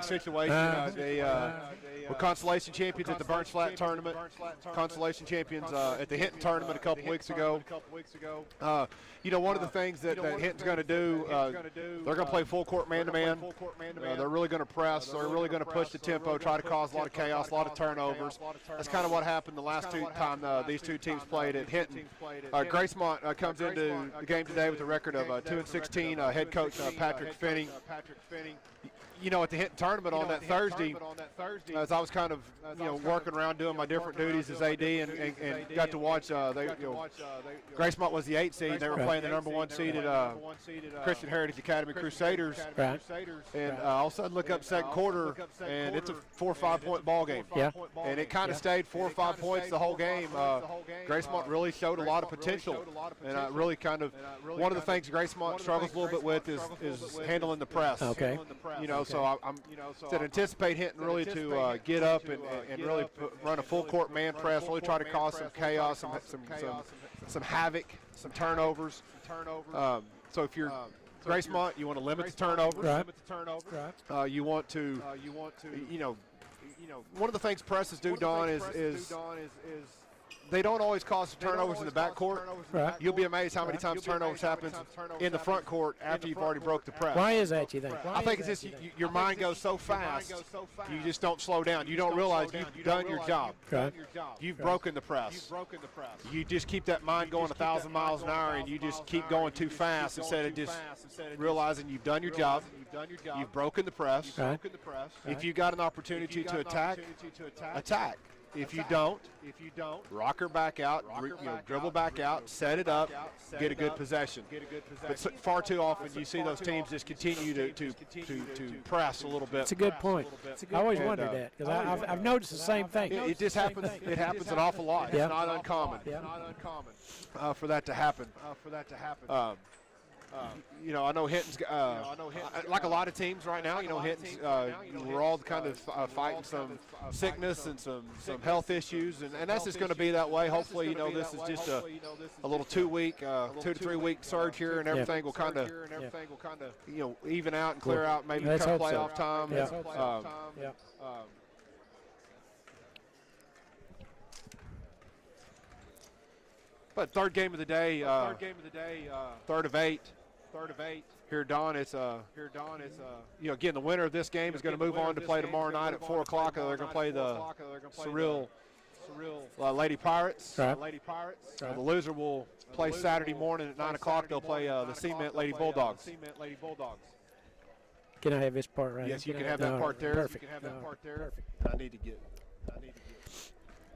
situation. They were consolation champions at the Burns Flat Tournament, consolation champions at the Hinton Tournament a couple weeks ago. One of the things that Hinton's going to do, they're going to play full court man-to-man. They're really going to press. They're really going to push the tempo, try to cause a lot of chaos, a lot of turnovers. That's kind of what happened the last time these two teams played at Hinton. Gracemont comes into the game today with a record of 2-16. Head coach Patrick Finning. At the Hinton tournament on that Thursday, as I was kind of working around doing my different duties as AD and got to watch, Gracemont was the 8th seed. They were playing the number 1 seeded Christian Heritage Academy Crusaders. And all of a sudden look up second quarter, and it's a 4 or 5 point ball game. And it kind of stayed 4 or 5 points the whole game. Gracemont really showed a lot of potential, and really kind of one of the things Gracemont struggles a little bit with is handling the press. So I'm to anticipate Hinton really to get up and really run a full court man press, really try to cause some chaos, some havoc, some turnovers. So if you're Gracemont, you want to limit the turnovers. You want to, one of the things presses do, Don, is they don't always cause turnovers in the backcourt. You'll be amazed how many times turnovers happen in the front court after you've already broke the press. Why is that, you think? I think it's just your mind goes so fast, you just don't slow down. You don't realize you've done your job. You've broken the press. You just keep that mind going 1,000 miles an hour, and you just keep going too fast instead of just realizing you've done your job. You've broken the press. If you got an opportunity to attack, attack. If you don't, rock her back out, dribble back out, set it up, get a good possession. But far too often you see those teams just continue to press a little bit. It's a good point. I always wondered that, because I've noticed the same thing. It just happens. It happens an awful lot. It's not uncommon. For that to happen. I know Hinton's, like a lot of teams right now, Hinton's, we're all kind of fighting some sickness and some health issues, and that's just going to be that way. Hopefully, this is just a little 2 to 3 week surge here, and everything will kind of, even out and clear out, maybe come playoff time. But third game of the day, third of eight. Here, Don, it's again, the winner of this game is going to move on to play tomorrow night at 4 o'clock. They're going to play the Seral Lady Pirates. The loser will play Saturday morning at 9 o'clock. They'll play the Cement Lady Bulldogs. Can I have this part right? Yes, you can have that part there. Perfect. Perfect. I need to get.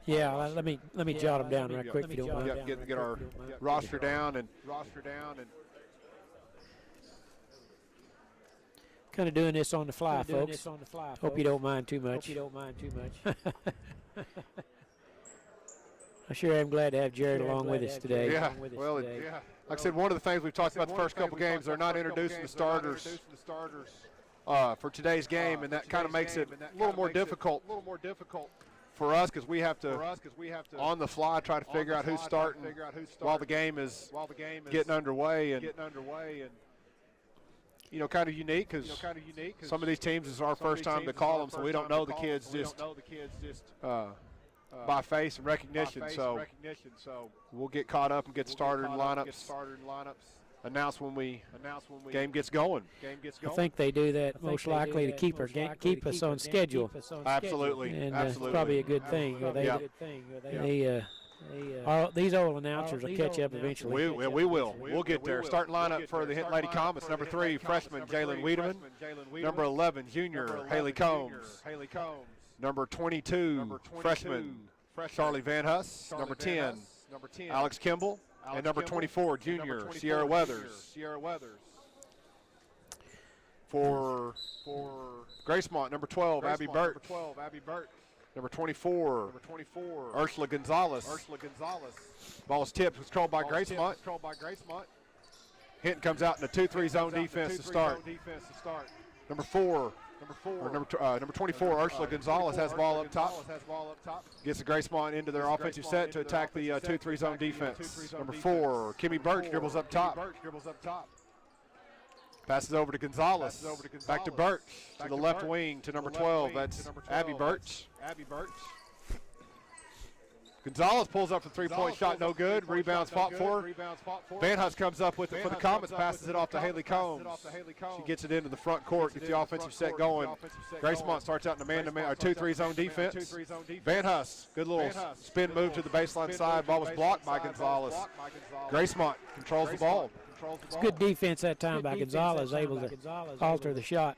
Yeah, let me jot them down right quick if you don't mind. Get our roster down and. Kind of doing this on the fly, folks. Hope you don't mind too much. I sure am glad to have Jared along with us today. Yeah, well, like I said, one of the things we've talked about the first couple games, they're not introducing the starters for today's game, and that kind of makes it a little more difficult for us, because we have to on the fly try to figure out who's starting while the game is getting underway, and kind of unique, because some of these teams is our first time to call them, so we don't know the kids just by face and recognition. So we'll get caught up and get started in lineups. Announce when game gets going. I think they do that most likely to keep us on schedule. Absolutely, and absolutely. It's probably a good thing. These old announcers will catch up eventually. We will. We'll get there. Starting lineup for the Hinton Lady Comets: number 3, freshman Jalen Wiedemann. Number 11, junior Haley Combs. Number 22, freshman Charlie Van Huss. Number 10, Alex Kimball. And number 24, junior Sierra Weathers. For Gracemont, number 12, Abby Burt. Number 24, Ursula Gonzalez. Ball's tipped, controlled by Gracemont. Hinton comes out in a 2-3 zone defense to start. Number 24, Ursula Gonzalez has the ball up top. Gets the Gracemont into their offensive set to attack the 2-3 zone defense. Number 4, Kimmy Birch dribbles up top. Passes over to Gonzalez. Back to Birch. To the left wing to number 12. That's Abby Birch. Gonzalez pulls up the three-point shot, no good. Rebounds fought for. Van Hus comes up with it for the Comets, passes it off to Haley Combs. She gets it into the front court, gets the offensive set going. Gracemont starts out in a man-to-man, or 2-3 zone defense. Van Hus, good little spin move to the baseline side. Ball was blocked by Gonzalez. Gracemont controls the ball. It's good defense that time by Gonzalez, able to alter the shot.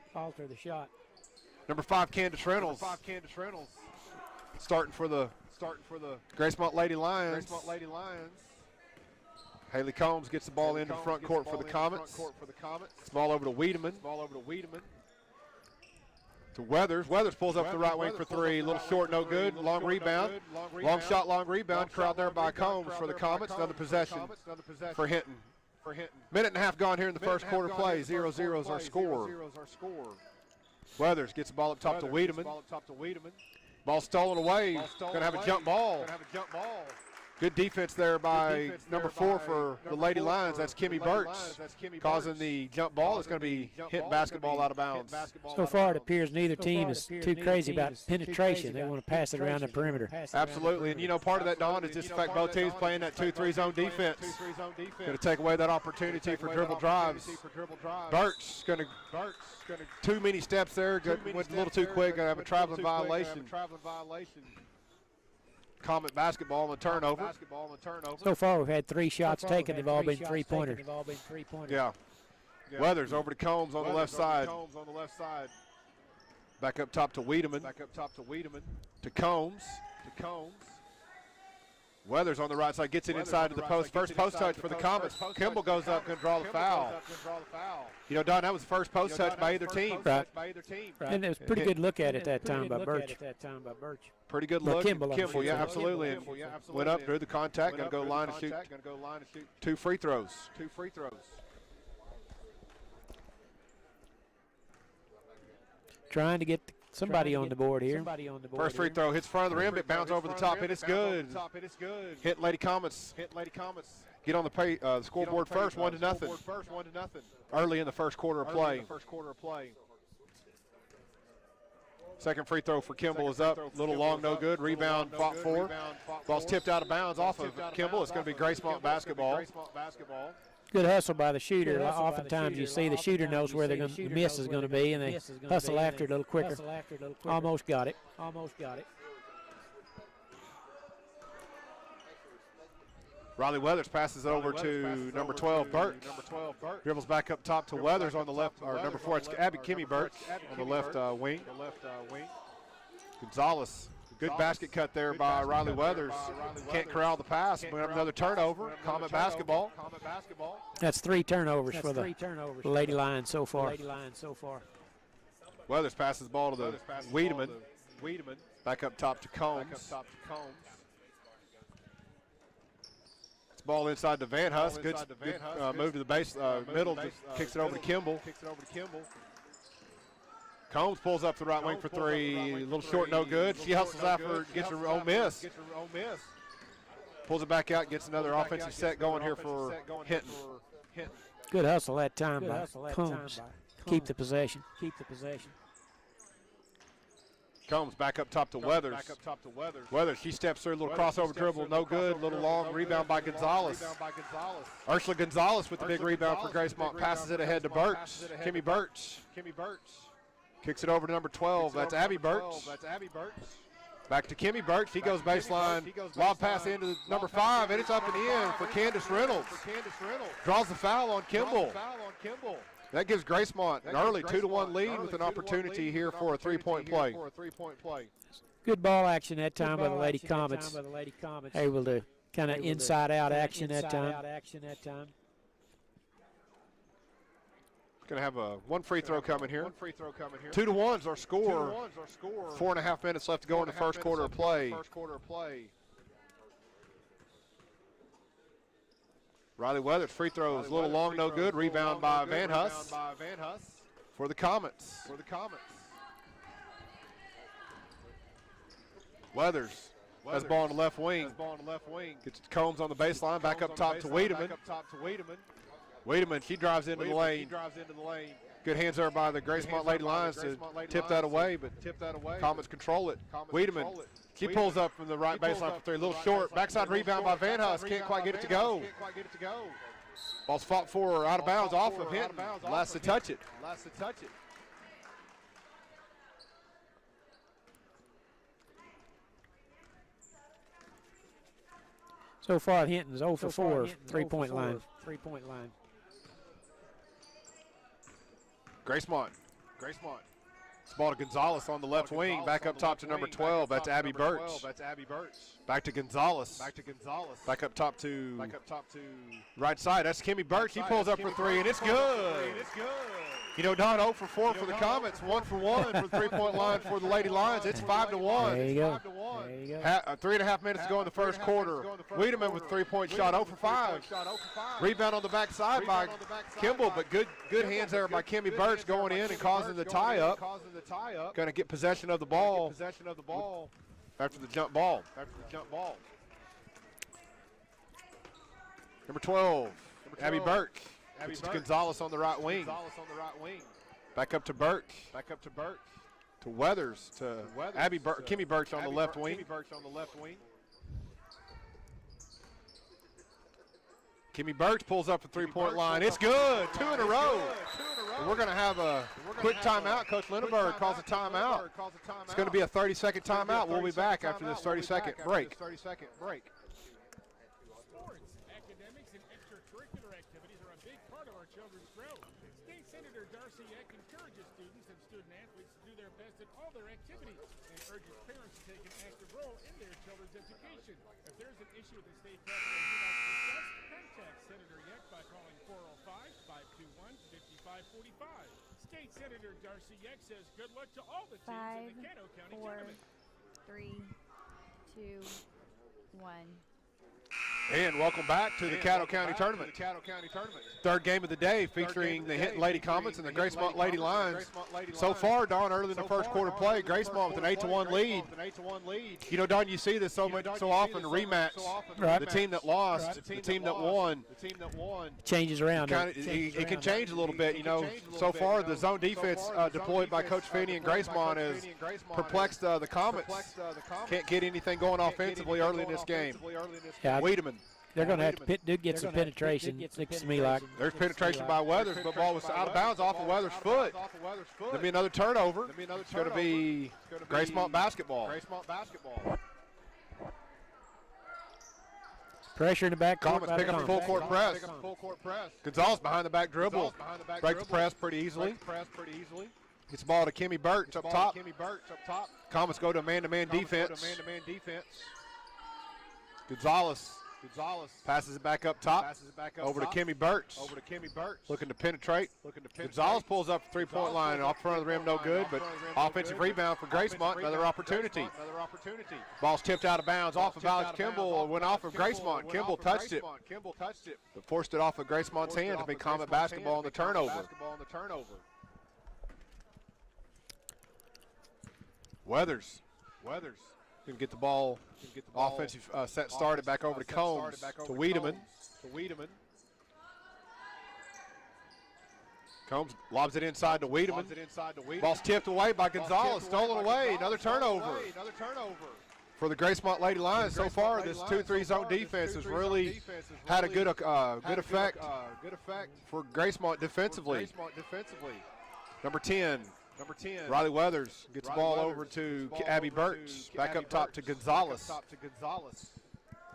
Number 5, Candace Reynolds. Starting for the Gracemont Lady Lions. Haley Combs gets the ball into the front court for the Comets. Ball over to Wiedemann. To Weathers. Weathers pulls up the right wing for three. A little short, no good. Long rebound. Long shot, long rebound. Crowd there by Combs for the Comets. Another possession for Hinton. Minute and a half gone here in the first quarter play. 0-0 is our score. Weathers gets the ball up top to Wiedemann. Ball stolen away. Going to have a jump ball. Good defense there by number 4 for the Lady Lions. That's Kimmy Birch. Causing the jump ball. It's going to be hitting basketball out of bounds. So far, it appears neither team is too crazy about penetration. They want to pass it around the perimeter. Absolutely. And, you know, part of that, Don, is just the fact both teams playing that 2-3 zone defense. Going to take away that opportunity for dribble drives. Birch going to too many steps there. Went a little too quick. Going to have a traveling violation. Comet basketball on the turnover. So far, we've had 3 shots taken. They've all been three-pointers. Yeah. Weathers over to Combs on the left side. Back up top to Wiedemann. To Combs. Weathers on the right side gets it inside to the post. First post touch for the Comets. Kimball goes up, going to draw the foul. You know, Don, that was the first post touch by either team. Right. And it was a pretty good look at it that time by Birch. Pretty good look. Kimball, yeah, absolutely. And went up, drew the contact, going to go line and shoot 2 free throws. Trying to get somebody on the board here. First free throw hits front of the rim, it bounces over the top, and it's good. Hit Lady Comets. Get on the scoreboard first, 1-0. Early in the first quarter of play. Second free throw for Kimball is up. A little long, no good. Rebound fought for. Ball's tipped out of bounds off of Kimball. It's going to be Gracemont basketball. Good hustle by the shooter. Oftentimes you see the shooter knows where the miss is going to be, and they hustle after it a little quicker. Almost got it. Riley Weathers passes it over to number 12, Birch. Dribbles back up top to Weathers on the left, or number 4, it's Kimmy Birch on the left wing. Gonzalez. Good basket cut there by Riley Weathers. Can't corral the pass. We have another turnover. Comet basketball. That's 3 turnovers for the Lady Lions so far. Weathers passes the ball to the Wiedemann. Back up top to Combs. It's ball inside to Van Hus. Good move to the base middle. Just kicks it over to Kimball. Combs pulls up the right wing for 3. A little short, no good. She hustles after, gets her own miss. Pulls it back out, gets another offensive set going here for Hinton. Good hustle that time by Combs. Keep the possession. Combs back up top to Weathers. Weathers, she steps through, a little crossover dribble, no good. Little long rebound by Gonzalez. Ursula Gonzalez with the big rebound for Gracemont. Passes it ahead to Birch. Kimmy Birch. Kicks it over to number 12. That's Abby Birch. Back to Kimmy Birch. He goes baseline. Lob pass into number 5, and it's up and in for Candace Reynolds. Draws the foul on Kimball. That gives Gracemont an early 2-1 lead with an opportunity here for a 3-point play. Good ball action that time by the Lady Comets. Able to kind of inside-out action that time. Going to have one free throw coming here. 2-1's our score. 4.5 minutes left to go in the first quarter of play. Riley Weathers, free throws, a little long, no good. Rebound by Van Hus for the Comets. Weathers has ball on the left wing. Gets Combs on the baseline, back up top to Wiedemann. Wiedemann, she drives into the lane. Good hands there by the Gracemont Lady Lions to tip that away, but Comets control it. Wiedemann, she pulls up from the right baseline for three. A little short. Backside rebound by Van Huss. Can't quite get it to go. Ball's fought for out of bounds off of Hinton. Last to touch it. So far, Hinton's 0 for 4, three-point line. Gracemont. It's ball to Gonzalez on the left wing. Back up top to number 12. That's Abby Birch. Back to Gonzalez. Back up top to right side. That's Kimmy Birch. He pulls up for three, and it's good. You know, Don, 0 for 4 for the Comets, 1 for 1 for the three-point line for the Lady Lions. It's 5-1. There you go. 3.5 minutes to go in the first quarter. Wiedemann with three-point shot, 0 for 5. Rebound on the backside by Kimball, but good hands there by Kimmy Birch going in and causing the tie-up. Going to get possession of the ball after the jump ball. Number 12, Abby Birch. It's Gonzalez on the right wing. Back up to Birch. To Weathers. To Kimmy Birch on the left wing. Kimmy Birch pulls up the three-point line. It's good. 2 in a row. We're going to have a quick timeout. Coach Lindenberg calls a timeout. It's going to be a 30-second timeout. We'll be back after this 30-second break. Urges parents to take an active role in their children's education. If there's an issue with the state capital you'd like to discuss, contact Senator Yeck by calling 405-521-5545. State Senator Darcy Yeck says good luck to all the teams in the Caddo County Tournament. 3, 2, 1. And welcome back to the Caddo County Tournament. Third game of the day featuring the Hinton Lady Comets and the Gracemont Lady Lions. So far, Don, early in the first quarter play, Gracemont with an 8-1 lead. You know, Don, you see this so often, the rematch. Right. The team that lost, the team that won. Changes around. It can change a little bit, you know. So far, the zone defense deployed by Coach Finney and Gracemont has perplexed the Comets. Can't get anything going offensively early in this game. Yeah, Wiedemann. they're going to have to get some penetration, looks to me like. There's penetration by Weathers, but ball was out of bounds off of Weathers' foot. There'll be another turnover. It's going to be Gracemont basketball. Pressure in the back. Comets pick up the full court press. Gonzalez behind the back dribble. Break the press pretty easily. Gets the ball to Kimmy Birch up top. Comets go to man-to-man defense. Gonzalez passes it back up top. Over to Kimmy Birch. Looking to penetrate. Gonzalez pulls up the three-point line off front of the rim, no good, but offensive rebound for Gracemont, another opportunity. Ball's tipped out of bounds off of Alex Kimball. Went off of Gracemont. Kimball touched it, but forced it off of Gracemont's hand to be Comet basketball on the turnover. Weathers. Can get the ball, offensive set started back over to Combs, to Wiedemann. Combs lobs it inside to Wiedemann. Ball's tipped away by Gonzalez, stolen away, another turnover. For the Gracemont Lady Lions, so far this 2-3 zone defense has really had a good effect for Gracemont defensively. Number 10. Riley Weathers gets the ball over to Abby Birch. Back up top to Gonzalez.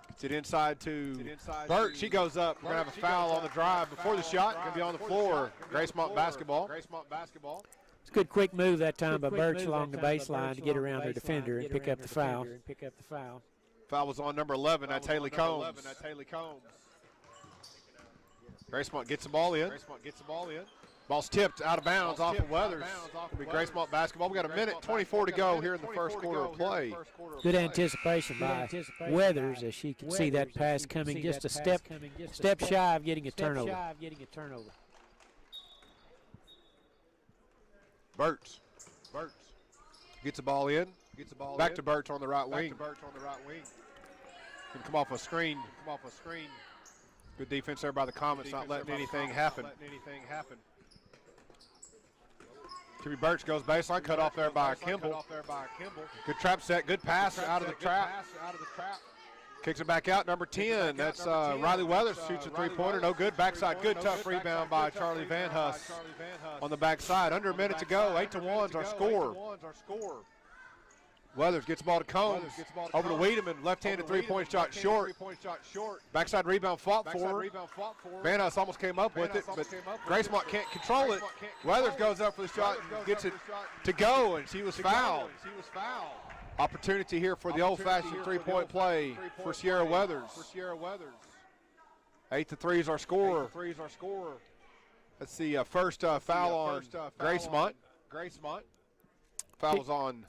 Gets it inside to Birch. She goes up. We're going to have a foul on the drive before the shot. Going to be on the floor. Gracemont basketball. It's a good quick move that time by Birch along the baseline to get around her defender and pick up the foul. Foul was on number 11. That's Haley Combs. Gracemont gets the ball in. Ball's tipped out of bounds off of Weathers. It'll be Gracemont basketball. We got a minute 24 to go here in the first quarter of play. Good anticipation by Weathers as she can see that pass coming just a step shy of getting a turnover. Birch gets the ball in. Back to Birch on the right wing. Can come off a screen. Good defense there by the Comets, not letting anything happen. Timmy Birch goes baseline, cut off there by Kimball. Good trap set, good pass out of the trap. Kicks it back out, number 10. That's Riley Weathers, shoots a three-pointer, no good. Backside, good tough rebound by Charlie Van Huss on the backside. Under a minute to go, 8-1's our score. Weathers gets the ball to Combs, over to Wiedemann, left-handed three-point shot short. Backside rebound fought for. Van Huss almost came up with it, but Gracemont can't control it. Weathers goes up for the shot and gets it to go, and she was fouled. Opportunity here for the old-fashioned three-point play for Sierra Weathers. 8-3 is our score. That's the first foul on Gracemont. Fouls on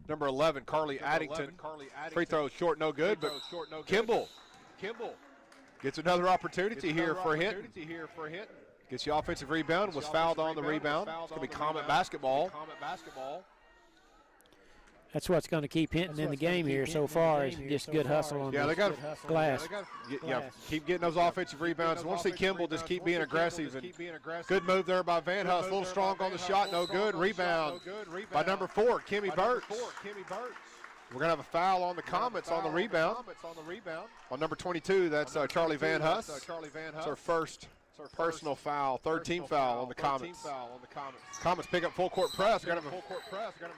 number 11, Carly Addington. Free throw short, no good, but Kimball gets another opportunity here for Hinton. Gets the offensive rebound, was fouled on the rebound. It's going to be Comet basketball. That's what's going to keep Hinton in the game here so far, is just good hustle on the glass. Keep getting those offensive rebounds. I want to see Kimball just keep being aggressive. And good move there by Van Huss. A little strong on the shot, no good. Rebound by number 4, Kimmy Birch. We're going to have a foul on the Comets on the rebound. On number 22, that's Charlie Van Huss. It's our first personal foul, third team foul on the Comets. Comets pick up full court press.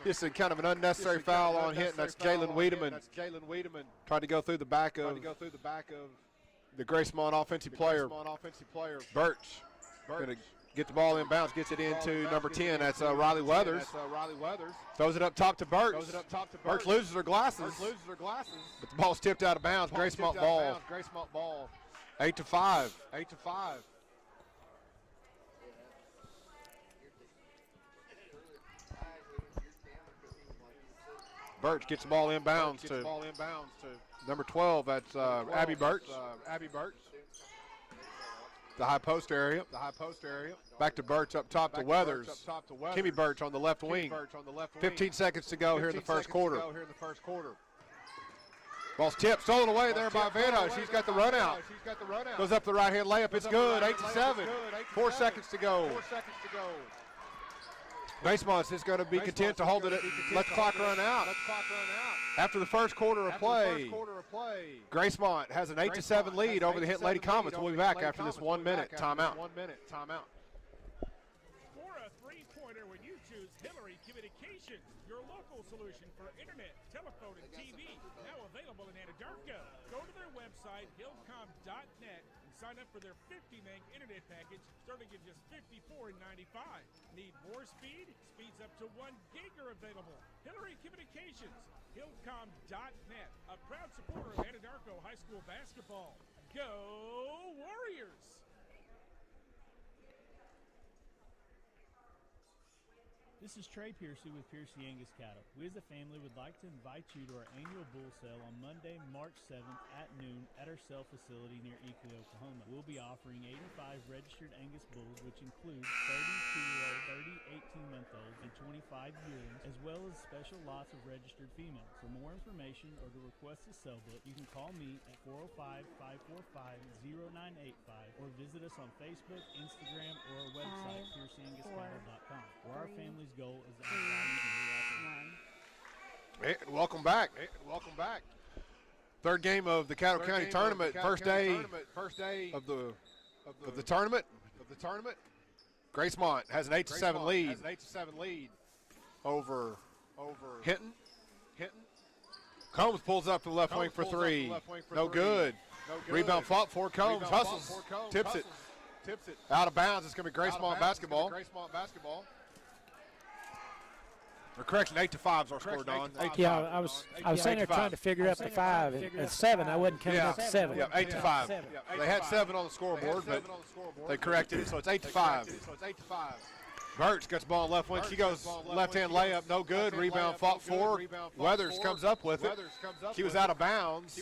This is kind of an unnecessary foul on Hinton. That's Jalen Wiedemann. Tried to go through the back of the Gracemont offensive player. Birch going to get the ball inbounds, gets it into number 10. That's Riley Weathers. Throws it up top to Birch. Birch loses her glasses, but the ball's tipped out of bounds. Gracemont ball. 8-5. Birch gets the ball inbounds to number 12. That's Abby Birch. The high post area. Back to Birch up top to Weathers. Kimmy Birch on the left wing. 15 seconds to go here in the first quarter. Ball's tipped, stolen away there by Van Huss. She's got the run out. Goes up the right-hand layup. It's good. 8-7. 4 seconds to go. Gracemont is going to be content to hold it. Let the clock run out. After the first quarter of play, Gracemont has an 8-7 lead over the Hinton Lady Comets. We'll be back after this 1 minute timeout. For a three-pointer, when you choose Hillary Communications, your local solution for internet, telephone, and TV, now available in Anadarko. Go to their website, hillcom.net, and sign up for their 50-meg internet package starting at just $54.95. Need more speed? Speeds up to 1 gig are available. Hillary Communications, hillcom.net, a proud supporter of Anadarko High School basketball. Go Warriors! This is Trey Piercy with Piercy Angus Cattle. We as a family would like to invite you to our annual bull sale on Monday, March 7th at noon at our sale facility near Eakley, Oklahoma. We'll be offering 85 registered Angus bulls, which include 32-year-old, 30, 18-month-olds, and 25 yearlings, as well as special lots of registered females. For more information or to request a sale book, you can call me at 405-545-0985 or visit us on Facebook, Instagram, or our website, piercyanguscattle.com, where our family's goal is to add value to your life. Hey, welcome back. Third game of the Caddo County Tournament. First day of the tournament. Gracemont has an 8-7 lead over Hinton. Combs pulls up to the left wing for three. No good. Rebound fought for Combs. Hustles. Tips it. Out of bounds. It's going to be Gracemont basketball. Or correction, 8-5 is our score, Don. Yeah, I was sitting there trying to figure up the 5 and 7. I wasn't counting up to 7. Yeah, 8-5. They had 7 on the scoreboard, but they corrected it, so it's 8-5. Birch gets the ball on left wing. She goes left-hand layup, no good. Rebound fought for. Weathers comes up with it. She was out of bounds.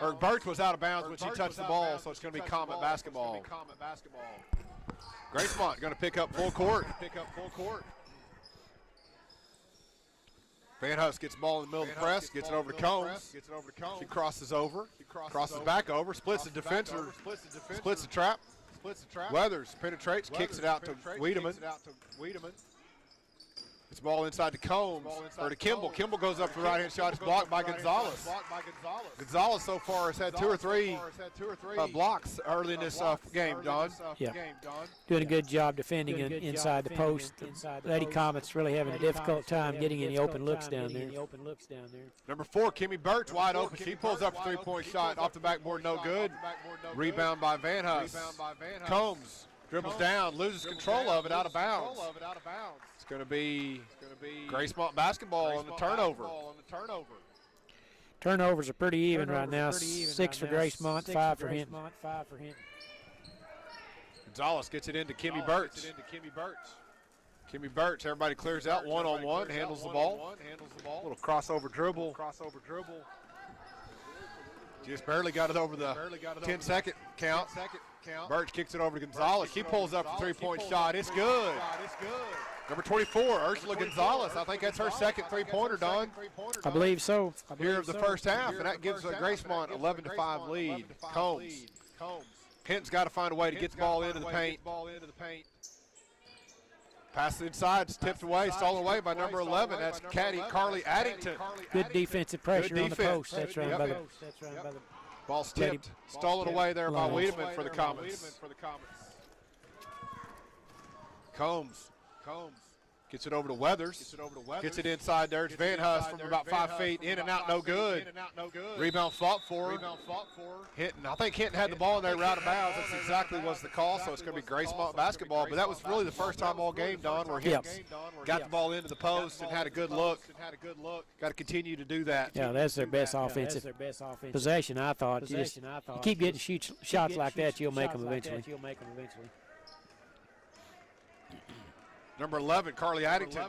Or Birch was out of bounds when she touched the ball, so it's going to be Comet basketball. Gracemont going to pick up full court. Van Hus gets the ball in the middle of the press, gets it over to Combs. She crosses over, crosses back over, splits the defender, splits the trap. Weathers penetrates, kicks it out to Wiedemann. It's ball inside to Combs, or to Kimball. Kimball goes up for the right-hand shot. It's blocked by Gonzalez. Gonzalez so far has had two or three blocks early in this game, Don. Yeah, doing a good job defending inside the post. Lady Comet's really having a difficult time getting any open looks down there. Number 4, Kimmy Birch, wide open. She pulls up a three-point shot off the backboard, no good. Rebound by Van Hus. Combs dribbles down, loses control of it, out of bounds. It's going to be Gracemont basketball on the turnover. Turnovers are pretty even right now. 6 for Gracemont, 5 for Hinton. Gonzalez gets it into Kimmy Birch. Kimmy Birch, everybody clears out one-on-one, handles the ball. Little crossover dribble. Just barely got it over the 10-second count. Birch kicks it over to Gonzalez. She pulls up a three-point shot. It's good. Number 24, Ursula Gonzalez. I think that's her second three-pointer, Don. I believe so. Here of the first half, and that gives Gracemont 11-5 lead. Combs. Hinton's got to find a way to get the ball into the paint. Pass inside, it's tipped away, stolen away by number 11. That's Carly Addington. Good defensive pressure on the post. That's right, by the ball's tipped, stolen away there by Wiedemann for the Comets. Combs gets it over to Weathers. Gets it inside there. It's Van Hus from about 5 feet. In and out, no good. Rebound fought for. Hinton. I think Hinton had the ball in there right of bounds. That's exactly was the call, so it's going to be Gracemont basketball. But that was really the first time all game, Don, where Hinton got the ball into the post and had a good look. Got to continue to do that. Yeah, that's their best offensive possession, I thought. You keep getting shots like that, you'll make them eventually. Number 11, Carly Addington,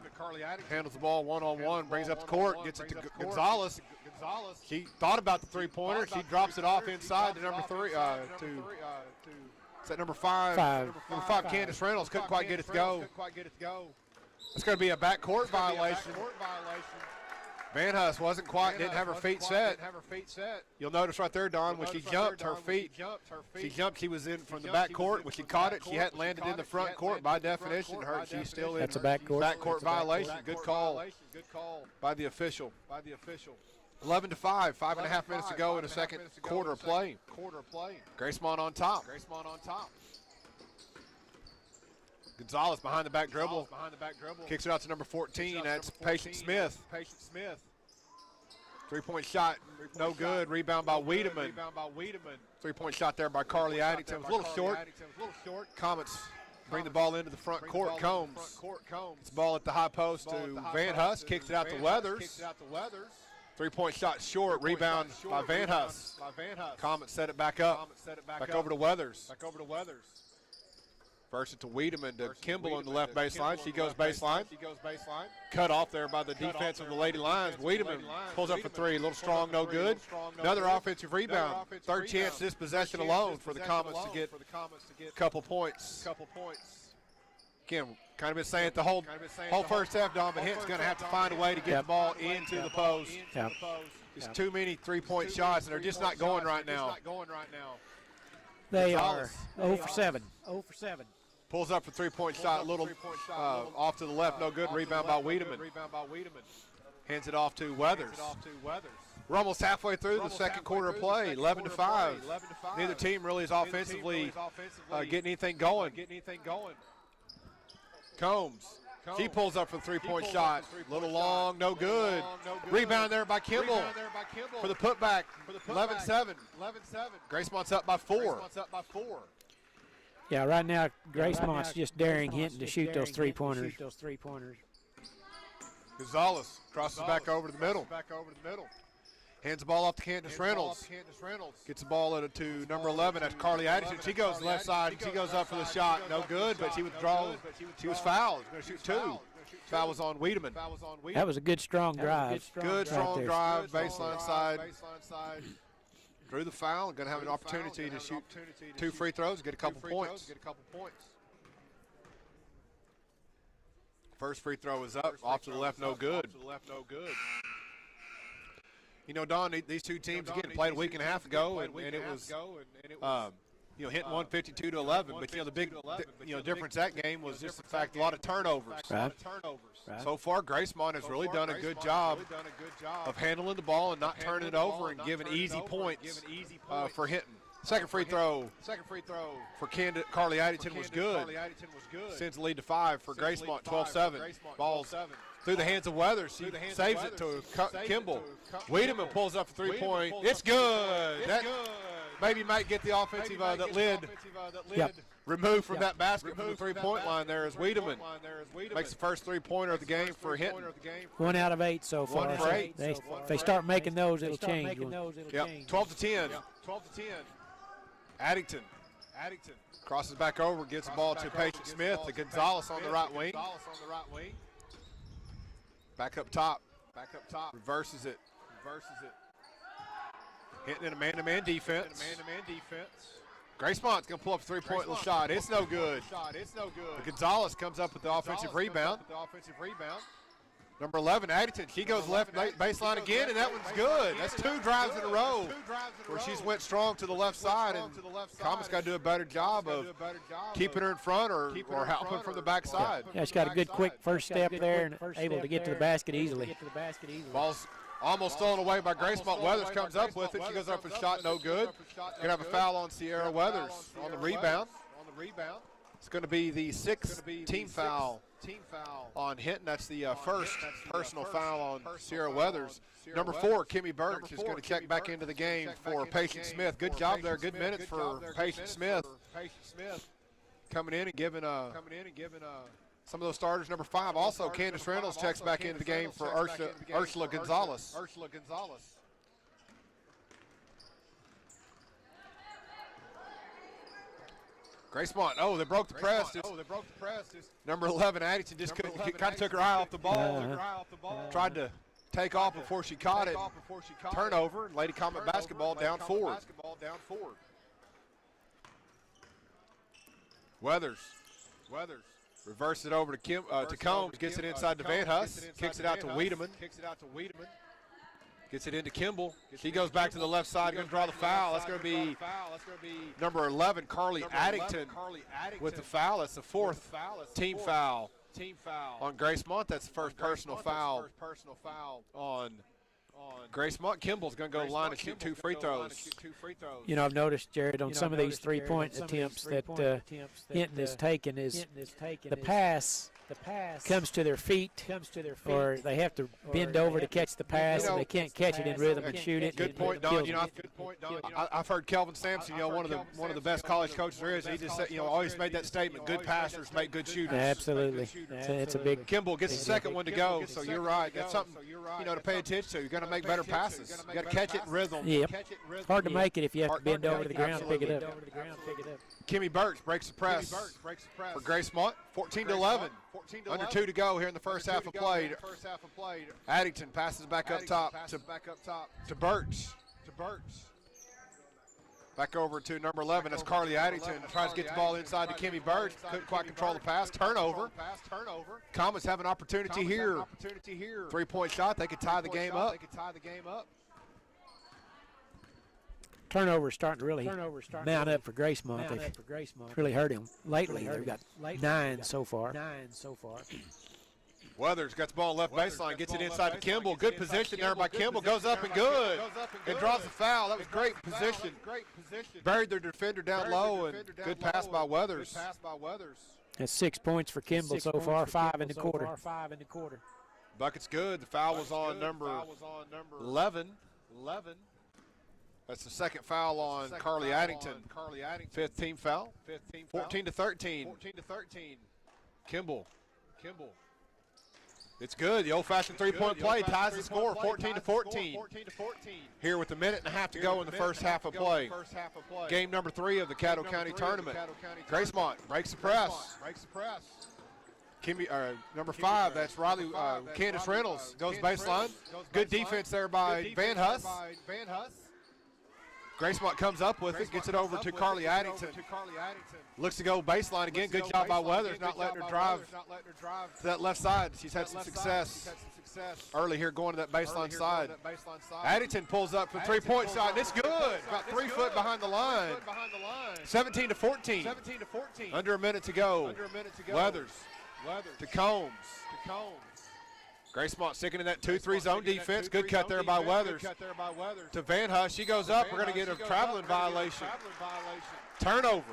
handles the ball one-on-one, brings up the court, gets it to Gonzalez. She thought about the three-pointer. She drops it off inside to number 3. Is that number 5? Number 5, Candace Reynolds, couldn't quite get it to go. It's going to be a backcourt violation. Van Hus wasn't quite, didn't have her feet set. You'll notice right there, Don, when she jumped, her feet, she was in from the back court. When she caught it, she hadn't landed in the front court. By definition, she's still in. That's a backcourt Violation. Good call by the official. 11-5, 5.5 minutes to go in the second quarter of play. Gracemont on top. Gonzalez behind the back dribble. Kicks it out to number 14. That's Patient Smith. Three-point shot, no good. Rebound by Wiedemann. Three-point shot there by Carly Addington. It was a little short. Comets bring the ball into the front court. Combs gets the ball at the high post to Van Hus. Kicks it out to Weathers. Three-point shot short. Rebound by Van Hus. Comets set it back up. Back over to Weathers. First it to Wiedemann to Kimball on the left baseline. She goes baseline. Cut off there by the defense of the Lady Lions. Wiedemann pulls up for 3. A little strong, no good. Another offensive rebound. Third chance this possession alone for the Comets to get a couple points. Again, kind of been saying it the whole first half, Don, but Hinton's going to have to find a way to get the ball into the post. There's too many three-point shots, and they're just not going right now. They are 0 for 7. Pulls up for three-point shot, a little off to the left, no good. Rebound by Wiedemann. Hands it off to Weathers. We're almost halfway through the second quarter of play, 11-5. Neither team really is offensively getting anything going. Combs. She pulls up for the three-point shot. A little long, no good. Rebound there by Kimball for the putback. 11-7. Gracemont's up by 4. Yeah, right now Gracemont's just daring Hinton to shoot those three-pointers. Gonzalez crosses back over to the middle. Hands the ball off to Candace Reynolds. Gets the ball to number 11. That's Carly Addison. She goes left side. She goes up for the shot. No good, but she withdraws. She was fouled. Going to shoot 2. Foul was on Wiedemann. That was a good, strong drive. Good, strong drive. Baseline side. Drew the foul. Going to have an opportunity to shoot 2 free throws, get a couple points. First free throw is up, off to the left, no good. You know, Don, these two teams again played a week and a half ago, and it was, you know, hitting 152 to 11. But you know, the big, difference that game was just the fact a lot of turnovers. Right. So far, Gracemont has really done a good job of handling the ball and not turning it over and giving easy points for hitting. Second free throw for Carly Addington was good. Sends the lead to 5 for Gracemont, 12-7. Ball's through the hands of Weathers. She saves it to Kimball. Wiedemann pulls up a three-point. It's good. That maybe might get the offensive that lid removed from that basket from the three-point line there as Wiedemann makes the first three-pointer of the game for Hinton. 1 out of 8 so far. 1 for 8. If they start making those, it'll change. Yep. 12-10. Addington crosses back over, gets the ball to Patient Smith, to Gonzalez on the right wing. Back up top. Reverses it. Hitting in a man-to-man defense. Gracemont's going to pull up a three-point little shot. It's no good. But Gonzalez comes up with the offensive rebound. Number 11, Addington. She goes left baseline again, and that one's good. That's 2 drives in a row where she's went strong to the left side, and Cobb's got to do a better job of keeping her in front or helping from the back side. Yeah, she's got a good quick first step there and able to get to the basket easily. Ball's almost stolen away by Gracemont. Weathers comes up with it. She goes up for a shot, no good. Going to have a foul on Sierra Weathers on the rebound. It's going to be the 6th team foul on Hinton. That's the first personal foul on Sierra Weathers. Number 4, Kimmy Birch, is going to check back into the game for Patient Smith. Good job there. Good minutes for Patient Smith. Coming in and giving some of those starters. Number 5, also Candace Reynolds checks back into the game for Ursula Gonzalez. Gracemont, they broke the press. Number 11, Addington just kind of took her eye off the ball. Tried to take off before she caught it. Turnover, Lady Comet basketball down 4. Weathers reverses it over to Combs, gets it inside to Van Huss, kicks it out to Wiedemann. Gets it into Kimball. She goes back to the left side, going to draw the foul. That's going to be number 11, Carly Addington, with the foul. That's the 4th team foul on Gracemont. That's the first personal foul on Gracemont. Kimball's going to go to the line and shoot 2 free throws. You know, I've noticed, Jared, on some of these three-point attempts that Hinton is taking is the pass comes to their feet, or they have to bend over to catch the pass, and they can't catch it in rhythm and shoot it. Good point, Don. I've heard Kelvin Sampson, one of the best college coaches there is. He just said, always made that statement: good passers make good shooters. Absolutely, it's a big. Kimball gets the second one to go, so you're right. That's something to pay attention to. You're going to make better passes. You got to catch it in rhythm. Yep. It's hard to make it if you have to bend over to the ground and pick it up. Kimmy Birch breaks the press for Gracemont, 14-11. Under 2 to go here in the first half of play. Addington passes back up top to Birch. Back over to number 11. That's Carly Addington. Tries to get the ball inside to Kimmy Birch. Couldn't quite control the pass. Turnover. Comets have an opportunity here. 3-point shot. They could tie the game up. Turnovers starting to really mount up for Gracemont. They've really hurt him lately. They've got 9 so far. Weathers got the ball left baseline, gets it inside to Kimball. Good position there by Kimball. Goes up and good. And draws the foul. That was great position. Buried their defender down low, and good pass by Weathers. That's 6 points for Kimball so far, 5 in the quarter. Bucket's good. The foul was on number 11. That's the second foul on Carly Addington. 5th team foul. 14-13. Kimball. It's good. The old-fashioned three-point play ties the score, 14-14. Here with a minute and a half to go in the first half of play. Game number 3 of the Caddo County Tournament. Gracemont breaks the press. Number 5, that's Candace Reynolds, goes baseline. Good defense there by Van Huss. Gracemont comes up with it, gets it over to Carly Addington. Looks to go baseline again. Good job by Weathers, not letting her drive to that left side. She's had some success early here going to that baseline side. Addington pulls up for the three-point shot, and it's good. About 3 foot behind the line. 17 to 14. Under a minute to go. Weathers to Combs. Gracemont sticking in that 2-3 zone defense. Good cut there by Weathers. To Van Huss. She goes up. We're going to get a traveling violation. Turnover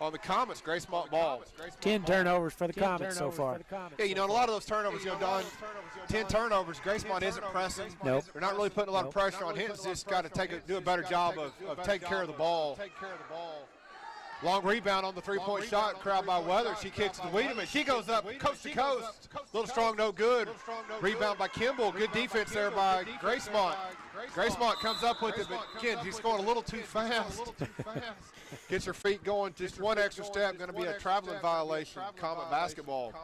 on the Comets. Gracemont ball. 10 turnovers for the Comets so far. Yeah, you know, a lot of those turnovers, Don, 10 turnovers. Gracemont isn't pressing. Nope. They're not really putting a lot of pressure on Hinton's. Just got to do a better job of taking care of the ball. Long rebound on the three-point shot. Crowd by Weathers. She kicks to Wiedemann. She goes up coast to coast. Little strong, no good. Rebound by Kimball. Good defense there by Gracemont. Gracemont comes up with it, but again, he's going a little too fast. Gets her feet going. Just one extra step. Going to be a traveling violation. Comet basketball.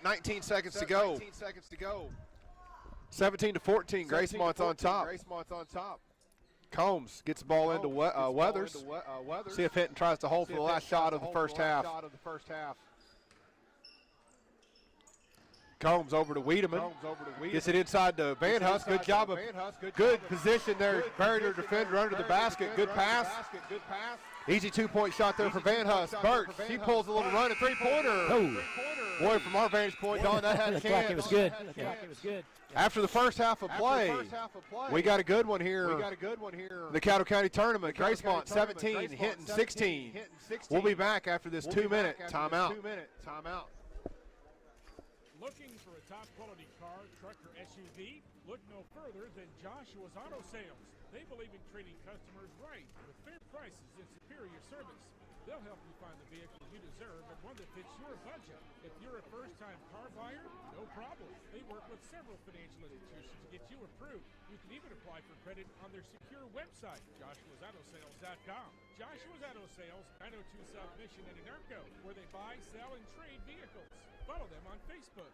19 seconds to go. 17 to 14. Gracemont's on top. Combs gets the ball into Weathers. See if Hinton tries to hold for the last shot of the first half. Combs over to Wiedemann. Gets it inside to Van Huss. Good job of good position there. Buried her defender under the basket. Good pass. Easy 2-point shot there for Van Huss. Birch, she pulls a little run, a three-pointer. Boy, from our vantage point, Don, that had a chance. Like it was good. After the first half of play, we got a good one here. The Caddo County Tournament. Gracemont 17, Hinton 16. We'll be back after this 2-minute timeout. Looking for a top-quality car, truck, or SUV? Look no further than Joshua's Auto Sales. They believe in treating customers right with fair prices and superior service. They'll help you find the vehicle you deserve and one that fits your budget. If you're a first-time car buyer, no problem. They work with several financial institutions to get you approved. You can even apply for credit on their secure website, joshuasautosales.com. Joshua's Auto Sales, 902 South Mission in Anadarko, where they buy, sell, and trade vehicles. Follow them on Facebook.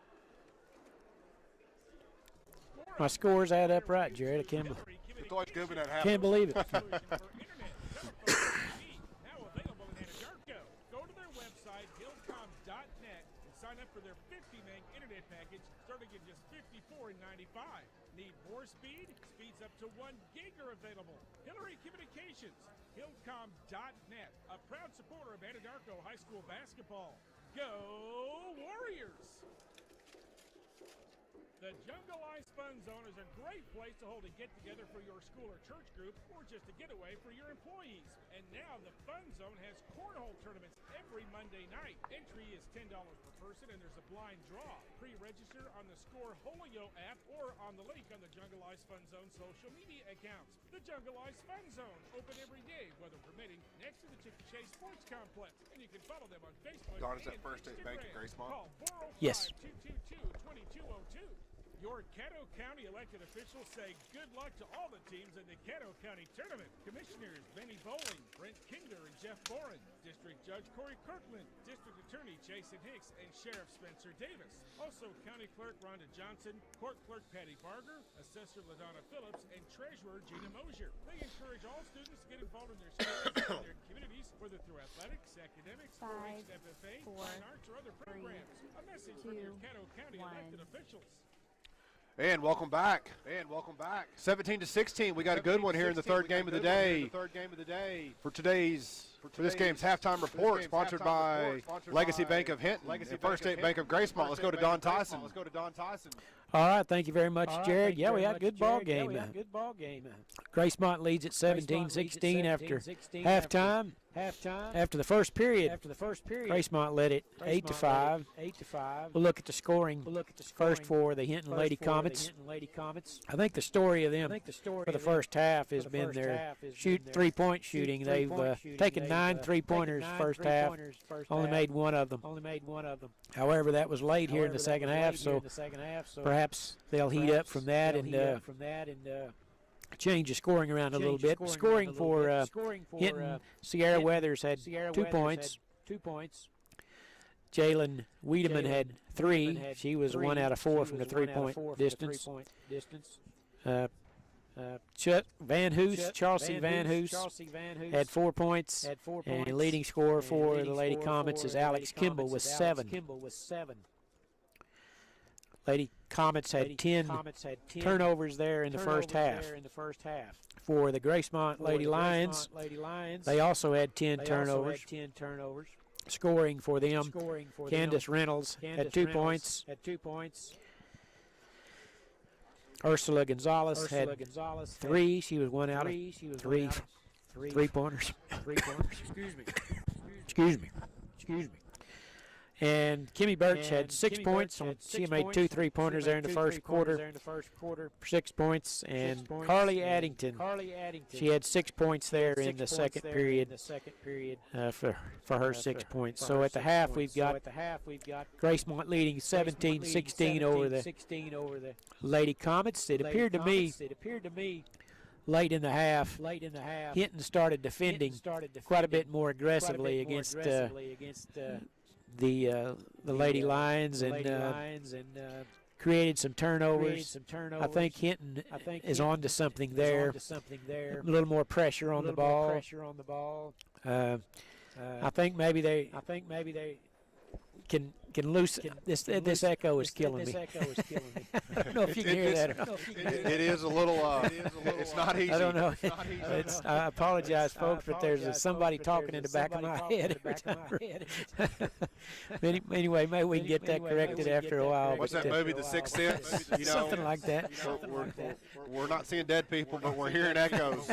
My scores add up right, Jared. I can't believe it. Now available in Anadarko. Go to their website, hillcom.net, and sign up for their 50 meg internet package starting at just $54.95. Need more speed? Speeds up to 1 gig are available. Hillary Communications, hillcom.net, a proud supporter of Anadarko High School basketball. Go Warriors! The Jungle Ice Fun Zone is a great place to hold a get-together for your school or church group, or just a getaway for your employees. And now the Fun Zone has cornhole tournaments every Monday night. Entry is $10 per person, and there's a blind draw. Pre-register on the Score Holio app or on the link on the Jungle Ice Fun Zone social media accounts. The Jungle Ice Fun Zone, open every day, weather permitting, next to the Chick-fil-A Sports Complex. And you can follow them on Facebook. Don, is that First State Bank at Gracemont? Call 405 Yes. 222-2202. Your Caddo County elected officials say good luck to all the teams in the Caddo County Tournament. Commissioners Benny Bowling, Brent Kinder, and Jeff Boren. District Judge Corey Kirkland. District Attorney Jason Hicks, and Sheriff Spencer Davis. Also, County Clerk Rhonda Johnson, Court Clerk Patty Barger, Assessor LaDonna Phillips, and Treasurer Gina Mosier. They encourage all students to get involved in their schools and their communities, whether through athletics, academics, 4-H, FFA, fine arts, or other programs. A message from your Caddo County elected officials. And welcome back. 17 to 16. We got a good one here in the third game of the day. For this game's halftime report, sponsored by Legacy Bank of Hinton and First State Bank of Gracemont. Let's go to Don Tyson. All right, thank you very much, Jared. Yeah, we had a good ball game. Gracemont leads at 17-16 after halftime. After the first period, Gracemont led it 8-5. We'll look at the scoring first for the Hinton Lady Comets. I think the story of them for the first half has been their three-point shooting. They've taken 9 3-pointers first half, only made one of them. However, that was late here in the second half, so perhaps they'll heat up from that and change the scoring around a little bit. Scoring for Hinton, Sierra Weathers had 2 points. Jalen Wiedemann had 3. She was 1 out of 4 from the 3-point distance. Van Hoos, Chelsea Van Hoos had 4 points, and the leading scorer for the Lady Comets is Alex Kimball with 7. Lady Comets had 10 turnovers there in the first half. For the Gracemont Lady Lions, they also had 10 turnovers. Scoring for them, Candace Reynolds had 2 points. Ursula Gonzalez had 3. She was 1 out of 3 3-pointers. Excuse me. And Kimmy Birch had 6 points. She made 2 3-pointers there in the first quarter. 6 points. And Carly Addington, she had 6 points there in the second period for her 6 points. So at the half, we've got Gracemont leading 17-16 over the Lady Comets. It appeared to me late in the half, Hinton started defending quite a bit more aggressively against the Lady Lions and created some turnovers. I think Hinton is on to something there. A little more pressure on the ball. I think maybe they can loosen this echo is killing me. I don't know if you can hear that. It is a little. It's not easy. I don't know. I apologize, folks, but there's somebody talking in the back of my head every time. Anyway, maybe we can get that corrected after a while. What's that movie, The Sixth Sense? You know, something like that. We're not seeing dead people, but we're hearing echoes.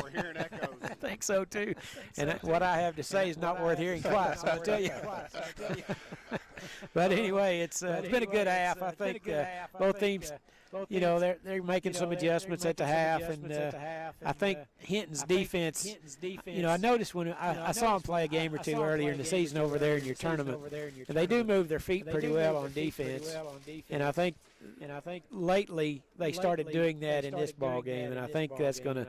I think so too. And what I have to say is not worth hearing twice, I'll tell you. But anyway, it's been a good half. I think both teams, they're making some adjustments at the half, and I think Hinton's defense. I noticed when I saw them play a game or two earlier in the season over there in your tournament, and they do move their feet pretty well on defense. And I think lately they started doing that in this ball game, and I think that's going to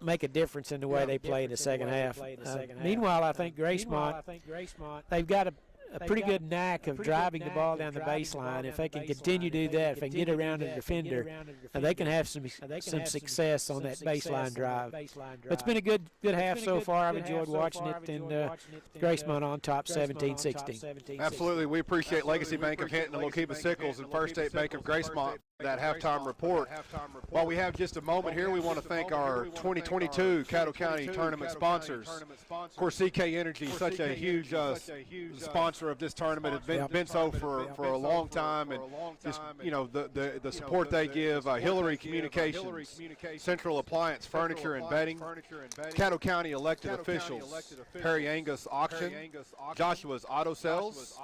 make a difference in the way they play in the second half. Meanwhile, I think Gracemont, they've got a pretty good knack of driving the ball down the baseline. If they can continue to do that, if they can get around the defender, they can have some success on that baseline drive. It's been a good half so far. I've enjoyed watching it, and Gracemont on top 17-16. Absolutely. We appreciate Legacy Bank of Hinton and Lookeba Sickles and First State Bank of Gracemont. That halftime report. While we have just a moment here, we want to thank our 2022 Caddo County Tournament sponsors. Of course, CK Energy, such a huge sponsor of this tournament, has been so for a long time, and just the support they give. Hillary Communications, Central Appliance Furniture and Bedding, Caddo County elected officials, Perry Angus Auction, Joshua's Auto Sales,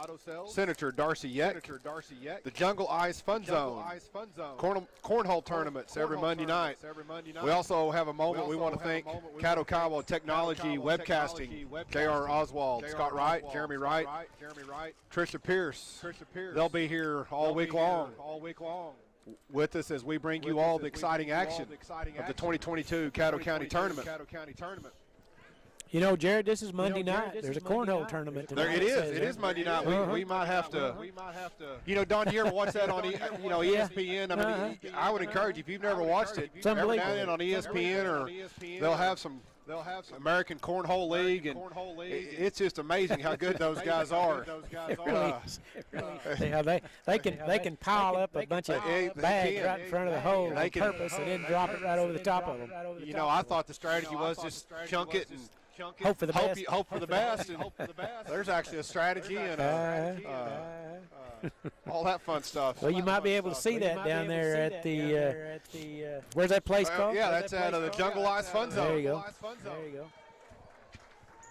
Senator Darcy Yeck, the Jungle Ice Fun Zone, cornhole tournaments every Monday night. We also have a moment we want to thank Caddo Kiowa Technology Webcasting, J.R. Oswald, Scott Wright, Jeremy Wright, Tricia Pierce. They'll be here all week long with us as we bring you all the exciting action of the 2022 Caddo County Tournament. Jared, this is Monday night. There's a cornhole tournament tonight. It is Monday night. We might have to. Don, do you ever watch that on ESPN? I mean, I would encourage you, if you've never watched it, ever down in on ESPN, or they'll have some American Cornhole League, and it's just amazing how good those guys are. They can pile up a bunch of bags right in front of the hole on purpose and then drop it right over the top of them. I thought the strategy was just chunk it and hope for the best. Hope for the best. And there's actually a strategy and all that fun stuff. Well, you might be able to see that down there at the where's that place called? Yeah, that's at the Jungle Ice Fun Zone. There you go.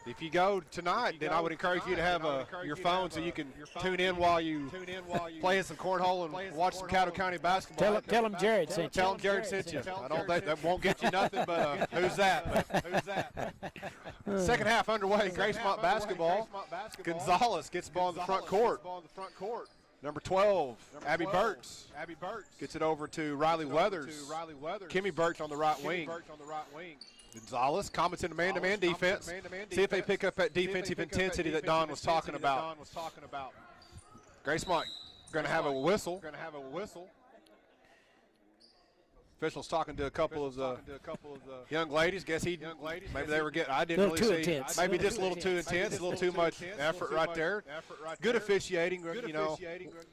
If you go tonight, then I would encourage you to have your phone so you can tune in while you playing some cornhole and watch some Caddo County basketball. Tell them Jared sent you. Tell them Jared sent you. I don't think that won't get you nothing, but who's that? Second half underway. Gracemont basketball. Gonzalez gets the ball in the front court. Number 12, Abby Burks gets it over to Riley Weathers. Kimmy Burch on the right wing. Gonzalez, Comets in a man-to-man defense. See if they pick up that defensive intensity that Don was talking about. Gracemont going to have a whistle. Officials talking to a couple of the young ladies. Guess maybe they were getting. I didn't Little really too see. intense. Maybe just a little too intense, a little too much effort right there. Good officiating. You know,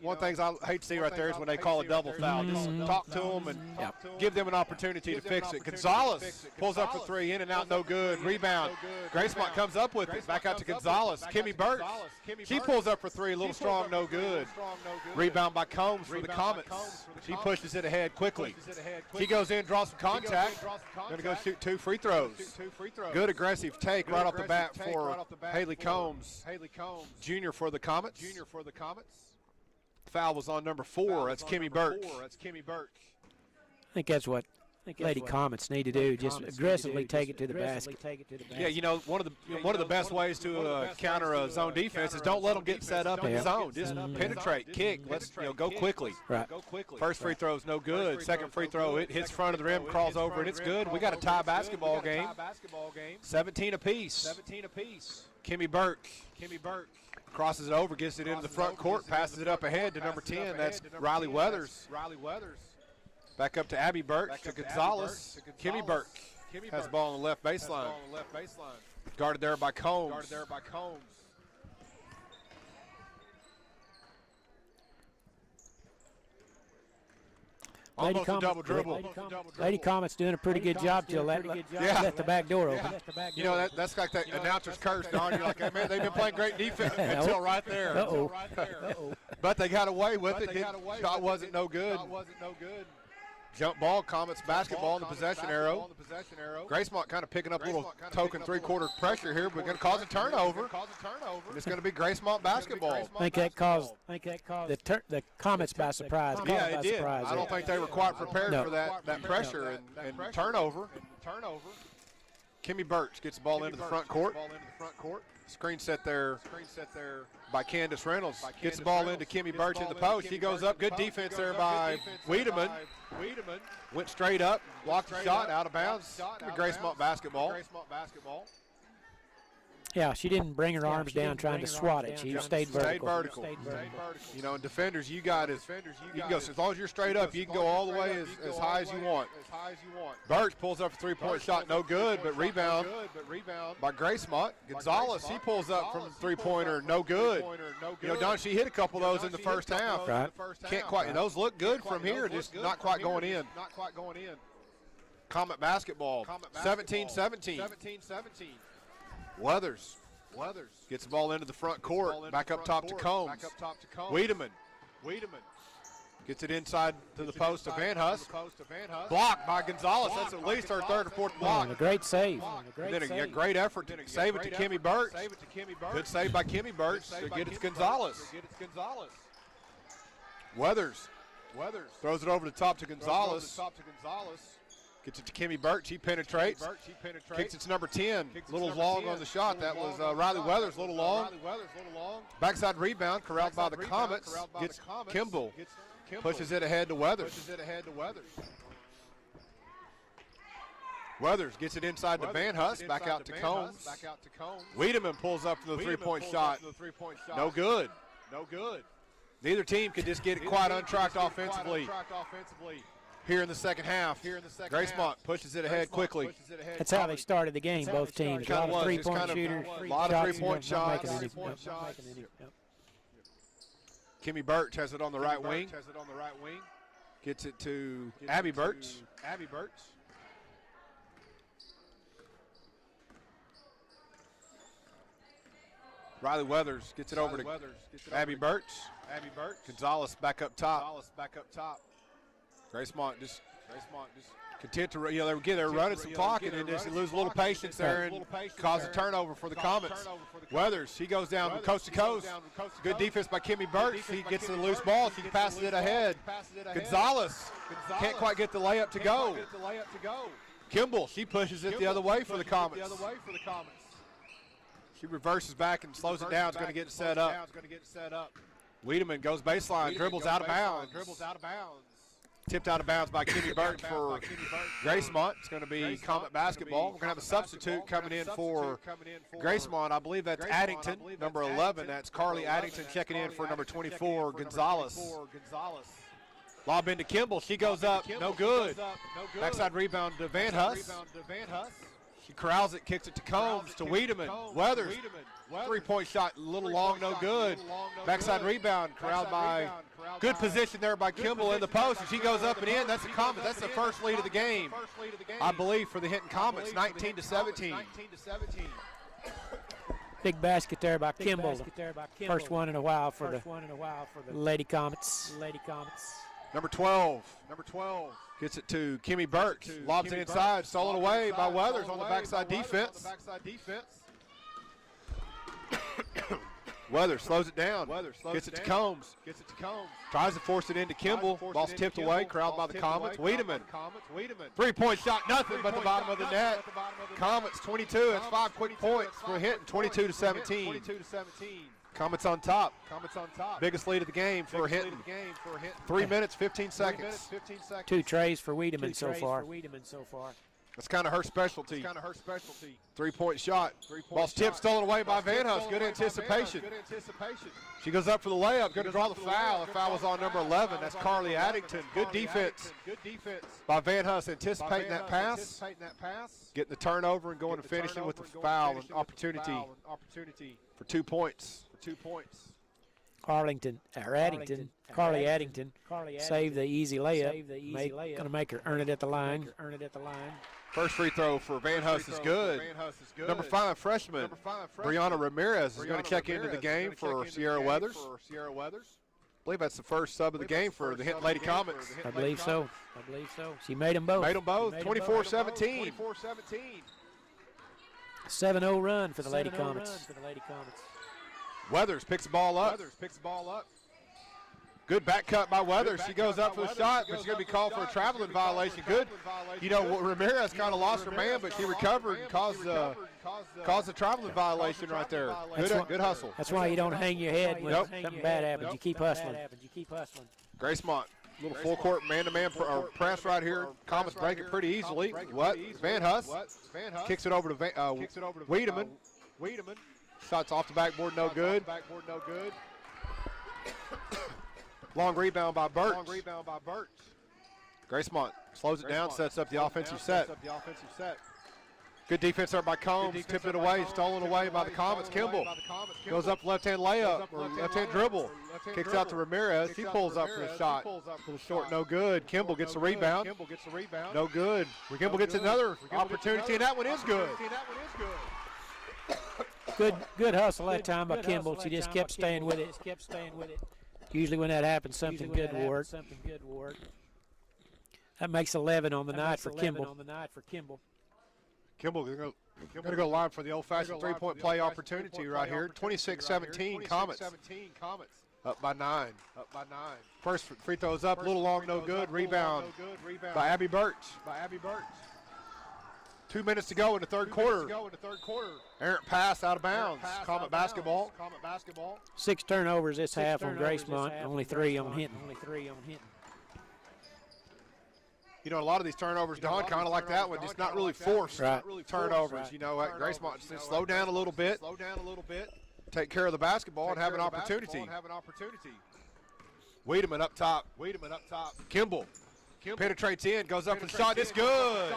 one thing I hate to see right there is when they call a double foul. Just talk to them and give them an opportunity to fix it. Gonzalez pulls up for three, in and out, no good. Rebound. Gracemont comes up with it. Back out to Gonzalez. Kimmy Burke. She pulls up for three, a little strong, no good. Rebound by Combs for the Comets. She pushes it ahead quickly. She goes in, draws some contact. Going to go shoot 2 free throws. Good aggressive take right off the bat for Haley Combs. Junior for the Comets. Foul was on number 4. That's Kimmy Burke. I think that's what Lady Comets need to do, just aggressively take it to the basket. Yeah, you know, one of the best ways to counter a zone defense is don't let them get set up in the zone. Just penetrate, kick. Let's go quickly. Right. First free throw is no good. Second free throw, it hits front of the rim, crawls over, and it's good. We got a tie basketball game. 17 apiece. Kimmy Burke crosses it over, gets it into the front court, passes it up ahead to number 10. That's Riley Weathers. Back up to Abby Burke, to Gonzalez. Kimmy Burke has the ball on the left baseline. Guarded there by Combs. Almost a double dribble. Lady Comets doing a pretty good job till let the back door open. You know, that's like that announcer's curse, Don. You're like, hey, man, they've been playing great defense until right there. But they got away with it. Shot wasn't no good. Jump ball, Comets basketball in the possession arrow. Gracemont kind of picking up a little token three-quarter pressure here, but going to cause a turnover. It's going to be Gracemont basketball. I think that caused the Comets by surprise. Yeah, it did. I don't think they were quite prepared for that pressure and turnover. Kimmy Birch gets the ball into the front court. Screen set there by Candace Reynolds. Gets the ball into Kimmy Birch in the post. She goes up. Good defense there by Wiedemann. Went straight up, blocked the shot, out of bounds. Gracemont basketball. Yeah, she didn't bring her arms down trying to swat it. She stayed vertical. You know, and defenders, you can go, as long as you're straight up, you can go all the way as high as you want. Birch pulls up a three-point shot, no good, but rebound by Gracemont. Gonzalez, he pulls up from the three-pointer, no good. You know, Don, she hit a couple of those in the first half. Right. Can't quite, those look good from here, just not quite going in. Comet basketball, 17-17. Weathers gets the ball into the front court, back up top to Combs. Wiedemann gets it inside to the post to Van Huss. Blocked by Gonzalez. That's at least her third or fourth block. A great save. Then a great effort to save it to Kimmy Birch. Good save by Kimmy Birch to get it to Gonzalez. Weathers throws it over the top to Gonzalez. Gets it to Kimmy Birch. He penetrates. Kicks it to number 10. A little long on the shot. That was Riley Weathers, a little long. Backside rebound, corralled by the Comets. Gets Kimball. Pushes it ahead to Weathers. Weathers gets it inside to Van Huss. Back out to Combs. Wiedemann pulls up for the three-point shot. No good. Neither team could just get it quite untracked offensively. Here in the second half, Gracemont pushes it ahead quickly. That's how they started the game, both teams. A lot of three-point shooters. A lot of three-point shots. Kimmy Birch has it on the right wing. Gets it to Abby Birch. Riley Weathers gets it over to Abby Birch. Gonzalez back up top. Gracemont just content to, they're running some clock and then just lose a little patience there and cause a turnover for the Comets. Weathers, he goes down from coast to coast. Good defense by Kimmy Birch. He gets the loose ball. She passes it ahead. Gonzalez can't quite get the layup to go. Kimball, she pushes it the other way for the Comets. She reverses back and slows it down. It's going to get set up. Wiedemann goes baseline, dribbles out of bounds. Tipped out of bounds by Kimmy Birch for Gracemont. It's going to be Comet basketball. We're going to have a substitute coming in for Gracemont. I believe that's Addington, number 11. That's Carly Addington checking in for number 24, Gonzalez. Lob into Kimball. She goes up. No good. Backside rebound to Van Huss. She corrals it, kicks it to Combs, to Wiedemann. Weathers. 3-point shot, a little long, no good. Backside rebound, corralled by good position there by Kimball in the post. And she goes up and in. That's a Comets. That's the first lead of the game, I believe, for the Hinton Comets, 19-17. Big basket there by Kimball. First one in a while for the Lady Comets. Number 12 gets it to Kimmy Burks. Lobs it inside, stolen away by Weathers on the backside defense. Weathers slows it down. Gets it to Combs. Tries to force it into Kimball. Ball's tipped away, corralled by the Comets. Wiedemann. 3-point shot, nothing but the bottom of the net. Comets 22. That's 5 quick points for Hinton, 22-17. Comets on top. Biggest lead of the game for Hinton. 3 minutes, 15 seconds. 2 trays for Wiedemann so far. That's kind of her specialty. 3-point shot. Ball's tipped, stolen away by Van Huss. Good anticipation. She goes up for the layup. Going to draw the foul. The foul was on number 11. That's Carly Addington. Good defense by Van Huss, anticipating that pass. Getting the turnover and going and finishing with the foul and opportunity for 2 points. Carly Addington saved the easy layup. Going to make her earn it at the line. First free throw for Van Huss is good. Number 5 freshman, Brianna Ramirez is going to check into the game for Sierra Weathers. I believe that's the first sub of the game for the Hinton Lady Comets. I believe so. She made them both. 24-17. 7-0 run for the Lady Comets. Weathers picks the ball up. Good back cut by Weathers. She goes up for the shot, but she's going to be called for a traveling violation. Good. You know, Ramirez kind of lost her man, but she recovered and caused a traveling violation right there. Good hustle. That's why you don't hang your head when something bad happens. You keep hustling. Gracemont, little full court man-to-man press right here. Comets break it pretty easily. Van Huss kicks it over to Wiedemann. Shots off the backboard, no good. Long rebound by Burks. Gracemont slows it down, sets up the offensive set. Good defense there by Combs. Tipped it away, stolen away by the Comets. Kimball goes up left-hand layup, or left-hand dribble. Kicks out to Ramirez. He pulls up for the shot. A little short, no good. Kimball gets the rebound. No good. Kimball gets another opportunity, and that one is good. Good hustle that time by Kimball. She just kept staying with it. Usually when that happens, something good will work. That makes 11 on the night for Kimball. Kimball going to go live for the old-fashioned three-point play opportunity right here. 26-17 Comets. Up by 9. First free throws up, a little long, no good. Rebound by Abby Birch. 2 minutes to go in the third quarter. Errant pass out of bounds. Comet basketball. 6 turnovers this half on Gracemont, only 3 on Hinton. You know, a lot of these turnovers, Don, kind of like that one, just not really forced turnovers. You know, at Gracemont, just slow down a little bit. Take care of the basketball and have an opportunity. Wiedemann up top. Kimball penetrates in, goes up for the shot. It's good.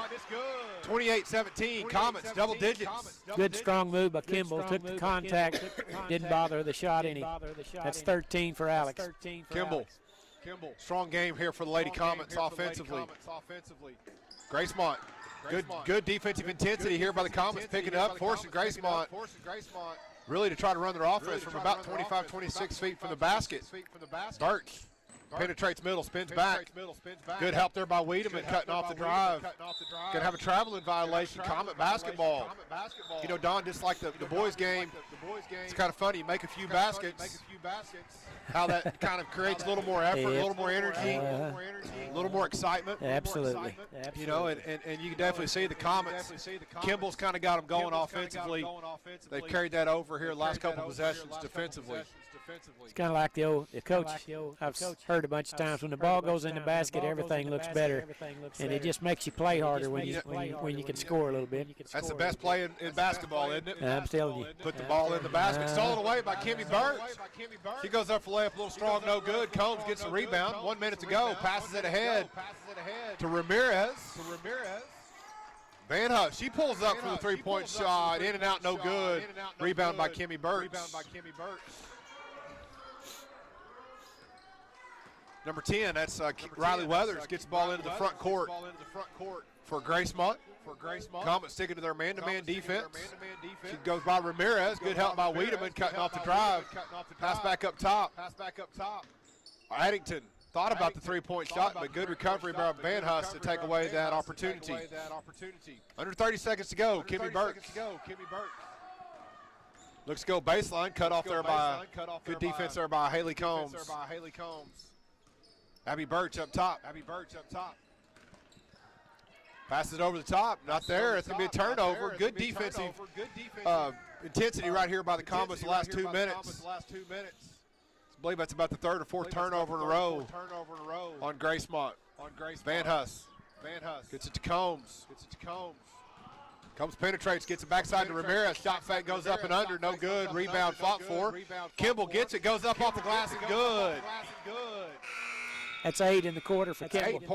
28-17, Comets, double digits. Good strong move by Kimball. Took the contact, didn't bother the shot any. That's 13 for Alex. Kimball. Strong game here for the Lady Comets offensively. Gracemont. Good defensive intensity here by the Comets, picking up, forcing Gracemont really to try to run their offense from about 25, 26 feet from the basket. Birch penetrates middle, spins back. Good help there by Wiedemann, cutting off the drive. Going to have a traveling violation. Comet basketball. You know, Don, just like the boys' game, it's kind of funny. You make a few baskets, how that kind of creates a little more effort, a little more energy, a little more excitement. Absolutely. You know, and you can definitely see the Comets. Kimball's kind of got them going offensively. They've carried that over here the last couple possessions defensively. It's kind of like the coach. I've heard a bunch of times when the ball goes in the basket, everything looks better, and it just makes you play harder when you can score a little bit. That's the best play in basketball, isn't it? I'm telling you. Put the ball in the basket. Stolen away by Kimmy Burks. She goes up for layup, a little strong, no good. Combs gets a rebound. 1 minute to go. Passes it ahead to Ramirez. Van Huff, she pulls up for the three-point shot. In and out, no good. Rebound by Kimmy Burks. Number 10, that's Riley Weathers, gets the ball into the front court for Gracemont. Comet sticking to their man-to-man defense. She goes by Ramirez. Good help by Wiedemann, cutting off the drive. Pass back up top. Addington thought about the three-point shot, but good recovery by Van Huss to take away that opportunity. Under 30 seconds to go, Kimmy Burks. Looks to go baseline, cut off there by good defense there by Haley Combs. Abby Birch up top. Passes it over the top, not there. It's going to be a turnover. Good defensive intensity right here by the Comets the last 2 minutes. I believe that's about the third or fourth turnover in a row on Gracemont. Van Huss gets it to Combs. Combs penetrates, gets it backside to Ramirez. Shot fake goes up and under, no good. Rebound fought for. Kimball gets it, goes up off the glass and good. That's 8 in the quarter for Kimball. 8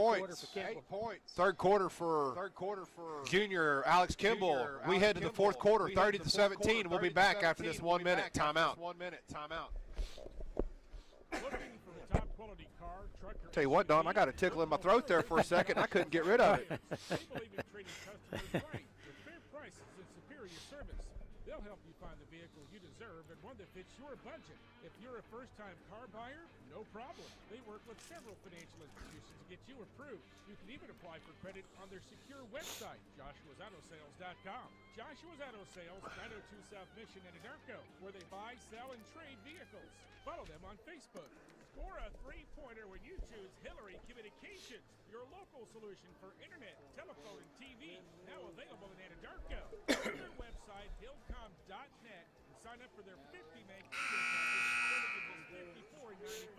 points. Third quarter for junior Alex Kimball. We head to the fourth quarter, 30-17. We'll be back after this 1 minute timeout. Tell you what, Don, I got a tickle in my throat there for a second. I couldn't get rid of it. They'll help you find the vehicle you deserve and one that fits your budget. If you're a first-time car buyer, no problem. They work with several financial institutions to get you approved. You can even apply for credit on their secure website, joshuasautosales.com. Joshua's Auto Sales, 902 South Mission in Anadarko, where they buy, sell, and trade vehicles. Follow them on Facebook. Score a three-pointer when you choose Hillary Communications, your local solution for internet, telephone, and TV. Now available in Anadarko. Go to their website, hillcom.net, and sign up for their 50-meg internet package starting at just $54.95.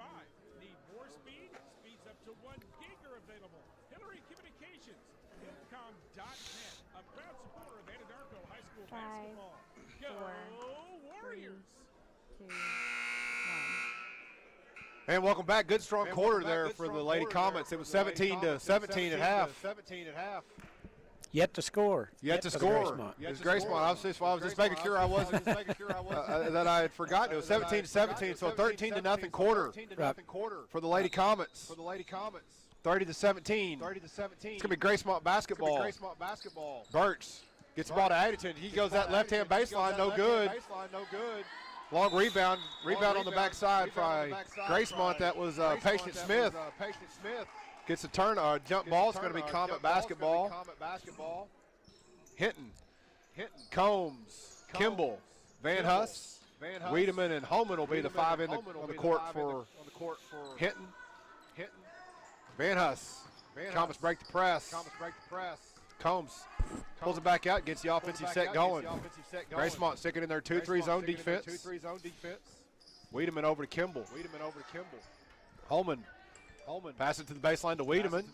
Need more speed? Speeds up to 1 gig are available. Hillary Communications, hillcom.net, a proud supporter of Anadarko High School basketball. Go Warriors! 3, 2, 1. And welcome back. Good strong quarter there for the Lady Comets. It was 17-17 at half. Yet to score. Yet to score. It's Gracemont. I was just making sure I wasn't that I had forgotten. It was 17-17, so 13-0 quarter for the Lady Comets. 30-17. It's going to be Gracemont basketball. Birch gets the ball to Addington. He goes that left-hand baseline, no good. Long rebound on the backside by Gracemont. That was Patient Smith. Gets a jump ball. It's going to be Comet basketball. Hinton, Combs, Kimball, Van Huss, Wiedemann, and Holman will be the 5 on the court for Hinton. Van Huss. Comets break the press. Combs pulls it back out, gets the offensive set going. Gracemont sticking in their 2-3 zone defense. Wiedemann over to Kimball. Holman. Pass it to the baseline to Wiedemann.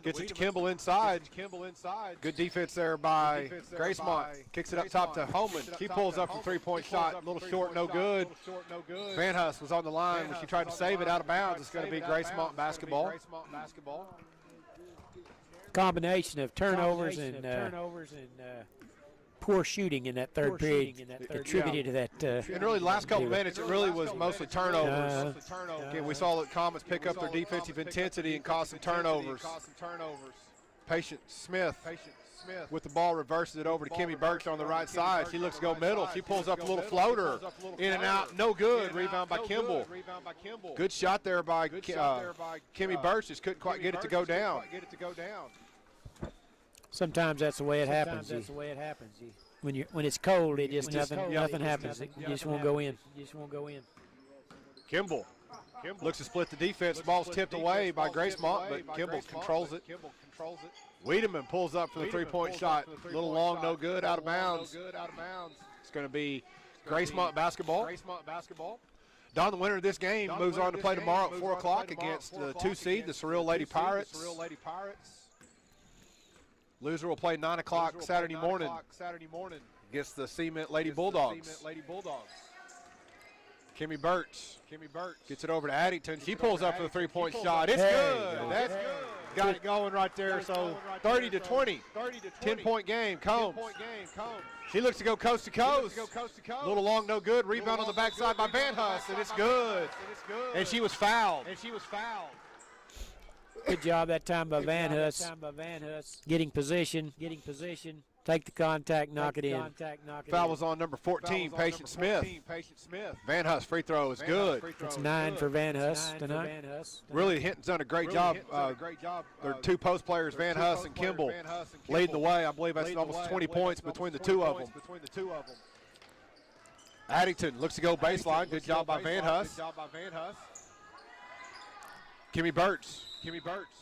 Gets it to Kimball inside. Good defense there by Gracemont. Kicks it up top to Holman. She pulls up from three-point shot. A little short, no good. Van Huss was on the line when she tried to save it out of bounds. It's going to be Gracemont basketball. Combination of turnovers and poor shooting in that third period attributed to that. And really, the last couple of minutes, it really was mostly turnovers. Again, we saw the Comets pick up their defensive intensity and cause some turnovers. Patient Smith with the ball reverses it over to Kimmy Birch on the right side. She looks to go middle. She pulls up a little floater. In and out, no good. Rebound by Kimball. Good shot there by Kimmy Birch. Just couldn't quite get it to go down. Sometimes that's the way it happens. When it's cold, it just nothing happens. You just won't go in. Kimball looks to split the defense. Ball's tipped away by Gracemont, but Kimball controls it. Wiedemann pulls up for the three-point shot. A little long, no good, out of bounds. It's going to be Gracemont basketball. Don, the winner of this game, moves on to play tomorrow at 4 o'clock against the 2 seed, the Seral Lady Pirates. Loser will play 9 o'clock Saturday morning against the Cement Lady Bulldogs. Kimmy Burch gets it over to Addington. She pulls up for the three-point shot. It's good. That's good. Got it going right there. So 30-20, 10-point game. Combs. She looks to go coast to coast. A little long, no good. Rebound on the backside by Van Huss, and it's good. And she was fouled. Good job that time by Van Huss. Getting position. Take the contact, knock it in. Foul was on number 14, Patient Smith. Van Huss free throw is good. It's 9 for Van Huss tonight. Really, Hinton's done a great job. Their 2 post players, Van Huss and Kimball, leading the way. I believe that's almost 20 points between the 2 of them. Addington looks to go baseline. Good job by Van Huss. Kimmy Burch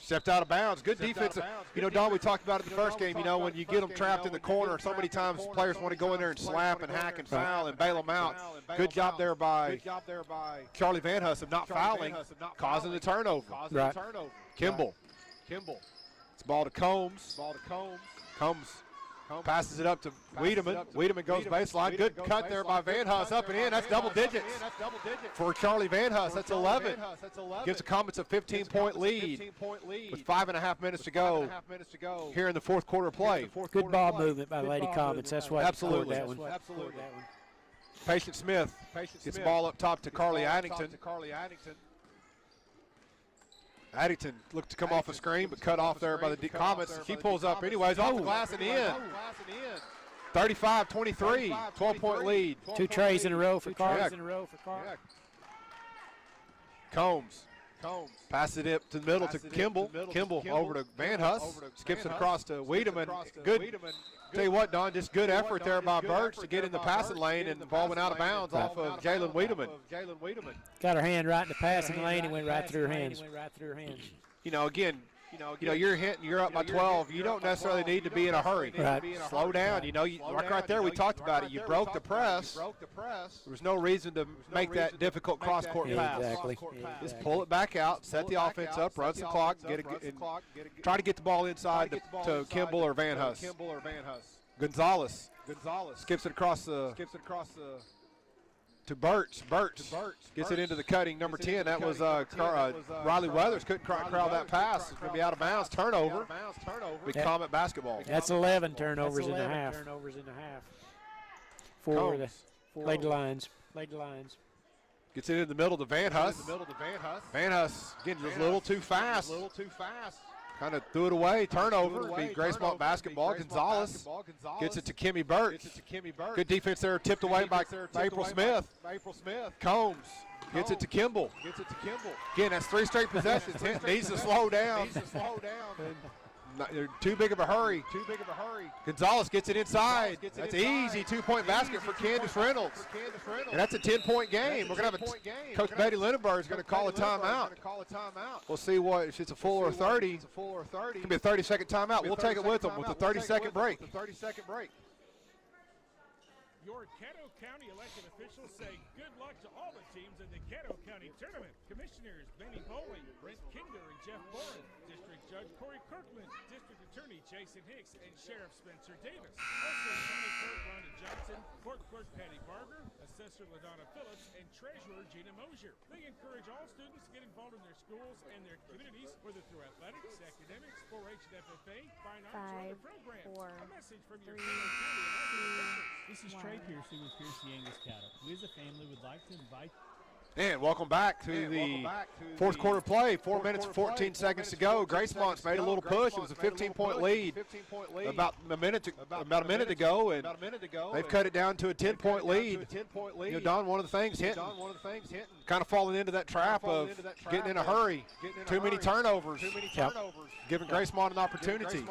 stepped out of bounds. Good defense. You know, Don, we talked about it in the first game. You know, when you get them trapped in the corner, so many times players want to go in there and slap and hack and foul and bail them out. Good job there by Charlie Van Huss of not fouling, causing the turnover. Right. Kimball. It's ball to Combs. Combs passes it up to Wiedemann. Wiedemann goes baseline. Good cut there by Van Huss, up and in. That's double digits for Charlie Van Huss. That's 11. Gives the Comets a 15-point lead with 5.5 minutes to go here in the fourth quarter play. Good ball movement by Lady Comets. That's why Absolutely. that one. Patient Smith gets the ball up top to Carly Addington. Addington looked to come off a screen, but cut off there by the Comets. She pulls up anyways, off the glass and in. 35-23, 12-point lead. 2 trays in a row for Carl. Combs passes it up to the middle to Kimball. Kimball over to Van Huss. Skips it across to Wiedemann. Good. Tell you what, Don, just good effort there by Burch to get in the passing lane, and the ball went out of bounds off of Jalen Wiedemann. Got her hand right in the passing lane and went right through her hands. You know, again, you're hitting, you're up by 12. You don't necessarily need to be in a hurry. Right. Slow down. You know, like right there, we talked about it. You broke the press. There was no reason to make that difficult cross-court pass. Exactly. Just pull it back out, set the offense up, run some clock, and try to get the ball inside to Kimball or Van Huss. Gonzalez skips it across to Burch. Gets it into the cutting number 10. That was Riley Weathers. Couldn't corral that pass. It's going to be out of bounds. Turnover. Big Comet basketball. That's 11 turnovers in a half. For the Lady Lions. Gets it in the middle to Van Huss. Van Huss getting just a little too fast. Kind of threw it away. Turnover. Be Gracemont basketball. Gonzalez gets it to Kimmy Burch. Good defense there. Tipped away by April Smith. Combs gets it to Kimball. Again, that's 3 straight possessions. Needs to slow down. They're too big of a hurry. Gonzalez gets it inside. That's easy 2-point basket for Candace Reynolds. And that's a 10-point game. We're going to have Coach Betty Lindenberg is going to call a timeout. We'll see if it's a full or 30. It can be a 30-second timeout. We'll take it with them with a 30-second break. Your Caddo County elected officials say good luck to all the teams in the Caddo County Tournament. Commissioners Benny Bowling, Brent Kinder, and Jeff Boren. District Judge Corey Kirkland, District Attorney Jason Hicks, and Sheriff Spencer Davis. Also, County Clerk Rhonda Johnson, Court Clerk Patty Barber, Assessor LaDonna Phillips, and Treasurer Gina Mosier. They encourage all students to get involved in their schools and their communities, whether through athletics, academics, 4-H and FFA, fine arts, or other programs. A message from your Caddo County elected officials. This is Trey Piercy with Piercy Angus Cattle. We as a family would like to invite. And welcome back to the fourth quarter play. 4 minutes and 14 seconds to go. Gracemont's made a little push. It was a 15-point lead about a minute ago, and they've cut it down to a 10-point lead. You know, Don, one of the things Hinton kind of falling into that trap of getting in a hurry. Too many turnovers. Giving Gracemont an opportunity.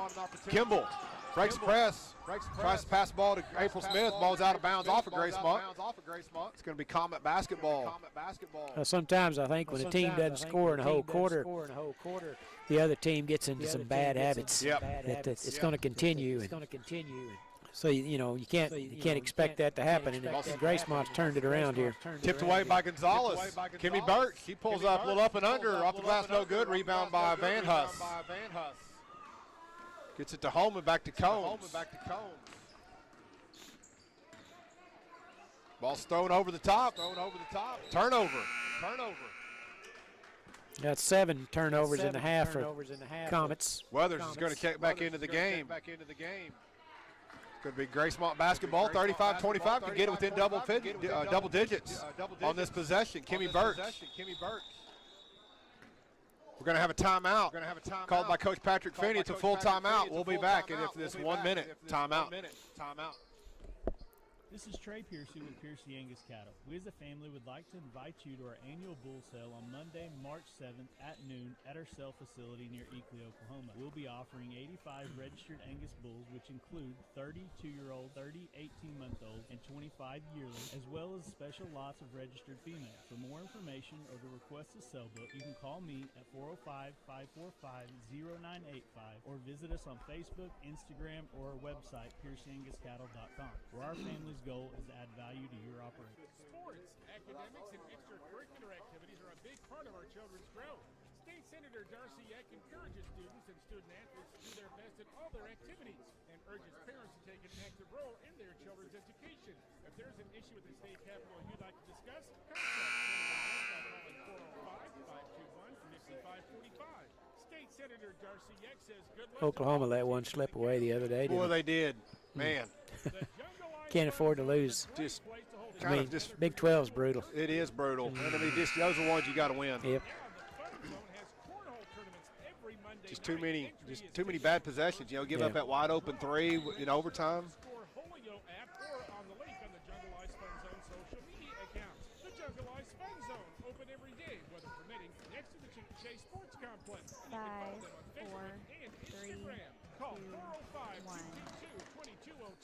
Kimball breaks press. Tries to pass the ball to April Smith. Ball's out of bounds off of Gracemont. It's going to be Comet basketball. Sometimes I think when a team doesn't score in a whole quarter, the other team gets into some bad habits. It's going to continue. So you can't expect that to happen. And Gracemont's turned it around here. Tipped away by Gonzalez. Kimmy Burke, he pulls up a little up and under, off the glass, no good. Rebound by Van Huss. Gets it to home and back to Combs. Ball's thrown over the top. Turnover. Got 7 turnovers in the half for Comets. Weathers is going to kick back into the game. Could be Gracemont basketball, 35-25, could get it within double digits on this possession. Kimmy Burke. We're going to have a timeout called by Coach Patrick Finney. It's a full timeout. We'll be back in this 1 minute timeout. This is Trey Piercy with Piercy Angus Cattle. We as a family would like to invite you to our annual bull sale on Monday, March 7th at noon at our sale facility near Eakley, Oklahoma. We'll be offering 85 registered Angus bulls, which include 32-year-old, 30, 18-month-old, and 25 yearly, as well as special lots of registered females. For more information or to request a sale book, you can call me at 405-545-0985 or visit us on Facebook, Instagram, or our website, PiercyAngusCattle.com, where our family's goal is to add value to your operation. Sports, academics, and extracurricular activities are a big part of our children's growth. State Senator Darcy Eck encourages students and student athletes to do their best in all their activities and urges parents to take an active role in their children's education. If there's an issue with the state capitol you'd like to discuss, contact Senator by calling 405-521-5545. State Senator Darcy Eck says good luck. Oklahoma let one slip away the other day. Boy, they did. Man. Can't afford to lose. Just Big 12's brutal. It is brutal. And I mean, those are ones you got to win. Yep. Just too many bad possessions. Give up that wide open 3 in overtime.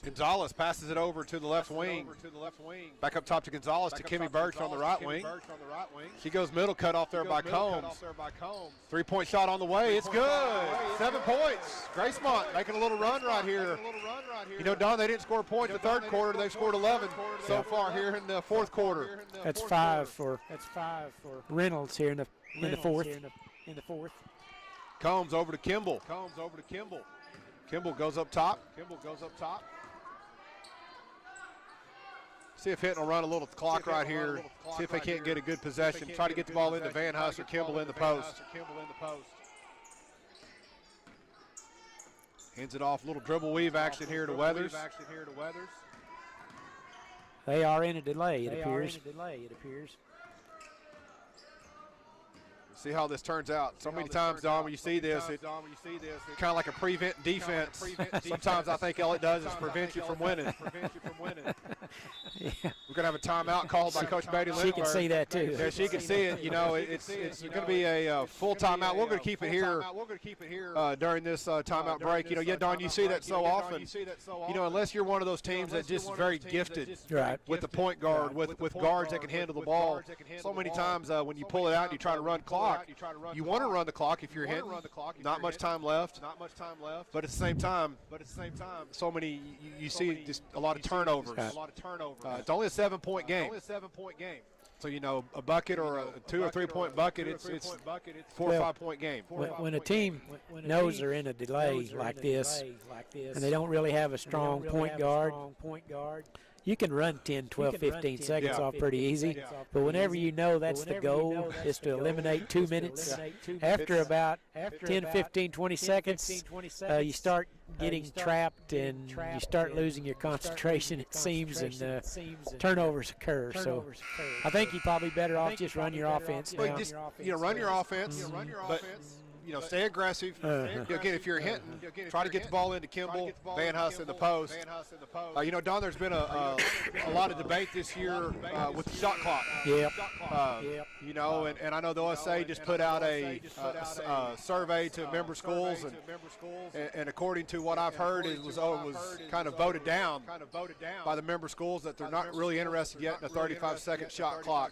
Gonzalez passes it over to the left wing. Back up top to Gonzalez to Kimmy Birch on the right wing. She goes middle, cut off there by Combs. 3-point shot on the way. It's good. 7 points. Gracemont making a little run right here. Don, they didn't score a point in the third quarter. They've scored 11 so far here in the fourth quarter. That's 5 for Reynolds here in the fourth. Combs over to Kimball. Kimball goes up top. See if Hinton will run a little clock right here. See if they can't get a good possession. Try to get the ball into Van Huss or Kimball in the post. Hands it off. Little dribble weave action here to Weathers. They are in a delay, it appears. See how this turns out. So many times, Don, when you see this, it's kind of like a prevent defense. Sometimes I think all it does is prevent you from winning. Yeah. We're going to have a timeout called by Coach Betty Lindbergh. She can see that, too. Yeah, she can see it. It's going to be a full timeout. We're going to keep it here during this timeout break. Don, you see that so often. Unless you're one of those teams that's just very gifted with the point guard, with guards that can handle the ball. So many times when you pull it out and you try to run clock, you want to run the clock if you're hitting. Not much time left. But at the same time, so many you see just a lot of turnovers. It's only a 7-point game. So a bucket or a 2 or 3 point bucket, it's 4 or 5 point game. When a team knows they're in a delay like this, and they don't really have a strong point guard, you can run 10, 12, 15 seconds off pretty easy. But whenever you know that's the goal, is to eliminate 2 minutes, after about 10, 15, 20 seconds, you start getting trapped and you start losing your concentration, it seems, and turnovers occur. So I think you're probably better off just run your offense now. Just, run your offense, but stay aggressive. Again, if you're hitting, try to get the ball into Kimball, Van Huss in the post. Don, there's been a lot of debate this year with the shot clock. Yep. And I know the OSA just put out a survey to member schools, and according to what I've heard, it was kind of voted down by the member schools that they're not really interested yet in a 35-second shot clock.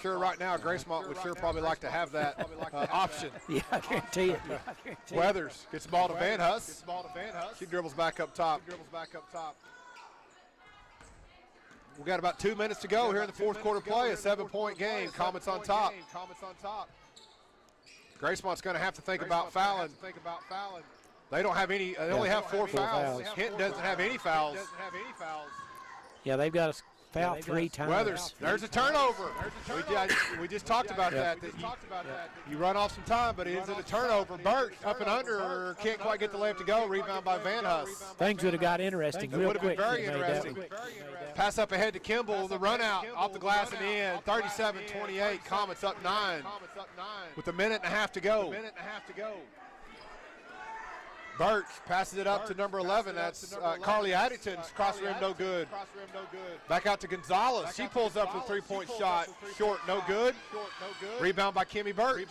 Sure, right now Gracemont would probably like to have that option. Yeah. guarantee it. Weathers gets the ball to Van Huss. She dribbles back up top. We've got about 2 minutes to go here in the fourth quarter play. A 7-point game. Comets on top. Gracemont's going to have to think about fouling. They don't have any. They only have 4 fouls. Hinton doesn't have any fouls. Yeah, they've got to foul 3 times. Weathers, there's a turnover. We just talked about that. You run off some time, but it ends in a turnover. Burt up and under, can't quite get the layup to go. Rebound by Van Huss. Things would have got interesting real would have been quick. very interesting. Pass up ahead to Kimball. The run out off the glass and in. 37-28. Comets up 9 with a minute and a half to go. Burt passes it up to number 11. That's Carly Addington's cross rim, no good. Back out to Gonzalez. She pulls up with a 3-point shot. Short, no good. Rebound by Kimmy Burt.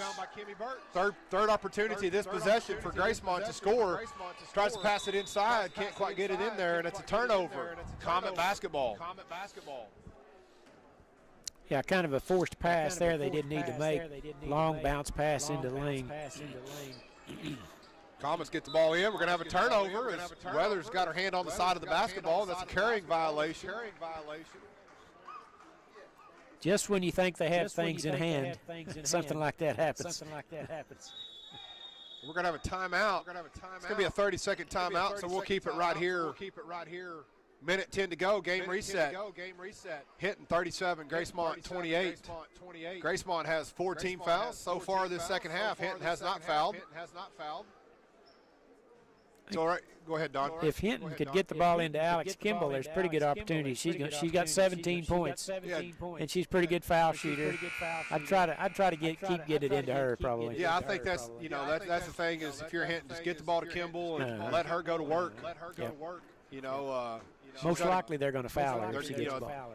Third opportunity this possession for Gracemont to score. Tries to pass it inside, can't quite get it in there, and it's a turnover. Comet basketball. Yeah, kind of a forced pass there they didn't need to make. Long bounce pass into lane. Comets get the ball in. We're going to have a turnover as Weathers got her hand on the side of the basketball. That's a carrying violation. Just when you think they have things in hand, something like that happens. We're going to have a timeout. It's going to be a 30-second timeout, so we'll keep it right here. Minute 10 to go. Game reset. Hinton 37, Gracemont 28. Gracemont has 14 fouls so far this second half. Hinton has not fouled. It's all right. Go ahead, Don. If Hinton could get the ball into Alex Kimball, there's pretty good opportunity. She's got 17 points, and she's a pretty good foul shooter. I'd try to keep getting it into her probably. Yeah, I think that's that's the thing is if you're Hinton, just get the ball to Kimball and let her go to work. Most likely they're going to foul her if she gets the ball.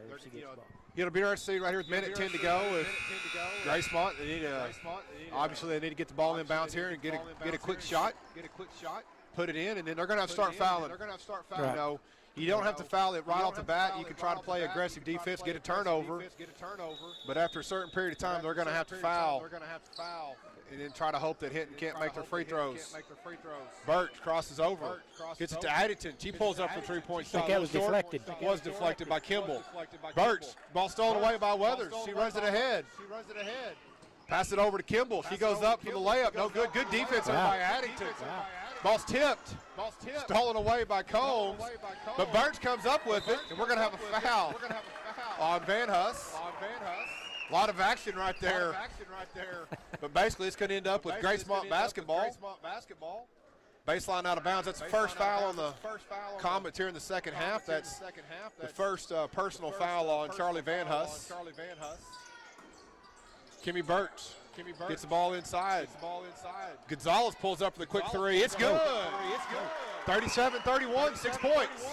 It'll be interesting to see right here with minute 10 to go. If Gracemont, obviously they need to get the ball in bounds here and get a quick shot. Put it in, and then they're going to have to start fouling. Right. You don't have to foul it right off the bat. You can try to play aggressive defense, get a turnover. But after a certain period of time, they're going to have to foul. And then try to hope that Hinton can't make their free throws. Burt crosses over. Gets it to Addington. She pulls up for 3-point shot. I think that was deflected. Was deflected by Kimball. Burt, ball stolen away by Weathers. She runs it ahead. Pass it over to Kimball. She goes up for the layup. No good. Good defense by Addington. Ball's tipped. Stolen away by Combs. But Burns comes up with it, and we're going to have a foul on Van Huss. A lot of action right there. But basically, it's going to end up with Gracemont basketball. Baseline out of bounds. That's the first foul on the Comets here in the second half. That's the first personal foul on Charlie Van Huss. Kimmy Burt gets the ball inside. Gonzalez pulls up for the quick three. It's good. 37-31, 6 points.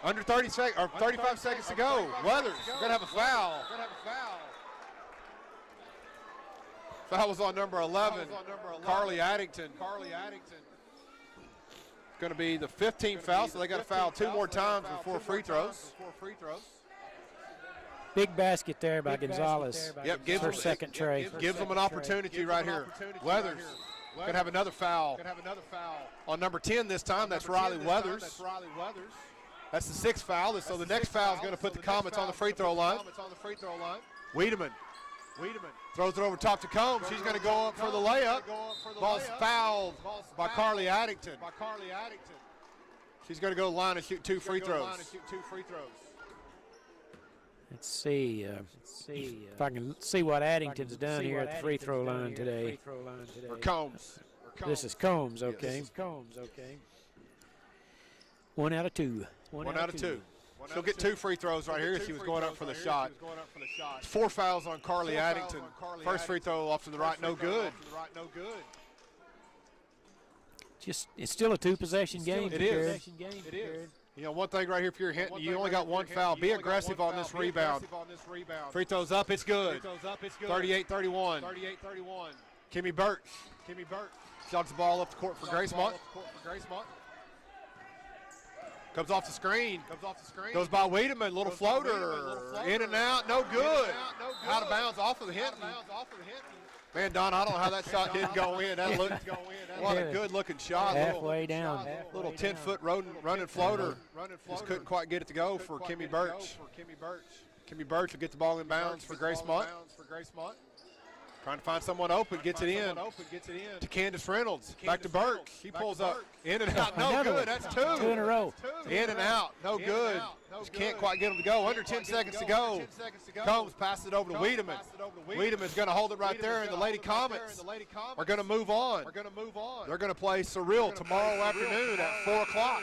Under 30 seconds or 35 seconds to go. Weathers, we're going to have a foul. Foul was on number 11, Carly Addington. Going to be the 15th foul, so they got to foul 2 more times before free throws. Big basket there by Gonzalez. Yep, gives her them second tray. Gives them an opportunity right here. Weathers going to have another foul. On number 10 this time, that's Riley Weathers. That's the 6th foul, so the next foul is going to put the Comets on the free throw line. Wiedemann throws it over top to Combs. She's going to go up for the layup. Ball's fouled by Carly Addington. She's going to go to the line and shoot 2 free throws. Let's see if I can see what Addington's done here at the free throw line today. Or Combs. This is Combs, okay. 1 out of 2. 1 out of 2. She'll get 2 free throws right here. She was going up for the shot. 4 fouls on Carly Addington. First free throw off to the right, no good. It's still a 2-possession game. It is. You know, one thing right here, if you're Hinton, you only got 1 foul. Be aggressive on this rebound. Free throws up, it's good. 38-31. Kimmy Burt jogs the ball up the court for Gracemont. Comes off the screen. Goes by Wiedemann, little floater. In and out, no good. Out of bounds off of Hinton. Man, Don, I don't know how that shot didn't go in. That looked what a good-looking shot. Halfway down. Little 10-foot running floater. Just couldn't quite get it to go for Kimmy Birch. Kimmy Birch will get the ball in bounds for Gracemont. Trying to find someone open, gets it in to Candace Reynolds. Back to Burke. He pulls up. In and out. No good. That's two. 2 in a row. In and out. No good. Just can't quite get them to go. Under 10 seconds to go. Combs passes it over to Wiedemann. Wiedemann's going to hold it right there, and the Lady Comets are going to move on. They're going to play Seral tomorrow afternoon at 4 o'clock.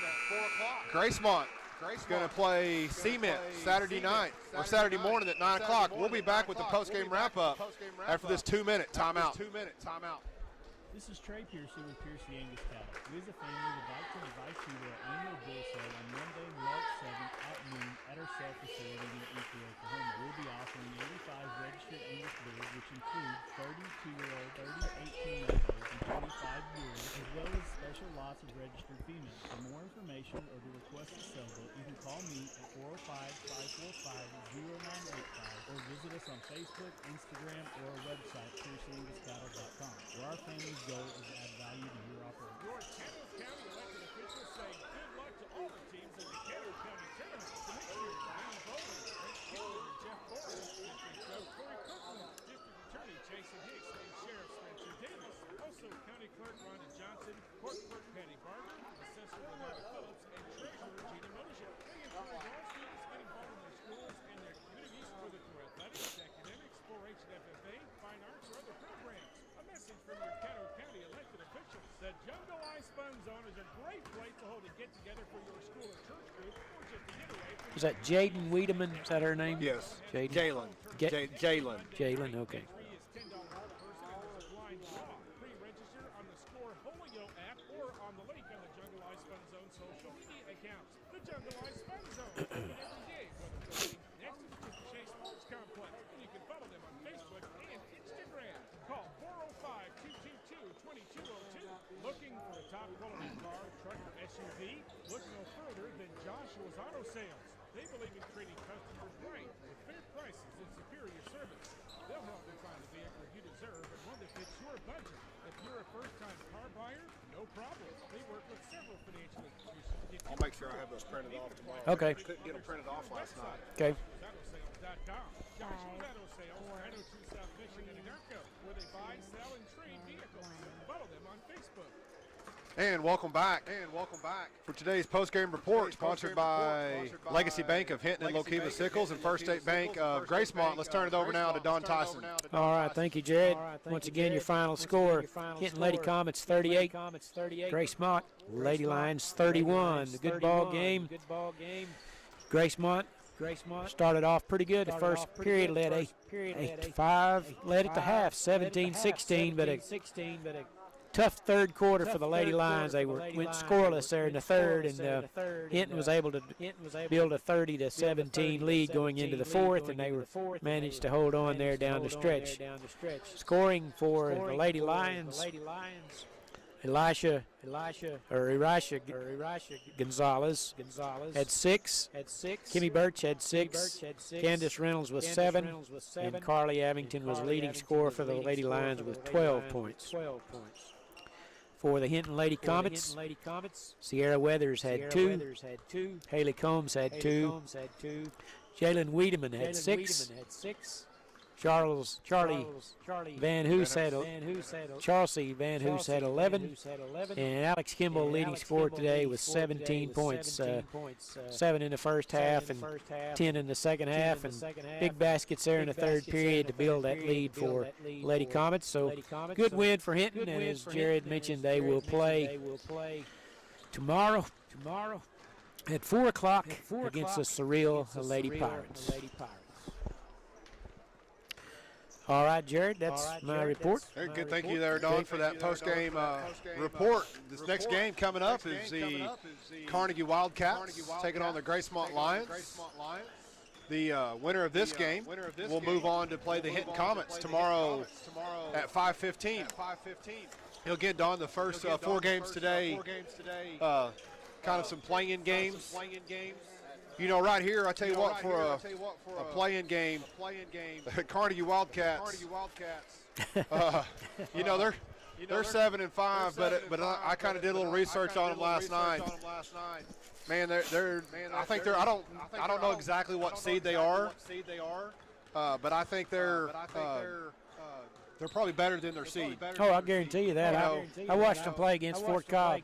Gracemont is going to play Cement Saturday night, or Saturday morning at 9 o'clock. We'll be back with the postgame wrap-up after this 2-minute timeout. This is Trey Piercy with Piercy Angus Cattle. We as a family would like to invite you to our annual bull sale on Monday, March 7th at noon at our sale facility in Eakley, Oklahoma. We'll be offering 85 registered Angus bulls, which include 32-year-old, 30 to 18-month-olds, and 25-year-olds, as well as special lots of registered females. For more information or to request a sale book, you can call me at 405-545-0985 or visit us on Facebook, Instagram, or our website, piercyangiscattle.com, where our family's goal is to add value to your operation. Your Caddo County elected officials say good luck to all the teams in the Caddo County Tournament. Commissioners Ron Bowman, Frank Kiowa, and Jeff Forrest, District Judge Corey Cookman, District Attorney Jason Hicks, and Sheriff Spencer Davis. Also, County Clerk Rhonda Johnson, Court Clerk Patty Barber, Assessor Renata Phillips, and Treasurer Gina Mosher. They encourage all students to get involved in their schools and their communities, whether through athletics, academics, 4-H and FFA, fine arts, or other programs. A message from your Caddo County elected officials. The Jungle Ice Fun Zone is a great place to hold a get-together for your school or church group, or just a getaway. Is that Jaden Wiedemann? Is that her name? Yes. Jalen. Jalen. Jalen, okay. Entry is $10 per person and there's a blind draw. Pre-register on the Score Holio app or on the link on the Jungle Ice Fun Zone social media accounts. The Jungle Ice Fun Zone. Every day, whether playing next to the Chickasha Sports Complex. And you can follow them on Facebook and Instagram. Call 405-222-2202. Looking for a top quality car, truck, or SUV? Look no further than Joshua's Auto Sales. They believe in treating customers right with fair prices and superior service. They'll help you find the vehicle you deserve and one that fits your budget. If you're a first-time car buyer, no problem. They work with several financial institutions to get you. I'll make sure I have those printed off tomorrow. Okay. Couldn't get them printed off last night. Okay. AutoSales.com. Joshua's Auto Sales, 902 South Mission in Anadarko, where they buy, sell, and trade vehicles. Follow them on Facebook. And welcome back. For today's post-game report, sponsored by Legacy Bank of Hinton and Lokiva Sickles and First State Bank of Gracemont. Let's turn it over now to Don Tyson. All right, thank you, Jared. Once again, your final score, Hinton Lady Comets 38, Gracemont Lady Lions 31. A good ball game. Gracemont started off pretty good. The first period led 8-5, led at the half 17-16, but a tough third quarter for the Lady Lions. They went scoreless there in the third, and Hinton was able to build a 30-17 lead going into the fourth, and they managed to hold on there down the stretch. Scoring for the Lady Lions, Elisha Gonzalez had 6. Kimmy Birch had 6. Candace Reynolds was 7. And Carly Abington was leading scorer for the Lady Lions with 12 points. For the Hinton Lady Comets, Sierra Weathers had 2. Haley Combs had 2. Jalen Wiedemann had 6. Charlie Van Hoos had Chelsea Van Hoos had 11, and Alex Kimball leading scorer today with 17 points, 7 in the first half and 10 in the second half, and big baskets there in the third period to build that lead for Lady Comets. So good win for Hinton, and as Jared mentioned, they will play tomorrow at 4 o'clock against the Seral Lady Pirates. All right, Jared, that's my report. Very good. Thank you there, Don, for that post-game report. This next game coming up is the Carnegie Wildcats taking on the Gracemont Lions. The winner of this game will move on to play the Hinton Comets tomorrow at 5:15. Again, Don, the first 4 games today, kind of some play-in games. You know, right here, I tell you what, for a play-in game, Carnegie Wildcats You know, they're 7-5, but I kind of did a little research on them last night. Man, I think they're. I don't know exactly what seed they are, but I think they're probably better than their seed. Oh, I'll guarantee you that. I watched them play against Fort Cobb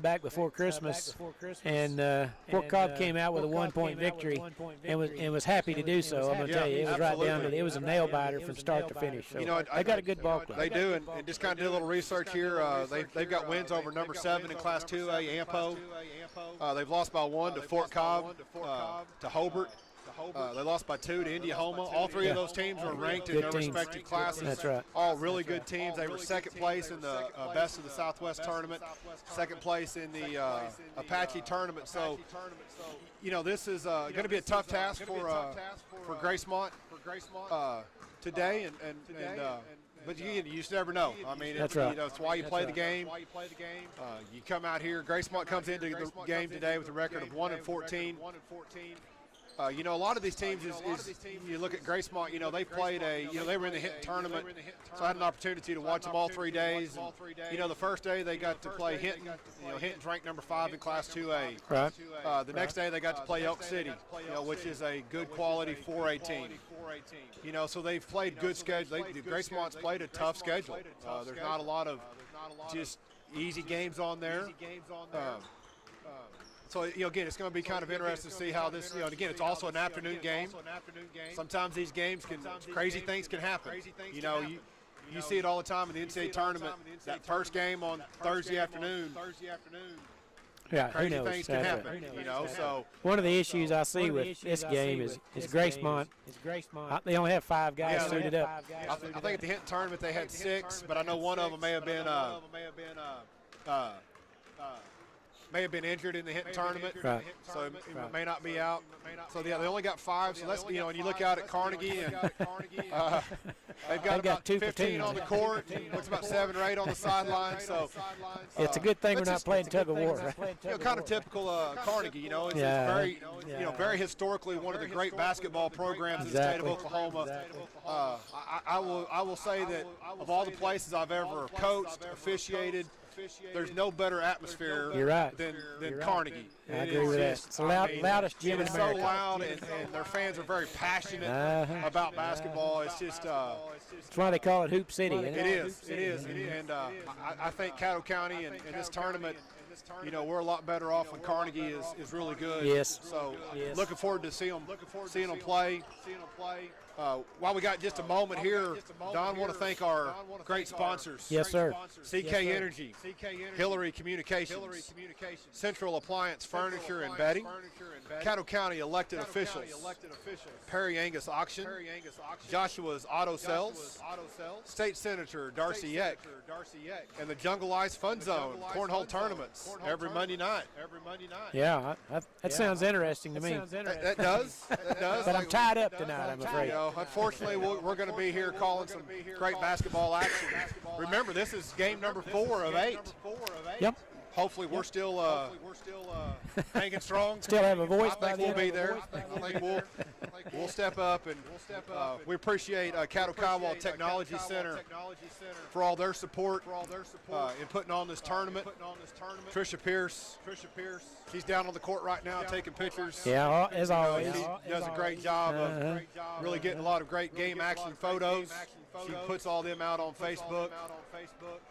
back before Christmas, and Fort Cobb came out with a 1-point victory and was happy to do so. I'm going to tell you, it was right down to it was a nail biter from start to finish. So they got a good ball club. They do, and just kind of did a little research here. They've got wins over number 7 in Class 2A, Ampo. They've lost by 1 to Fort Cobb, to Hobart. They lost by 2 to Indiahoma. All 3 of those teams were ranked in their respective classes. That's right. All really good teams. They were second place in the Best of the Southwest tournament, second place in the Apache tournament. So, you know, this is going to be a tough task for Gracemont today, but you just never know. I mean, that's right. You know, it's why you play the game. You come out here. Gracemont comes into the game today with a record of 1-14. You know, a lot of these teams is you look at Gracemont, you know, they played they were in the Hinton tournament, so I had an opportunity to watch them all 3 days. And, you know, the first day they got to play Hinton. You know, Hinton's ranked number 5 in Class 2A. Right. The next day they got to play Elk City, you know, which is a good quality 4A team. You know, so they've played good schedule. Gracemont's played a tough schedule. There's not a lot of just easy games on there. So, you know, again, it's going to be kind of interesting to see how this, you know, and again, it's also an afternoon game. Sometimes these games crazy things can happen. You know, you see it all the time in the NCAA tournament. That first game on Thursday afternoon. Yeah, crazy things can happen, you know. So one of the issues I see with this game is Gracemont. They only have 5 guys suited up. I think at the Hinton tournament they had 6, but I know one of them may have been injured in the Hinton tournament, right. So it may not be out. So yeah, they only got 5. So that's, you know, and you look out at Carnegie, and they've got about 15 on the court. Looks about 7 or 8 on the sideline. So it's a good thing we're not playing tug of war, right? You know, kind of typical Carnegie. You know, it's very, you know, very historically one of the great basketball programs in the state of Oklahoma. I will say that of all the places I've ever coached, officiated, there's no better atmosphere than Carnegie. I agree with that. It's the loudest gym in America. It's so loud, and their fans are very passionate about basketball. It's just that's why they call it Hoop City. It is. And I think Caddo County and this tournament, you know, we're a lot better off when Carnegie is really good. Yes. So looking forward to seeing them play. While we got just a moment here, Don, want to thank our great sponsors. Yes, sir. CK Energy, Hillary Communications, Central Appliance Furniture and Bedding, Caddo County elected officials, Perry Angus Auction, Joshua's Auto Sales, State Senator Darcy Eck, and the Jungle Ice Fun Zone Cornhole Tournaments every Monday night. Yeah, that sounds interesting to me. That does. But I'm tied up tonight, I'm afraid. You know, unfortunately, we're going to be here calling some great basketball action. Remember, this is game number 4 of 8. Yep. Hopefully, we're still hanging strong. Still have a voice. I think we'll be there. I think we'll step up, and we appreciate Caddo County Technology Center for all their support in putting on this tournament. Tricia Pierce, she's down on the court right now taking pictures. Yeah, as always. She does a great job of really getting a lot of great game action photos. She puts all them out on Facebook.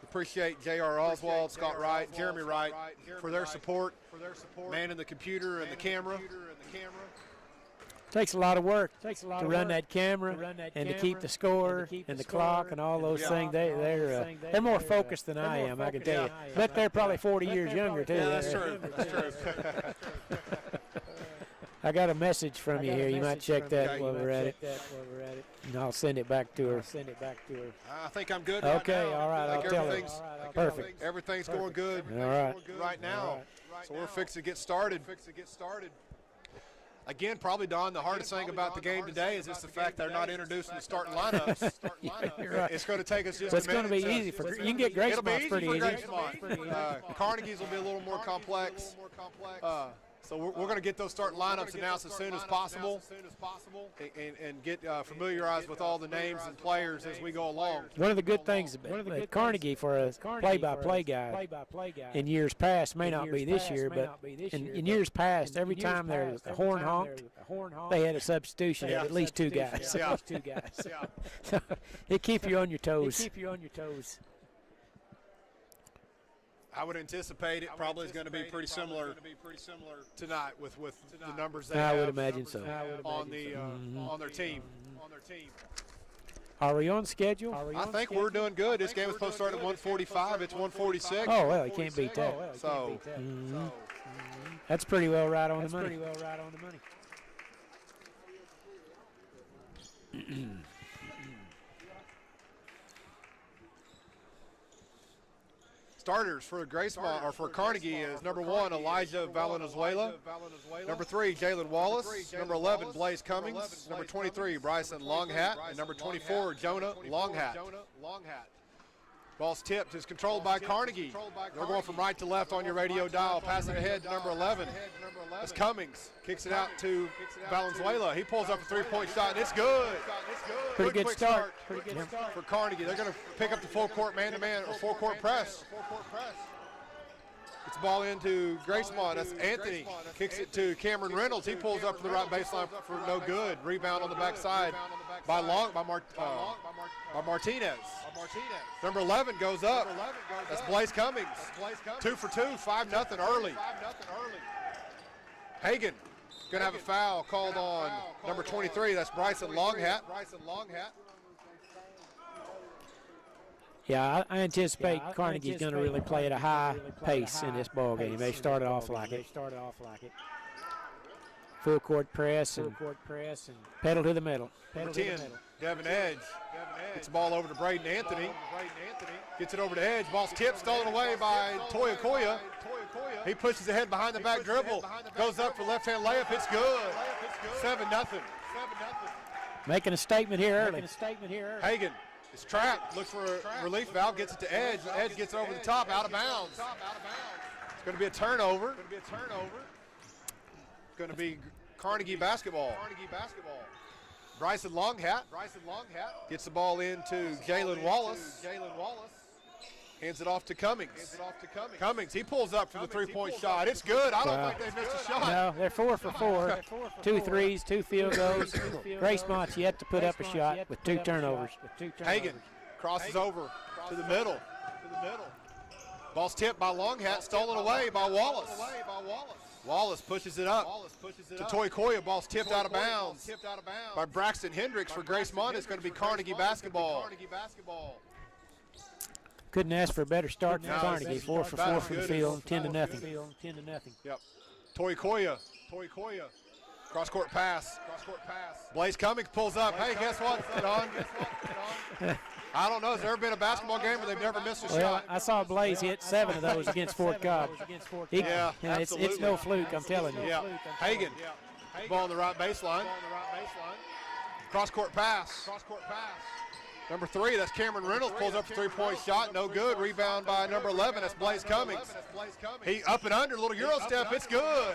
Appreciate J.R. Oswald, Scott Wright, Jeremy Wright for their support, manning the computer and the camera. Takes a lot of work to run that camera and to keep the score and the clock and all those things. They're more focused than I am, I can tell you. But they're probably 40 years younger, too. Yeah, that's true. That's true. I got a message from you here. You might check that while we're at it. And I'll send it back to her. I think I'm good. Okay, right now. all right. I'll tell her. Perfect. Everything's going good. All right. Right now. So we're fixing to get started. Again, probably, Don, the hardest thing about the game today is just the fact they're not introducing the starting lineups. Right. It's going to take us just but a it's going minute. to be easy for you can get Gracemont pretty easy. Carnegie's will be a little more complex. So we're going to get those starting lineups announced as soon as possible and get familiarized with all the names and players as we go along. One of the good things about Carnegie for a play-by-play guy in years past, may not be this year, but in years past, every time there was a horn honked, they had a substitution of at least 2 guys. Yeah. So it keep you on your toes. I would anticipate it probably is going to be pretty similar tonight with the numbers they I have would imagine so. on their team. Are we on schedule? I think we're doing good. This game was supposed to start at 1:45. It's 1:46. Oh, well, you can't beat that. So That's pretty well right on the money. starters for Gracemont or for Carnegie is number 1, Elijah Valenzuela. Number 3, Jalen Wallace. Number 11, Blaze Cummings. Number 23, Bryson Longhat. And number 24, Jonah Longhat. Ball's tipped, is controlled by Carnegie. They're going from right to left on your radio dial. Passing ahead to number 11. That's Cummings. Kicks it out to Valenzuela. He pulls up a 3-point shot, and it's good. Pretty good start. For Carnegie. They're going to pick up the full court man-to-man or full court press. Gets the ball into Gracemont. That's Anthony. Kicks it to Cameron Reynolds. He pulls up from the right baseline for no good. Rebound on the backside by Martinez. Number 11 goes up. That's Blaze Cummings. 2 for 2, 5-0 early. Hagan going to have a foul called on number 23. That's Bryson Longhat. Yeah, I anticipate Carnegie's going to really play at a high pace in this ball game. They started off like it. Full court press and pedal to the middle. Number 10, Devin Edge. Gets the ball over to Braden Anthony. Gets it over to Edge. Ball's tipped, stolen away by Toya Koya. He pushes ahead behind the back dribble. Goes up for left-hand layup. It's good. 7-0. Making a statement here early. Hagan is trapped. Looks for a relief valve. Gets it to Edge. Edge gets it over the top. Out of bounds. It's going to be a turnover. Going to be Carnegie basketball. Bryson Longhat gets the ball into Jalen Wallace. Hands it off to Cummings. Cummings, he pulls up for the 3-point shot. It's good. I don't think they missed a shot. No, they're 4 for 4. 2 threes, 2 field goals. Gracemont's yet to put up a shot with 2 turnovers. Hagan crosses over to the middle. Ball's tipped by Longhat, stolen away by Wallace. Wallace pushes it up to Toy Koya. Ball's tipped out of bounds by Braxton Hendricks for Gracemont. It's going to be Carnegie basketball. Couldn't ask for a better start than Carnegie. 4 for 4 from the field, 10-0. Yep. Toy Koya. Cross-court pass. Blaze Cummings pulls up. Hey, guess what? I don't know. Has there ever been a basketball game where they've never missed a shot? I saw Blaze hit 7 of those against Fort Cobb. It's no fluke, I'm telling you. Yeah. Hagan. Ball on the right baseline. Cross-court pass. Number 3, that's Cameron Reynolds, pulls up a 3-point shot, no good. Rebound by number 11, that's Blaze Cummings. He up and under, little Euro step, it's good.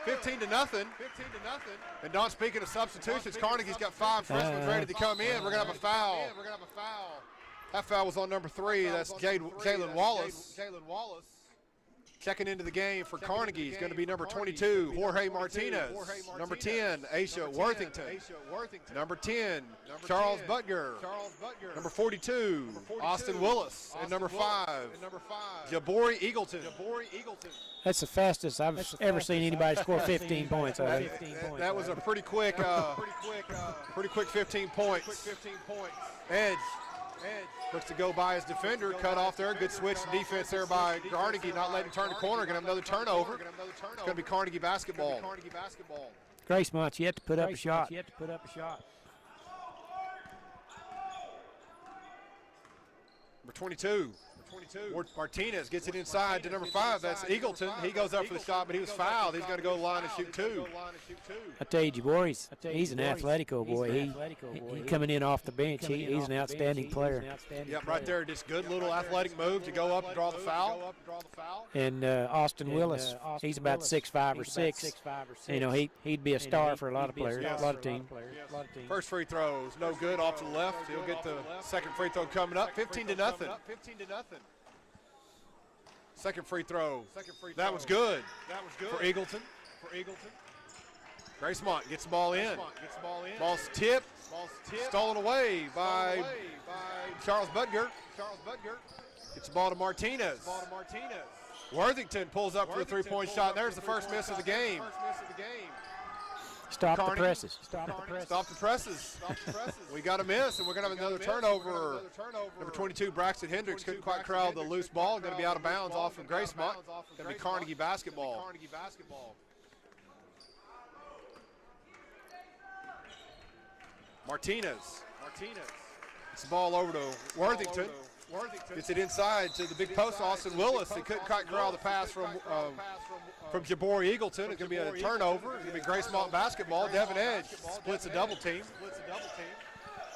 15-0. And Don, speaking of substitutions, Carnegie's got 5 freshmen ready to come in. We're going to have a foul. That foul was on number 3, that's Jalen Wallace. Checking into the game for Carnegie is going to be number 22, Jorge Martinez. Number 10, Aisha Worthington. Number 10, Charles Butger. Number 42, Austin Willis. And number 5, Jabori Eagleton. That's the fastest I've ever seen anybody score 15 points. I think. That was a pretty quick 15 points. Edge. Looks to go by his defender, cut off there. Good switch in defense there by Carnegie, not letting him turn the corner. Going to have another turnover. It's going to be Carnegie basketball. Gracemont's yet to put up a shot. Number 22, Martinez gets it inside to number 5. That's Eagleton. He goes up for the shot, but he was fouled. He's going to go to the line and shoot 2. I tell you, Jabor, he's an Athletico boy. He coming in off the bench. He's an outstanding player. Yep, right there, just good little athletic move to go up and draw the foul. And Austin Willis, he's about 6'5" or 6. You know, he'd be a star for a lot of players, a lot of teams. First free throw is no good, off to the left. He'll get the second free throw coming up, 15-0. Second free throw. That was good for Eagleton. Gracemont gets the ball in. Ball's tipped, stolen away by Charles Budger. Gets the ball to Martinez. Worthington pulls up for a three-point shot. There's the first miss of the game. Stop the presses. Stop the presses. We got a miss, and we're going to have another turnover. Number 22, Braxton Hendricks, couldn't quite corral the loose ball. Going to be out of bounds off of Gracemont. Going to be Carnegie basketball. Martinez. It's the ball over to Worthington. Gets it inside to the big post, Austin Willis. He couldn't quite corral the pass from Jabor Eagleton. It's going to be a turnover. It's going to be Gracemont basketball. Devin Edge splits a double team.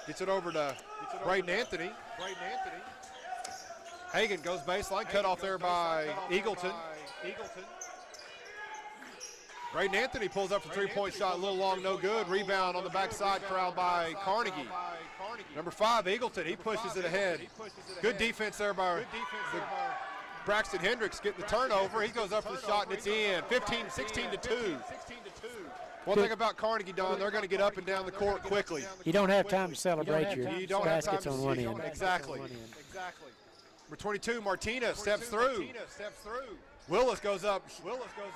Gets it over to Braden Anthony. Hagan goes baseline, cut off there by Eagleton. Braden Anthony pulls up for three-point shot, a little long, no good. Rebound on the backside, corralled by Carnegie. Number 5, Eagleton, he pushes it ahead. Good defense there by Braxton Hendricks getting the turnover. He goes up for the shot and it's in. 16-2. One thing about Carnegie, Don, they're going to get up and down the court quickly. You don't have time to celebrate your baskets on one end. Exactly. Number 22, Martinez steps through. Willis goes up.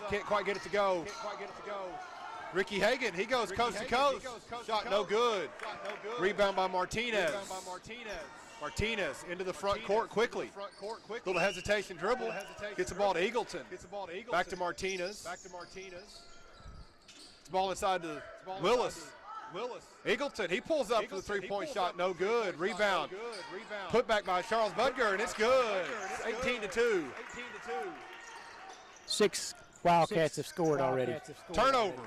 Can't quite get it to go. Ricky Hagan, he goes coast to coast. Shot no good. Rebound by Martinez. Martinez into the front court quickly. Little hesitation dribble. Gets the ball to Eagleton. Back to Martinez. It's ball inside to Willis. Eagleton, he pulls up for the three-point shot, no good. Rebound. Put back by Charles Budger, and it's good. 18-2. 6 Wildcats have scored already. Turnover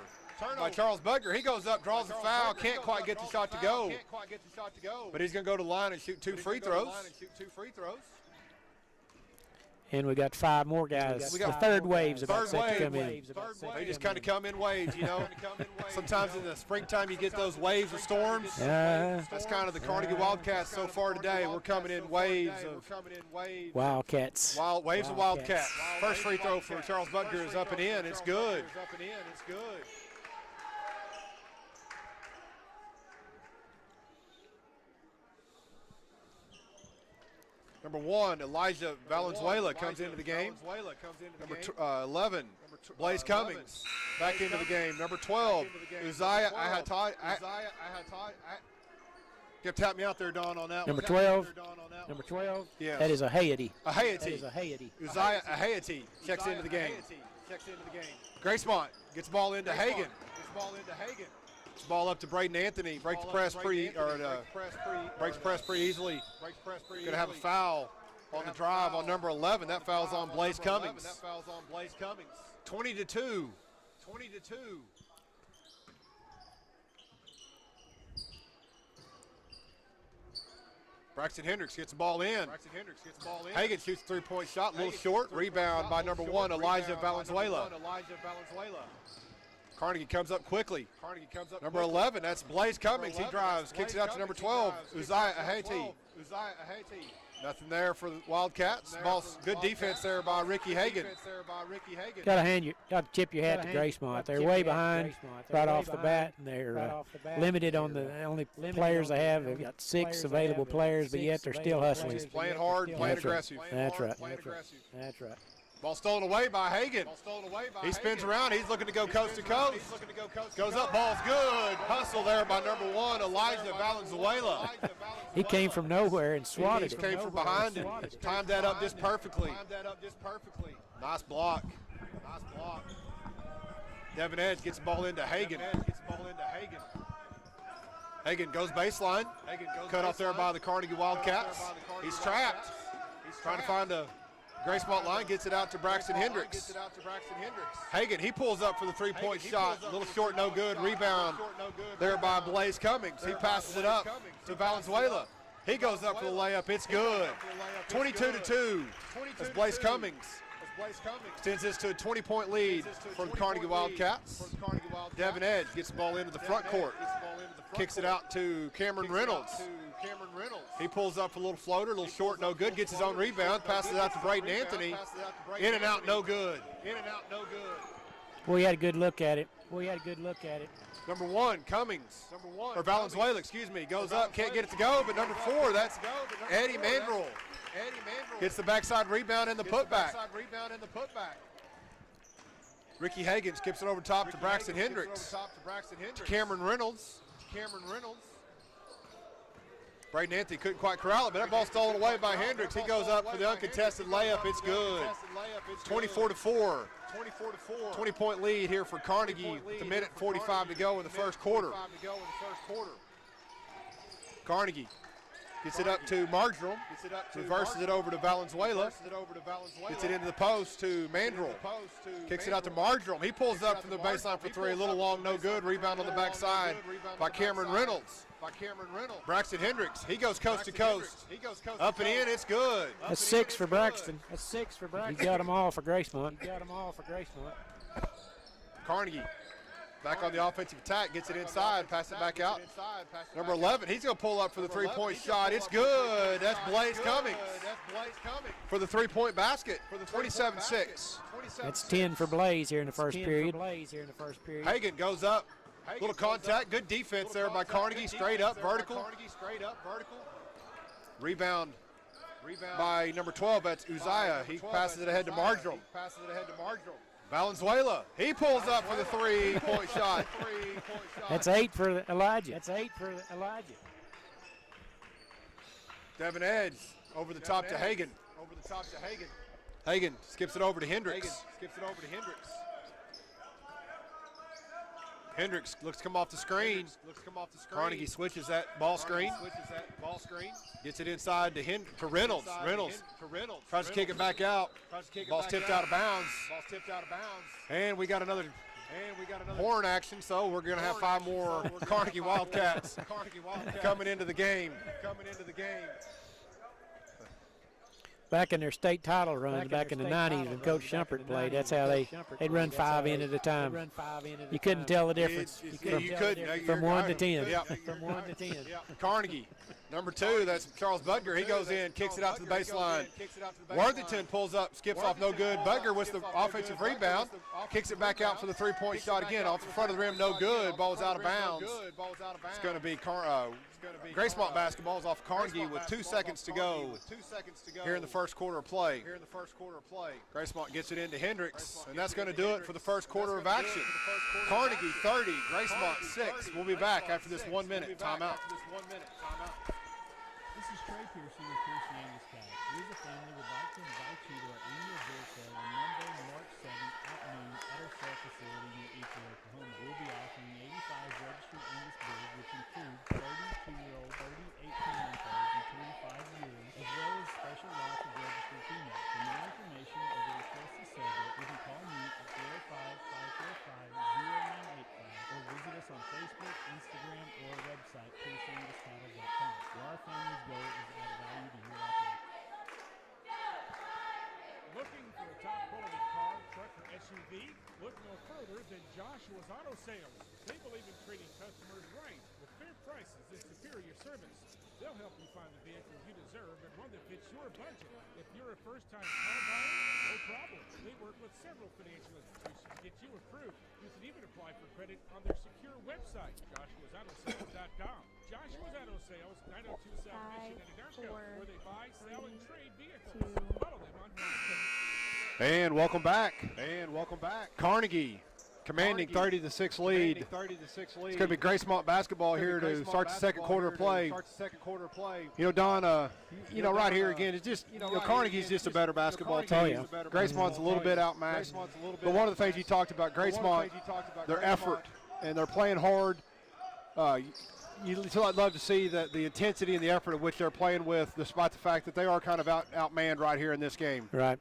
by Charles Budger. He goes up, draws a foul, can't quite get the shot to go. But he's going to go to the line and shoot 2 free throws. And we got 5 more guys. The third wave's about set to come in. They just kind of come in waves, you know. Sometimes in the springtime you get those waves of storms. That's kind of the Carnegie Wildcats so far today. We're coming in waves of Wildcats. Waves of Wildcats. First free throw for Charles Budger is up and in. It's good. Number 1, Elijah Valenzuela comes into the game. Number 11, Blaze Cummings back into the game. Number 12, Uzziah Ahatai. You have to tap me out there, Don, on that Number one. 12. Yes. That is a Hayati. Uzziah Ahayati checks into the game. Gracemont gets the ball into Hagan. Ball up to Braden Anthony. Breaks the press pretty easily. Going to have a foul on the drive on number 11. That foul's on Blaze Cummings. 20-2. Braxton Hendricks gets the ball in. Hagan shoots a three-point shot, a little short. Rebound by number 1, Elijah Valenzuela. Carnegie comes up quickly. Number 11, that's Blaze Cummings. He drives, kicks it out to number 12, Uzziah Ahayati. Nothing there for the Wildcats. Ball's good defense there by Ricky Hagan. Got to tip your hat to Gracemont. They're way behind right off the bat, and they're limited on the only players they have. They've got 6 available players, but yet they're still hustling. Playing hard, playing aggressive. That's right. Ball stolen away by Hagan. He spins around. He's looking to go coast to coast. Goes up. Ball's good. Hustle there by number 1, Elijah Valenzuela. He came from nowhere and swatted it. He came from behind and timed that up just perfectly. Nice block. Devin Edge gets the ball into Hagan. Hagan goes baseline. Cut off there by the Carnegie Wildcats. He's trapped. trying to find a Gracemont line, gets it out to Braxton Hendricks. Hagan, he pulls up for the three-point shot. A little short, no good. Rebound there by Blaze Cummings. He passes it up to Valenzuela. He goes up for the layup. It's good. 22-2 as Blaze Cummings extends this to a 20-point lead for the Carnegie Wildcats. Devin Edge gets the ball into the front court. Kicks it out to Cameron Reynolds. He pulls up for a little floater, a little short, no good. Gets his own rebound, passes it out to Braden Anthony. In and out, no good. We had a good look at it. Number 1, Cummings, or Valenzuela, excuse me, goes up, can't get it to go, but number 4, that's Eddie Mandrel. Gets the backside rebound and the putback. Ricky Hagan skips it over top to Braxton Hendricks. To Cameron Reynolds. Braden Anthony couldn't quite corral it, but that ball stolen away by Hendricks. He goes up for the uncontested layup. It's good. 24-4. 20-point lead here for Carnegie with a minute 45 to go in the first quarter. Carnegie gets it up to Marjoram, reverses it over to Valenzuela, gets it into the post to Mandrel, kicks it out to Marjoram. He pulls up from the baseline for 3, a little long, no good. Rebound on the backside by Cameron Reynolds. Braxton Hendricks, he goes coast to coast. Up and in, it's good. That's 6 for Braxton. He got them all for Gracemont. Carnegie back on the offensive attack, gets it inside, pass it back out. Number 11, he's going to pull up for the three-point shot. It's good. That's Blaze Cummings for the three-point basket. 27-6. That's 10 for Blaze here in the first period. Hagan goes up. Little contact. Good defense there by Carnegie. Straight up, vertical. Rebound by number 12. That's Uzziah. He passes it ahead to Marjoram. Valenzuela. He pulls up for the three-point shot. That's 8 for Elijah. Devin Edge over the top to Hagan. Hagan skips it over to Hendricks. Hendricks looks to come off the screen. Carnegie switches that ball screen. Gets it inside to Reynolds. Reynolds tries to kick it back out. Ball's tipped out of bounds. And we got another horn action, so we're going to have 5 more Carnegie Wildcats coming into the game. Back in their state title runs back in the 90s when Coach Shumpert played, that's how they'd run 5 in at a time. You couldn't tell the difference. From 1 to 10. Carnegie, number 2, that's Charles Butger. He goes in, kicks it out to the baseline. Worthington pulls up, skips off, no good. Butger with the offensive rebound, kicks it back out for the three-point shot again. Off the front of the rim, no good. Ball's out of bounds. It's going to be Gracemont basketball is off Carnegie with 2 seconds to go here in the first quarter of play. Gracemont gets it into Hendricks, and that's going to do it for the first quarter of action. Carnegie 30, Gracemont 6. We'll be back after this 1-minute timeout. This is Trey Pearson with Piercy Angus Cattle. We as a family would like to invite you to our annual bull sale on Monday, March 7th at noon at our sale facility near Eagle, Oklahoma. We'll be offering 85 registered Angus bulls, which include 32-year-old, 30, 18-month-olds, and 25-year-olds, as well as special lots of registered females. For more information or to request a sale date, you can call me at 405-545-0985 or visit us on Facebook, Instagram, or our website, PiercyAngusCattle.com. Where our family's goal is to add value to your operation. Looking for a top quality car, truck, or SUV? Look no further than Joshua's Auto Sales. They believe in treating customers right with fair prices and superior service. They'll help you find the vehicle you deserve and one that fits your budget. If you're a first-time car buyer, no problem. They work with several financial institutions to get you approved. You can even apply for credit on their secure website, joshuasautosales.com. Joshua's Auto Sales, 902 South Mission in Anadarko, where they buy, sell, and trade vehicles. Follow them on Facebook. And welcome back. Carnegie commanding 30-6 lead. It's going to be Gracemont basketball here to start the second quarter of play. You know, Don, right here again, it's just, Carnegie's just a better basketball team. Gracemont's a little bit outmatched. But one of the things you talked about, Gracemont, their effort, and they're playing hard. you still love to see the intensity and the effort of which they're playing with, despite the fact that they are kind of outmanned right here in this game. Right.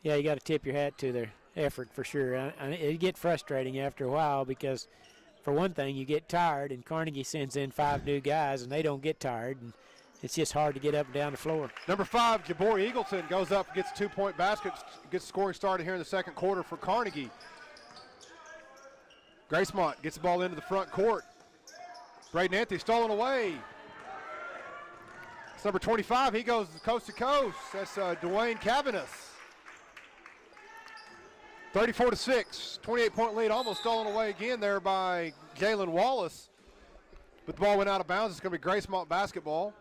Yeah, you got to tip your hat to their effort for sure. It get frustrating after a while because, for one thing, you get tired, and Carnegie sends in 5 new guys, and they don't get tired, and it's just hard to get up and down the floor. Number 5, Jabor Eagleton goes up, gets a 2-point basket, gets scoring started here in the second quarter for Carnegie. Gracemont gets the ball into the front court. Braden Anthony stolen away. It's number 25. He goes coast to coast. That's Dwayne Cavanis. 34-6, 28-point lead, almost stolen away again there by Jalen Wallace. But the ball went out of bounds. It's going to be Gracemont basketball.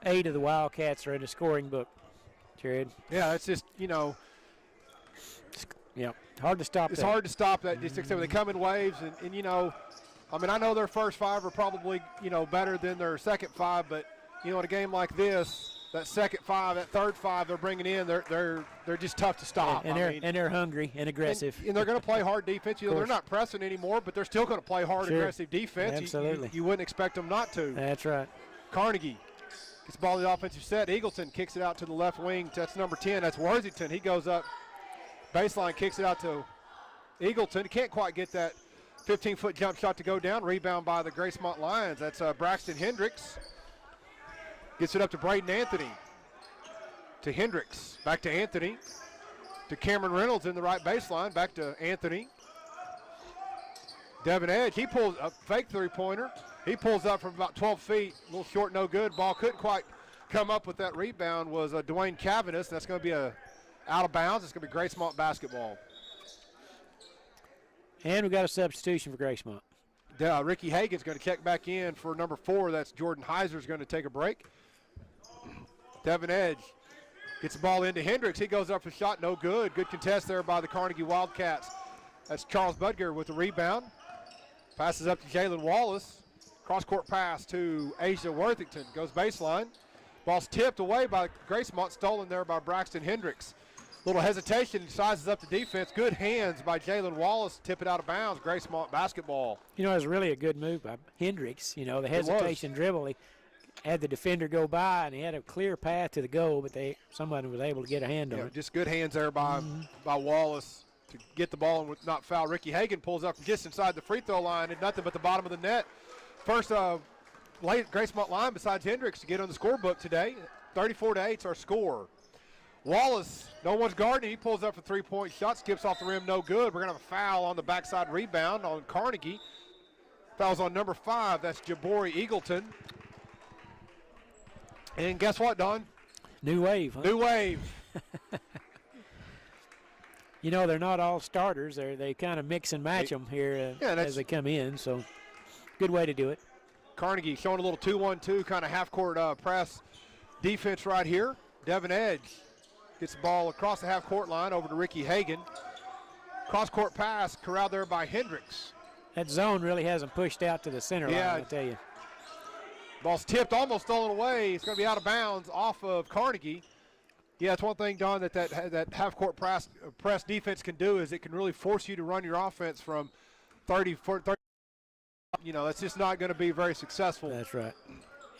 8 of the Wildcats are in the scoring book, Jared. Yeah, it's just, you know. Yeah, hard to stop It's that. hard to stop that. Just except they come in waves, and, you know, I mean, I know their first 5 are probably, you know, better than their second 5, but, you know, in a game like this, that second 5, that third 5 they're bringing in, they're just tough to stop. And they're hungry and aggressive. And they're going to play hard defense. You know, they're not pressing anymore, but they're still going to play hard, aggressive defense. Absolutely. You wouldn't expect them not to. That's right. Carnegie gets the ball in the offensive set. Eagleton kicks it out to the left wing. That's number 10. That's Worthington. He goes up baseline, kicks it out to Eagleton. Can't quite get that 15-foot jump shot to go down. Rebound by the Gracemont Lions. That's Braxton Hendricks. Gets it up to Braden Anthony. To Hendricks. Back to Anthony. To Cameron Reynolds in the right baseline. Back to Anthony. Devin Edge. He pulls a fake three-pointer. He pulls up from about 12 feet. A little short, no good. Ball couldn't quite come up with that rebound. Was Dwayne Cavanis. That's going to be out of bounds. It's going to be Gracemont basketball. And we got a substitution for Gracemont. Ricky Hagan's going to check back in for number 4. That's Jordan Heiser's going to take a break. Devin Edge gets the ball into Hendricks. He goes up for a shot, no good. Good contest there by the Carnegie Wildcats. That's Charles Budger with the rebound. Passes up to Jalen Wallace. Cross-court pass to Asia Worthington. Goes baseline. Ball's tipped away by Gracemont, stolen there by Braxton Hendricks. Little hesitation, sizes up the defense. Good hands by Jalen Wallace, tip it out of bounds. Gracemont basketball. You know, it was really a good move by Hendricks. You know, the hesitation dribble. He had the defender go by, and he had a clear path to the goal, but somebody was able to get a hand on it. Just good hands there by Wallace to get the ball and not foul. Ricky Hagan pulls up from just inside the free throw line and nothing but the bottom of the net. First late Gracemont line besides Hendricks to get on the scorebook today. 34-8 is our score. Wallace, no one's guarding. He pulls up for three-point shot, skips off the rim, no good. We're going to have a foul on the backside rebound on Carnegie. Foul's on number 5. That's Jabori Eagleton. And guess what, Don? New wave. Huh? New wave. You know, they're not all starters. They kind of mix and match them here as they come in. So, good way to do it. Carnegie showing a little 2-1-2 kind of half-court press defense right here. Devin Edge gets the ball across the half-court line over to Ricky Hagan. Cross-court pass corralled there by Hendricks. That zone really hasn't pushed out to the center line, I tell you. Ball's tipped, almost stolen away. It's going to be out of bounds off of Carnegie. Yeah, it's one thing, Don, that half-court press defense can do is it can really force you to run your offense from 30. You know, that's just not going to be very successful. That's right.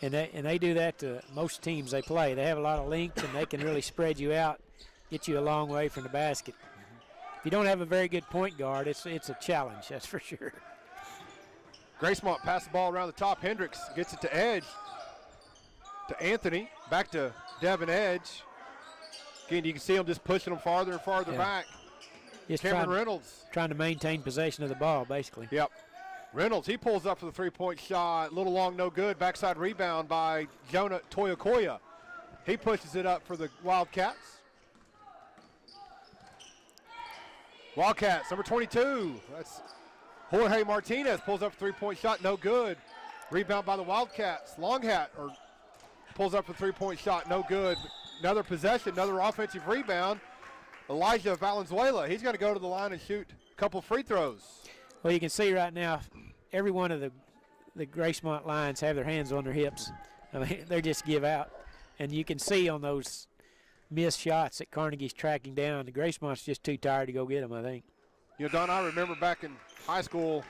And they do that to most teams they play. They have a lot of length, and they can really spread you out, get you a long way from the basket. If you don't have a very good point guard, it's a challenge, that's for sure. Gracemont passes the ball around the top. Hendricks gets it to Edge. To Anthony. Back to Devin Edge. Again, you can see him just pushing them farther and farther back. Cameron Reynolds. Trying to maintain possession of the ball, basically. Yep. Reynolds, he pulls up for the three-point shot. A little long, no good. Backside rebound by Jonah Toyokoya. He pushes it up for the Wildcats. Wildcats, number 22. That's Jorge Martinez pulls up a three-point shot, no good. Rebound by the Wildcats. Longhat pulls up a three-point shot, no good. Another possession, another offensive rebound. Elijah Valenzuela, he's going to go to the line and shoot a couple free throws. Well, you can see right now, every one of the Gracemont Lions have their hands on their hips. I mean, they just give out. And you can see on those missed shots that Carnegie's tracking down, the Gracemont's just too tired to go get them, I think. You know, Don, I remember back in high school,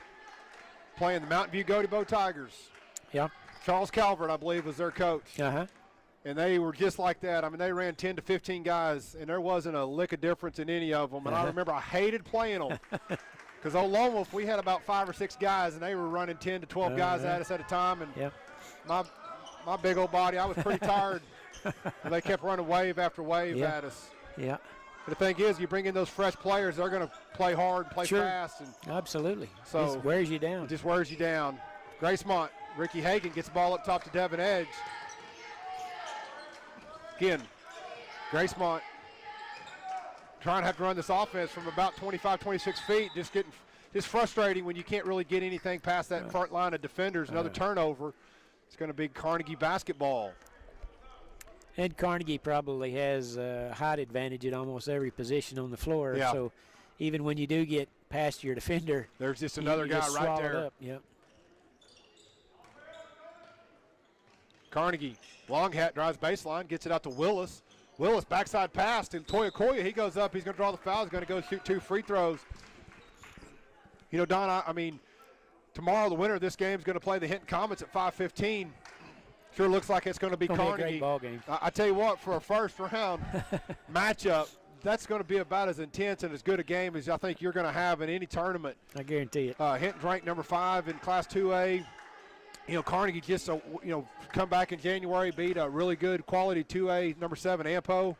playing the Mountain View Gotebo Tigers. Yeah. Charles Calvert, I believe, was their coach. Uh-huh. And they were just like that. I mean, they ran 10 to 15 guys, and there wasn't a lick of difference in any of them. And I remember I hated playing them. Because Old Lone Wolf, we had about 5 or 6 guys, and they were running 10 to 12 guys at us at a time. And my big old body, I was pretty tired. And they kept running wave after wave at us. Yeah. But the thing is, you bring in those fresh players, they're going to play hard and play fast. And absolutely. So it wears you down. It just wears you down. Gracemont, Ricky Hagan gets the ball up top to Devin Edge. Again, Gracemont trying to have to run this offense from about 25, 26 feet, just frustrating when you can't really get anything past that front line of defenders. Another turnover. It's going to be Carnegie basketball. And Carnegie probably has a height advantage at almost every position on the floor. Yeah. So even when you do get past your defender, there's just another guy right there. Up. Yep. Carnegie, long hat, drives baseline, gets it out to Willis. Willis, backside pass to Toyakoya. He goes up. He's going to draw the foul. He's going to go shoot 2 free throws. You know, Don, I mean, tomorrow the winner of this game is going to play the Hinton Comets at 5:15. Sure looks like it's going to be Carnegie. Be a great ball game. I tell you what, for a first round matchup, that's going to be about as intense and as good a game as I think you're going to have in any tournament. I guarantee it. Hinton's ranked number 5 in Class 2A. You know, Carnegie just, come back in January, beat a really good quality 2A, number 7, Ampo.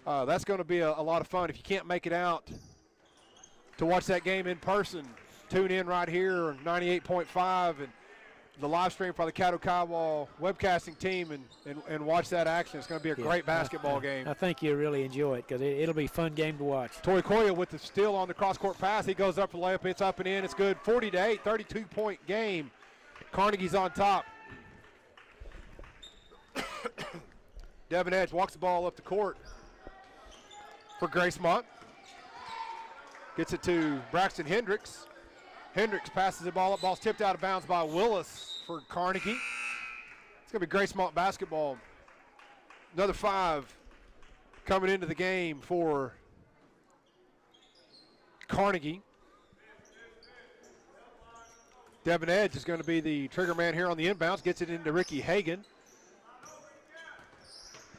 That's going to be a lot of fun. If you can't make it out to watch that game in person, tune in right here on 98.5 and the live stream for the Caddo County webcasting team and watch that action. It's going to be a great basketball game. I think you'll really enjoy it because it'll be a fun game to watch. Toyakoya with the steal on the cross-court pass. He goes up for the layup. It's up and in. It's good. 40-8, 32-point game. Carnegie's on top. Devin Edge walks the ball up the court for Gracemont. Gets it to Braxton Hendricks. Hendricks passes the ball up. Ball's tipped out of bounds by Willis for Carnegie. It's going to be Gracemont basketball. Another 5 coming into the game for Carnegie. Devin Edge is going to be the trigger man here on the inbounds. Gets it into Ricky Hagan.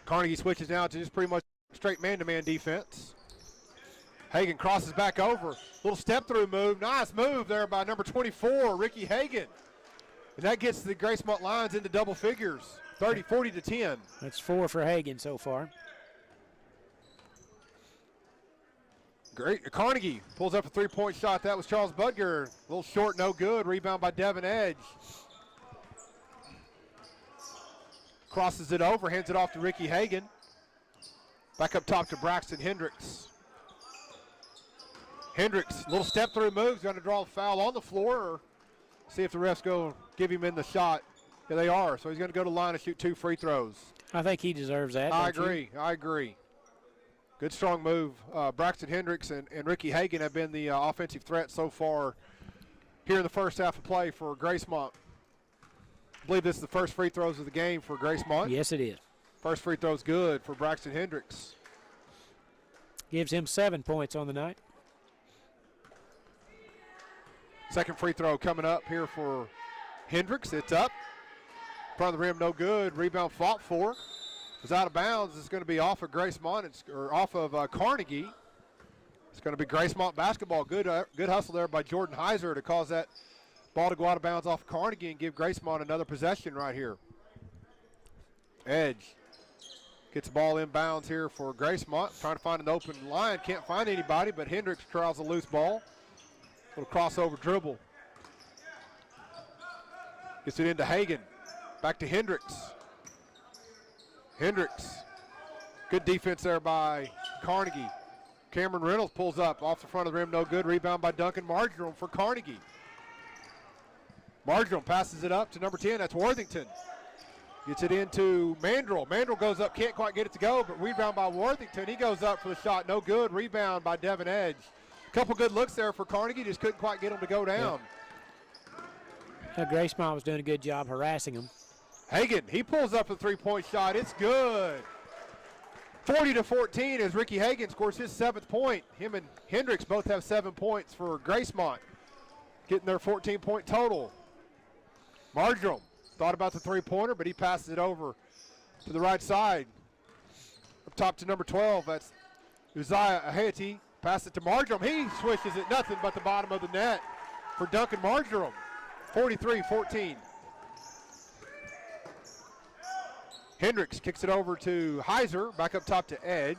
Carnegie switches now to just pretty much straight man-to-man defense. Hagan crosses back over. Little step-through move. Nice move there by number 24, Ricky Hagan. And that gets the Gracemont Lions into double figures, 40-10. That's 4 for Hagan so far. Great. Carnegie pulls up a 3-point shot. That was Charles Budger. A little short, no good. Rebound by Devin Edge. Crosses it over, hands it off to Ricky Hagan. Back up top to Braxton Hendricks. Hendricks, little step through moves, going to draw a foul on the floor or see if the refs go give him in the shot. Yeah, they are. So he's going to go to the line and shoot 2 free throws. I think he deserves that. I agree. Good strong move. Braxton Hendricks and Ricky Hagan have been the offensive threat so far here in the first half of play for Gracemont. I believe this is the first free throws of the game for Gracemont. Yes, it is. First free throw's good for Braxton Hendricks. Gives him 7 points on the night. Second free throw coming up here for Hendricks. It's up. Front of the rim, no good. Rebound fought for. It's out of bounds. It's going to be off of Gracemont, or off of Carnegie. It's going to be Gracemont basketball. Good hustle there by Jordan Heiser to cause that ball to go out of bounds off Carnegie and give Gracemont another possession right here. Edge gets the ball inbounds here for Gracemont. Trying to find an open line. Can't find anybody, but Hendricks trials a loose ball. Little crossover dribble. Gets it into Hagan. Back to Hendricks. Hendricks. Good defense there by Carnegie. Cameron Reynolds pulls up off the front of the rim, no good. Rebound by Duncan Marjoram for Carnegie. Marjoram passes it up to number 10, that's Worthington. Gets it into Mandrill. Mandrill goes up, can't quite get it to go, but rebound by Worthington. He goes up for the shot, no good. Rebound by Devin Edge. Couple good looks there for Carnegie, just couldn't quite get him to go down. Yeah. Gracemont was doing a good job harassing him. Hagan, he pulls up a 3-point shot. It's good. 40-14 as Ricky Hagan scores his 7th point. Him and Hendricks both have 7 points for Gracemont. getting their 14-point total. Marjoram thought about the three-pointer, but he passes it over to the right side. Up top to number 12, that's Uzziah Ahayati. Pass it to Marjoram. He swishes it nothing but the bottom of the net for Duncan Marjoram. 43-14. Hendricks kicks it over to Heiser, back up top to Edge.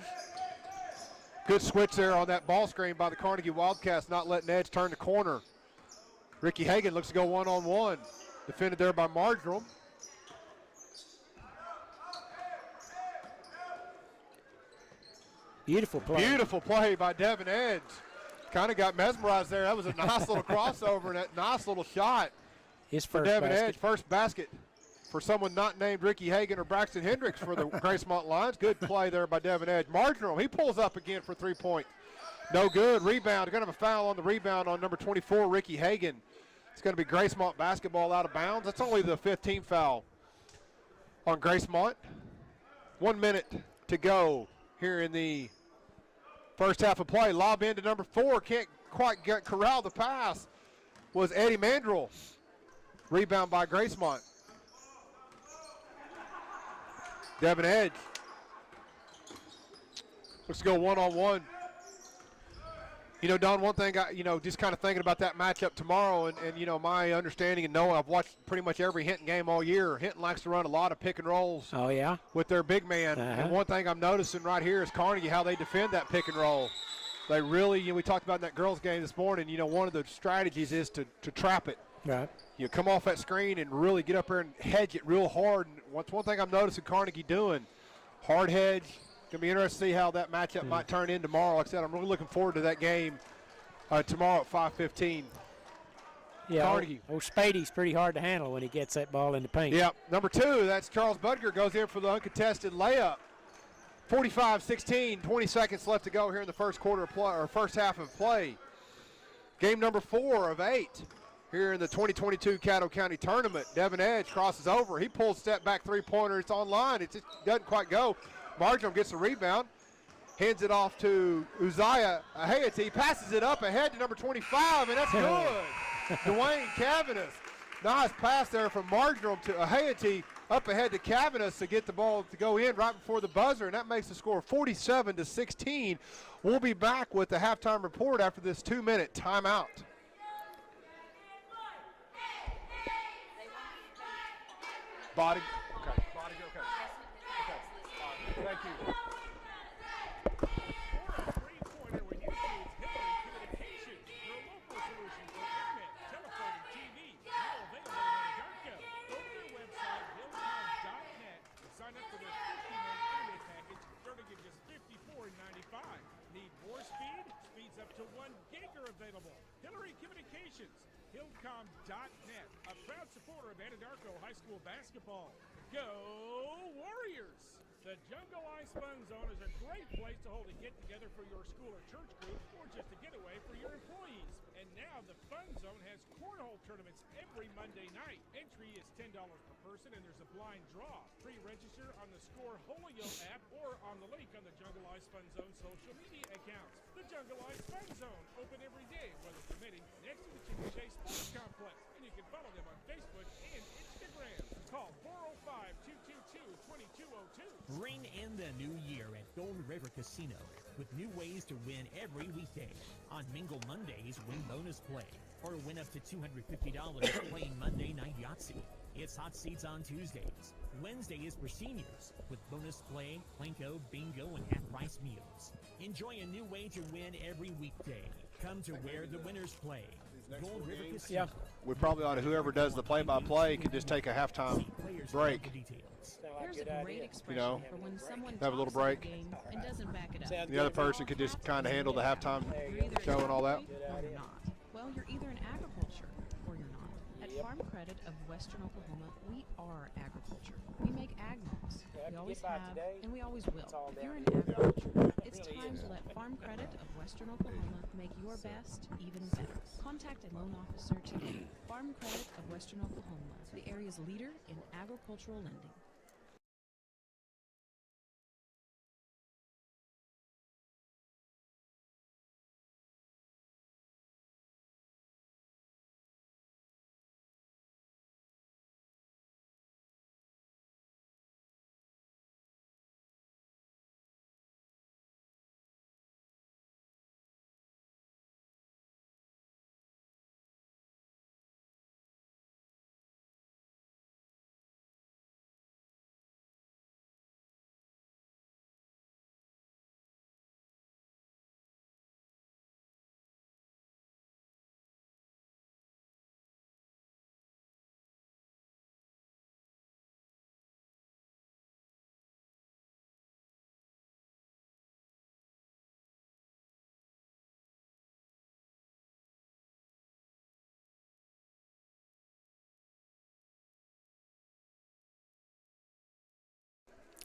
Good switch there on that ball screen by the Carnegie Wildcats, not letting Edge turn the corner. Ricky Hagan looks to go one-on-one. Defended there by Marjoram. Beautiful play. Beautiful play by Devin Edge. Kind of got mesmerized there. That was a nice little crossover and that nice little shot. His for first Devin basket. Edge, first basket for someone not named Ricky Hagan or Braxton Hendricks for the Gracemont Lions. Good play there by Devin Edge. Marjoram, he pulls up again for 3-point. No good. Rebound. Going to have a foul on the rebound on number 24, Ricky Hagan. It's going to be Gracemont basketball out of bounds. That's only the 15th foul on Gracemont. 1 minute to go here in the first half of play. Lob into number 4. Can't quite corral the pass. Was Eddie Mandrill. Rebound by Gracemont. Devin Edge. Let's go one-on-one. You know, Don, one thing, just kind of thinking about that matchup tomorrow, and my understanding and knowing I've watched pretty much every Hinton game all year. Hinton likes to run a lot of pick and rolls. Oh, yeah? With their big man. And one thing I'm noticing right here is Carnegie, how they defend that pick and roll. They really, we talked about in that girls game this morning, one of the strategies is to trap it. Right. You come off that screen and really get up there and hedge it real hard. And what's one thing I'm noticing Carnegie doing, hard hedge. Going to be interesting to see how that matchup might turn in tomorrow. Like I said, I'm really looking forward to that game tomorrow at 5:15. Yeah, Carnegie. Old Spady's pretty hard to handle when he gets that ball in the paint. Yep. Number 2, that's Charles Budger, goes in for the uncontested layup. 45-16, 20 seconds left to go here in the first quarter of play, or first half of play. Game number 4 of 8 here in the 2022 Caddo County Tournament. Devin Edge crosses over. He pulls step back three-pointer. It's online. It just doesn't quite go. Marjoram gets the rebound, hands it off to Uzziah Ahayati, passes it up ahead to number 25, and that's good. Dwayne Cavanis. Nice pass there from Marjoram to Ahayati, up ahead to Cavanis to get the ball to go in right before the buzzer, and that makes the score 47-16. We'll be back with the halftime report after this 2-minute timeout. Body. Okay. Body. Okay. Okay. Thank you. For a three-pointer when you choose Hillary Communications, your local solution for internet, telephone, and TV. Now available in Anadarko. Go to their website, hillcom.net, and sign up for their 50-month internet package starting at just $54.95. Need more speed? Speeds up to 1 gig are available. Hillary Communications, hillcom.net, a proud supporter of Anadarko High School basketball. Go Warriors! The Jungle Ice Fun Zone is a great place to hold a get-together for your school or church group, or just a getaway for your employees. And now the Fun Zone has cornhole tournaments every Monday night. Entry is $10 per person, and there's a blind draw. Pre-register on the Score Holio app or on the link on the Jungle Ice Fun Zone social media accounts. The Jungle Ice Fun Zone, open every day, weather permitting, next to the Chicken Chase Sports Complex. And you can follow them on Facebook and Instagram. Call 405-222-2202. Bring in the new year at Gold River Casino with new ways to win every weekday. On Mingle Mondays, win bonus play or win up to $250 playing Monday Night Yahtzee. It's hot seats on Tuesdays. Wednesday is for seniors with bonus play, Plinko, bingo, and half-price meals. Enjoy a new way to win every weekday. Come to where the winners play. Gold River Casino. Yeah. We probably ought to, whoever does the play-by-play could just take a halftime break. Here's a great expression for when someone have a little talks about break. the game and doesn't back it up. The other person could just kind of handle the halftime You're either show and all that. or you're not. Well, you're either in agriculture or you're not. At Farm Credit of Western Oklahoma, we are agriculture. We make ag loans. We always have, and we always will. If you're in agriculture, it's time to let Farm Credit of Western Oklahoma make your best even better. Contact a loan officer today. Farm Credit of Western Oklahoma, the area's leader in agricultural lending.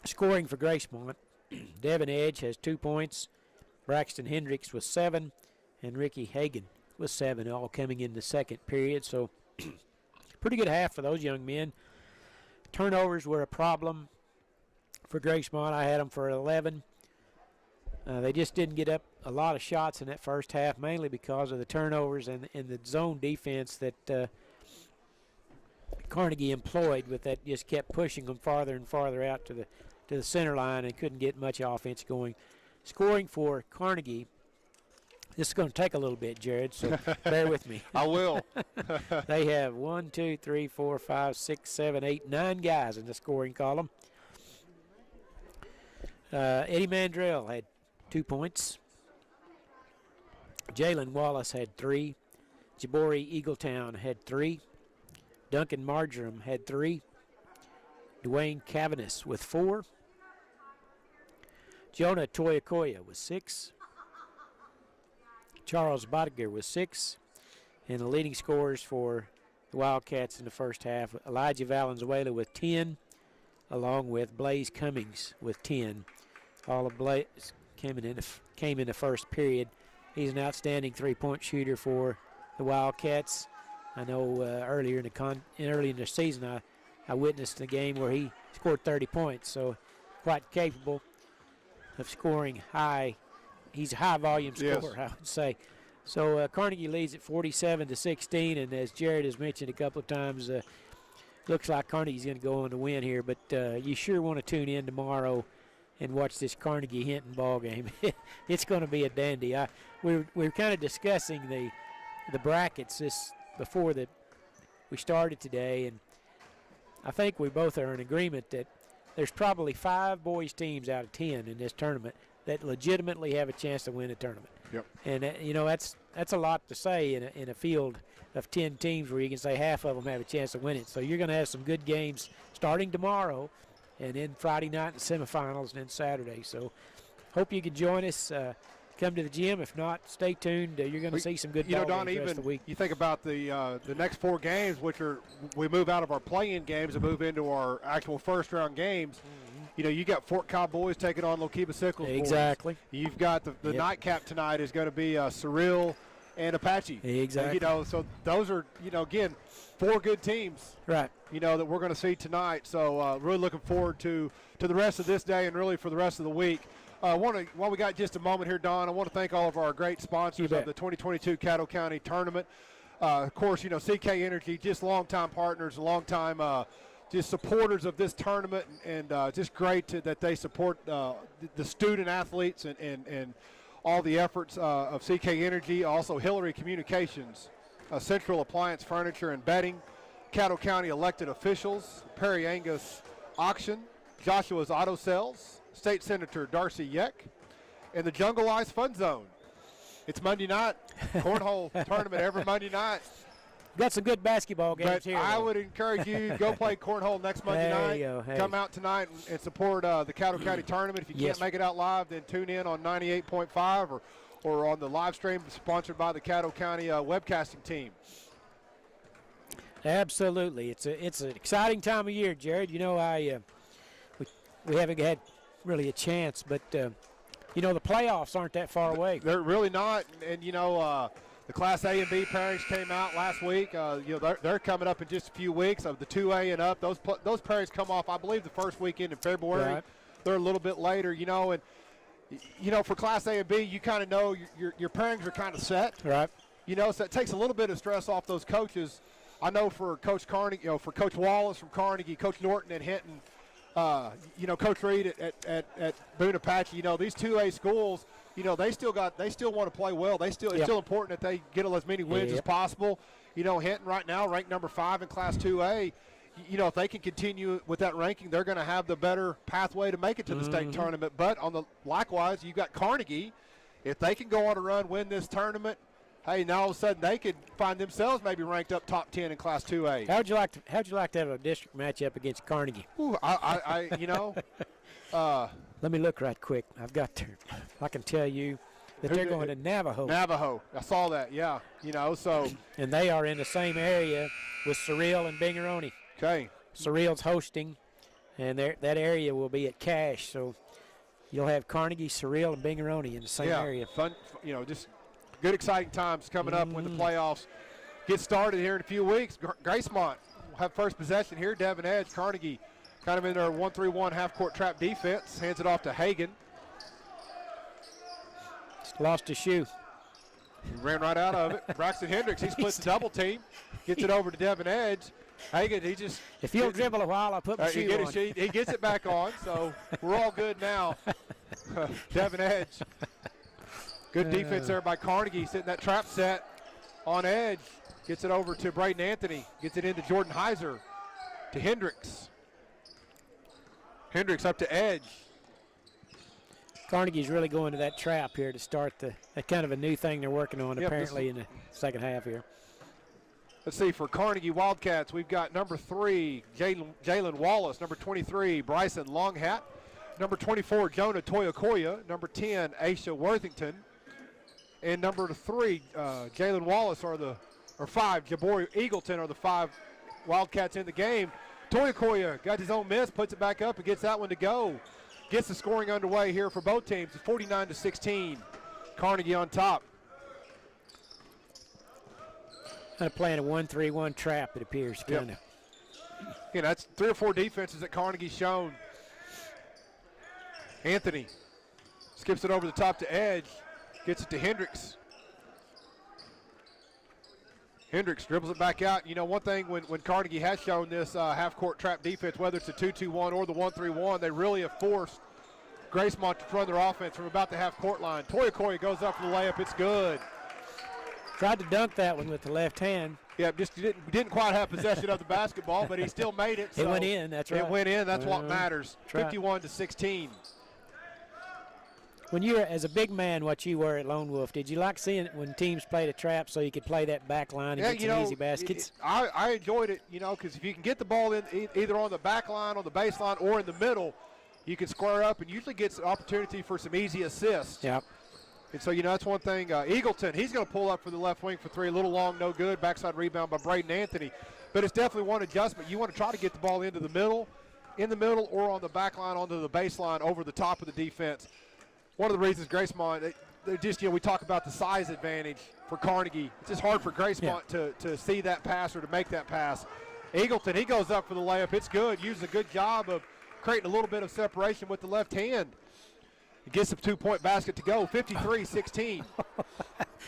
Scoring for Gracemont, Devin Edge has 2 points, Braxton Hendricks with 7, and Ricky Hagan with 7, all coming in the second period. So pretty good half for those young men. Turnovers were a problem for Gracemont. I had them for 11. They just didn't get up a lot of shots in that first half, mainly because of the turnovers and the zone defense that Carnegie employed. With that, just kept pushing them farther and farther out to the center line and couldn't get much offense going. Scoring for Carnegie, this is going to take a little bit, Jared, so bear with me. I will. They have 1, 2, 3, 4, 5, 6, 7, 8, 9 guys in the scoring column. Eddie Mandrell had 2 points. Jalen Wallace had 3. Jabori Eagletown had 3. Duncan Marjoram had 3. Dwayne Cavanis with 4. Jonah Toyakoya with 6. Charles Bodiger with 6. And the leading scorers for the Wildcats in the first half, Elijah Valenzuela with 10, along with Blaze Cummings with 10. All of Blaze came in the first period. He's an outstanding three-point shooter for the Wildcats. I know early in the season I witnessed a game where he scored 30 points, so quite capable of scoring high. He's a high-volume scorer, I would say. So Carnegie leads at 47-16, and as Jared has mentioned a couple of times, looks like Carnegie's going to go on to win here. But you sure want to tune in tomorrow and watch this Carnegie-Hinton ball game. It's going to be a dandy. We're kind of discussing the brackets before we started today, and I think we both are in agreement that there's probably 5 boys teams out of 10 in this tournament that legitimately have a chance to win a tournament. Yep. And that's a lot to say in a field of 10 teams where you can say half of them have a chance to win it. So you're going to have some good games starting tomorrow, and then Friday night in the semifinals, and then Saturday. So hope you can join us. Come to the gym. If not, stay tuned. You're going to see some good ball Don, games the rest of the week. You think about the next 4 games, we move out of our play-in games and move into our actual first-round games. Mm-hmm. You got Fort Cobb boys taking on Lokiba Sickles. Exactly. Boys. You've got the nightcap tonight is going to be Seral and Apache. Exactly. So those are, again, 4 good teams. Right. That we're going to see tonight. So really looking forward to the rest of this day and really for the rest of the week. While we got just a moment here, Don, I want to thank all of our great sponsors of the 2022 Caddo County Tournament. Of course, CK Energy, just longtime partners, longtime just supporters of this tournament, and just great that they support the student athletes and all the efforts of CK Energy. Also, Hillary Communications, Central Appliance Furniture and Bedding, Caddo County elected officials, Perry Angus Auction, Joshua's Auto Sales, State Senator Darcy Yeck, and the Jungle Eyes Fun Zone. It's Monday night, cornhole tournament every Monday night. Got some good basketball games but here. I would encourage you to go play cornhole next Monday night. Hey. Come out tonight and support the Caddo County Tournament. If you can't make it out live, then tune in on 98.5 or on the live stream sponsored by the Caddo County webcasting team. Absolutely. It's an exciting time of year, Jared. We haven't had really a chance, but the playoffs aren't that far away. They're really not, and the Class A and B pairings came out last week. They're coming up in just a few weeks of the 2A and up. Those pairings come off, I believe, the first weekend in February. Right. They're a little bit later, and for Class A and B, you kind of know your pairings are kind of set. Right. So it takes a little bit of stress off those coaches. I know for Coach Carnegie, for Coach Wallace from Carnegie, Coach Norton at Hinton, Coach Reed at Boone Apache, these 2A schools, they still want to play well. It's still important that they get as many wins as possible. Hinton right now ranked number 5 in Class 2A. If they can continue with that ranking, they're going to have the better pathway to make it to the state tournament. But likewise, you got Carnegie. If they can go on a run, win this tournament, hey, now all of a sudden they could find themselves maybe ranked up top 10 in Class 2A. How'd you like to have a district matchup against Carnegie? Ooh, let me look right quick. I can tell you that they're going to Navajo. Navajo. I saw that, yeah. So. And they are in the same area with Seral and Bingeroni. Okay. Seral's hosting And that area will be at cash, so you'll have Carnegie, Seral, and Bingaroni in the same area. Fun, just good, exciting times coming up when the playoffs get started here in a few weeks. Gracemont will have first possession here. Devin Edge, Carnegie, kind of in their 1-3-1 half-court trap defense. Hands it off to Hagan. Lost his shoe. He ran right out of it. Braxton Hendricks, he splits the double team. Gets it over to Devin Edge. Hagan, he just. If you'll dribble a while, I'll put my shoe on. He gets it back on, so we're all good now. Devin Edge. Good defense there by Carnegie, sitting that trap set on Edge. Gets it over to Braden Anthony. Gets it into Jordan Heiser. To Hendricks. Hendricks up to Edge. Carnegie's really going to that trap here to start that kind of a new thing they're working on apparently in the second half here. Let's see, for Carnegie Wildcats, we've got number 3, Jalen Wallace. Number 23, Bryson Longhat. Number 24, Jonah Toyokoya. Number 10, Aisha Worthington. And number 3, Jalen Wallace or 5, Jabori Eagleton are the 5 Wildcats in the game. Toyokoya got his own miss, puts it back up and gets that one to go. Gets the scoring underway here for both teams. It's 49-16. Carnegie on top. Kind of playing a 1-3-1 trap, it appears. Kind of. Yeah, that's 3 or 4 defenses that Carnegie's shown. Anthony skips it over the top to Edge. Gets it to Hendricks. Hendricks dribbles it back out. One thing when Carnegie has shown this half-court trap defense, whether it's a 2-2-1 or the 1-3-1, they really have forced Gracemont to run their offense from about the half-court line. Toyokoya goes up for the layup. It's good. Tried to dunk that one with the left hand. Yeah, just didn't quite have possession of the basketball, but he still made it. It went in, that's right. It went in, that's what matters. 51-16. When you were, as a big man, what you were at Lone Wolf, did you like seeing it when teams played a trap so you could play that back line and get some easy baskets? I enjoyed it, because if you can get the ball in either on the back line, on the baseline, or in the middle, you can square up and usually gets an opportunity for some easy assists. Yep. And so, that's one thing. Eagleton, he's going to pull up for the left wing for 3, a little long, no good. Backside rebound by Braden Anthony. But it's definitely one adjustment. You want to try to get the ball into the middle, or on the back line, onto the baseline, over the top of the defense. One of the reasons Gracemont, they just, we talk about the size advantage for Carnegie. It's just hard for Gracemont to see that pass or to make that pass. Eagleton, he goes up for the layup. It's good. Uses a good job of creating a little bit of separation with the left hand. He gets a 2-point basket to go, 53-16.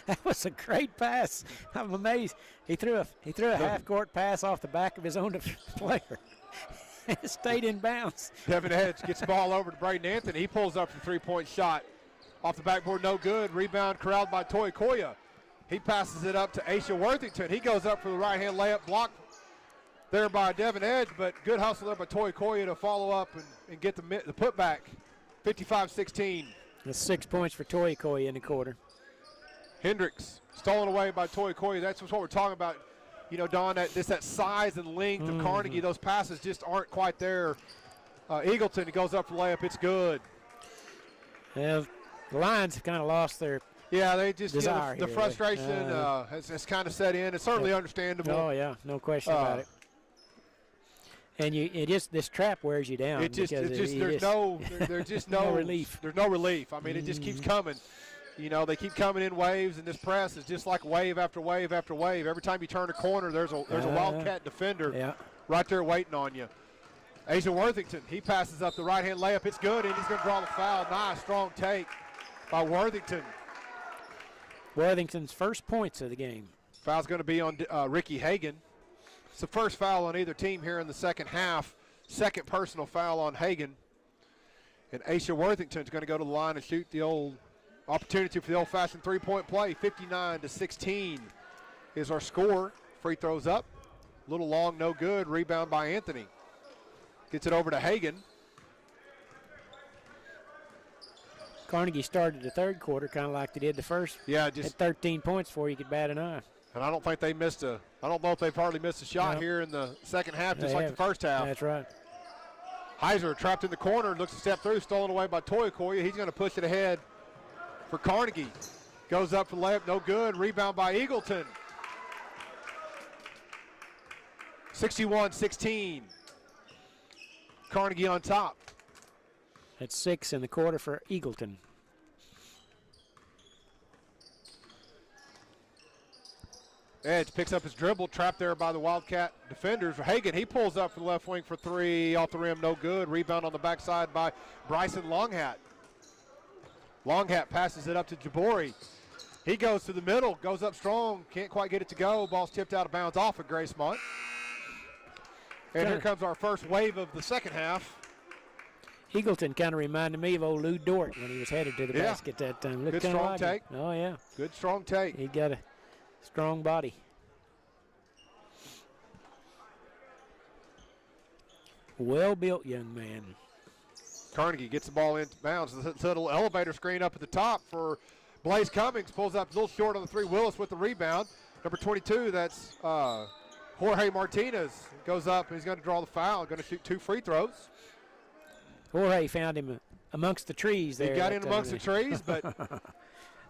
That was a great pass. I'm amazed. He threw a half-court pass off the back of his own player. It stayed in bounds. Devin Edge gets the ball over to Braden Anthony. He pulls up the 3-point shot. Off the backboard, no good. Rebound corralled by Toyokoya. He passes it up to Aisha Worthington. He goes up for the right-hand layup, blocked there by Devin Edge, but good hustle there by Toyokoya to follow up and get the putback. 55-16. That's 6 points for Toyokoya in the quarter. Hendricks stolen away by Toyokoya. That's what we're talking about. Don, that size and length of Carnegie, those passes just aren't quite there. Eagleton, he goes up for the layup. It's good. Well, the Lions have kind of lost their they just desire the frustration has kind of set in. It's certainly understandable. Oh, yeah, no question about it. And this trap wears you down. There's just no relief. There's no relief. I mean, it just keeps coming. They keep coming in waves, and this press is just like wave after wave after wave. Every time you turn a corner, there's a Wildcat defender right there waiting on you. Asia Worthington, he passes up the right-hand layup. It's good, and he's going to draw the foul. Nice, strong take by Worthington. Worthington's first points of the game. Foul's going to be on Ricky Hagan. It's the first foul on either team here in the second half. Second personal foul on Hagan. And Aisha Worthington's going to go to the line and shoot the opportunity for the old-fashioned three-point play. 59-16 is our score. Free throws up. A little long, no good. Rebound by Anthony. Gets it over to Hagan. Carnegie started the third quarter kind of like they did the first. Yeah, just at 13 points before you could bat an eye. And I don't think they missed I don't know if they've hardly missed a shot here in the second half, just like the first half. That's right. Heiser trapped in the corner, looks to step through, stolen away by Toyokoya. He's going to push it ahead for Carnegie. Goes up for the layup, no good. Rebound by Eagleton. 61-16. Carnegie on top. That's 6 in the quarter for Eagleton. Edge picks up his dribble, trapped there by the Wildcat defenders. Hagan, he pulls up for the left wing for 3, off the rim, no good. Rebound on the backside by Bryson Longhat. Longhat passes it up to Jabori. He goes to the middle, goes up strong, can't quite get it to go. Ball's tipped out of bounds off of Gracemont. And here comes our first wave of the second half. Eagleton kind of reminded me of old Lou Dort when he was headed to the basket that time. Good strong like take. Oh, yeah. Good strong take. He got a strong body. Well-built young man. Carnegie gets the ball into bounds. The little elevator screen up at the top for Blaze Cummings. Pulls up a little short on the 3. Willis with the rebound. Number 22, that's Jorge Martinez. Goes up, and he's going to draw the foul. Going to shoot 2 free throws. Jorge found him amongst the trees there. He got in amongst the trees, but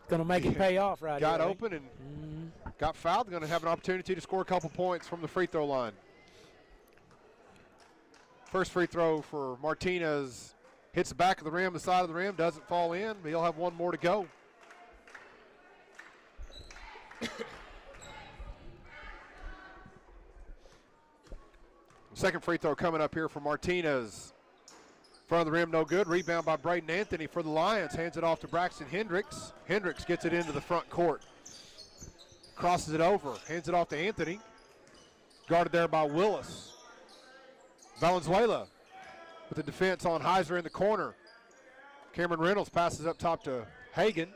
going to make it pay off right got here. Open and got fouled. Going to have an opportunity to score a couple points from the free throw line. First free throw for Martinez hits the back of the rim, the side of the rim, doesn't fall in. He'll have 1 more to go. Second free throw coming up here for Martinez. Front of the rim, no good. Rebound by Braden Anthony for the Lions. Hands it off to Braxton Hendricks. Hendricks gets it into the front court. Crosses it over. Hands it off to Anthony. Guarded there by Willis. Valenzuela with the defense on Heiser in the corner. Cameron Reynolds passes up top to Hagan.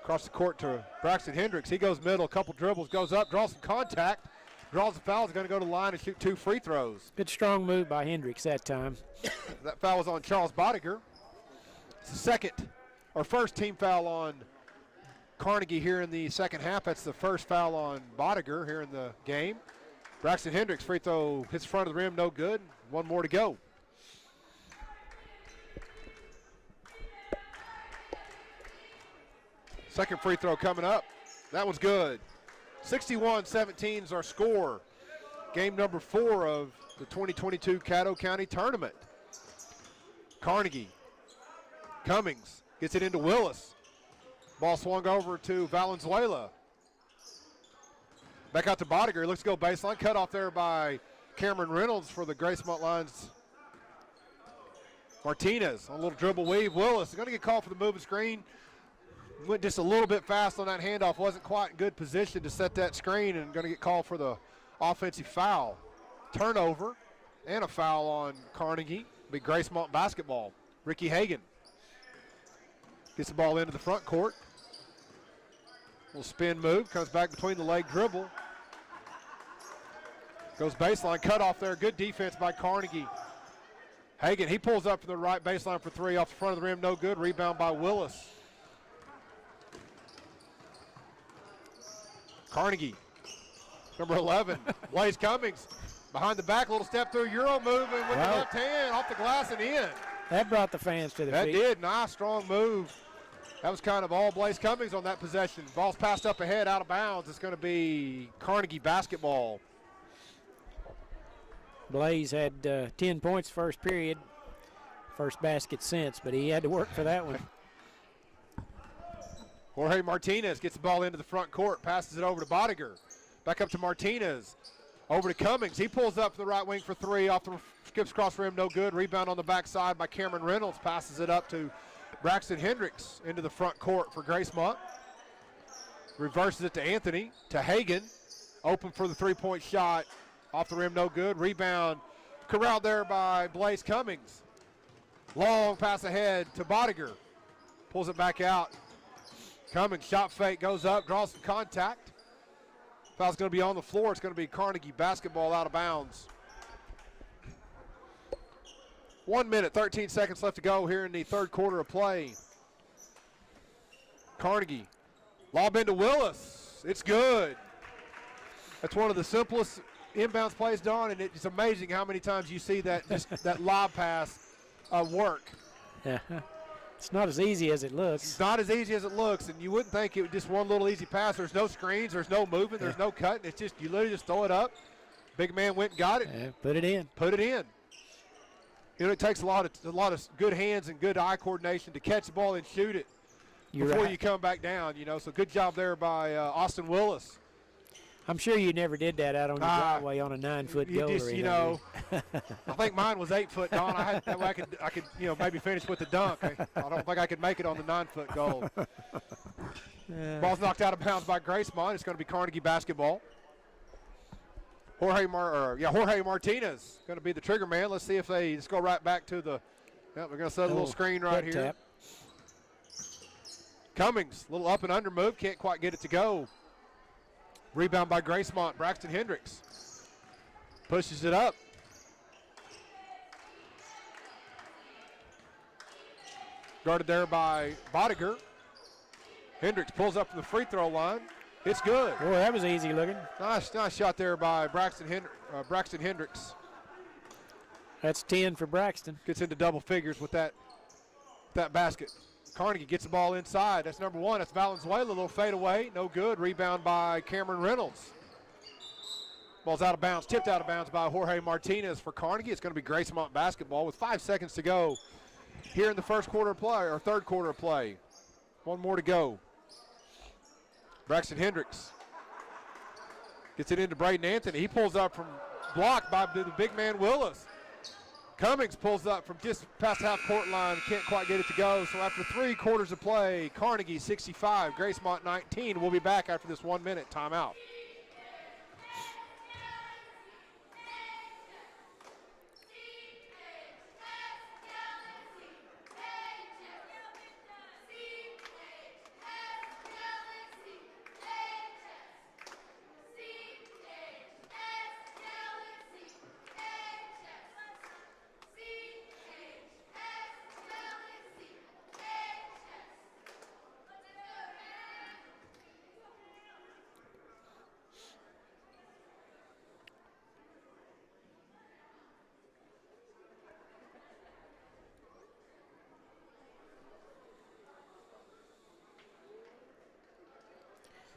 Across the court to Braxton Hendricks. He goes middle, a couple dribbles, goes up, draws some contact. Draws the foul, is going to go to the line and shoot 2 free throws. Good strong move by Hendricks that time. That foul was on Charles Bodiger. It's the first team foul on Carnegie here in the second half. That's the first foul on Bodiger here in the game. Braxton Hendricks free throw hits front of the rim, no good. 1 more to go. Second free throw coming up. That one's good. 61-17 is our score. Game number 4 of the 2022 Caddo County Tournament. Carnegie. Cummings gets it into Willis. Ball swung over to Valenzuela. Back out to Bodiger. Looks to go baseline. Cut off there by Cameron Reynolds for the Gracemont Lions. Martinez on a little dribble weave. Willis is going to get called for the moving screen. Went just a little bit fast on that handoff. Wasn't quite in good position to set that screen, and going to get called for the offensive foul. Turnover and a foul on Carnegie. Be Gracemont basketball. Ricky Hagan gets the ball into the front court. Little spin move, comes back between the leg dribble. Goes baseline, cut off there. Good defense by Carnegie. Hagan, he pulls up from the right baseline for 3 off the front of the rim, no good. Rebound by Willis. Carnegie, number 11, Blaze Cummings. Behind the back, a little step through, Euro move, and with the left hand, off the glass and in. That brought the fans to their feet. That did, nice, strong move. That was kind of all Blaze Cummings on that possession. Ball's passed up ahead, out of bounds. It's going to be Carnegie basketball. Blaze had 10 points first period, first basket since, but he had to work for that one. Jorge Martinez gets the ball into the front court, passes it over to Bodiger. Back up to Martinez. Over to Cummings. He pulls up to the right wing for 3. Skips across rim, no good. Rebound on the backside by Cameron Reynolds. Passes it up to Braxton Hendricks into the front court for Gracemont. Reverses it to Anthony, to Hagan. Open for the 3-point shot. Off the rim, no good. Rebound corralled there by Blaze Cummings. Long pass ahead to Bodiger. Pulls it back out. Cummings, shot fake, goes up, draws some contact. Foul's going to be on the floor. It's going to be Carnegie basketball out of bounds. 1 minute, 13 seconds left to go here in the third quarter of play. Carnegie, lob into Willis. It's good. That's one of the simplest inbounds plays done, and it's amazing how many times you see that that lob pass work. Yeah. It's not as easy as it looks. It's not as easy as it looks, and you wouldn't think it was just one little easy pass. There's no screens, there's no movement, there's no cutting. It's just you literally just throw it up. Big man went and got it. Yeah, put it in. Put it in. You know, it takes a lot of good hands and good eye coordination to catch the ball and shoot it before you come back down. You know, so good job there by Austin Willis. I'm sure you never did that out on the driveway on a 9-foot goal. You know, I think mine was 8 foot, Don. That way I could, you know, maybe finish with the dunk. I don't think I could make it on the 9-foot goal. Ball's knocked out of bounds by Gracemont. It's going to be Carnegie basketball. Jorge Martinez going to be the trigger man. Let's see if they just go right back to the. Yeah, we're going to set a little screen right here. Tap. Cummings, little up and under move, can't quite get it to go. Rebound by Gracemont. Braxton Hendricks pushes it up. Guarded there by Bodiger. Hendricks pulls up from the free throw line. It's good. Boy, that was easy looking. Nice shot there by Braxton Hendricks. That's 10 for Braxton. Gets into double figures with that basket. Carnegie gets the ball inside. That's number 1. That's Valenzuela. A little fade away. No good. Rebound by Cameron Reynolds. Ball's out of bounds. Tipped out of bounds by Jorge Martinez for Carnegie. It's going to be Gracemont basketball with 5 seconds to go here in the first quarter of play, or third quarter of play. 1 more to go. Braxton Hendricks gets it into Braden Anthony. He pulls up from blocked by the big man Willis. Cummings pulls up from just past half court line, can't quite get it to go. So after 3 quarters of play, Carnegie 65, Gracemont 19. We'll be back after this 1-minute timeout.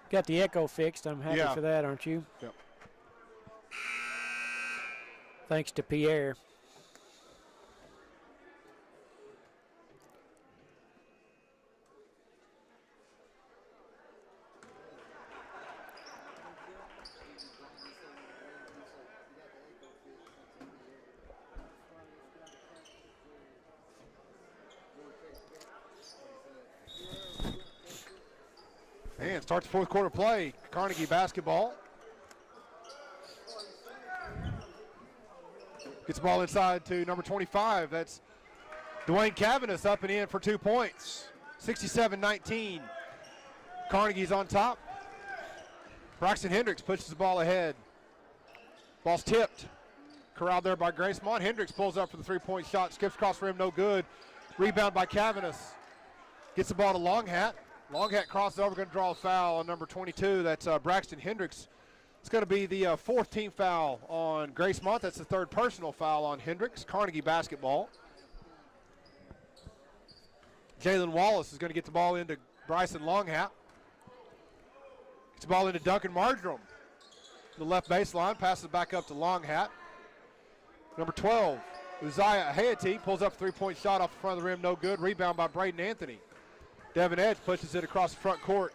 Got the echo fixed. I'm happy for that, aren't you? Yep. Thanks to Pierre. And starts fourth quarter play. Carnegie basketball. Gets the ball inside to number 25. That's Dwayne Cavanis up and in for 2 points. 67-19. Carnegie's on top. Braxton Hendricks pushes the ball ahead. Ball's tipped. Corralled there by Gracemont. Hendricks pulls up for the 3-point shot. Skips across the rim, no good. Rebound by Cavanis. Gets the ball to Longhat. Longhat crosses over, going to draw a foul on number 22. That's Braxton Hendricks. It's going to be the 4th team foul on Gracemont. That's the 3rd personal foul on Hendricks. Carnegie basketball. Jalen Wallace is going to get the ball into Bryson Longhat. Gets the ball into Duncan Marjoram. The left baseline, passes back up to Longhat. Number 12, Uzziah Hayati pulls up a 3-point shot off the front of the rim, no good. Rebound by Braden Anthony. Devin Edge pushes it across the front court.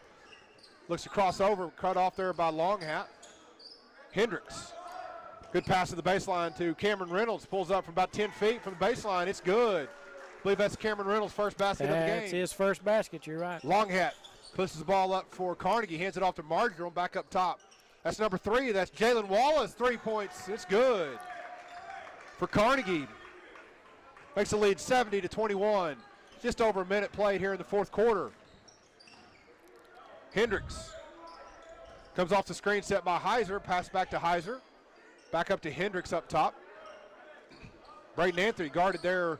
Looks to cross over, cut off there by Longhat. Hendricks. Good pass to the baseline to Cameron Reynolds. Pulls up from about 10 feet from the baseline. It's good. I believe that's Cameron Reynolds' first basket of the game. That's his first basket, you're right. Longhat pushes the ball up for Carnegie. Hands it off to Marjoram back up top. That's number 3. That's Jalen Wallace. 3 points. It's good for Carnegie. Makes the lead 70-21. Just over a minute played here in the fourth quarter. Hendricks comes off the screen set by Heiser. Pass back to Heiser. Back up to Hendricks up top. Braden Anthony guarded there.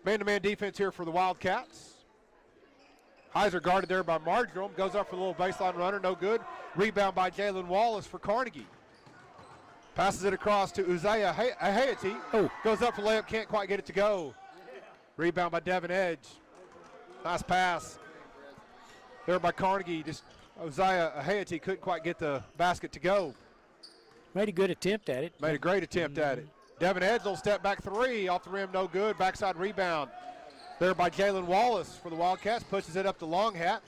Man-to-man defense here for the Wildcats. Heiser guarded there by Marjoram. Goes up for a little baseline runner. No good. Rebound by Jalen Wallace for Carnegie. Passes it across to Uzziah Hayati. Goes up for layup. Can't quite get it to go. Rebound by Devin Edge. Nice pass there by Carnegie. Just Uzziah Hayati couldn't quite get the basket to go. Made a good attempt at it. Made a great attempt at it. Devin Edge, little step back three, off the rim, no good. Backside rebound there by Jalen Wallace for the Wildcats. Pushes it up to Long Hat.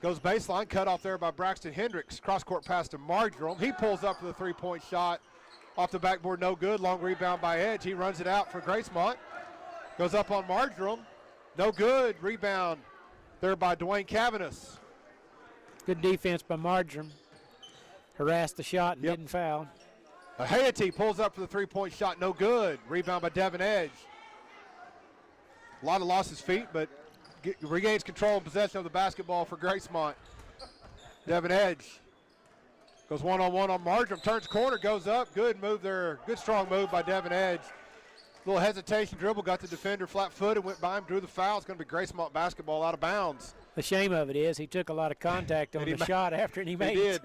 Goes baseline, cut off there by Braxton Hendricks. Cross-court pass to Marjoram. He pulls up for the three-point shot. Off the backboard, no good. Long rebound by Edge. He runs it out for Gracemont. Goes up on Marjoram. No good. Rebound there by Dwayne Cavanis. Good defense by Marjoram. Harassed the shot and didn't foul. Haiti pulls up for the three-point shot. No good. Rebound by Devin Edge. A lot of lost his feet, but regains control and possession of the basketball for Gracemont. Devin Edge goes one-on-one on Marjoram, turns corner, goes up. Good move there. Good strong move by Devin Edge. Little hesitation dribble, got the defender flat-footed, went by him, drew the foul. It's going to be Gracemont basketball out of bounds. The shame of it is he took a lot of contact on the shot after and he made it.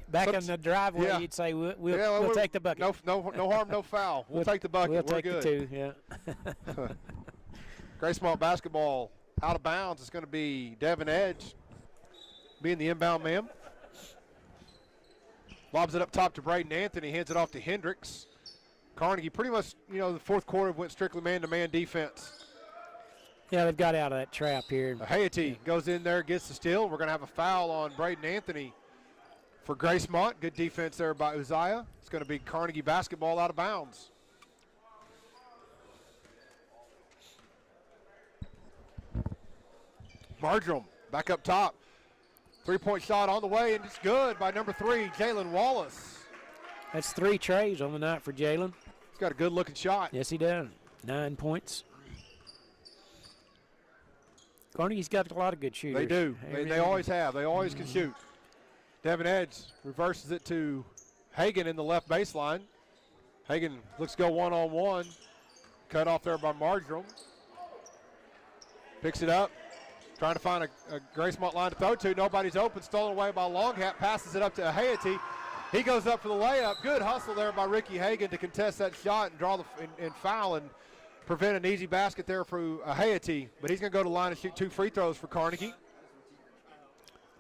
Back in the driveway, you'd say, we'll take the bucket. No harm, no foul. We'll take the bucket. We'll We're take good. the two, yeah. Gracemont basketball out of bounds. It's going to be Devin Edge being the inbound man. Lobs it up top to Braden Anthony, hands it off to Hendricks. Carnegie pretty much, the fourth quarter went strictly man-to-man defense. Yeah, they've got out of that trap here. Haiti goes in there, gets the steal. We're going to have a foul on Braden Anthony for Gracemont. Good defense there by Uzziah. It's going to be Carnegie basketball out of bounds. Marjoram back up top. Three-point shot on the way, and it's good by number 3, Jalen Wallace. That's 3 trays on the night for Jalen. He's got a good-looking shot. Yes, he does. 9 points. Carnegie's got a lot of good shooters. They do. They always have. They always can shoot. Devin Edge reverses it to Hagan in the left baseline. Hagan looks to go one-on-one. Cut off there by Marjoram. Picks it up. Trying to find a Gracemont line to throw to. Nobody's open. Stolen away by Long Hat. Passes it up to Haiti. He goes up for the layup. Good hustle there by Ricky Hagan to contest that shot and draw and foul and prevent an easy basket there for Haiti. But he's going to go to the line and shoot 2 free throws for Carnegie.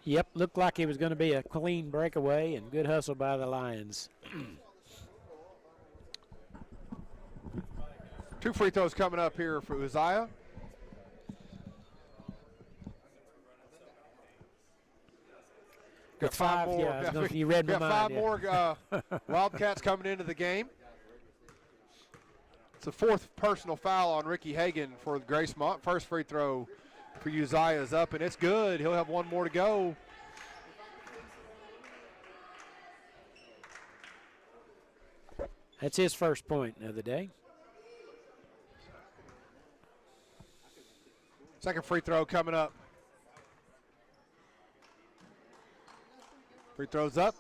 Yep, looked like it was going to be a clean breakaway and good hustle by the Lions. 2 free throws coming up here for Uzziah. Got 5 more. You read my mind. 5 more Wildcats coming into the game. It's the 4th personal foul on Ricky Hagan for Gracemont. First free throw for Uzziah is up, and it's good. He'll have 1 more to go. That's his first point of the day. Second free throw coming up. Free throws up.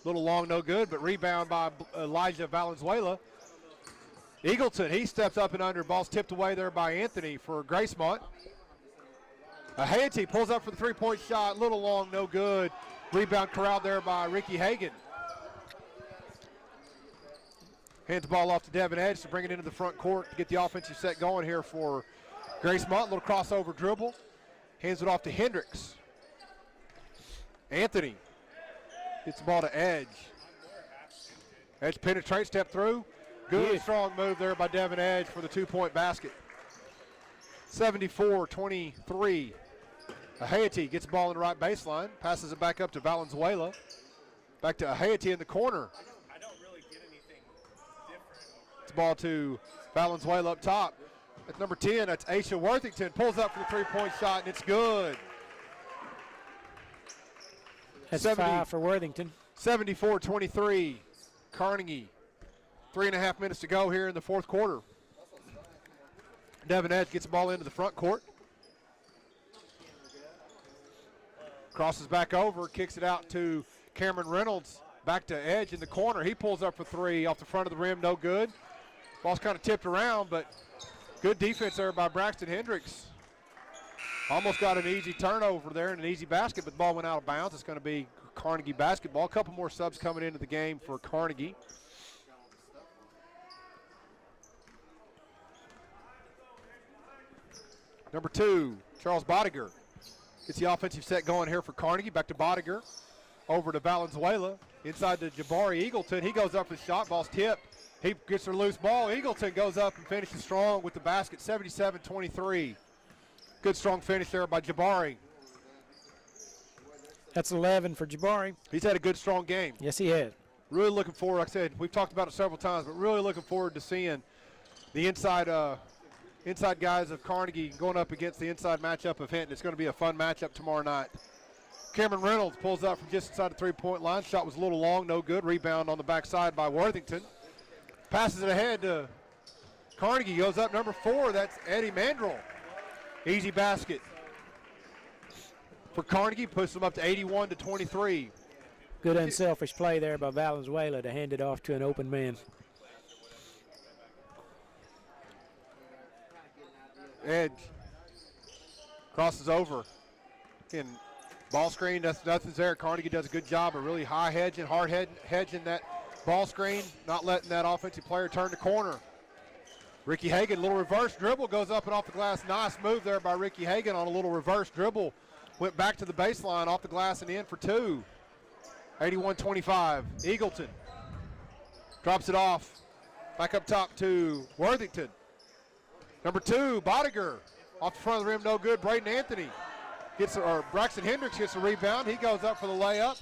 A little long, no good, but rebound by Elijah Valenzuela. Eagleton, he steps up and under. Ball's tipped away there by Anthony for Gracemont. Haiti pulls up for the three-point shot. Little long, no good. Rebound corralled there by Ricky Hagan. Hands the ball off to Devin Edge to bring it into the front court to get the offensive set going here for Gracemont. Little crossover dribble. Hands it off to Hendricks. Anthony gets the ball to Edge. Edge penetrates, step through. Good strong move there by Devin Edge for the 2-point basket. 74-23. Haiti gets the ball in the right baseline. Passes it back up to Valenzuela. Back to Haiti in the corner. I don't really get anything different. It's the ball to Valenzuela up top. At number 10, that's Aisha Worthington. Pulls up for the three-point shot, and it's good. That's 5 for Worthington. 74-23. Carnegie. 3.5 minutes to go here in the fourth quarter. Devin Edge gets the ball into the front court. Crosses back over, kicks it out to Cameron Reynolds. Back to Edge in the corner. He pulls up for 3 off the front of the rim, no good. Ball's kind of tipped around, but good defense there by Braxton Hendricks. Almost got an easy turnover there and an easy basket, but the ball went out of bounds. It's going to be Carnegie basketball. A couple more subs coming into the game for Carnegie. Number 2, Charles Bodiger gets the offensive set going here for Carnegie. Back to Bodiger. Over to Valenzuela. Inside to Jabari Eagleton. He goes up for the shot. Ball's tipped. He gets her loose ball. Eagleton goes up and finishes strong with the basket, 77-23. Good strong finish there by Jabari. That's 11 for Jabari. He's had a good strong game. Yes, he has. Really looking forward, like I said, we've talked about it several times, but really looking forward to seeing the inside guys of Carnegie going up against the inside matchup of Hinton. It's going to be a fun matchup tomorrow night. Cameron Reynolds pulls up from just inside the three-point line. Shot was a little long, no good. Rebound on the backside by Worthington. Passes it ahead to Carnegie. Goes up number 4. That's Eddie Mandrell. Easy basket for Carnegie. Puts them up to 81-23. Good unselfish play there by Valenzuela to hand it off to an open man. Edge crosses over. Again, ball screen, nothing's there. Carnegie does a good job of really high hedging, hard hedging that ball screen, not letting that offensive player turn the corner. Ricky Hagan, little reverse dribble, goes up and off the glass. Nice move there by Ricky Hagan on a little reverse dribble. Went back to the baseline, off the glass and in for 2. 81-25. Eagleton drops it off. Back up top to Worthington. Number 2, Bodiger. Off the front of the rim, no good. Braden Anthony Braxton Hendricks gets the rebound. He goes up for the layup.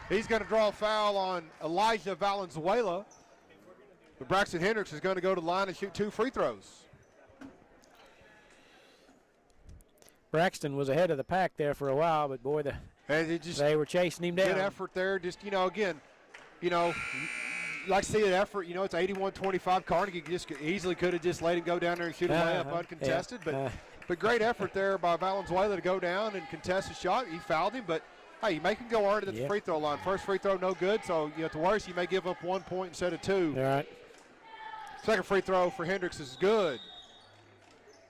He's going to draw a foul on Elijah Valenzuela. But Braxton Hendricks is going to go to the line and shoot 2 free throws. Braxton was ahead of the pack there for a while, but boy, they were chasing him down. Good effort there. Just, again, you like to see an effort. It's 81-25. Carnegie just easily could have just let him go down there and shoot a layup uncontested. Yeah. But great effort there by Valenzuela to go down and contest the shot. He fouled him, but, hey, you make him go hard at the free throw line. First free throw, no good. So, at the worst, you may give up 1 point instead of 2. All right. Second free throw for Hendricks is good.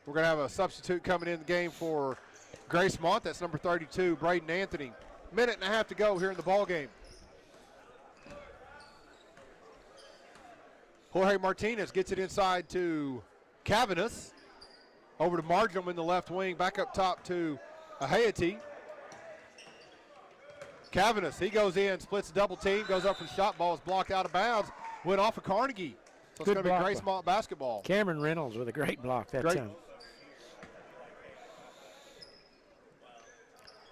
We're going to have a substitute coming in the game for Gracemont. That's number 32, Braden Anthony. Minute and a half to go here in the ball game. Jorge Martinez gets it inside to Cavanis. Over to Marjoram in the left wing. Back up top to Ahayati. Cavanis, he goes in, splits a double team, goes up for the shot. Ball is blocked out of bounds. Went off of Carnegie. So it's going to be Gracemont basketball. Cameron Reynolds with a great block that time.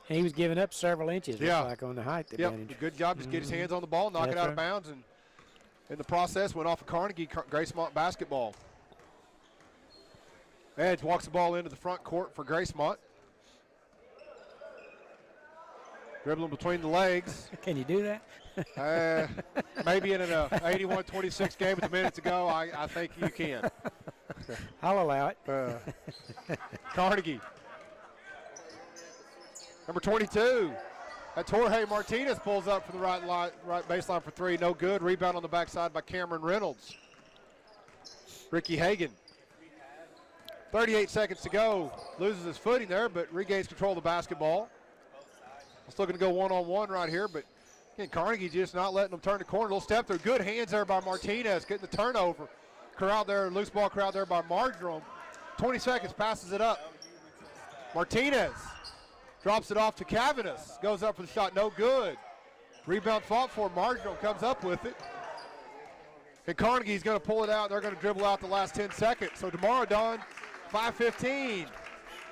And he was giving up several inches, like on the height advantage. Good job. Just get his hands on the ball, knock it out of bounds, and in the process went off of Carnegie. Gracemont basketball. Edge walks the ball into the front court for Gracemont. Dribbling between the legs. Can you do that? Maybe in an 81-26 game with a minute to go, I think you can. I'll allow it. Carnegie. Number 22. That's Jorge Martinez pulls up for the right baseline for 3. No good. Rebound on the backside by Cameron Reynolds. Ricky Hagan. 38 seconds to go. Loses his footing there, but regains control of the basketball. Still going to go one-on-one right here, but again, Carnegie just not letting them turn the corner. Little step through. Good hands there by Martinez, getting the turnover. Corralled there, loose ball corralled there by Marjoram. 20 seconds, passes it up. Martinez drops it off to Cavanis. Goes up for the shot, no good. Rebound fought for. Marjoram comes up with it. And Carnegie's going to pull it out. They're going to dribble out the last 10 seconds. So tomorrow, Don, 5:15.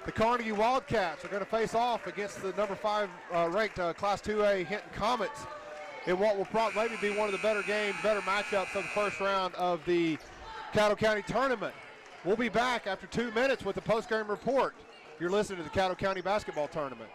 The Carnegie Wildcats are going to face off against the number 5 ranked Class 2A Hinton Comets in what will probably maybe be one of the better games, better matchups of the first round of the Caddo County Tournament. We'll be back after 2 minutes with the postgame report. You're listening to the Caddo County Basketball Tournament.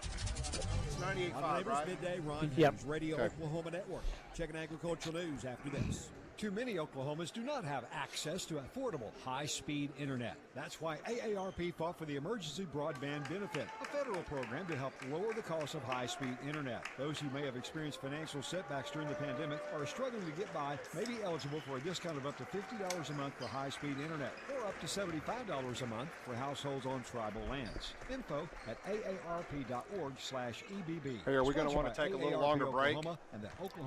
It's 98.5, right? Midday Ron Radio Oklahoma Network. Checking agricultural news after this. Too many Oklahomans do not have access to affordable, high-speed internet. That's why AARP fought for the Emergency Broadband Benefit, a federal program to help lower the cost of high-speed internet. Those who may have experienced financial setbacks during the pandemic or are struggling to get by may be eligible for a discount of up to $50 a month for high-speed internet or up to $75 a month for households on tribal lands. Info at aarp.org/EBB. Hey, are we going to want to take a little longer break?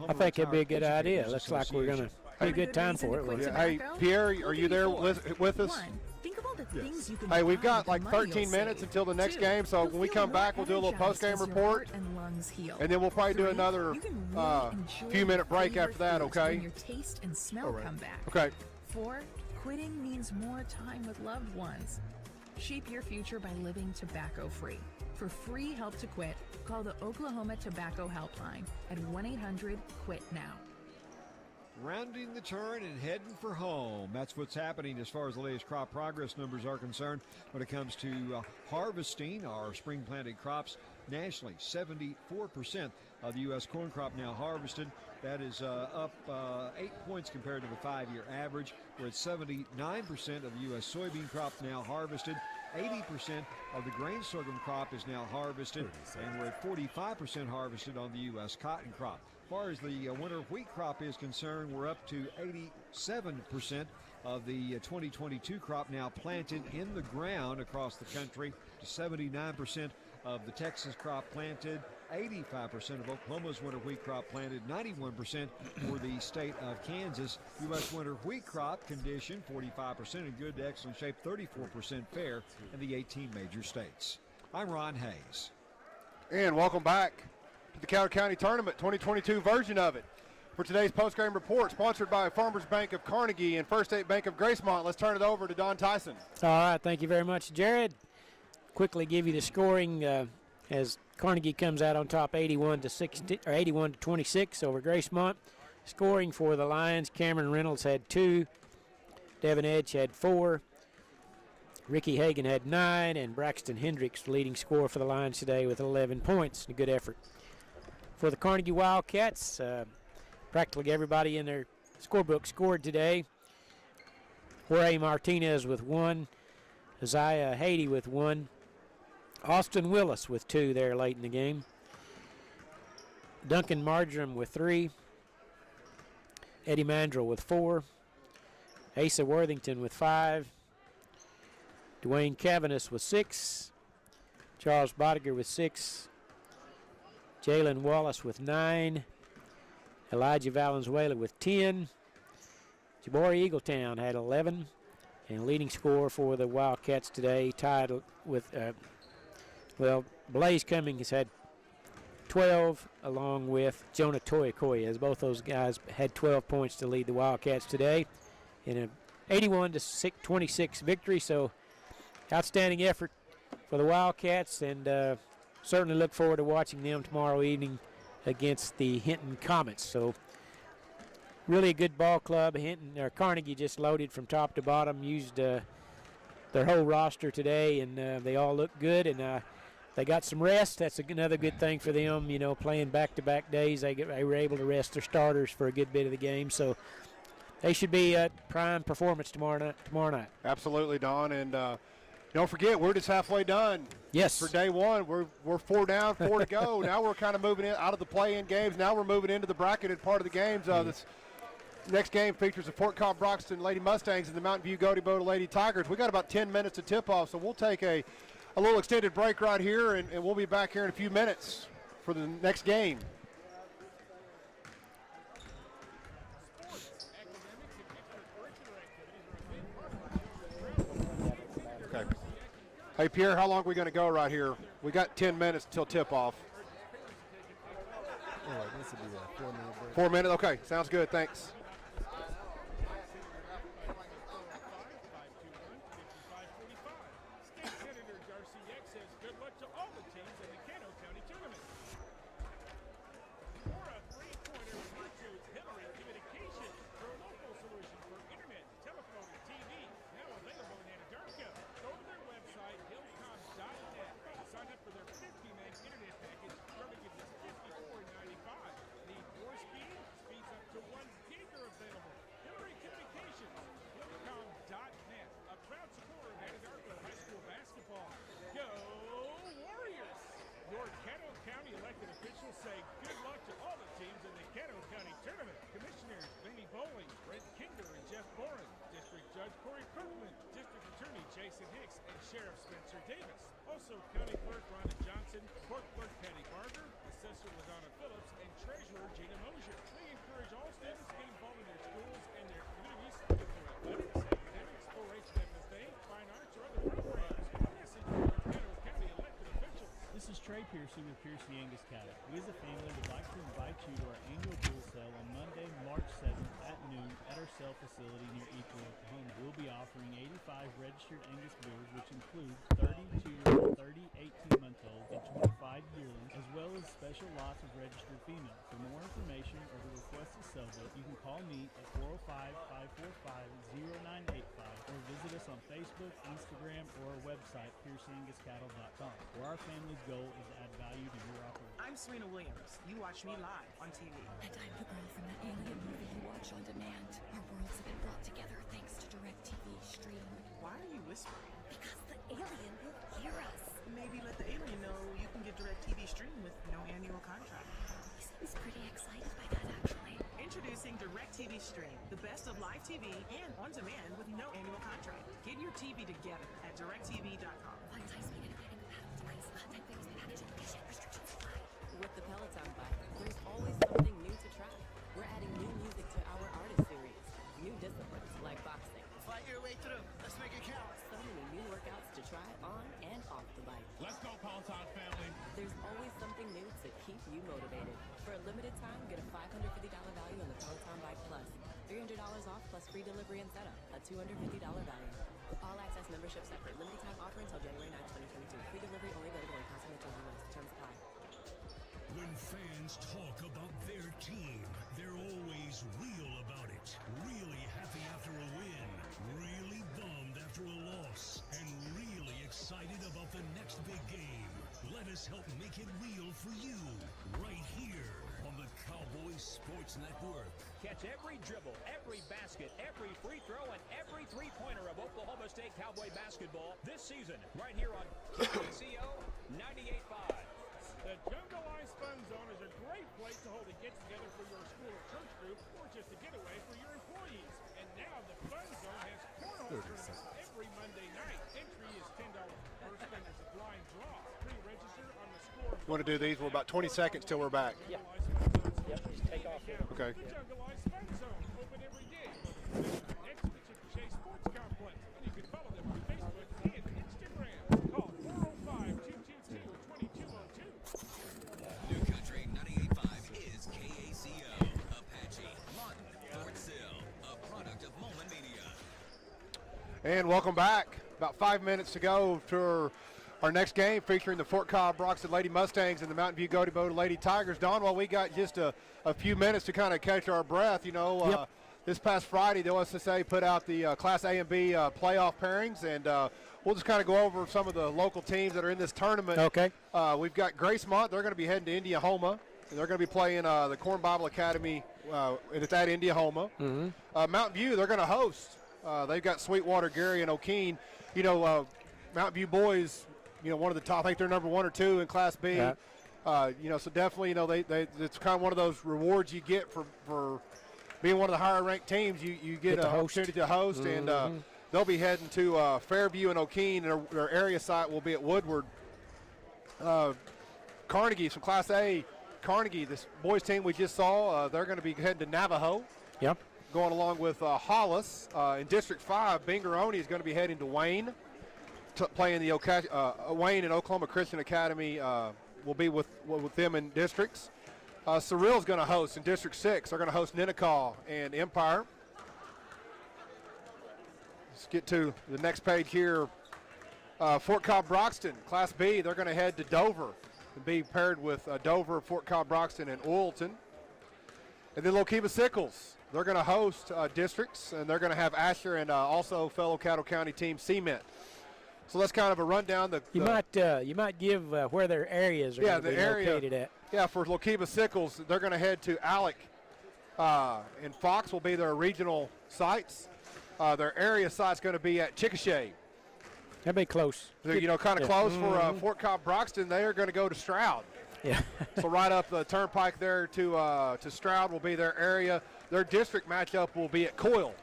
I think it'd be a good idea. Looks like we're going to be a good time for it. Hey, Pierre, are you there with us? Think about the things you can Hey, we've buy got with the like money 13 you'll minutes save. until the next 2, game, so you'll when we feel come more back, we'll do a little energized post-game as your report, heart and lungs heal. and then we'll probably do 3, another you can really enjoy few minute break your after that, favorite foods okay? when your taste and smell come back. Okay. 4, quitting means more time with loved ones. Shape your future by living tobacco-free. For free help to quit, call the Oklahoma Tobacco Helpline at 1-800-QUIT-NOW. Rounding the turn and heading for home. That's what's happening as far as the latest crop progress numbers are concerned. When it comes to harvesting our spring planted crops nationally, 74% of the U.S. corn crop now harvested. That is up 8 points compared to the 5-year average. We're at 79% of the U.S. soybean crop now harvested. 80% of the grain sorghum crop is now harvested, and we're at 45% harvested on the U.S. cotton crop. As far as the winter wheat crop is concerned, we're up to 87% of the 2022 crop now planted in the ground across the country, to 79% of the Texas crop planted, 85% of Oklahoma's winter wheat crop planted, 91% for the state of Kansas. U.S. winter wheat crop condition, 45% in good to excellent shape, 34% fair in the 18 major states. I'm Ron Hayes. And welcome back to the Caddo County Tournament, 2022 version of it. For today's postgame report, sponsored by Farmers Bank of Carnegie and First State Bank of Gracemont, let's turn it over to Don Tyson. All right, thank you very much, Jared. Quickly give you the scoring as Carnegie comes out on top 81 to 26 over Gracemont. Scoring for the Lions, Cameron Reynolds had 2, Devin Edge had 4, Ricky Hagan had 9, and Braxton Hendricks, leading scorer for the Lions today with 11 points. A good effort. For the Carnegie Wildcats, practically everybody in their scorebook scored today. Jorge Martinez with 1, Isaiah Haiti with 1, Austin Willis with 2 there late in the game, Duncan Marjoram with 3, Eddie Mandrell with 4, Asa Worthington with 5, Dwayne Cavanis with 6, Charles Bodiger with 6, Jalen Wallace with 9, Elijah Valenzuela with 10, Jabari Eagletown had 11, and leading scorer for the Wildcats today, tied with, Blaze Cummings had 12, along with Jonah Toyakoya, as both those guys had 12 points to lead the Wildcats today in an 81 to 26 victory. So outstanding effort for the Wildcats, and certainly look forward to watching them tomorrow evening against the Hinton Comets. So really a good ball club. Carnegie just loaded from top to bottom, used their whole roster today, and they all look good, and they got some rest. That's another good thing for them, playing back-to-back days. They were able to rest their starters for a good bit of the game, so they should be at prime performance tomorrow night. Absolutely, Don, and don't forget, we're just halfway done. Yes. For day one, we're 4 down, 4 to go. Now we're kind of moving out of the play-in games. Now we're moving into the bracketed part of the games. This next game features the Fort Cobb Broxton Lady Mustangs and the Mountain View Godeboda Lady Tigers. We got about 10 minutes to tip off, so we'll take a little extended break right here, and we'll be back here in a few minutes for the next game. Okay. Hey, Pierre, how long are we going to go right here? We got 10 minutes till tip-off. All right, this will be a 4-minute break. 4 minutes? Okay, sounds good. Thanks. State Senator Darcy Yeck says good luck to all the teams in the Caddo County Tournament. For a three-pointer, we choose Hillary Communications, your local solution for internet, telephone, and TV. Now available in Anadarko. Go to their website, hillcom.net. Sign up for their 50-meg internet package. Starting at just $54.95. Need more speed? Speeds up to 1 gig are available. Hillary Communications, hillcom.net. A proud supporter of Anadarko High School basketball. Go Warriors! Your Caddo County elected officials say good luck to all the teams in the Caddo County Tournament. Commissioners Vinnie Bowling, Brent Kinder, and Jeff Boren. District Judge Corey Kirkland, District Attorney Jason Hicks, and Sheriff Spencer Davis. Also County Clerk Rhonda Johnson, Court Clerk Patty Barger, Assessor LaDonna Phillips, and Treasurer Gina Mosier. We encourage all students to get involved in their schools and their communities with their athletics, academics, 4-H and FFA, fine arts, or Trey Piercy with Piercy Angus Cattle. We as a family would like to invite you to our annual bull sale on Monday, March 7th at noon at our sale facility near Equal, Oklahoma. We'll be offering 85 registered Angus bulls, which include 32, 30, 18-month-olds, and 25 yearlings, as well as special lots of registered females. For more information or to request a sale book, you can call me at 405-545-0985 or visit us on Facebook, Instagram, or our website, PiercyAngusCattle.com, where our family's goal is to add value to your operation. I'm Serena Williams. You watch me live on TV. And I'm the girl from that alien movie you watch on demand. Our worlds have been brought together thanks to DirecTV Stream. Why are you whispering? Because the alien will hear us. Maybe let the alien know you can get DirecTV Stream with no annual contract. He seems pretty excited by that, actually. Introducing DirecTV Stream, the best of live TV and on demand with no annual contract. Get your TV together at DirecTV.com. Find high-speed internet in the paddle device. Contact videos by packaging. Condition restrictions apply. With the Peloton bike, there's always something new to try. We're adding new music to our artist series, new disciplines like boxing. Fight your way through. Let's make it count. So many new workouts to try on and off the bike. Let's go, Peloton family. There's always something new to keep you motivated. For a limited time, get a $550 value on the Peloton Bike Plus. $300 off plus free delivery and setup. A $250 value. All access membership separate. Limited time offer until January 9, 2022. Free delivery only available in continental US. Terms apply. When fans talk about their team, they're always real about it. Really happy after a win, really bummed after a loss, and really excited about the next big game. Let us help make it real for you, right here on the Cowboys Sports Network. Catch every dribble, every basket, every free throw, and every three-pointer of Oklahoma State Cowboy basketball this season, right here on KCO 98.5. The Jungle Ice Fun Zone is a great place to hold a get-together for your school or church group, or just a getaway for your employees. And now the Fun Zone has cornhole tournaments every Monday night. Entry is $10. First one is a blind draw. Pre-register on the score. Want to do these? We're about 20 seconds till we're back. Yeah. Yep, just take off here. Okay. The Jungle Ice Fun Zone, open every day. Next to the Chickasha Sports Complex. And you can follow them on Facebook and Instagram. Call 405-222-2202. New Country 98.5 is KACO. Apache, Lawton, Fort Sill, a product of Moment Media. And welcome back. About 5 minutes to go for our next game featuring the Fort Cobb Broxton Lady Mustangs and the Mountain View Godeboda Lady Tigers. Don, while we got just a few minutes to kind of catch our breath, you know, this past Friday the OSSA put out the Class A and B playoff pairings, and we'll just kind of go over some of the local teams that are in this tournament. Okay. We've got Gracemont. They're going to be heading to Indiahoma. And they're going to be playing the Corn Bible Academy at Indiahoma. Mm-hmm. Mountain View, they're going to host. They've got Sweetwater, Gary, and O'Keene. You know, Mountain View boys, you know, one of the top. I think they're number 1 or 2 in Class B. Yeah. You know, so definitely, you know, it's kind of one of those rewards you get for being one of the higher ranked teams. You get an opportunity to host, and they'll be heading to Fairview and O'Keene. And their area site will be at Woodward. Carnegie, from Class A, Carnegie, this boys team we just saw, they're going to be heading to Navajo. Yep. Going along with Hollis. In District 5, Bingaroni is going to be heading to Wayne, playing the Wayne and Oklahoma Christian Academy. Will be with them in districts. Seral is going to host in District 6. They're going to host Ninnekah and Empire. Let's get to the next page here. Fort Cobb Broxton, Class B, they're going to head to Dover and be paired with Dover, Fort Cobb Broxton, and Oilton. And then Lokiba Sickles, they're going to host districts, and they're going to have Asher and also fellow Caddo County team Cement. So that's kind of a rundown. You might give where their areas are going to be located at. Yeah, for Lokiba Sickles, they're going to head to Alec, and Fox will be their regional sites. Their area site's going to be at Chickasha. That'd be close. So, you know, kind of close for Fort Cobb Broxton. They are going to go to Stroud. Yeah. So right up the turnpike there to Stroud will be their area. Their district matchup will be at Coyle.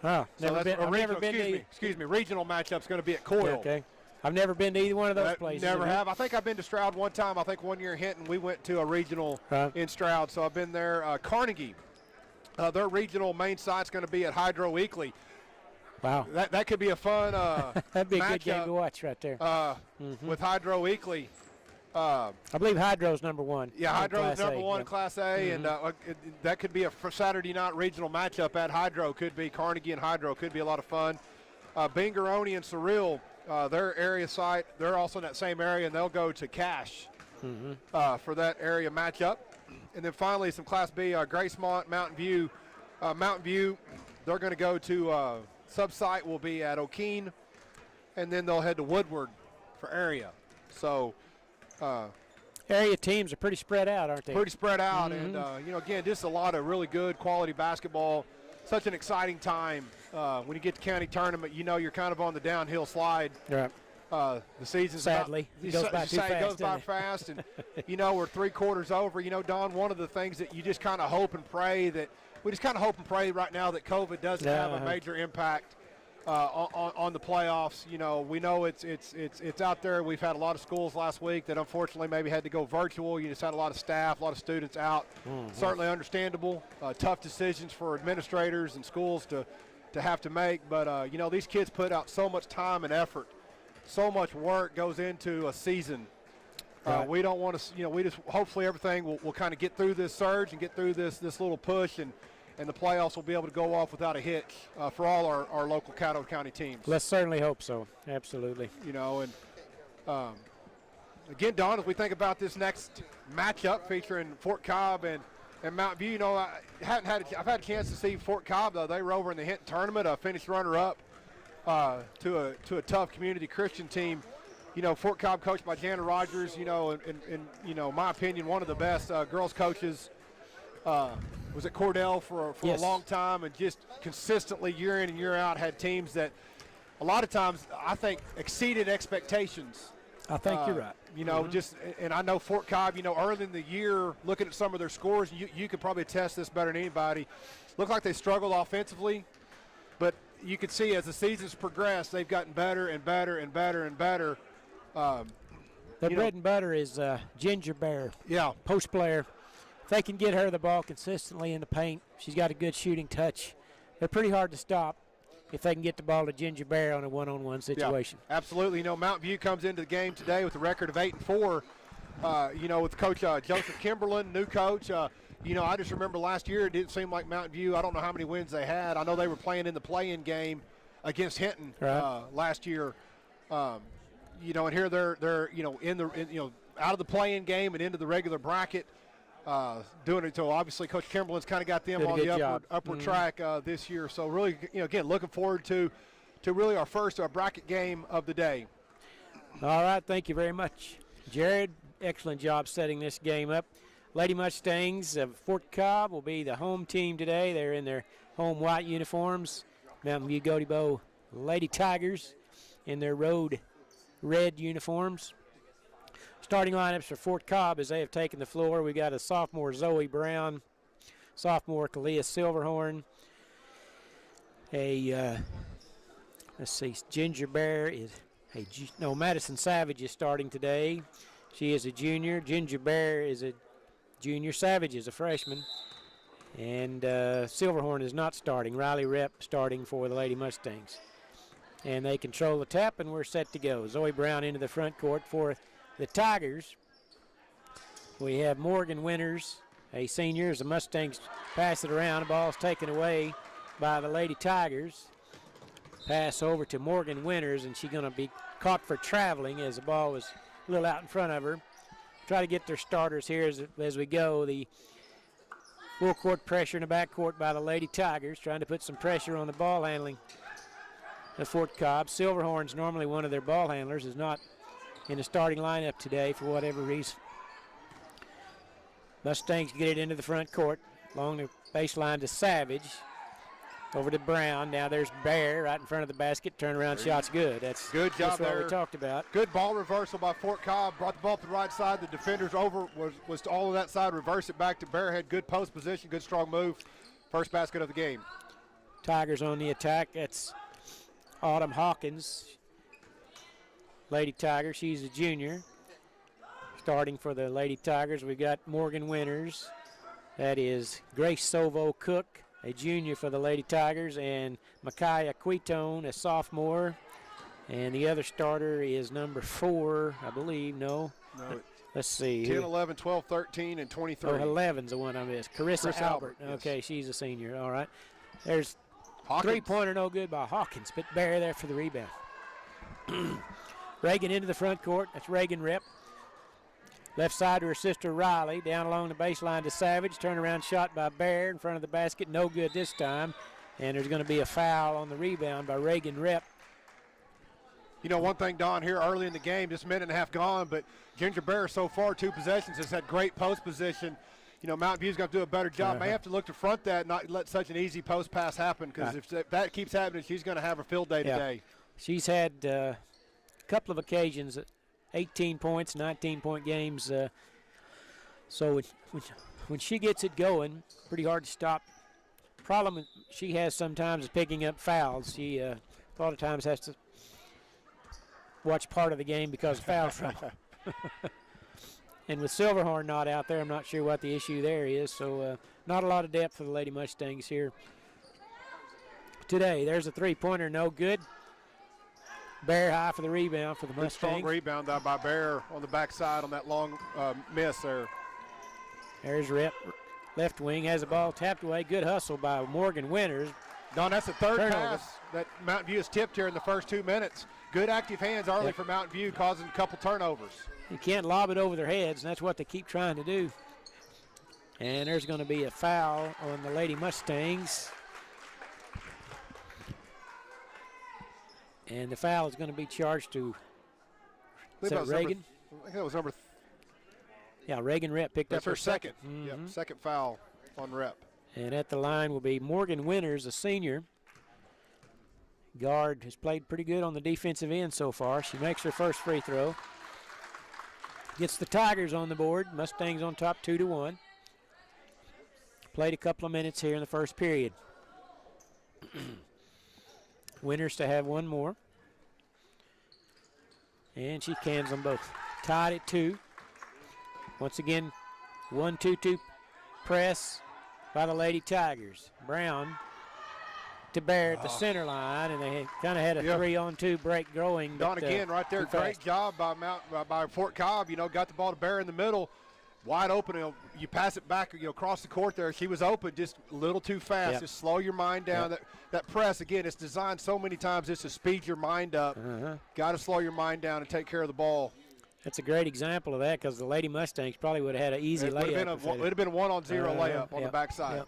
Oh, regional matchup's going to be at Coyle. Okay. I've never been to either one of those places. Never have. I think I've been to Stroud one time. I think 1 year in Hinton we went to a regional in Stroud, so I've been there. Carnegie, their regional main site's going to be at Hydro Weekly. Wow. That could be a fun that'd be a matchup, good game to watch right there. With Hydro Weekly. I believe Hydro's number 1. Yeah, Hydro's number 1 in Class A, and that could be a Saturday night regional matchup at Hydro. Could be Carnegie and Hydro. Could be a lot of fun. Bingaroni and Seral, their area site, they're also in that same area, and they'll go to Cache for that area matchup. And then finally, some Class B, Gracemont, Mountain View. Mountain View, they're going to go to sub-site will be at O'Keene, and then they'll head to Woodward for area. So area teams are pretty spread out, aren't they? Pretty spread out, and again, just a lot of really good quality basketball. Such an exciting time when you get to county tournament. You're kind of on the downhill slide. Right. The season's sadly it goes by too fast. It goes by fast, and we're 3 quarters over. Don, one of the things that you just kind of hope and pray that we just kind of hope and pray right now that COVID doesn't have a major impact on the playoffs. We know it's out there. We've had a lot of schools last week that unfortunately maybe had to go virtual. You just had a lot of staff, a lot of students out. Certainly understandable. Tough decisions for administrators and schools to have to make. But these kids put out so much time and effort. So much work goes into a season. Right. We don't want to, we just hopefully everything will kind of get through this surge and get through this little push, and the playoffs will be able to go off without a hitch for all our local Caddo County teams. Let's certainly hope so. Absolutely. And again, Don, as we think about this next matchup featuring Fort Cobb and Mountain View, I've had a chance to see Fort Cobb, though. They were over in the Hinton tournament, finished runner-up to a tough community Christian team. Fort Cobb coached by Jana Rogers, in my opinion, one of the best girls coaches. Was at Cordell for a long time, and just consistently year in and year out had teams that a lot of times I think exceeded expectations. I think you're right. And I know Fort Cobb, early in the year, looking at some of their scores, you could probably attest this better than anybody. Looked like they struggled offensively, but you could see as the seasons progressed, they've gotten better and better and better and better. Their bread and butter is Ginger Bear. Yeah. Post player. If they can get her the ball consistently in the paint, she's got a good shooting touch. They're pretty hard to stop if they can get the ball to Ginger Bear on a one-on-one situation. Yeah, absolutely. Mountain View comes into the game today with a record of 8-4. With Coach Joseph Kimberlin, new coach. I just remember last year it didn't seem like Mountain View. I don't know how many wins they had. I know they were playing in the play-in game against Hinton last year. And here they're out of the play-in game and into the regular bracket. Doing it. So obviously Coach Kimberlin's kind of got them on the upward track this year. So really, again, looking forward to really our first bracket game of the day. All right, thank you very much, Jared. Excellent job setting this game up. Lady Mustangs of Fort Cobb will be the home team today. They're in their home white uniforms. Mountain View Godebo Lady Tigers in their road red uniforms. Starting lineups for Fort Cobb as they have taken the floor. We got a sophomore Zoe Brown, sophomore Kalia Silverhorn, Ginger Bear is Madison Savage is starting today. She is a junior. Ginger Bear is a junior. Savage is a freshman, and Silverhorn is not starting. Riley Rep starting for the Lady Mustangs, and they control the tap, and we're set to go. Zoe Brown into the front court for the Tigers. We have Morgan Winters, a senior, as the Mustangs pass it around. The ball's taken away by the Lady Tigers. Pass over to Morgan Winters, and she's going to be caught for traveling as the ball was a little out in front of her. Try to get their starters here as we go. The full court pressure in the backcourt by the Lady Tigers, trying to put some pressure on the ball handling of Fort Cobb. Silverhorn's normally one of their ball handlers, is not in the starting lineup today for whatever reason. Mustangs get it into the front court along the baseline to Savage. Over to Brown. Now there's Bear right in front of the basket. Turnaround shot's good. That's good job what there. we talked about. Good ball reversal by Fort Cobb. Brought the ball to the right side. The defenders was to all of that side. Reverse it back to Bear. Had good post position. Good strong move. First basket of the game. Tigers on the attack. That's Autumn Hawkins. Lady Tiger, she's a junior. Starting for the Lady Tigers, we got Morgan Winters. That is Grace Sovo Cook, a junior for the Lady Tigers, and Micaiah Quitone, a sophomore. And the other starter is number 4, I believe. No. Let's see. 10, 11, 12, 13, and 23. Oh, 11's the one I missed. Carissa Chris Albert. Albert, yes. Okay, she's a senior. All right. There's Hawkins. three-pointer no good by Hawkins, but Bear there for the rebound. Reagan into the front court. That's Reagan Rep. Left side to her sister Riley. Down along the baseline to Savage. Turnaround shot by Bear in front of the basket. No good this time. And there's going to be a foul on the rebound by Reagan Rep. You know, one thing, Don, here early in the game, just a minute and a half gone, but Ginger Bear so far, 2 possessions, has had great post position. You know, Mountain View's got to do a better job. May have to look to front that and not let such an easy post pass happen, because if that keeps happening, she's going to have a field day today. She's had a couple of occasions, 18 points, 19-point games. So when she gets it going, pretty hard to stop. Problem she has sometimes is picking up fouls. She a lot of times has to watch part of the game because of foul trouble. And with Silverhorn not out there, I'm not sure what the issue there is. So not a lot of depth for the Lady Mustangs here today. There's a three-pointer, no good. Bear high for the rebound for the Mustangs. Strong rebound by Bear on the backside on that long miss there. There's Rep. Left wing has the ball tapped away. Good hustle by Morgan Winters. Don, that's the third Turnover. pass that Mountain View has tipped here in the first 2 minutes. Good active hands early for Mountain View, causing a couple turnovers. You can't lob it over their heads, and that's what they keep trying to do. And there's going to be a foul on the Lady Mustangs. And the foul is going to be charged to is that Reagan? I think that was number. Yeah, Reagan Rep picked up That's her second. Mm-hmm. Yep, second foul on Rep. And at the line will be Morgan Winters, a senior. Guard has played pretty good on the defensive end so far. She makes her first free throw. Gets the Tigers on the board. Mustangs on top 2-1. Played a couple of minutes here in the first period. Winters to have one more. And she cans them both. Tied at 2. Once again, 1-2-2 press by the Lady Tigers. Brown to Bear at the center line, and they kind of had a 3-on-2 break growing. Don again right there, great job by Fort Cobb. You know, got the ball to Bear in the middle, wide open. You pass it back, across the court there. She was open, just a little too fast. Yep. Just slow your mind down. Yep. That press again, it's designed so many times just to speed your mind up. Got to slow your mind down and take care of the ball. That's a great example of that, because the Lady Mustangs probably would have had an easy layup. It would have been a 1-on-0 layup on the backside.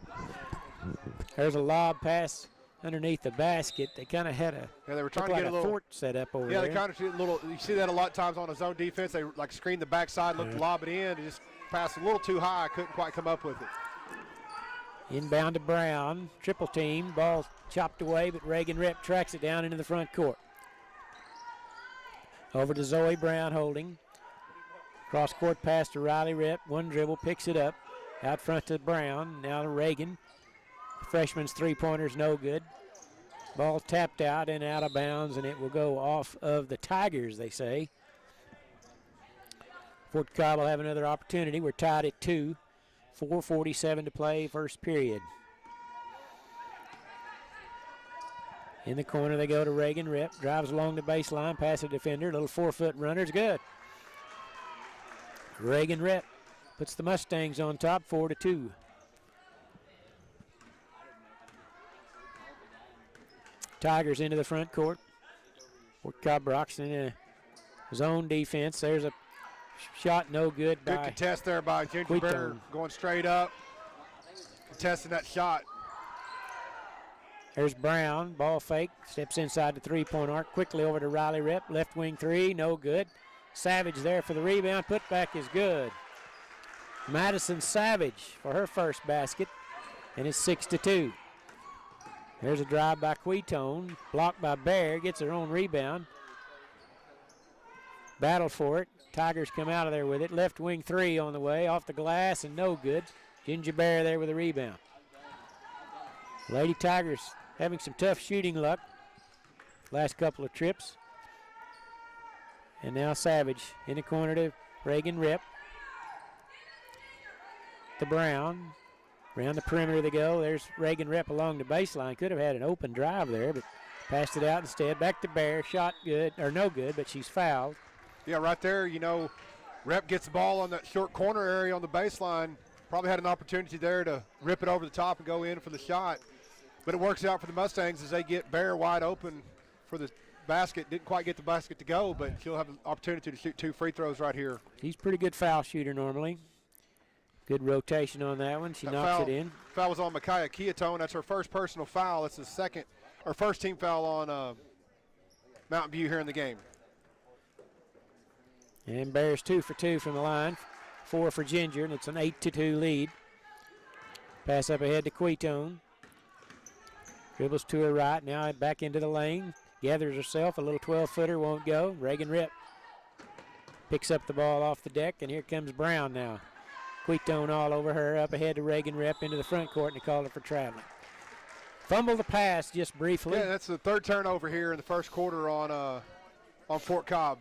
There's a lob pass underneath the basket. They kind of had they were trying to get a little fort set up over there. Yeah, they kind of shoot a little. You see that a lot of times on a zone defense. They like screen the backside, look to lob it in, and just pass a little too high. Couldn't quite come up with it. Inbound to Brown, triple team, ball chopped away, but Reagan Rep tracks it down into the front court. Over to Zoe Brown holding. Cross court pass to Riley Rep. One dribble, picks it up. Out front to Brown. Now to Reagan. The freshman's three-pointer's no good. Ball tapped out and out of bounds, and it will go off of the Tigers, they say. Fort Cobb will have another opportunity. We're tied at 2. 4:47 to play, first period. In the corner they go to Reagan Rep. Drives along the baseline, past the defender. Little 4-foot runner's good. Reagan Rep puts the Mustangs on top, 4-2. Tigers into the front court. Fort Cobb Broxton in a zone defense. There's a shot, no good. Good contest there by Ginger Bear, going straight up, contesting that shot. There's Brown, ball fake, steps inside the three-point arc, quickly over to Riley Rep, left wing three, no good. Savage there for the rebound, putback is good. Madison Savage for her first basket, and it's 6-2. There's a drive by Quetone, blocked by Bear, gets her own rebound. Battle for it. Tigers come out of there with it. Left wing three on the way, off the glass and no good. Ginger Bear there with a rebound. Lady Tigers having some tough shooting luck last couple of trips. And now Savage in the corner to Reagan Rep. To Brown. Around the perimeter they go. There's Reagan Rep along the baseline. Could have had an open drive there, but passed it out instead. Back to Bear. Shot good, or no good, but she's fouled. Yeah, right there, you know, Rep gets the ball on that short corner area on the baseline. Probably had an opportunity there to rip it over the top and go in for the shot. But it works out for the Mustangs as they get Bear wide open for the basket. Didn't quite get the basket to go, but she'll have an opportunity to shoot 2 free throws right here. He's a pretty good foul shooter normally. Good rotation on that one. She knocks it in. Foul was on Micaiah Keatone. That's her first personal foul. It's the first team foul on Mountain View here in the game. And Bears 2 for 2 from the line. 4 for Ginger, and it's an 8-2 lead. Pass up ahead to Quetone. Dribbles to her right, now back into the lane. Gathers herself, a little 12-footer, won't go. Reagan Rip picks up the ball off the deck, and here comes Brown now. Quetone all over her, up ahead to Reagan Rip into the front court, and they call it for traveling. Fumble the pass just briefly. Yeah, that's the third turnover here in the first quarter on Fort Cobb.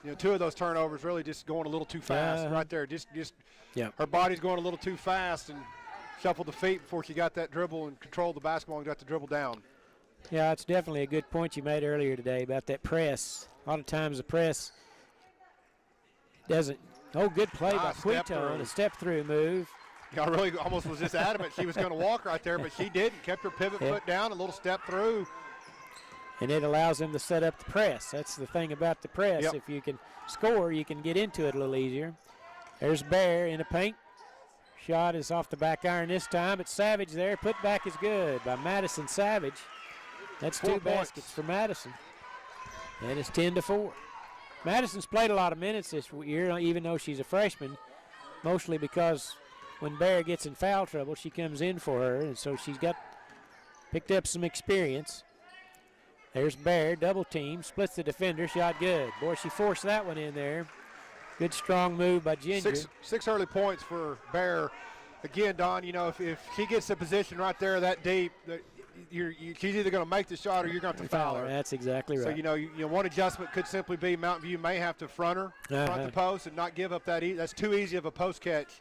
You know, 2 of those turnovers really just going a little too fast right there. Just her body's going a little too fast and shuffled the feet before she got that dribble and controlled the basketball and got the dribble down. Yeah, it's definitely a good point you made earlier today about that press. A lot of times the press doesn't. Oh, good play by Quetone, a step-through move. Yeah, I really almost was just adamant she was going to walk right there, but she didn't. Kept her pivot foot down, a little step through. And it allows them to set up the press. That's the thing about the press. Yep. If you can score, you can get into it a little easier. There's Bear in the paint. Shot is off the back iron this time. It's Savage there. Put back is good by Madison Savage. That's 2 baskets for Madison. And it's 10-4. Madison's played a lot of minutes this year, even though she's a freshman, mostly because when Bear gets in foul trouble, she comes in for her, and so she's picked up some experience. There's Bear, double team, splits the defender, shot good. Boy, she forced that one in there. Good strong move by Ginger. 6 early points for Bear. Again, Don, you know, if she gets the position right there that deep, she's either going to make the shot or you're going to have to foul her. That's exactly right. So, you know, one adjustment could simply be Mountain View may have to front her, front the post, and not give up that. That's too easy of a post catch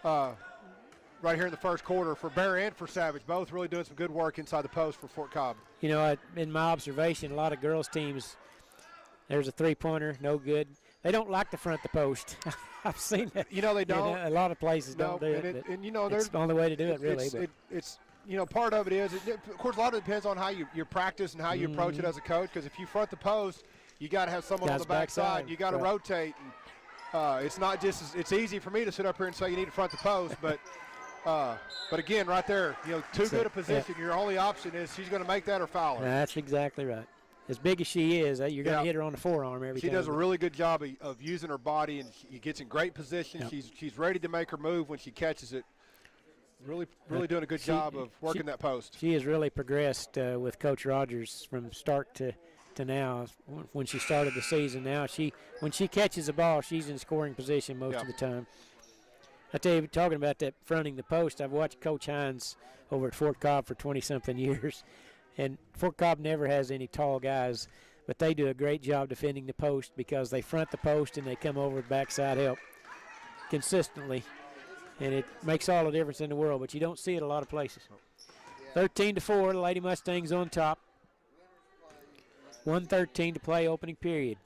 right here in the first quarter for Bear and for Savage. Both really doing some good work inside the post for Fort Cobb. You know, in my observation, a lot of girls' teams, there's a three-pointer, no good. They don't like to front the post. I've seen that. You know, they don't. You know, a lot of places don't do it. And you know, it's the only way to do it, really. It's you know, part of it is, of course, a lot of it depends on how you practice and how you approach it as a coach. Because if you front the post, you got to have someone on the backside. You got to rotate. And, it's not just. It's easy for me to sit up here and say you need to front the post, but again, right there, you know, too good a position. Your only option is she's going to make that or foul her. That's exactly right. As big as she is, you're going to hit her on the forearm every time. She does a really good job of using her body, and she gets in great position. Yep. She's ready to make her move when she catches it. Really doing a good job of working that post. She has really progressed with Coach Rogers from start to now. When she started the season, now when she catches the ball, she's in scoring position most of the time. I tell you, talking about that fronting the post, I've watched Coach Hines over at Fort Cobb for 20-something years. And Fort Cobb never has any tall guys, but they do a great job defending the post because they front the post and they come over with backside help consistently. And it makes all the difference in the world, but you don't see it a lot of places. 13-4, the Lady Mustangs on top. 1:13 to play, opening period.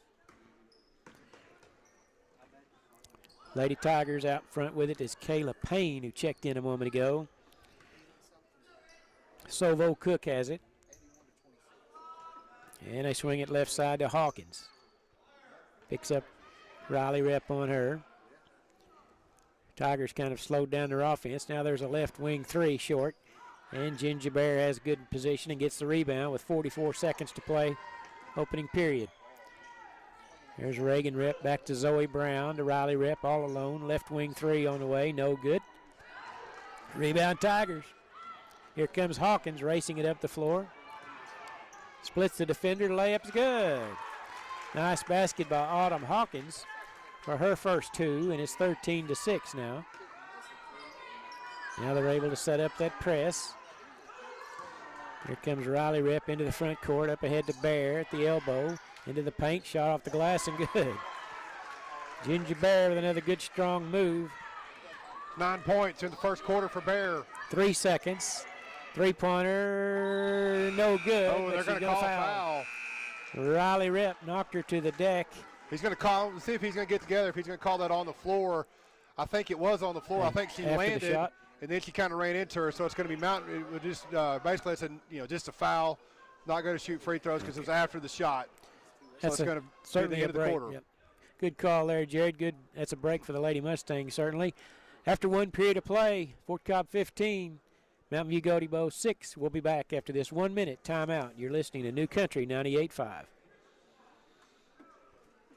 Lady Tigers out front with it is Kayla Payne, who checked in a moment ago. Sovo Cook has it. And they swing it left side to Hawkins. Picks up Riley Rep on her. Tigers kind of slowed down their offense. Now there's a left wing three short. And Ginger Bear has good position and gets the rebound with 44 seconds to play, opening period. There's Reagan Rep back to Zoe Brown to Riley Rep all alone. Left wing three on the way, no good. Rebound Tigers. Here comes Hawkins racing it up the floor. Splits the defender, layup's good. Nice basket by Autumn Hawkins for her first 2, and it's 13-6 now. Now they're able to set up that press. Here comes Riley Rep into the front court, up ahead to Bear at the elbow. Into the paint, shot off the glass and good. Ginger Bear with another good strong move. 9 points in the first quarter for Bear. 3 seconds. Three-pointer, no good. Oh, they're going to call foul. Riley Rep knocked her to the deck, He's going to call, see if he's going to get together, if he's going to call that on the floor. I think it was on the floor. I think she After landed, the shot. and then she kind of ran into her. So it's going to be mountain. It was just basically it's just a foul. Not going to shoot free throws because it was after the shot. So it's going to be the end of the quarter. Yep. Good call there, Jared. Good. That's a break for the Lady Mustangs, certainly. After one period of play, Fort Cobb 15, Mountain View Gotebo 6. We'll be back after this 1 minute timeout. You're listening to New Country 98.5.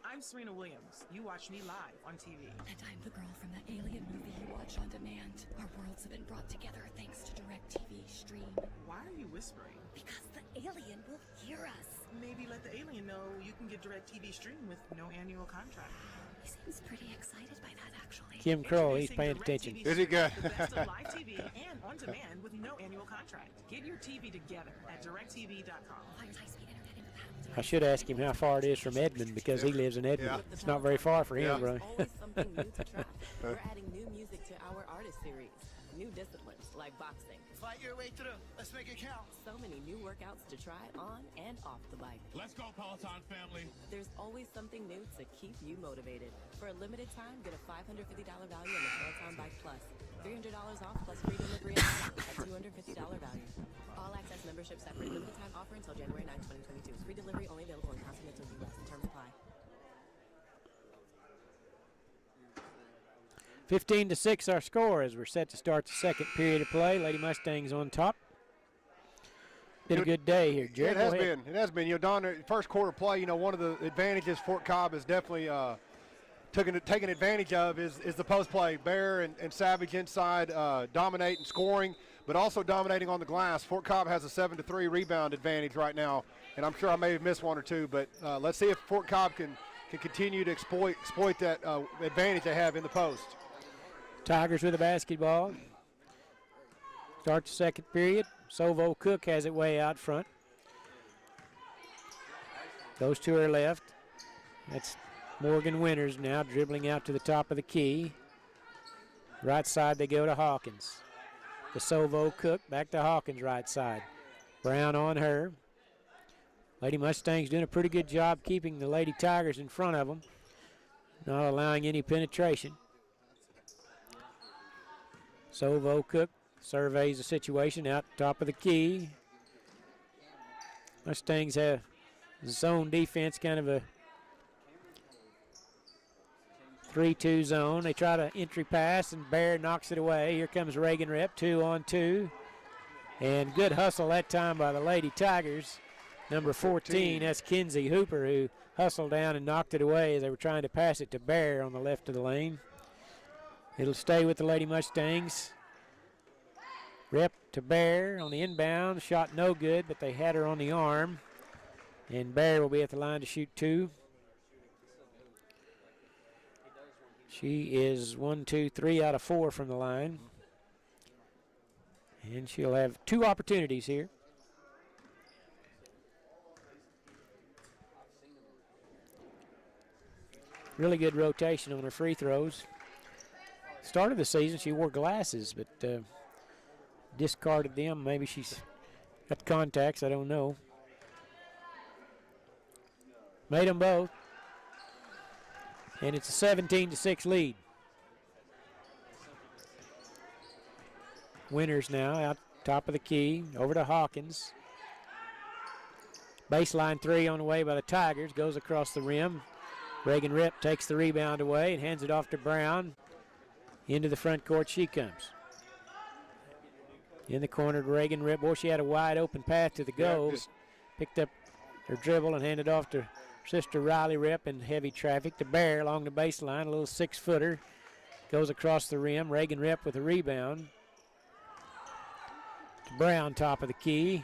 I'm Serena Williams. You watch me live on TV. And I'm the girl from that alien movie you watch on demand. Our worlds have been brought together thanks to DirecTV Stream. Why are you whispering? Because the alien will hear us. Maybe let the alien know you can get DirecTV Stream with no annual contract. He seems pretty excited by that, actually. Kim Kroll, he's paying attention. Is he good? The best of live TV and on demand with no annual contract. Get your TV together at directtv.com. I should ask him how far it is from Edmond because he lives in Edmond. It's not very far for him, bro. Always something new to try. We're adding new music to our artist series. New disciplines like boxing. Fight your way through. Let's make it count. So many new workouts to try on and off the bike. Let's go, Peloton family. There's always something new to keep you motivated. For a limited time, get a $550 value on the Peloton Bike Plus. $300 off plus free delivery and a $250 value. All access membership separate limited time offer until January 9, 2022. Free delivery only available in continental US. Terms apply. 15-6 our score as we're set to start the second period of play. Lady Mustangs on top. Been a good day here, Jared. It has been. It has been. Don, first quarter play, one of the advantages Fort Cobb has definitely taken advantage of is the post play. Bear and Savage inside dominating scoring, but also dominating on the glass. Fort Cobb has a 7-3 rebound advantage right now, and I'm sure I may have missed one or two, but let's see if Fort Cobb can continue to exploit that advantage they have in the post. Tigers with the basketball. Start the second period. Sovo Cook has it way out front. Goes to her left. That's Morgan Winters now dribbling out to the top of the key. Right side they go to Hawkins. The Sovo Cook back to Hawkins right side. Brown on her. Lady Mustangs doing a pretty good job keeping the Lady Tigers in front of them. Not allowing any penetration. Sovo Cook surveys the situation out top of the key. Mustangs have zone defense, kind of a 3-2 zone. They try to entry pass, and Bear knocks it away. Here comes Reagan Rep, 2-on-2. And good hustle that time by the Lady Tigers. Number 14, that's Kinsey Hooper, who hustled down and knocked it away as they were trying to pass it to Bear on the left of the lane. It'll stay with the Lady Mustangs. Rep to Bear on the inbound. Shot no good, but they had her on the arm. And Bear will be at the line to shoot two. She is 3 out of 4 from the line. And she'll have 2 opportunities here. Really good rotation on her free throws. Start of the season, she wore glasses, but discarded them. Maybe she's got contacts, I don't know. Made them both. And it's a 17-6 lead. Winters now out top of the key, over to Hawkins. Baseline 3 on the way by the Tigers, goes across the rim. Reagan Rip takes the rebound away and hands it off to Brown. Into the front court she comes. In the corner to Reagan Rip. Boy, she had a wide open path to the goal. Picked up her dribble and handed off to her sister Riley Rip in heavy traffic. To Bear along the baseline, a little 6-footer. Goes across the rim. Reagan Rip with a rebound. To Brown, top of the key.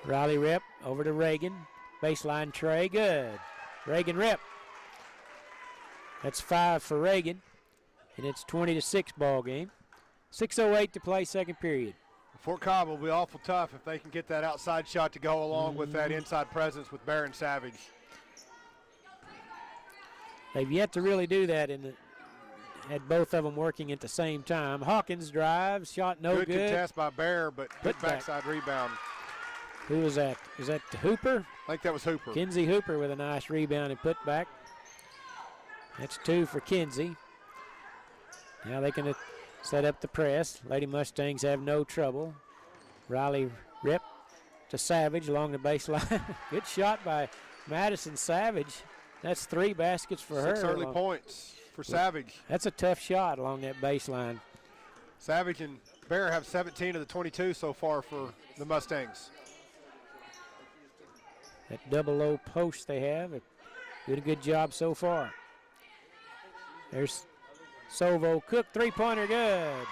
Riley Rip over to Reagan. Baseline tray, good. Reagan Rip. That's 5 for Reagan. And it's 20-6 ball game. 6:08 to play second period. Fort Cobb will be awful tough if they can get that outside shot to go along with that inside presence with Bear and Savage. They've yet to really do that, and had both of them working at the same time. Hawkins drives, shot no good. Good contest by Bear, but good backside rebound. Who was that? Was that Hooper? I think that was Hooper. Kinsey Hooper with a nice rebound and put back. That's 2 for Kinsey. Now they can set up the press. Lady Mustangs have no trouble. Riley Rip to Savage along the baseline. Good shot by Madison Savage. That's 3 baskets for her. 6 early points for Savage. That's a tough shot along that baseline. Savage and Bear have 17 of the 22 so far for the Mustangs. That double low post they have, doing a good job so far. There's Sovo Cook, 3-pointer good.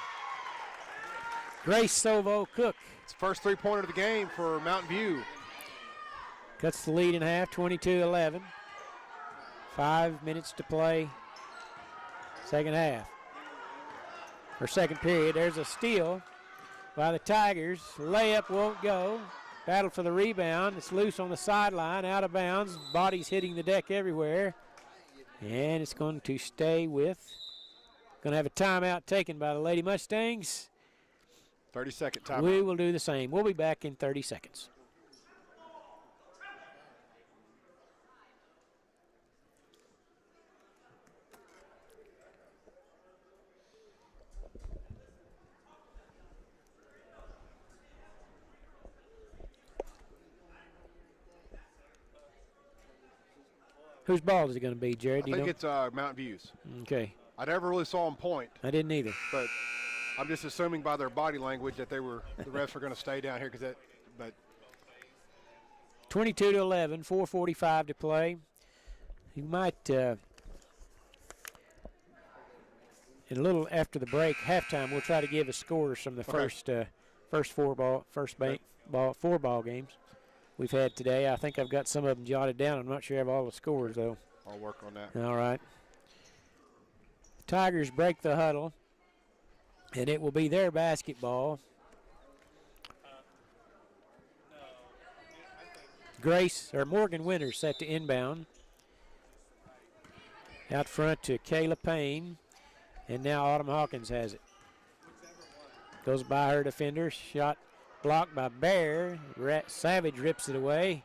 Grace Sovo Cook. It's the first 3-pointer of the game for Mountain View. Cuts the lead in half, 22-11. 5 minutes to play, second half. Or second period, there's a steal by the Tigers. Layup won't go. Battle for the rebound. It's loose on the sideline, out of bounds. Bodies hitting the deck everywhere. And it's going to stay with. Going to have a timeout taken by the Lady Mustangs. 30-second timeout. We will do the same. We'll be back in 30 seconds. Whose ball is it going to be, Jared? I think it's Mountain View's. Okay. I never really saw them point. I didn't either. But I'm just assuming by their body language that the refs are going to stay down here because but 22-11, 4:45 to play. You might in a little after the break, halftime, we'll try to give us scores from the first four ball games we've had today. I think I've got some of them jotted down. I'm not sure I have all the scores, though. I'll work on that. All right. The Tigers break the huddle, and it will be their basketball. Morgan Winters set to inbound. Out front to Kayla Payne, and now Autumn Hawkins has it. Goes by her defender, shot blocked by Bear. Savage rips it away.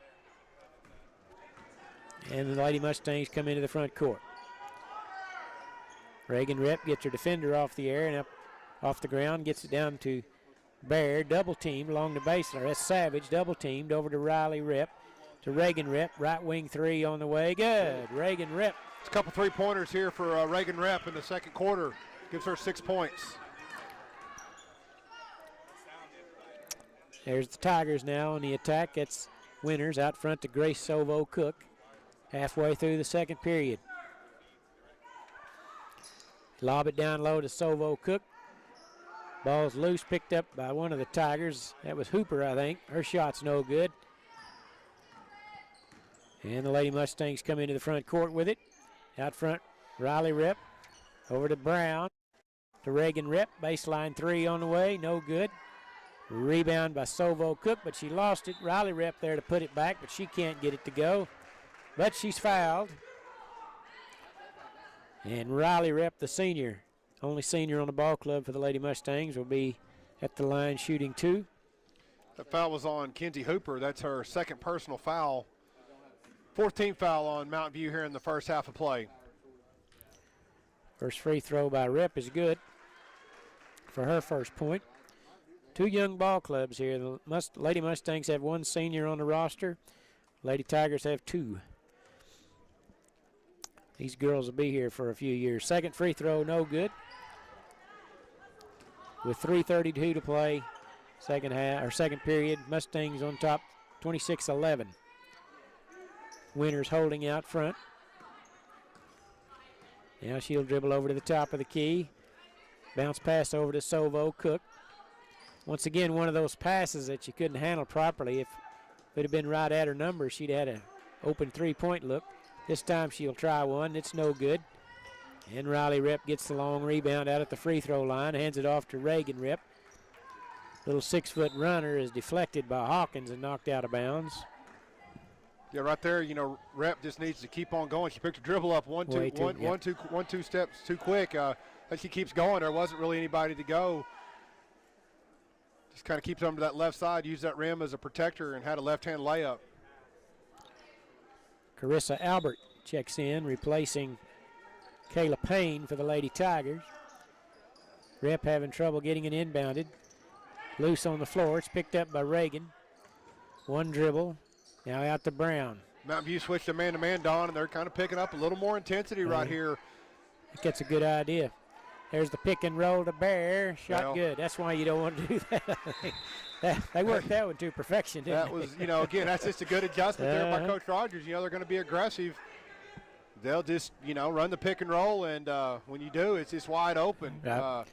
And the Lady Mustangs come into the front court. Reagan Rep gets her defender off the air and up off the ground, gets it down to Bear, double teamed along the baseline. That's Savage, double teamed over to Riley Rep, to Reagan Rep, right wing 3 on the way. Good, Reagan Rep. It's a couple 3-pointers here for Reagan Rep in the second quarter. Gives her 6 points. There's the Tigers now on the attack. It's Winters out front to Grace Sovo Cook. Halfway through the second period. Lob it down low to Sovo Cook. Ball's loose, picked up by one of the Tigers. That was Hooper, I think. Her shot's no good. And the Lady Mustangs come into the front court with it. Out front, Riley Rep. Over to Brown. To Reagan Rep. Baseline 3 on the way, no good. Rebound by Sovo Cook, but she lost it. Riley Rep there to put it back, but she can't get it to go. But she's fouled. And Riley Rep, the senior, only senior on the ball club for the Lady Mustangs, will be at the line shooting 2. The foul was on Kinsey Hooper. That's her second personal foul. 14th foul on Mountain View here in the first half of play. First free throw by Rep is good for her first point. 2 young ball clubs here. The Lady Mustangs have 1 senior on the roster. Lady Tigers have 2. These girls will be here for a few years. Second free throw, no good. With 3:32 to play, second period, Mustangs on top, 26-11. Winters holding out front. Now she'll dribble over to the top of the key. Bounce pass over to Sovo Cook. Once again, one of those passes that you couldn't handle properly. If it had been right at her number, she'd had an open 3-point look. This time she'll try one. It's no good. And Riley Rep gets the long rebound out at the free throw line, hands it off to Reagan Rep. Little 6-foot runner is deflected by Hawkins and knocked out of bounds. Yeah, right there, Rep just needs to keep on going. She picked her dribble up one, two steps too quick. As she keeps going, there wasn't really anybody to go. Just kind of keeps them to that left side, use that rim as a protector, and had a left-hand layup. Carissa Albert checks in, replacing Kayla Payne for the Lady Tigers. Rep having trouble getting it inbounded. Loose on the floor. It's picked up by Reagan. One dribble. Now out to Brown. Mountain View switched to man-to-man, Don, and they're kind of picking up a little more intensity right here. I think that's a good idea. There's the pick and roll to Bear. Shot good. That's why you don't want to do that. They worked that one to perfection, didn't that they? was, again, that's just a good adjustment there by Coach Rogers. They're going to be aggressive. They'll just, run the pick and roll, and when you do, it's just wide open. Right.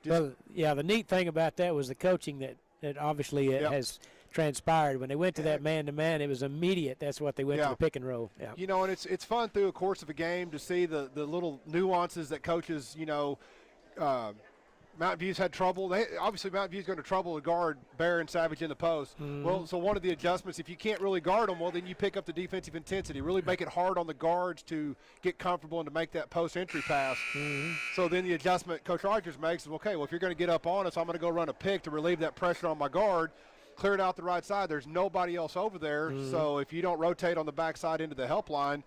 Well, the neat thing about that was the coaching that obviously has transpired. When they went to that man-to-man, it was immediate. That's what they went to the pick and roll. Yeah. And it's fun through the course of a game to see the little nuances that coaches, Mountain View's had trouble. Obviously, Mountain View's going to trouble to guard Bear and Savage in the post. Mm-hmm. Well, so one of the adjustments, if you can't really guard them, well, then you pick up the defensive intensity. Really make it hard on the guards to get comfortable and to make that post-entry pass. Mm-hmm. So then the adjustment Coach Rogers makes is, okay, well, if you're going to get up on us, I'm going to go run a pick to relieve that pressure on my guard. Clear it out the right side. There's nobody else over there. Mm-hmm. So if you don't rotate on the backside into the help line,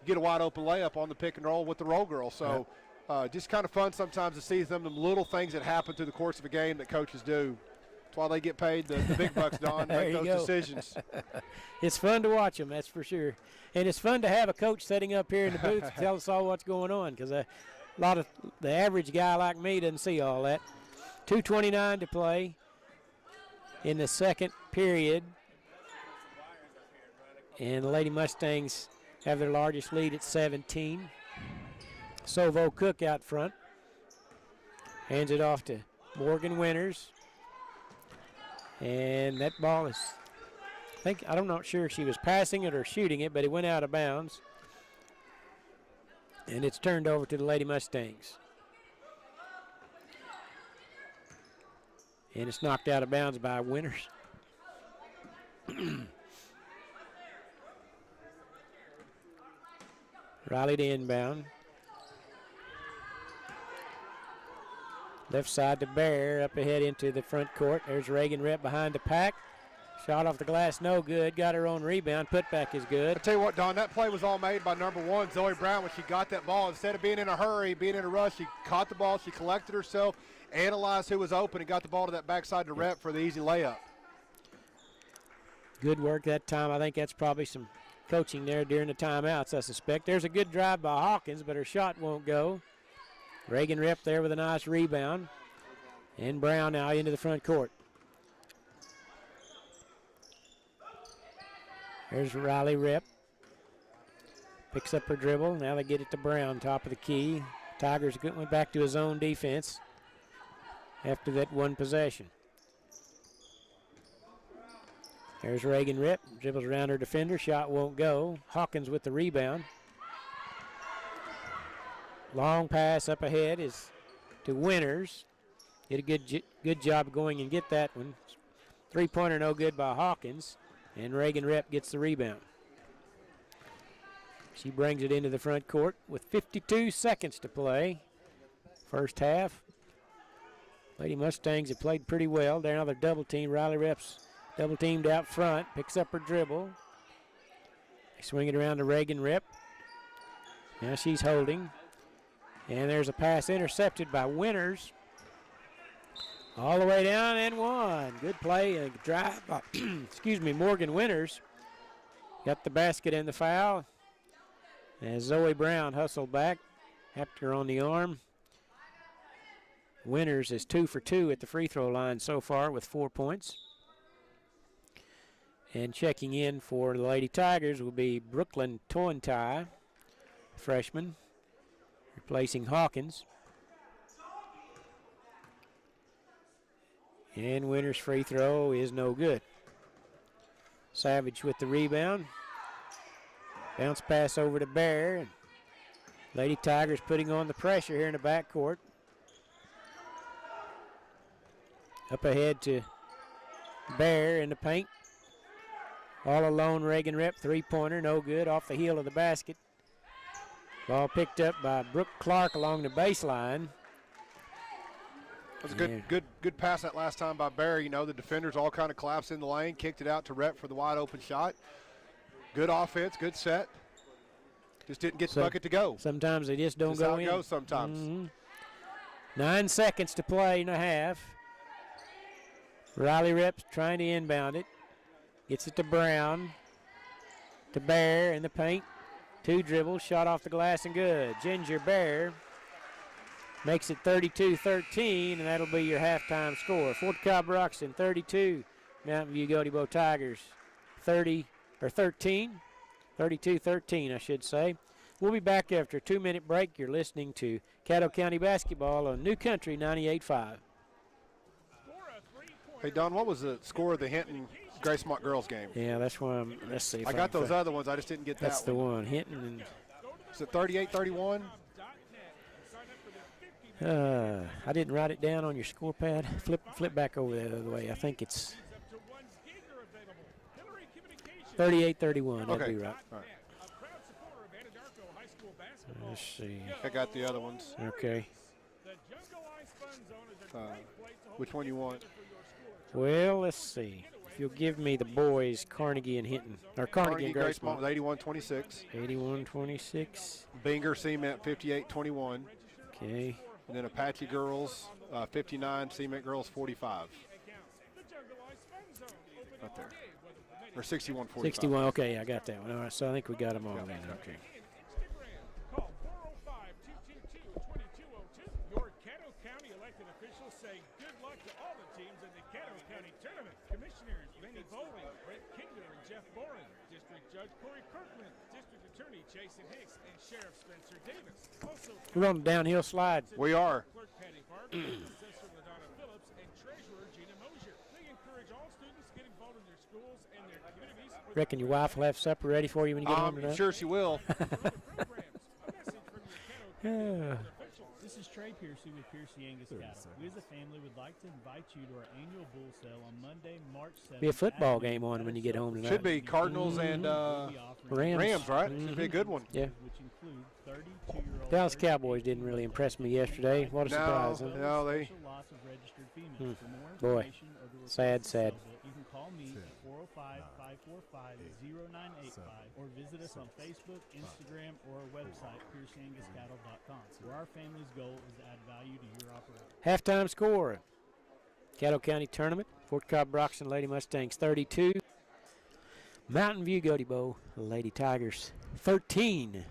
you get a wide-open layup on the pick and roll with the roll girl. So just kind of fun sometimes to see them little things that happen through the course of a game that coaches do. That's why they get paid the big bucks, Don, to make those decisions. It's fun to watch them, that's for sure. And it's fun to have a coach sitting up here in the booth to tell us all what's going on, because a lot of the average guy like me doesn't see all that. 2:29 to play in the second period. And the Lady Mustangs have their largest lead at 17. Sovo Cook out front. Hands it off to Morgan Winters. And that ball is, I'm not sure if she was passing it or shooting it, but it went out of bounds. And it's turned over to the Lady Mustangs. And it's knocked out of bounds by Winters. Riley to inbound. Left side to Bear, up ahead into the front court. There's Reagan Rep behind the pack. Shot off the glass, no good. Got her own rebound. Putback is good. I tell you what, Don, that play was all made by number 1, Zoe Brown, when she got that ball. Instead of being in a hurry, being in a rush, she caught the ball, she collected herself, analyzed who was open, and got the ball to that backside to Rep for the easy layup. Good work that time. I think that's probably some coaching there during the timeouts, I suspect. There's a good drive by Hawkins, but her shot won't go. Reagan Rep there with a nice rebound. And Brown now into the front court. There's Riley Rep. Picks up her dribble. Now they get it to Brown, top of the key. Tigers went back to his own defense after that one possession. There's Reagan Rep. Dribbles around her defender. Shot won't go. Hawkins with the rebound. Long pass up ahead is to Winters. Did a good job of going and get that one. Three-pointer no good by Hawkins. And Reagan Rep gets the rebound. She brings it into the front court with 52 seconds to play. First half. Lady Mustangs have played pretty well. Now they're double teamed. Riley Rep's double teamed out front. Picks up her dribble. They swing it around to Reagan Rep. Now she's holding. And there's a pass intercepted by Winters. All the way down and one. Good play. A drive by, Morgan Winters. Got the basket and the foul. As Zoe Brown hustled back. Tapped her on the arm. Winters is 2 for 2 at the free throw line so far with 4 points. And checking in for the Lady Tigers will be Brooklyn Toentai, freshman, replacing Hawkins. And Winters' free throw is no good. Savage with the rebound. Bounce pass over to Bear. Lady Tigers putting on the pressure here in the backcourt. Up ahead to Bear in the paint. All alone, Reagan Rep, three-pointer, no good, off the heel of the basket. Ball picked up by Brooke Clark along the baseline. It was a good pass that last time by Barry. You know, the defenders all kind of collapsed in the lane, kicked it out to Rep for the wide open shot. Good offense, good set. Just didn't get the bucket to go. Sometimes they just don't Just go how in. it goes sometimes. 9 seconds to play and a half. Riley Rep's trying to inbound it. Gets it to Brown. To Bear in the paint. 2 dribbles, shot off the glass and good. Ginger Bear makes it 32-13, and that'll be your halftime score. Fort Cobb Roxton 32, Mountain View Gotebo Tigers 13. 32-13, I should say. We'll be back after a 2-minute break. You're listening to Caddo County Basketball on New Country 98.5. Hey, Don, what was the score of the Hinton Gracemont girls game? Yeah, that's why let's see. I got those other ones. I just didn't get that one. That's the one. Hinton and. Is it 38-31? I didn't write it down on your score pad. Flip back over the other way. I think it's 38-31. That'd be right. All right. Let's see. I got the other ones. Okay. Which one you want? Well, let's see. If you'll give me the boys, Carnegie and Hinton. Or Carnegie and Gracemont. 81-26. 81-26. Binger Cement 58-21. Okay. And then Apache girls 59, Cement girls 45. Right there. Or 61-45. 61, okay, I got that one. All right, so I think we got them all in. Okay. Your Caddo County elected officials say good luck to all the teams in the Caddo County Tournament. Commissioners Benny Bowling, Brett Kingler, and Jeff Boren, District Judge Corey Kirkland, District Attorney Jason Hicks, and Sheriff Spencer Davis. Also, We're on the downhill slide. We are. Clerk Patty Barber, Assessor LaDonna Phillips, and Treasurer Gina Mosier. They encourage all students to get involved in their schools and their communities. Reckon your wife will have supper ready for you when you get home tonight? I'm sure she will. This is Trey Piercy with Piercy Angus Cattle. We as a family would like to invite you to our annual bull sale on Monday, March 7th. Be a football game on when you get home tonight. Should be Cardinals and Rams, right? Should be a good one. Yeah. Which include 32-year-old Dallas Cowboys didn't really impress me yesterday. What a surprise. Huh? No, they. Boy, sad. You can call me at 405-545-0985 or visit us on Facebook, Instagram, or our website, PiercyAngusCattle.com, where our family's goal is to add value to your operation. Halftime score. Caddo County Tournament. Fort Cobb Roxton Lady Mustangs 32. Mountain View Gotebo Lady Tigers 13.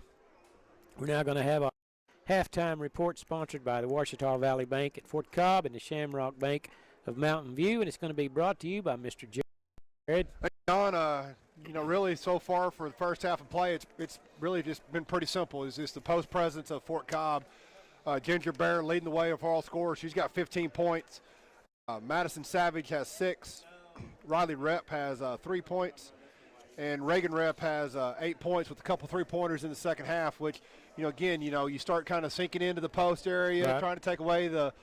We're now going to have a halftime report sponsored by the Ouachita Valley Bank at Fort Cobb and the Shamrock Bank of Mountain View, and it's going to be brought to you by Mr. Jared. Hey, Don, you know, really so far for the first half of play, it's really just been pretty simple. It's just the post presence of Fort Cobb. Ginger Bear leading the way of all scorers. She's got 15 points. Madison Savage has 6. Riley Rep has 3 points. And Reagan Rep has 8 points with a couple three-pointers in the second half, which, you know, again, you know, you start kind of sinking into the post area, trying to take away the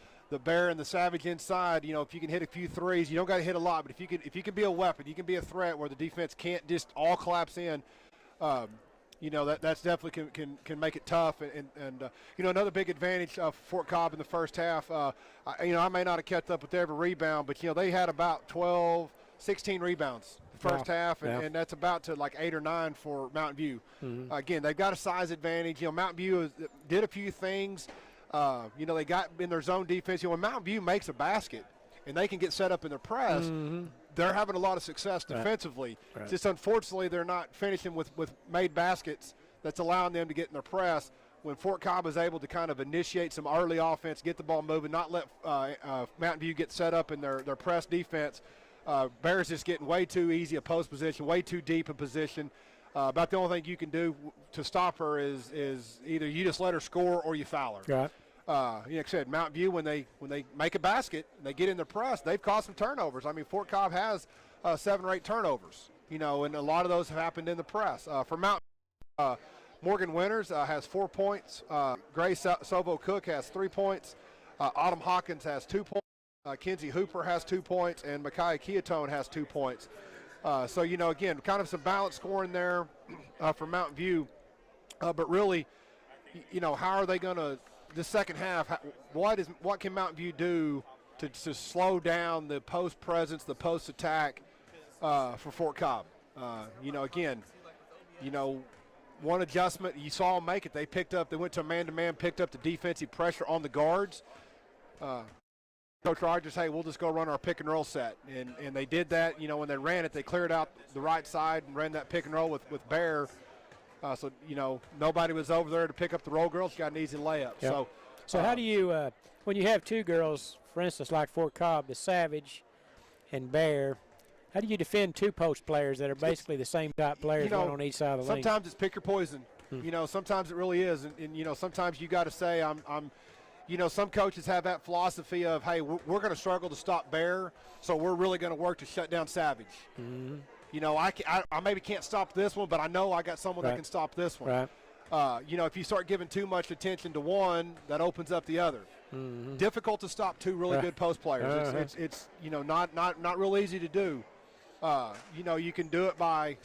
Bear and the Savage inside. You know, if you can hit a few threes, you don't got to hit a lot, but if you can be a weapon, you can be a threat where the defense can't just all collapse in. You know, that's definitely can make it tough. And you know, another big advantage of Fort Cobb in the first half. You know, I may not have kept up with every rebound, but you know, they had about 16 rebounds the first half, and that's about to like 8 or 9 for Mountain View. Again, they've got a size advantage. You know, Mountain View did a few things. You know, they got in their zone defense. You know, when Mountain View makes a basket and they can get set up in their press, they're having a lot of success defensively. Just unfortunately, they're not finishing with made baskets that's allowing them to get in their press. When Fort Cobb is able to kind of initiate some early offense, get the ball moving, not let Mountain View get set up in their press defense, Bears just getting way too easy a post position, way too deep a position. About the only thing you can do to stop her is either you just let her score or you foul her. Right. Like I said, Mountain View, when they make a basket and they get in their press, they've caused some turnovers. I mean, Fort Cobb has 7 or 8 turnovers, you know, and a lot of those have happened in the press. For Mountain, Morgan Winters has 4 points. Grace Sovo Cook has 3 points. Autumn Hawkins has 2 points. Kinsey Hooper has 2 points, and Micaiah Keatone has 2 points. So, you know, again, kind of some balanced scoring there for Mountain View. But really, you know, how are they going to – the second half, what can Mountain View do to slow down the post presence, the post attack for Fort Cobb. Again, one adjustment, you saw them make it. They went to a man-to-man, picked up the defensive pressure on the guards. Coach Rogers, hey, we'll just go run our pick and roll set. And they did that. When they ran it, they cleared out the right side and ran that pick and roll with Bear. So nobody was over there to pick up the roll girls. Got an easy layup. Yep. So how do you, when you have two girls, for instance, like Fort Cobb, the Savage and Bear, how do you defend two post players that are basically the same type players, one on each side of the lane? Sometimes it's pick your poison. Sometimes it really is. And sometimes you got to say, some coaches have that philosophy of, hey, we're going to struggle to stop Bear, so we're really going to work to shut down Savage. I maybe can't stop this one, but I know I got someone that can stop this one. Right. If you start giving too much attention to one, that opens up the other. Difficult to stop two really good post players. It's not real easy to do. You can do it by,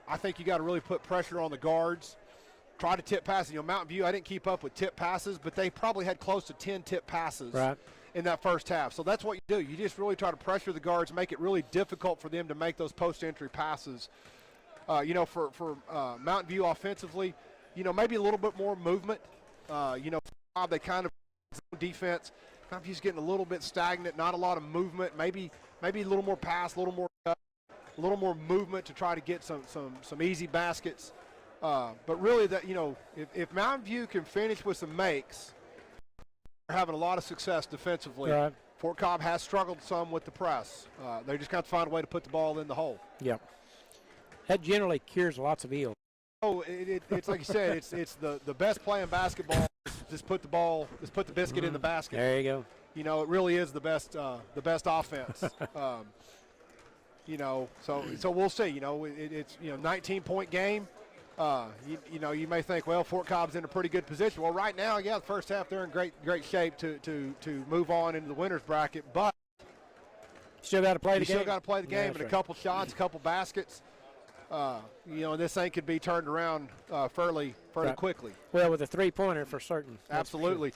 I think you got to really put pressure on the guards. Try to tip passes. Mountain View, I didn't keep up with tip passes, but they probably had close to 10 tip passes in that first half. So that's what you do. You just really try to pressure the guards, make it really difficult for them to make those post-entry passes. For Mountain View offensively, maybe a little bit more movement. They kind of defense. Mountain View's getting a little bit stagnant, not a lot of movement. Maybe a little more pass, a little more movement to try to get some easy baskets. But really, that if Mountain View can finish with some makes, they're having a lot of success defensively. Right. Fort Cobb has struggled some with the press. They just got to find a way to put the ball in the hole. Yep. That generally cures lots of eels. Oh, it's like you said, it's the best play in basketball. Just put the biscuit in the basket. There you go. It really is the best offense. So we'll see. It's 19-point game. You may think, well, Fort Cobb's in a pretty good position. Well, right now, the first half they're in great shape to move on into the winners bracket, but still got to play the game. Still got to play the game, and a couple shots, a couple baskets. This thing could be turned around fairly quickly. Well, with a three-pointer for certain. Absolutely.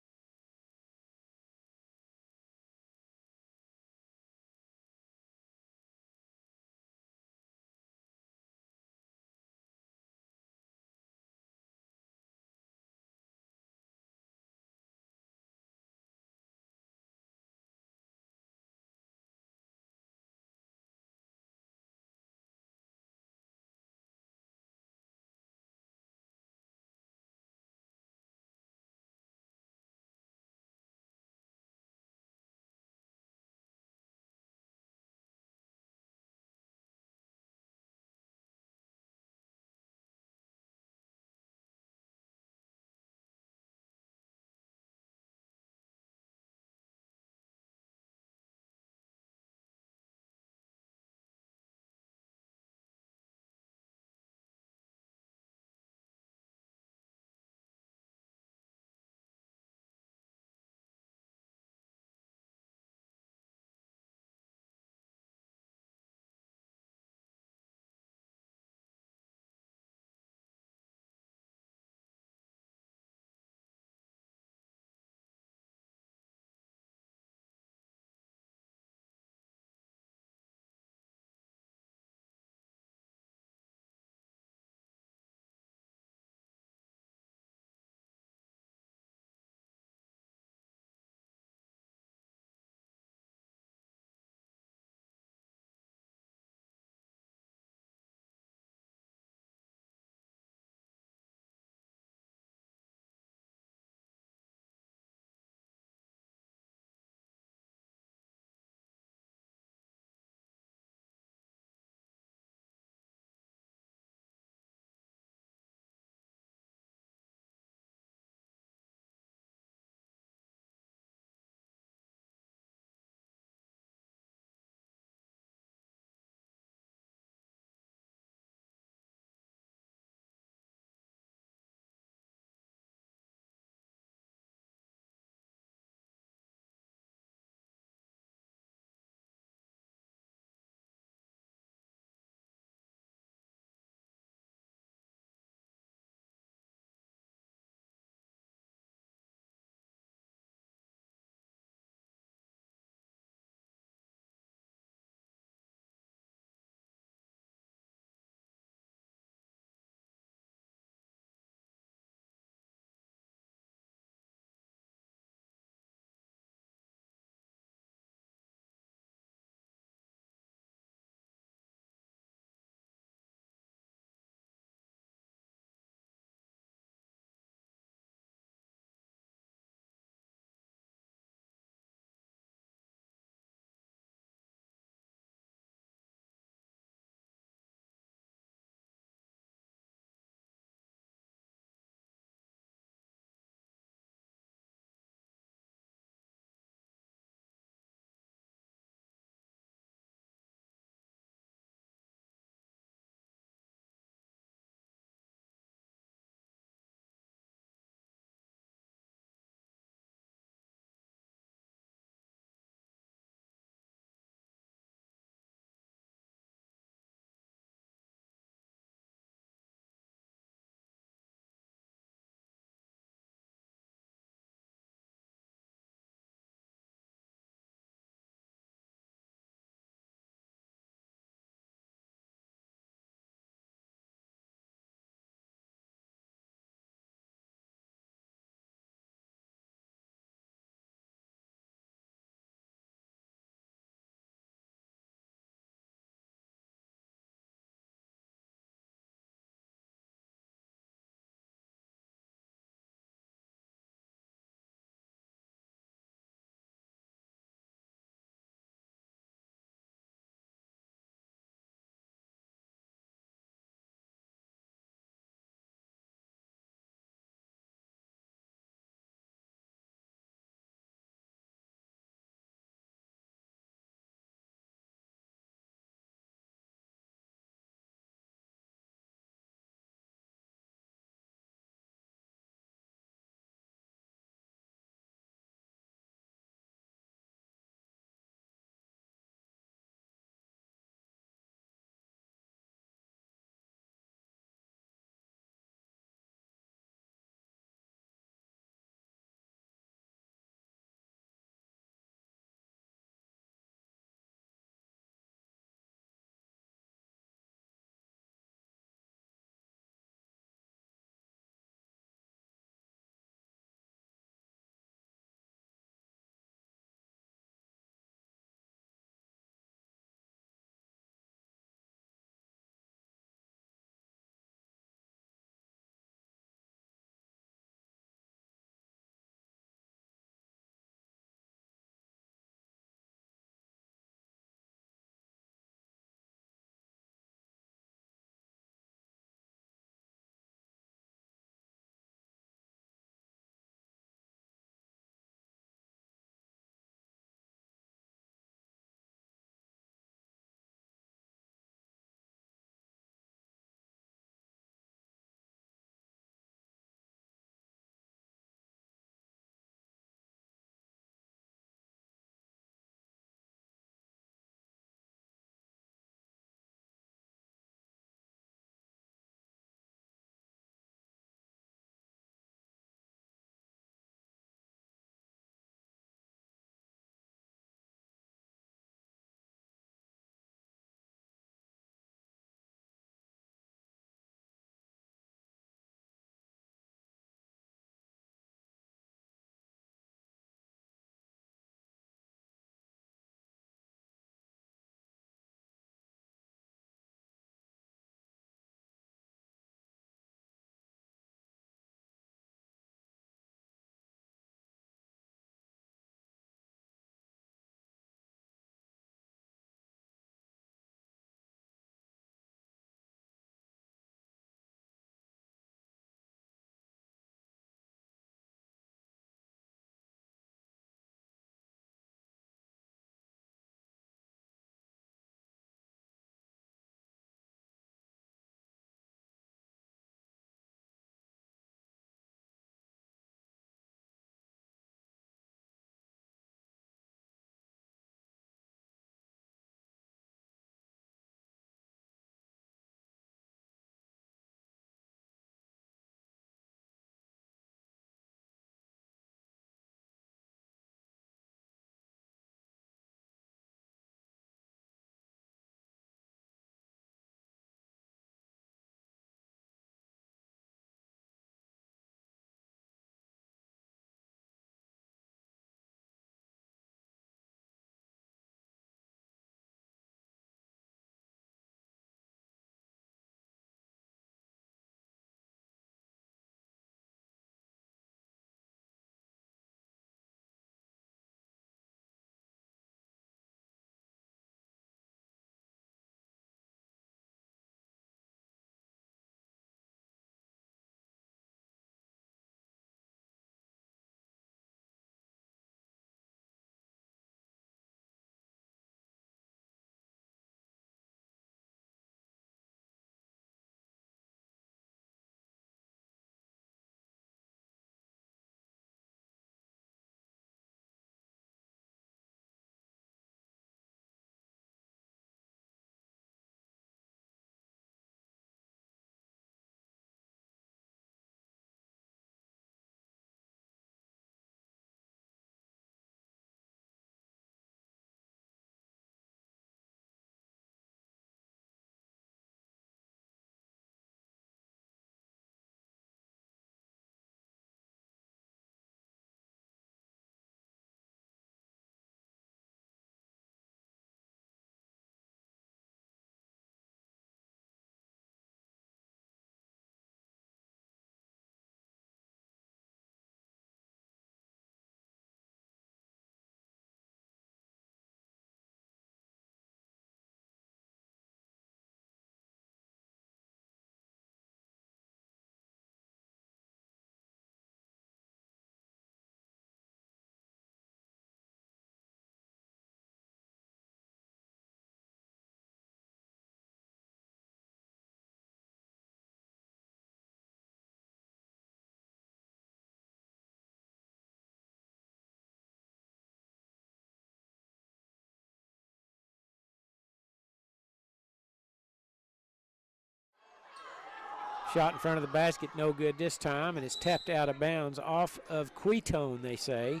Shot in front of the basket, no good this time, and it's tapped out of bounds off of Quetone, they say.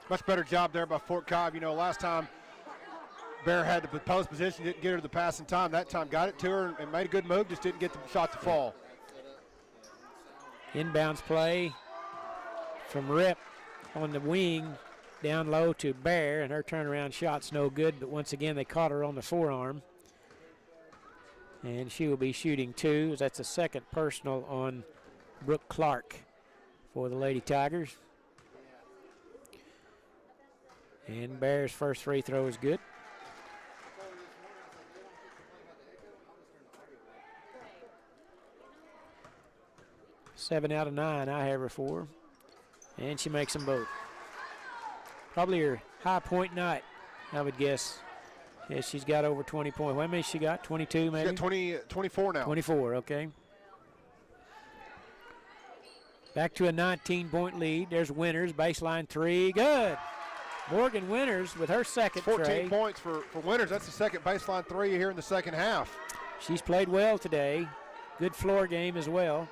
Much better job there by Fort Cobb. You know, last time Bear had the post position, didn't get her the pass in time. That time got it to her and made a good move, just didn't get the shot to fall. Inbounds play from Rip on the wing, down low to Bear, and her turnaround shot's no good, but once again they caught her on the forearm. And she will be shooting 2. That's a second personal on Brooke Clark for the Lady Tigers. And Bear's first free throw is good. Seven out of 9 I have her for. And she makes them both. Probably her high point night, I would guess. Yeah, she's got over 20 points. How many she got? 22 maybe? She's got 24 now. 24, okay. Back to a 19-point lead. There's Winters, baseline 3, good. Morgan Winters with her second 14 tray. points for Winters. That's the second baseline 3 here in the second half. She's played well today. Good floor game as well.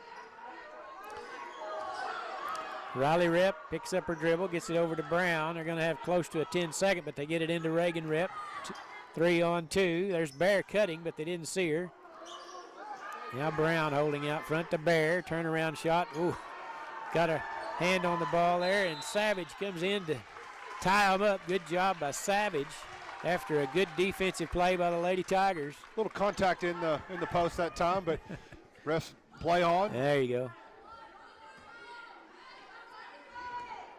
Riley Rep picks up her dribble, gets it over to Brown. They're going to have close to a 10-second, but they get it into Reagan Rep. 3 on 2. There's Bear cutting, but they didn't see her. Now Brown holding out front to Bear. Turnaround shot. Ooh, got a hand on the ball there, and Savage comes in to tie them up. Good job by Savage after a good defensive play by the Lady Tigers. A little contact in the post that time, but refs play on. There you go.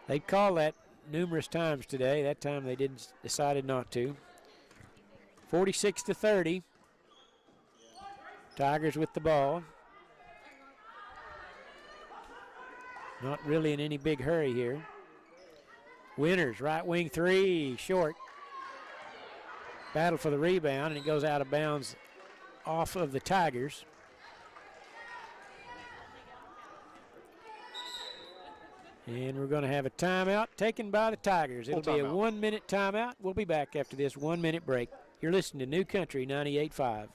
They call that numerous times today. That time they decided not to. 46-30. Tigers with the ball. Not really in any big hurry here. Winters, right wing 3, short. Battle for the rebound, and it goes out of bounds off of the Tigers. And we're going to have a timeout taken by the Tigers. It'll be a 1-minute timeout. We'll be back after this 1-minute break. You're listening to New Country 98.5.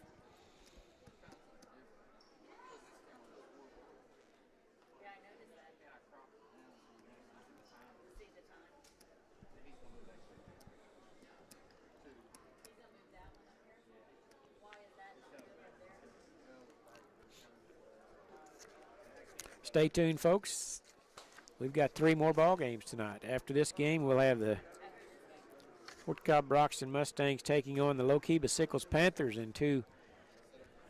Stay tuned, folks. We've got 3 more ball games tonight. After this game, we'll have the Fort Cobb Broxton Mustangs taking on the Low-Kiba Sickles Panthers in 2.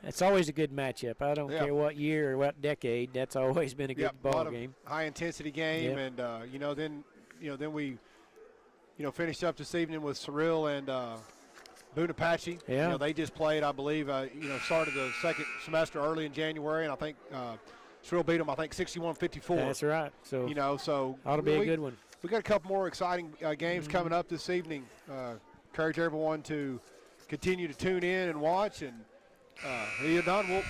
It's always a good matchup. I don't care what year or what decade. That's always been a good ball game. High-intensity game, and then we finished up this evening with Seral and Boone Apache. Yeah. They just played, I believe, started the second semester early in January, and I think Seral beat them, 61-54. That's right. So ought to be a good one. We got a couple more exciting games coming up this evening. Encourage everyone to continue to tune in and watch. And you're done.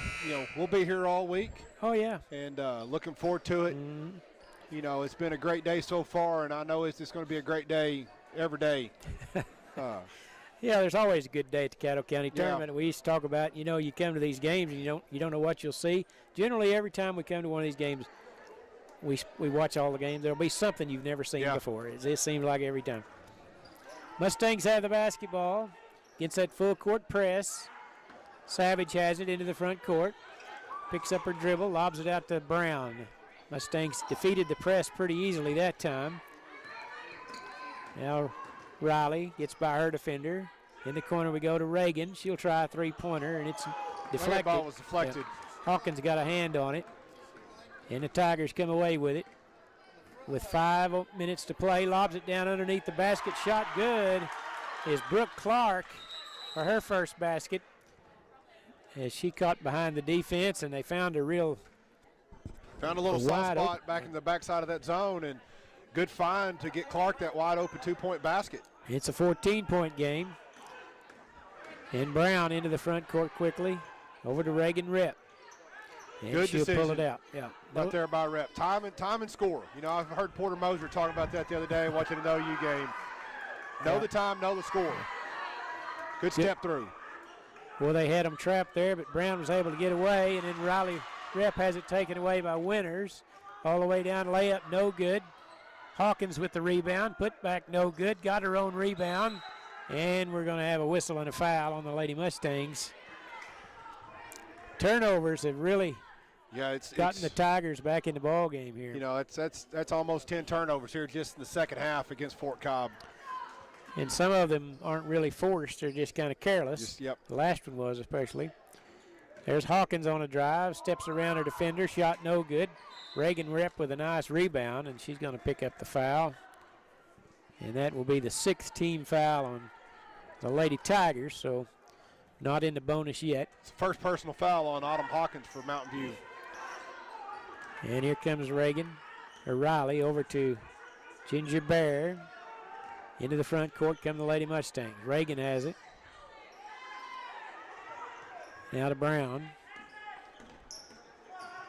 We'll be here all week. Oh yeah. And looking forward to it. It's been a great day so far, and I know it's just going to be a great day every day. Yeah, there's always a good day at the Caddo County Tournament. We used to talk about, you come to these games and you don't know what you'll see. Generally, every time we come to one of these games, we watch all the games. There'll be something you've never seen before. It seems like every time. Mustangs have the basketball against that full court press. Savage has it into the front court. Picks up her dribble, lobs it out to Brown. Mustangs defeated the press pretty easily that time. Now Riley gets by her defender. In the corner we go to Reagan. She'll try a three-pointer, and it's deflected. That ball was deflected. Hawkins got a hand on it, and the Tigers come away with it. With 5 minutes to play, lobs it down underneath the basket. Shot good is Brooke Clark for her first basket. As she caught behind the defense, and they found a little soft spot back in the backside of that zone, and good find to get Clark that wide open 2-point basket. It's a 14-point game. And Brown into the front court quickly. Over to Reagan Rep. And good she'll decision. pull it out. Yeah. Right there by Rep. Time and score. I've heard Porter Moser talking about that the other day watching an OU game. Know the time, know the score. Good step through. Well, they had them trapped there, but Brown was able to get away, and then Riley Rep has it taken away by Winters. All the way down, layup, no good. Hawkins with the rebound, put back, no good. Got her own rebound, and we're going to have a whistle and a foul on the Lady Mustangs. Turnovers have really gotten the Tigers back in the ball game here. You know, that's almost 10 turnovers here just in the second half against Fort Cobb. And some of them aren't really forced; they're just kind of careless. Yep. The last one was especially. There's Hawkins on a drive, steps around her defender, shot no good. Reagan Rep with a nice rebound, and she's going to pick up the foul. And that will be the 6th team foul on the Lady Tigers, so not in the bonus yet. It's the first personal foul on Autumn Hawkins for Mountain View. And here comes Riley over to Ginger Bear. Into the front court come the Lady Mustangs. Reagan has it. Now to Brown.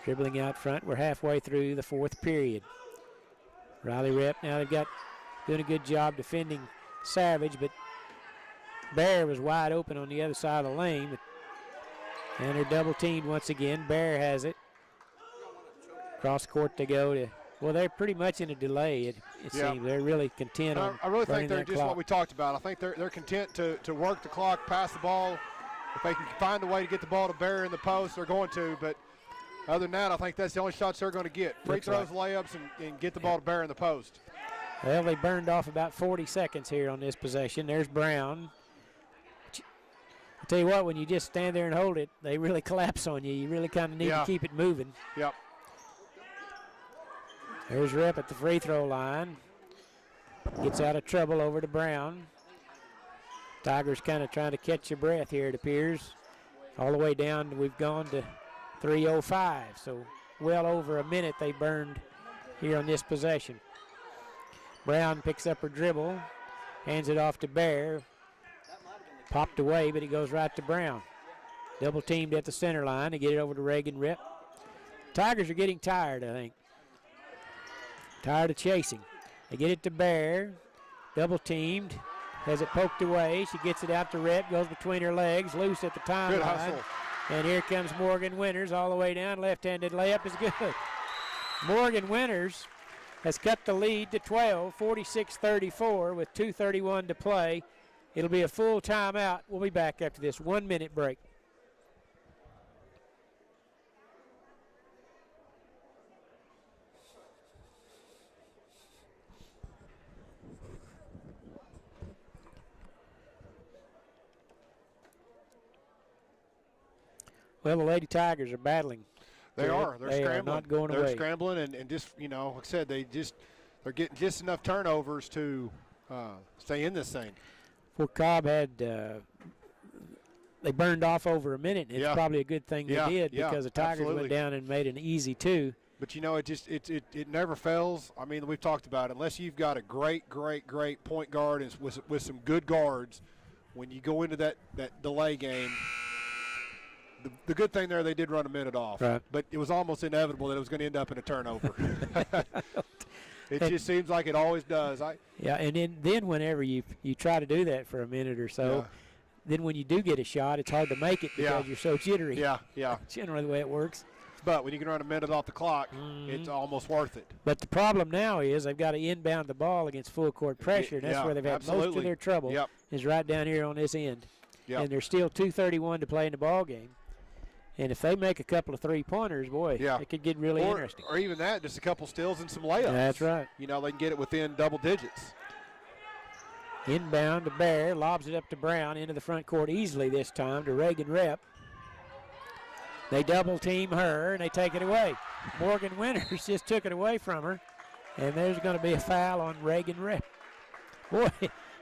Dribbling out front. We're halfway through the 4th period. Riley Rep, now they've got doing a good job defending Savage, but Bear was wide open on the other side of the lane. And they're double teamed once again. Bear has it. Cross court they go to, well, they're pretty much in a delay, it seems. They're really content on I really think they're that just clock. what we talked about. I think they're content to work the clock, pass the ball. If they can find a way to get the ball to Bear in the post, they're going to. But other than that, I think that's the only shots they're going to get. Free throws, layups, and get the ball to Bear in the post. Well, they burned off about 40 seconds here on this possession. There's Brown. I tell you what, when you just stand there and hold it, they really collapse on you. You really kind of need to keep it moving. Yep. There's Rep at the free throw line. Gets out of trouble over to Brown. Tigers kind of trying to catch their breath here, it appears. All the way down, we've gone to 3:05. So well over a minute they burned here on this possession. Brown picks up her dribble, hands it off to Bear. Popped away, but it goes right to Brown. Double teamed at the center line to get it over to Reagan Rip. Tigers are getting tired, I think. Tired of chasing. They get it to Bear. Double teamed. Has it poked away. She gets it out to Rip. Goes between her legs. Loose at the timeline. Good hustle. And here comes Morgan Winters all the way down. Left-handed layup is good. Morgan Winters has cut the lead to 12, 46-34 with 2:31 to play. It'll be a full timeout. We'll be back after this 1-minute break. Well, the Lady Tigers are battling. They are. They're scrambling. Are not going They're away. scrambling and just, you know, like I said, they're getting just enough turnovers to stay in this thing. Well, Cobb had they burned off over a minute. And it's probably a good thing they did because the Tigers went down and made an easy 2. But you know, it never fails. I mean, we've talked about it. Unless you've got a great point guard and with some good guards, when you go into that delay game. The good thing there, they did run a minute off, but it was almost inevitable that it was going to end up in a turnover. It just seems like it always does. And then whenever you try to do that for a minute or so, then when you do get a shot, it's hard to make it because you're so jittery. Yeah. Generally the way it works. But when you can run a minute off the clock, it's almost worth it. But the problem now is they've got to inbound the ball against full court pressure, and that's where they've had most of their trouble is right down here on this end. And there's still 2:31 to play in the ball game. And if they make a couple of three-pointers, boy, it could get really interesting. Or even that, just a couple steals and some layups. That's right. You know, they can get it within double digits. Inbound to Bear, lobs it up to Brown, into the front court easily this time to Reagan Rep. They double-team her, and they take it away. Morgan Winters just took it away from her, and there's going to be a foul on Reagan Rep. Boy,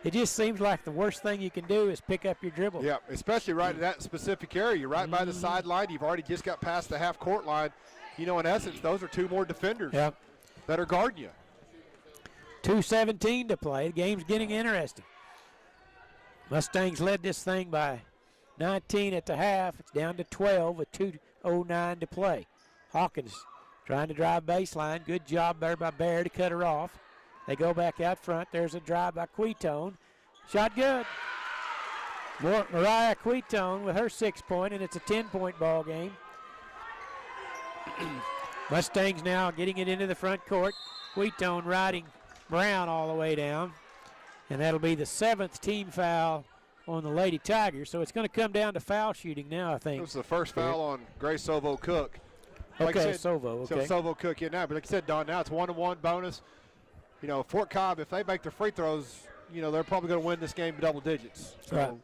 it just seems like the worst thing you can do is pick up your dribble. Yeah, especially right in that specific area. You're right by the sideline. You've already just got past the half-court line. You know, in essence, those are 2 more defenders that are guarding you. 2:17 to play. The game's getting interesting. Mustangs led this thing by 19 at the half. It's down to 12 with 2:09 to play. Hawkins trying to drive baseline. Good job there by Bear to cut her off. They go back out front. There's a drive by Quitone. Shot good. Mariah Quitone with her 6-point, and it's a 10-point ball game. Mustangs now getting it into the front court. Quitone riding Brown all the way down. And that'll be the 7th team foul on the Lady Tigers. So it's going to come down to foul shooting now, I think. It was the first foul on Grace Sovo Cook. Like Okay, I said, Sovo, okay. So Sovo Cook in now. But like I said, Don, now it's 1-1 bonus. You know, Fort Cobb, if they make their free throws, you know, they're probably going to win this game by double digits. So Right. you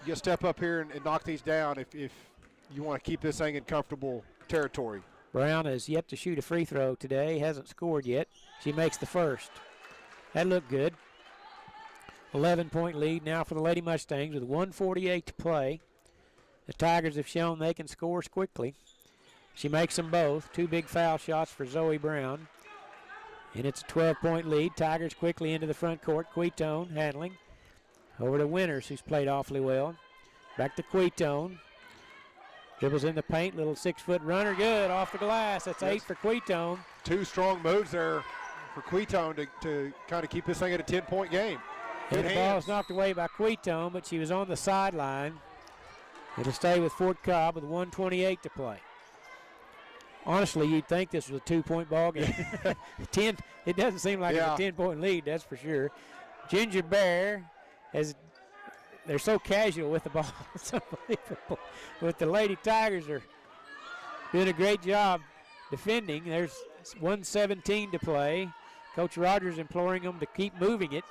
got to step up here and knock these down if you want to keep this thing in comfortable territory. Brown has yet to shoot a free throw today, hasn't scored yet. She makes the first. That looked good. 11-point lead now for the Lady Mustangs with 1:48 to play. The Tigers have shown they can score quickly. She makes them both. 2 big foul shots for Zoe Brown. And it's a 12-point lead. Tigers quickly into the front court. Quitone handling. Over to Winters, who's played awfully well. Back to Quitone. Dribbles in the paint. Little 6-foot runner. Good. Off the glass. That's 8 for Quitone. 2 strong moves there for Quitone to kind of keep this thing at a 10-point game. And the ball is knocked away by Quitone, but she was on the sideline. It'll stay with Fort Cobb with 1:28 to play. Honestly, you'd think this was a 2-point ball game. 10. It doesn't seem like it's a 10-point lead, that's for sure. Ginger Bear they're so casual with the ball. It's unbelievable. But the Lady Tigers are doing a great job defending. There's 1:17 to play. Coach Rogers imploring them to keep moving it.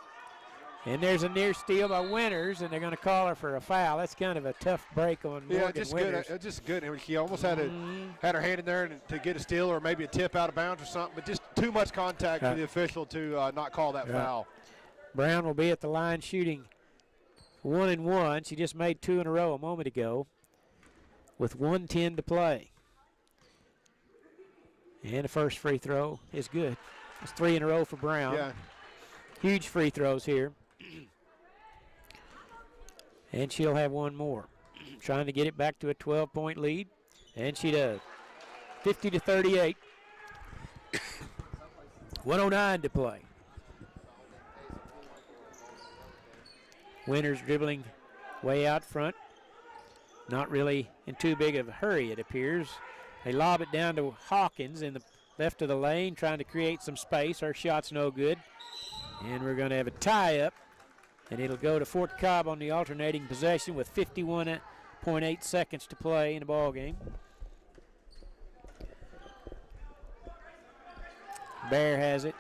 And there's a near steal by Winters, and they're going to call her for a foul. That's kind of a tough break on Morgan Winters. Good. Just good. And she almost had her hand in there to get a steal or maybe a tip out of bounds or something, but just too much contact for the official to not call that foul. Brown will be at the line shooting 1-1. She just made 2 in a row a moment ago with 1:10 to play. And the first free throw is good. It's 3 in a row for Brown. Yeah. Huge free throws here. And she'll have one more. Trying to get it back to a 12-point lead. And she does. 50-38. 1:09 to play. Winters dribbling way out front. Not really in too big of a hurry, it appears. They lob it down to Hawkins in the left of the lane, trying to create some space. Her shot's no good. And we're going to have a tie-up. And it'll go to Fort Cobb on the alternating possession with 51.8 seconds to play in the ball game. Bear has it.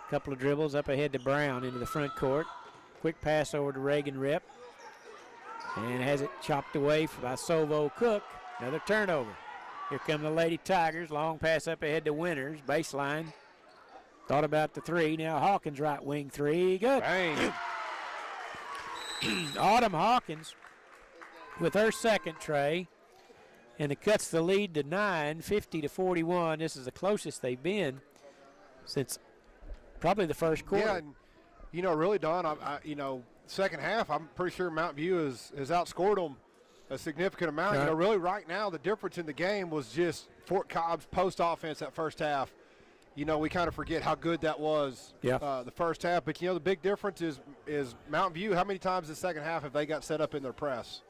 A couple of dribbles up ahead to Brown into the front court. Quick pass over to Reagan Rep. And has it chopped away by Sovo Cook. Another turnover. Here come the Lady Tigers. Long pass up ahead to Winters. Baseline. Thought about the 3. Now Hawkins right wing 3. Good. Bang. Autumn Hawkins with her second tray. And it cuts the lead to 9, 50-41. This is the closest they've been since probably the first quarter. Yeah, and, you know, really, Don, second half, I'm pretty sure Mountain View has outscored them a significant amount. Right. You know, really right now the difference in the game was just Fort Cobb's post offense that first half. You know, we kind of forget how good that was the first half. But, you know, the big difference is Mountain View, how many times the second half have they got set up in their press?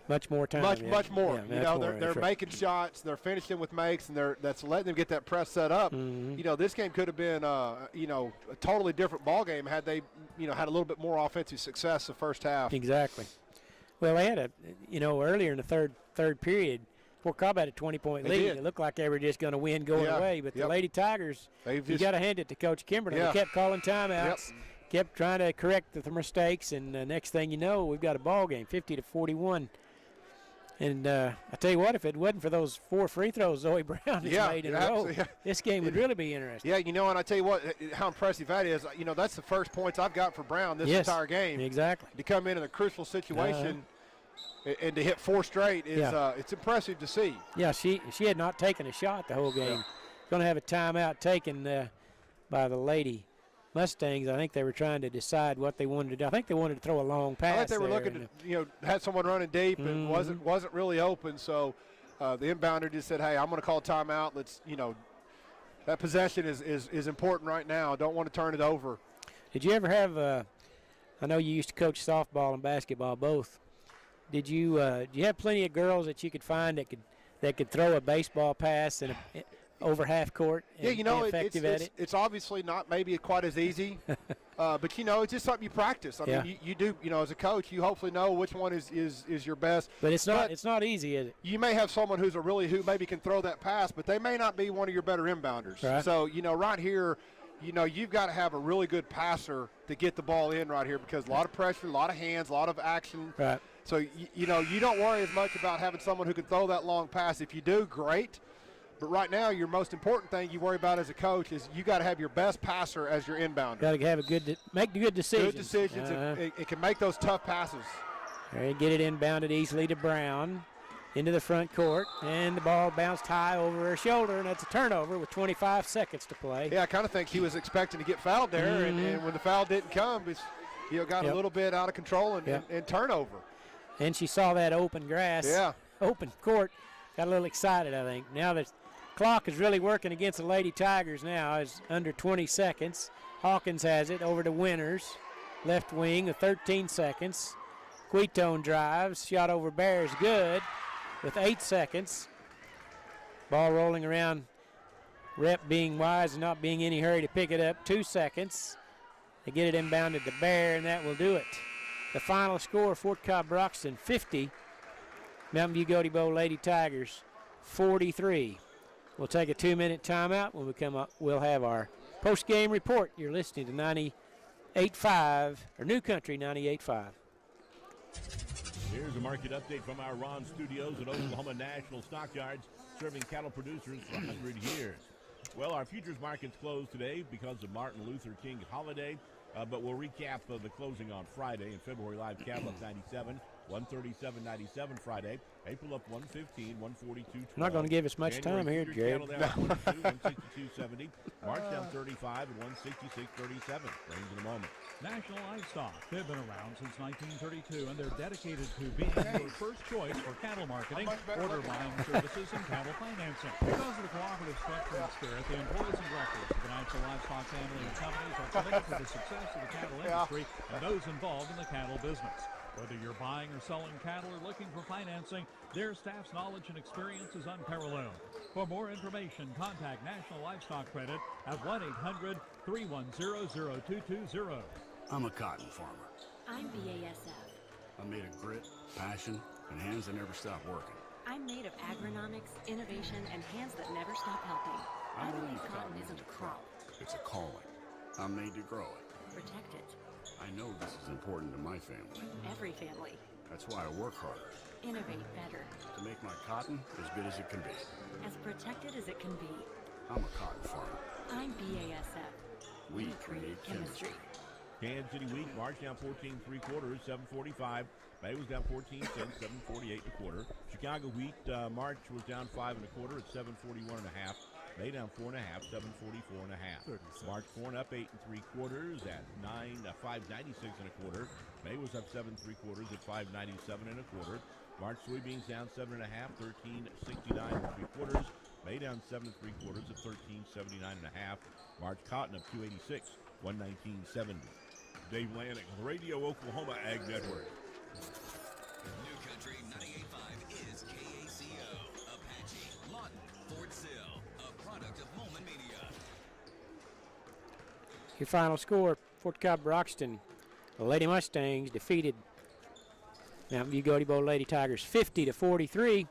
Much more time. Much more. Yeah, you know, more, they're making shots, they're finishing with makes, and that's letting them get that press set up. Mm-hmm. You know, this game could have been, a totally different ball game had they, had a little bit more offensive success the first half. Exactly. Well, they had earlier in the third period, Fort Cobb had a 20-point lead. Did. It looked like they were just going to win going away. But the Lady Tigers, you got to hand it to Coach Kimberly. They kept calling timeouts, kept trying to correct the mistakes, and next thing you know, we've got a ball game, 50-41. And I tell you what, if it wasn't for those 4 free throws Zoe Brown has made in a row, this game would really be interesting. Yeah, and I tell you what, how impressive that is. You know, that's the first points I've got for Brown this entire game. Exactly. To come in a crucial situation and to hit 4 straight is it's impressive to see. Yeah, she had not taken a shot the whole game. Going to have a timeout taken by the Lady Mustangs. I think they were trying to decide what they wanted to do. I think they wanted to throw a long pass. I think they were looking to, had someone running deep and wasn't really open. So the inbounder just said, "Hey, I'm going to call timeout. Let's, that possession is important right now. Don't want to turn it over." Did you ever have? I know you used to coach softball and basketball both. Did you have plenty of girls that you could find that could throw a baseball pass and over half court? Yeah, and be effective at it? It's obviously not maybe quite as easy, but it's just something you practice. I mean, you do, as a coach, you hopefully know which one is your best. But it's not easy, is it? You may have someone who maybe can throw that pass, but they may not be one of your better inbounders. Right. So right here, you've got to have a really good passer to get the ball in right here, because a lot of pressure, a lot of hands, a lot of action. Right. So you don't worry as much about having someone who can throw that long pass. If you do, great. But right now, your most important thing you worry about as a coach is you got to have your best passer as your inbounder. Got to have make good decisions. Good decisions. It can make those tough passes. All right, get it inbounded easily to Brown into the front court, and the ball bounced high over her shoulder, and that's a turnover with 25 seconds to play. Yeah, I kind of think he was expecting to get fouled there, and when the foul didn't come, it's got a little bit out of control and turnover. And she saw that open grass, open court, got a little excited, I think. Now the clock is really working against the Lady Tigers now. It's under 20 seconds. Hawkins has it over to Winters, left wing with 13 seconds. Quitone drives, shot over Bears, good with 8 seconds. Ball rolling around, rep being wise and not being in any hurry to pick it up. 2 seconds. They get it inbounded to Bear, and that will do it. The final score, Fort Cobb Broxton 50, Mountain View Goatee Bowl Lady Tigers 43. We'll take a 2-minute timeout. When we come up, we'll have our post-game report. You're listening to 98.5, or New Country 98.5. Here's a market update from our Ron Studios at Oklahoma National Stockyards, serving cattle producers for 100 years. Well, our futures markets closed today because of Martin Luther King holiday, but we'll recap the closing on Friday. In February, live cattle up 97, 137.97 Friday. April up 115, 142.12. Not going to give us much time here, Jared. Down 162.70. March down 35 at 166.37. Range in a moment. National Livestock. They've been around since 1932, and they're dedicated to being your first choice for cattle marketing, order buying services, and cattle financing. Because of the cooperative structure and spirit, the employees and directors of the National Livestock family and companies are committed to the success of the cattle industry and those involved in the cattle business. Whether you're buying or selling cattle or looking for financing, their staff's knowledge and experience is unparalleled. For more information, contact National Livestock Credit at 1-800-310-0220. I'm a cotton farmer. I'm BASF. I'm made of grit, passion, and hands that never stop working. I'm made of agronomics, innovation, and hands that never stop helping. I believe cotton isn't a crop. It's a calling. I'm made to grow it. Protect it. I know this is important to my family. Every family. That's why I work harder. Innovate better. To make my cotton as good as it can be. As protected as it can be. I'm a cotton farmer. I'm BASF. We create chemistry. Kansas City wheat, March down 14 3/4, 7.45. May was down 14 cents, 7.48 1/4. Chicago wheat, March was down 5 1/4 at 7.41 1/2. May down 4 1/2, 7.44 1/2. March corn up 8 3/4 at 5.96 1/4. May was up 7 3/4 at 5.97 1/4. March soybeans down 7 1/2, 13.69 3/4. May down 7 3/4 at 13.79 1/2. March cotton up 2.86, 119.70. Dave Lannick, Radio Oklahoma Ag Network. New Country 98.5 is KACO, Apache, Lawton, Fort Sill, a product of Moment Media. Your final score, Fort Cobb Broxton, the Lady Mustangs defeated Mountain View Goatee Bowl Lady Tigers 50-43.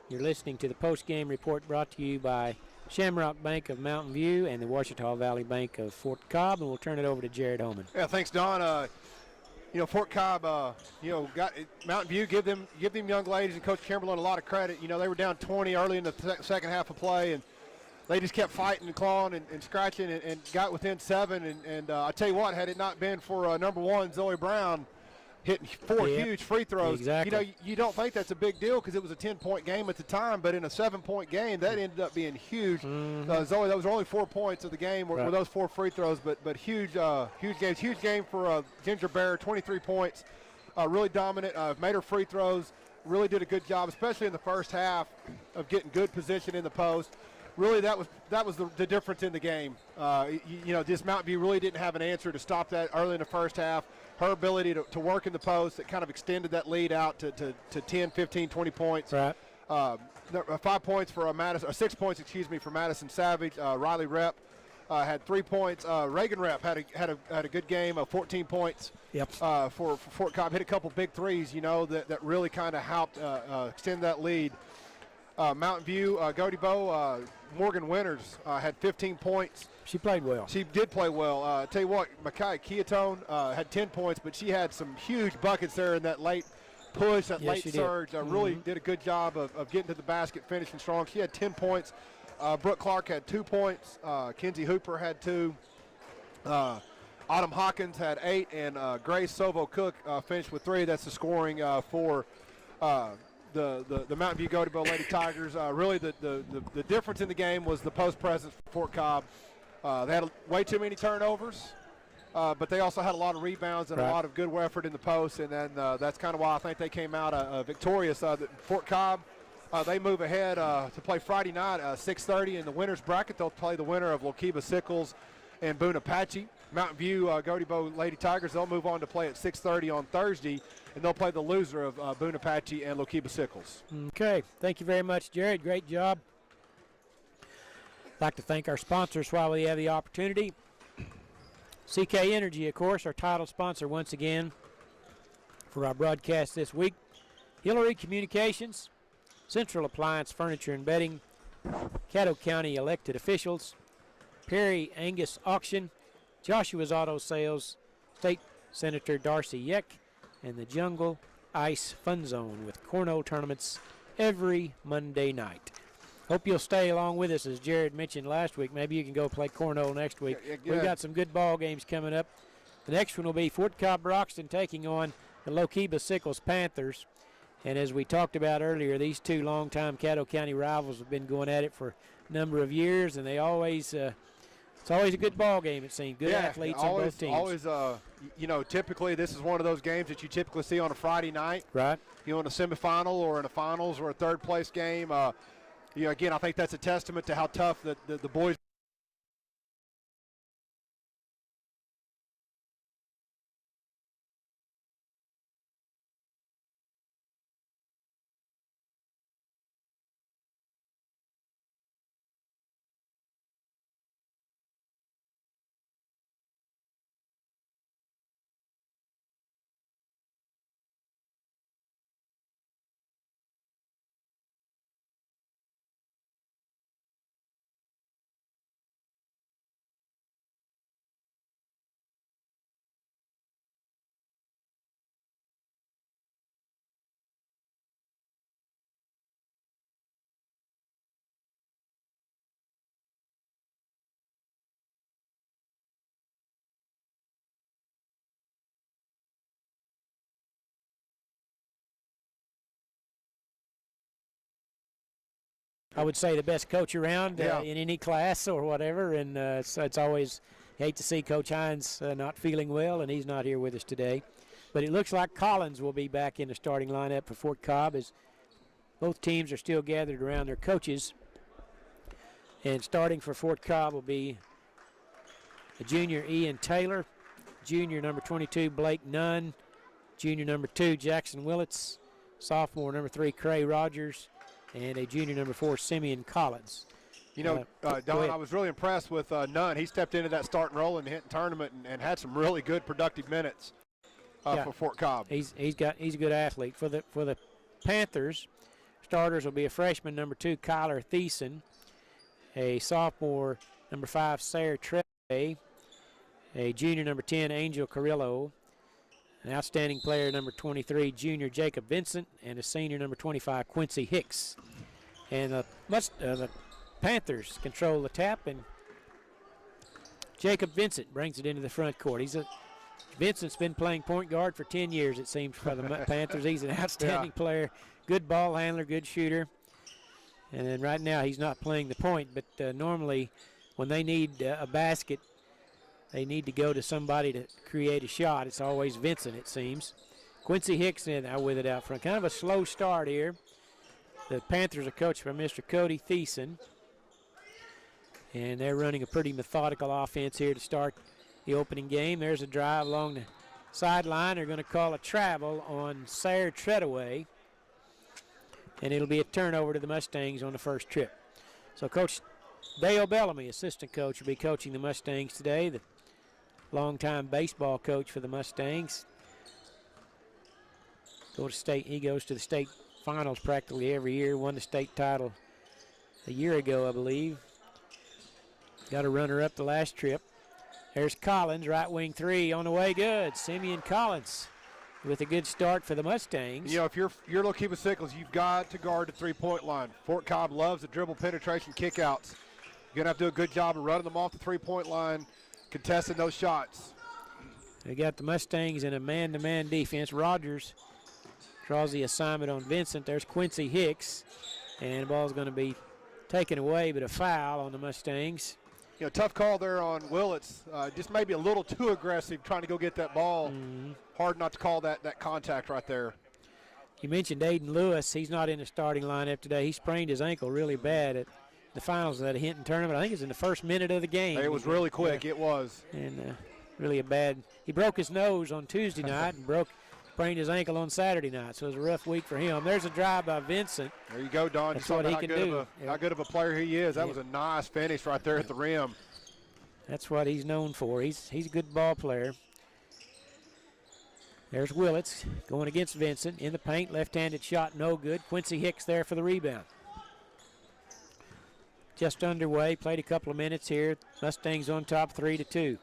You're listening to the post-game report brought to you by Shamrock Bank of Mountain View and the Ouachita Valley Bank of Fort Cobb, and we'll turn it over to Jared Holman. Yeah, thanks, Don. Fort Cobb, got Mountain View. Give them young ladies and Coach Kimberlin a lot of credit. They were down 20 early in the second half of play, and they just kept fighting and clawing and scratching and got within 7. And I tell you what, had it not been for number 1 Zoe Brown hitting 4 huge free throws, exactly. You don't think that's a big deal because it was a 10-point game at the time, but in a 7-point game, that ended up being huge. Zoe, that was only 4 points of the game were those 4 free throws, but huge games. Huge game for Ginger Bear, 23 points, really dominant, made her free throws, really did a good job, especially in the first half of getting good position in the post. really that was the difference in the game. This Mountain View really didn't have an answer to stop that early in the first half. Her ability to work in the post that kind of extended that lead out to 10, 15, 20 points. Right. 5 points for Madison, or 6 points, for Madison Savage. Riley Rep had 3 points. Reagan Rep had a good game of 14 points. Yep. For Fort Cobb, hit a couple big threes, that really kind of helped extend that lead. Mountain View, Godibo, Morgan Winters had 15 points. She played well. She did play well. Tell you what, Makai Keatone had 10 points, but she had some huge buckets there in that late push, that late surge. Really did a good job of getting to the basket, finishing strong. She had 10 points. Brooke Clark had 2 points. Kenzie Hooper had 2. Autumn Hawkins had 8, and Grace Sovo Cook finished with 3. That's the scoring for the Mountain View Godibo Lady Tigers. Really, the difference in the game was the post presence for Fort Cobb. They had way too many turnovers, but they also had a lot of rebounds and a lot of good effort in the post, and then that's kind of why I think they came out victorious. Fort Cobb, they move ahead to play Friday night, 6:30 in the winner's bracket. They'll play the winner of Lokiba Sickles and Boone Apache. Mountain View Godibo Lady Tigers, they'll move on to play at 6:30 on Thursday, and they'll play the loser of Boone Apache and Lokiba Sickles. Okay, thank you very much, Jared. Great job. I'd like to thank our sponsors while we have the opportunity. CK Energy, of course, our title sponsor once again for our broadcast this week. Hillary Communications, Central Appliance Furniture and Bedding, Caddo County elected officials, Perry Angus Auction, Joshua's Auto Sales, State Senator Darcy Yeck, and the Jungle Ice Fun Zone with cornhole tournaments every Monday night. Hope you'll stay along with us, as Jared mentioned last week. Maybe you can go play cornhole next week. We've got some good ball games coming up. The next one will be Fort Cobb Broxton taking on the Lokiba Sickles Panthers. And as we talked about earlier, these two longtime Caddo County rivals have been going at it for a number of years, and they always it's always a good ball game, it seems. Good athletes on both teams. Always, typically this is one of those games that you typically see on a Friday night. Right. In a semifinal or in a finals or a third-place game. Again, I think that's a testament to how tough the boys. I would say the best coach around in any class or whatever, and it's always hate to see Coach Hines not feeling well, and he's not here with us today. But it looks like Collins will be back in the starting lineup for Fort Cobb, as both teams are still gathered around their coaches. And starting for Fort Cobb will be the junior Ian Taylor, junior number 22 Blake Nunn, junior number 2 Jackson Willits, sophomore number 3 Cray Rogers, and a junior number 4 Simeon Collins. Don, I was really impressed with Nunn. He stepped into that starting role in the Hinton tournament and had some really good productive minutes for Fort Cobb. He's a good athlete. For the Panthers, starters will be a freshman number 2 Kyler Thiessen, a sophomore number 5 Sarah Trey, a junior number 10 Angel Carrillo, an outstanding player number 23 junior Jacob Vincent, and a senior number 25 Quincy Hicks. And the Panthers control the tap, and Jacob Vincent brings it into the front court. Vincent's been playing point guard for 10 years, it seems, for the Panthers. He's an outstanding player, good ball handler, good shooter. And then right now he's not playing the point, but normally when they need a basket, they need to go to somebody to create a shot. It's always Vincent, it seems. Quincy Hicks with it out front. Kind of a slow start here. The Panthers are coached by Mr. Cody Thiessen. And they're running a pretty methodical offense here to start the opening game. There's a drive along the sideline. They're going to call a travel on Sarah Treadaway. And it'll be a turnover to the Mustangs on the first trip. So Coach Dale Bellamy, assistant coach, will be coaching the Mustangs today, the longtime baseball coach for the Mustangs. He goes to the state finals practically every year, won the state title a year ago, I believe. Got a runner-up the last trip. There's Collins, right wing three on the way, good. Simeon Collins with a good start for the Mustangs. You know, if you're Lokiba Sickles, you've got to guard the three-point line. Fort Cobb loves the dribble penetration kickouts. You're going to have to do a good job of running them off the three-point line, contesting those shots. They got the Mustangs in a man-to-man defense. Rogers draws the assignment on Vincent. There's Quincy Hicks, and the ball's going to be taken away, but a foul on the Mustangs. You know, tough call there on Willits. Just maybe a little too aggressive trying to go get that ball. Hard not to call that contact right there. You mentioned Aiden Lewis. He's not in the starting lineup today. He sprained his ankle really bad at the finals of that Hinton tournament. I think it was in the first minute of the game. It was really quick. It was. And really a bad. He broke his nose on Tuesday night and sprained his ankle on Saturday night. So it was a rough week for him. There's a drive by Vincent. There you go, Don. That's what he can do. How good of a player he is. That was a nice finish right there at the rim. That's what he's known for. He's a good ball player. There's Willits going against Vincent in the paint. Left-handed shot, no good. Quincy Hicks there for the rebound. Just underway. Played a couple of minutes here. Mustangs on top 3-2.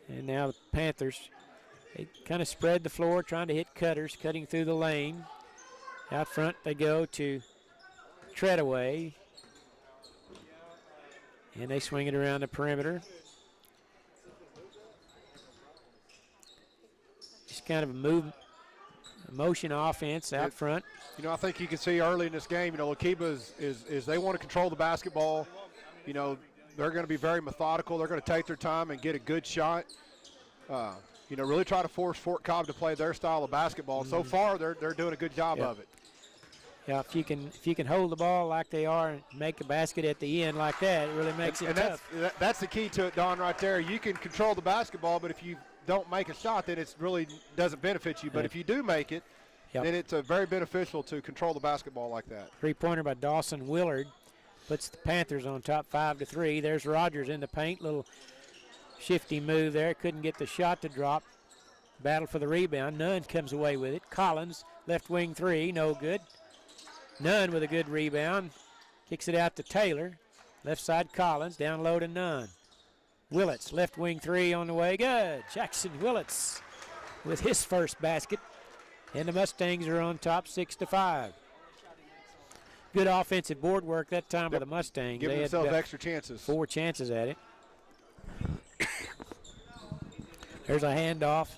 And now the Panthers, they kind of spread the floor, trying to hit cutters, cutting through the lane. Out front they go to Treadaway. And they swing it around the perimeter. Just kind of a motion offense out front. You know, I think you can see early in this game, you know, Lokiba is they want to control the basketball. You know, they're going to be very methodical. They're going to take their time and get a good shot. You know, really try to force Fort Cobb to play their style of basketball. So far, they're doing a good job of it. Yeah, if you can hold the ball like they are and make a basket at the end like that, it really makes it tough. That's the key to it, Don, right there. You can control the basketball, but if you don't make a shot, then it really doesn't benefit you. But if you do make it, then it's very beneficial to control the basketball like that. Three-pointer by Dawson Willard puts the Panthers on top 5-3. There's Rogers in the paint. Little shifty move there. Couldn't get the shot to drop. Battle for the rebound. Nunn comes away with it. Collins, left wing three, no good. Nunn with a good rebound. Kicks it out to Taylor. Left side Collins, down low to Nunn. Willits, left wing three on the way, good. Jackson Willits with his first basket. And the Mustangs are on top 6-5. Good offensive board work that time by the Mustangs. Give themselves extra chances. 4 chances at it. There's a handoff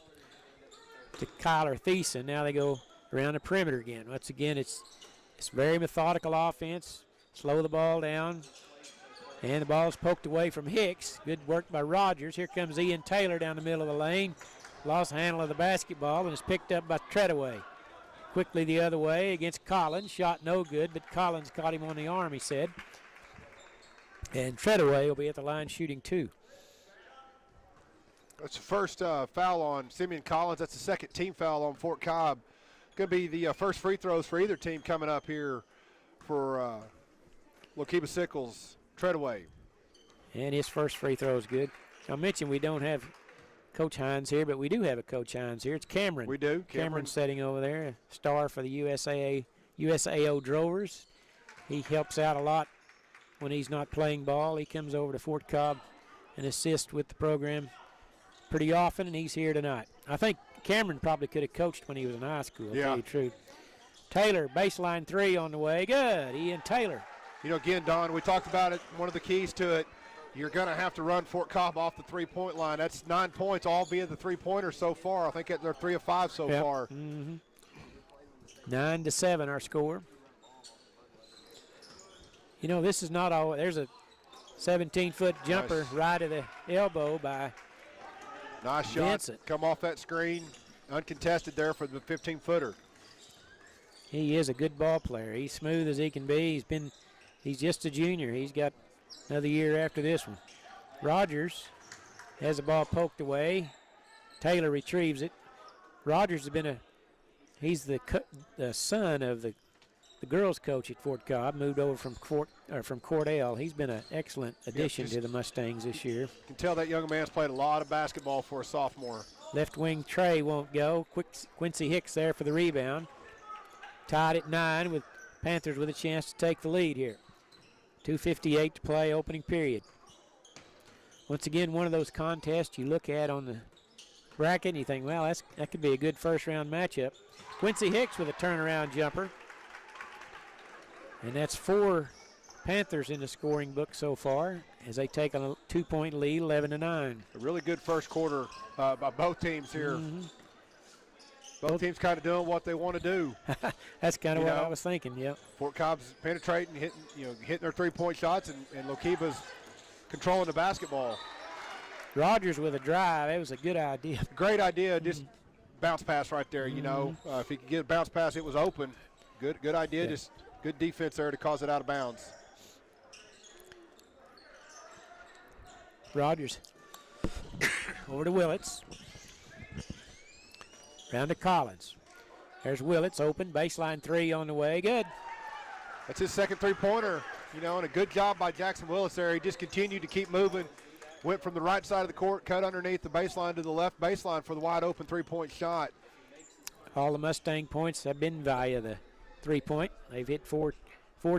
to Kyler Thiessen. Now they go around the perimeter again. Once again, it's very methodical offense. Slow the ball down. And the ball is poked away from Hicks. Good work by Rogers. Here comes Ian Taylor down the middle of the lane. Lost handle of the basketball and is picked up by Treadaway. Quickly the other way against Collins. Shot no good, but Collins caught him on the arm, he said. And Treadaway will be at the line shooting 2. That's the first foul on Simeon Collins. That's the second team foul on Fort Cobb. Going to be the first free throws for either team coming up here for Lokiba Sickles. Treadaway. And his first free throw is good. I mentioned we don't have Coach Hines here, but we do have a Coach Hines here. It's Cameron. We do. Cameron's sitting over there, a star for the USAO Drovers. He helps out a lot when he's not playing ball. He comes over to Fort Cobb and assists with the program pretty often, and he's here tonight. I think Cameron probably could have coached when he was in high school, to tell you the truth. Taylor, baseline three on the way. Good, Ian Taylor. You know, again, Don, we talked about it. One of the keys to it, you're going to have to run Fort Cobb off the three-point line. That's 9 points, all via the three-pointer so far. I think they're 3 of 5 so far. 9-7 our score. You know, this is not all. There's a 17-foot jumper right at the elbow by nice shot. Vincent. Come off that screen, uncontested there for the 15-footer. He is a good ball player. He's smooth as he can be. He's just a junior. He's got another year after this one. Rogers has the ball poked away. Taylor retrieves it. Rogers has been he's the son of the girls coach at Fort Cobb, moved over from Cordell. He's been an excellent addition to the Mustangs this year. You can tell that young man's played a lot of basketball for a sophomore. Left wing Trey won't go. Quincy Hicks there for the rebound. Tied at 9 with Panthers with a chance to take the lead here. 2:58 to play, opening period. Once again, one of those contests you look at on the bracket and you think, well, that could be a good first-round matchup. Quincy Hicks with a turnaround jumper. And that's 4 Panthers in the scoring book so far as they take a 2-point lead, 11-9. A really good first quarter by both teams here. Both teams kind of doing what they want to do. That's kind of what I was thinking, yeah. Fort Cobb's penetrating, hitting their three-point shots, and Lokeba's controlling the basketball. Rogers with a drive. That was a good idea. Great idea. Just bounce pass right there, If he could get a bounce pass, it was open. Good idea. Yeah. Just good defense there to cause it out of bounds. Rogers over to Willits. Round to Collins. There's Willits open. Baseline 3 on the way. Good. That's his second three-pointer, and a good job by Jackson Willits there. He just continued to keep moving. Went from the right side of the court, cut underneath the baseline to the left baseline for the wide-open three-point shot. All the Mustang points have been via the three-point. They've hit four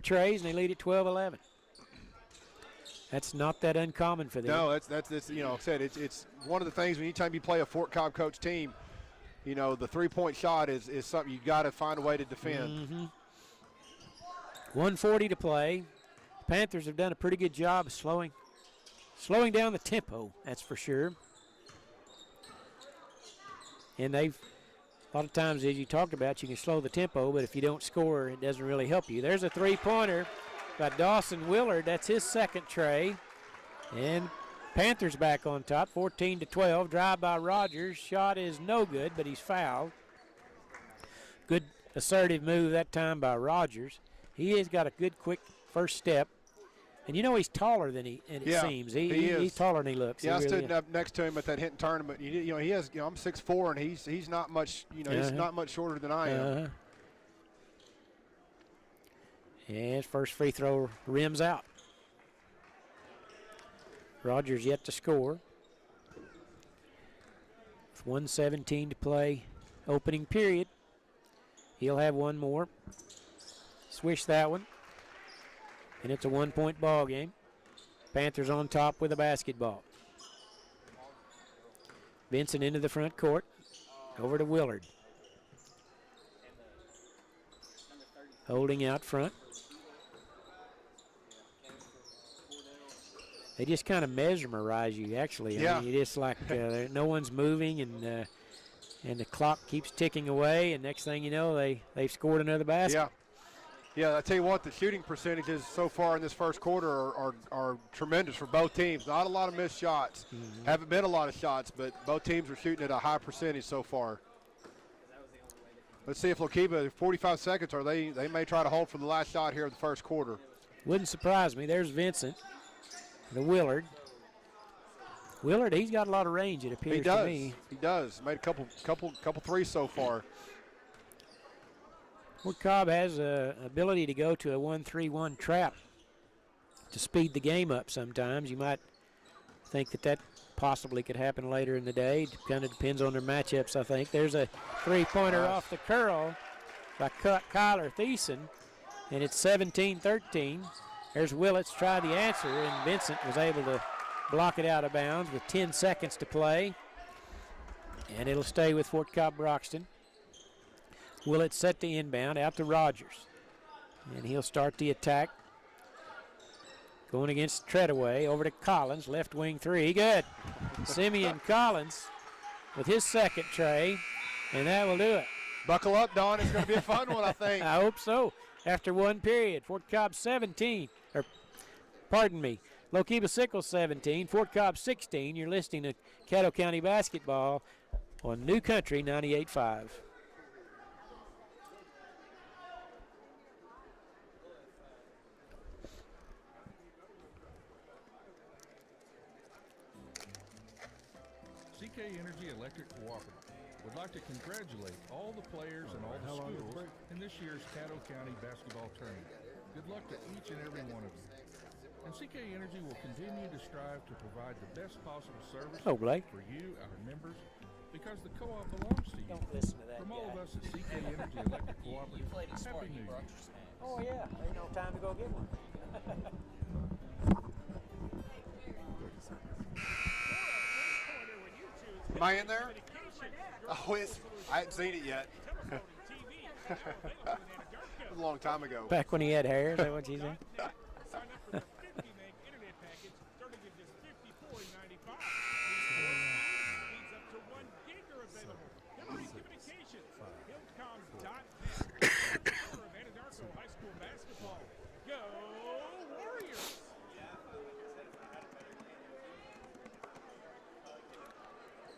trays, and they lead at 12-11. That's not that uncommon for them. No, that's I said it's one of the things anytime you play a Fort Cobb coach team, the three-point shot is something you got to find a way to defend. 1:40 to play. Panthers have done a pretty good job of slowing down the tempo, that's for sure. And a lot of times, as you talked about, you can slow the tempo, but if you don't score, it doesn't really help you. There's a three-pointer by Dawson Willard. That's his second tray. And Panthers back on top, 14-12. Drive by Rogers. Shot is no good, but he's fouled. Good assertive move that time by Rogers. He has got a good, quick first step. And he's taller than it seems. He is. He's taller than he looks. Yeah, I stood up next to him at that Hinton tournament. He has. I'm 6'4", and he's not much. He's not much shorter than I am. And his first free throw rims out. Rogers yet to score. With 1:17 to play, opening period. He'll have one more. Swish that one. And it's a 1-point ball game. Panthers on top with a basketball. Vincent into the front court. Over to Willard. Holding out front. They just kind of mesmerize you, actually. Yeah. I mean, it's like no one's moving, and the clock keeps ticking away, and next thing you know, they've scored another basket. Yeah, I tell you what, the shooting percentages so far in this first quarter are tremendous for both teams. Not a lot of missed shots. Haven't been a lot of shots, but both teams are shooting at a high percentage so far. Let's see if Lokeba, 45 seconds, or they may try to hold for the last shot here in the first quarter. Wouldn't surprise me. There's Vincent, the Willard. Willard, he's got a lot of range, it appears to me. He does. Made a couple threes so far. Fort Cobb has an ability to go to a 1-3-1 trap to speed the game up sometimes. You might think that possibly could happen later in the day. It kind of depends on their matchups, I think. There's a three-pointer off the curl by Kyler Thiessen, and it's 17-13. There's Willits try the answer, and Vincent was able to block it out of bounds with 10 seconds to play. And it'll stay with Fort Cobb Broxton. Willits set the inbound out to Rogers. And he'll start the attack. Going against Treadaway, over to Collins, left wing three, good. Simeon Collins with his second tray, and that will do it. Buckle up, Don, it's going to be a fun one, I think. I hope so. After one period, Fort Cobb 17, or pardon me, Lokeba Sickles 17, Fort Cobb 16. You're listening to Caddo County Basketball on New Country 98.5. Energy Electric Cooperative would like to congratulate all the players and all the schools in this year's Caddo County Basketball Tournament. Good luck to each and every one of you. And CK Energy will continue to strive to provide the best possible service Oh, Blake. for you, our members, because the co-op belongs to you. Don't listen to that From all guy. of us at CK Energy Electric Cooperative, Happy New Year. Oh, yeah. Ain't no time to go get one. Am I in there? Oh, I hadn't seen it yet. A long time ago. Back when he had hair, is that what you said?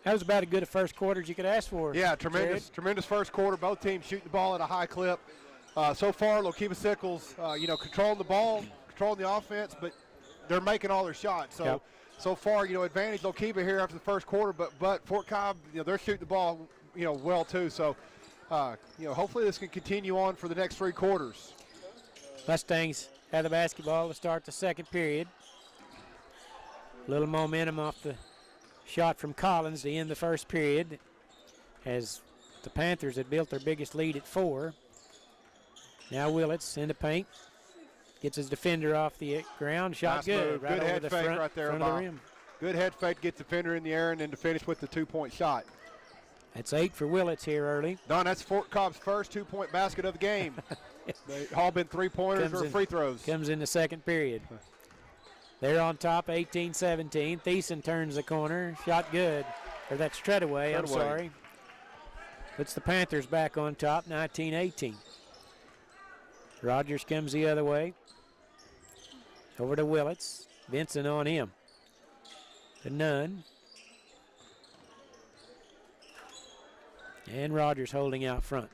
That was about as good a first quarter as you could ask for. Yeah, tremendous first quarter. Both teams shooting the ball at a high clip. So far, Lokeba Sickles, controlling the ball, controlling the offense, but they're making all their shots. So, Yep. so far, advantage Lokeba here after the first quarter. But Fort Cobb, they're shooting the ball, well too. So, hopefully this can continue on for the next 3 quarters. Mustangs have the basketball to start the second period. Little momentum off the shot from Collins to end the first period, as the Panthers had built their biggest lead at 4. Now Willits in the paint, gets his defender off the ground, shot Nice good, move. right Good over head the fake front, right there, front of the Bob. rim. Good head fake, gets the defender in the air, and then to finish with the 2-point shot. That's 8 for Willits here early. Don, that's Fort Cobb's first 2-point basket of the game. They've all been 3-pointers or free throws. Comes in the second period. They're on top, 18-17. Thiessen turns the corner, shot good. Or that's Treadaway, I'm sorry. Puts the Panthers back on top, 19-18. Rogers comes the other way. Over to Willits. Vincent on him. To Nunn. And Rogers holding out front.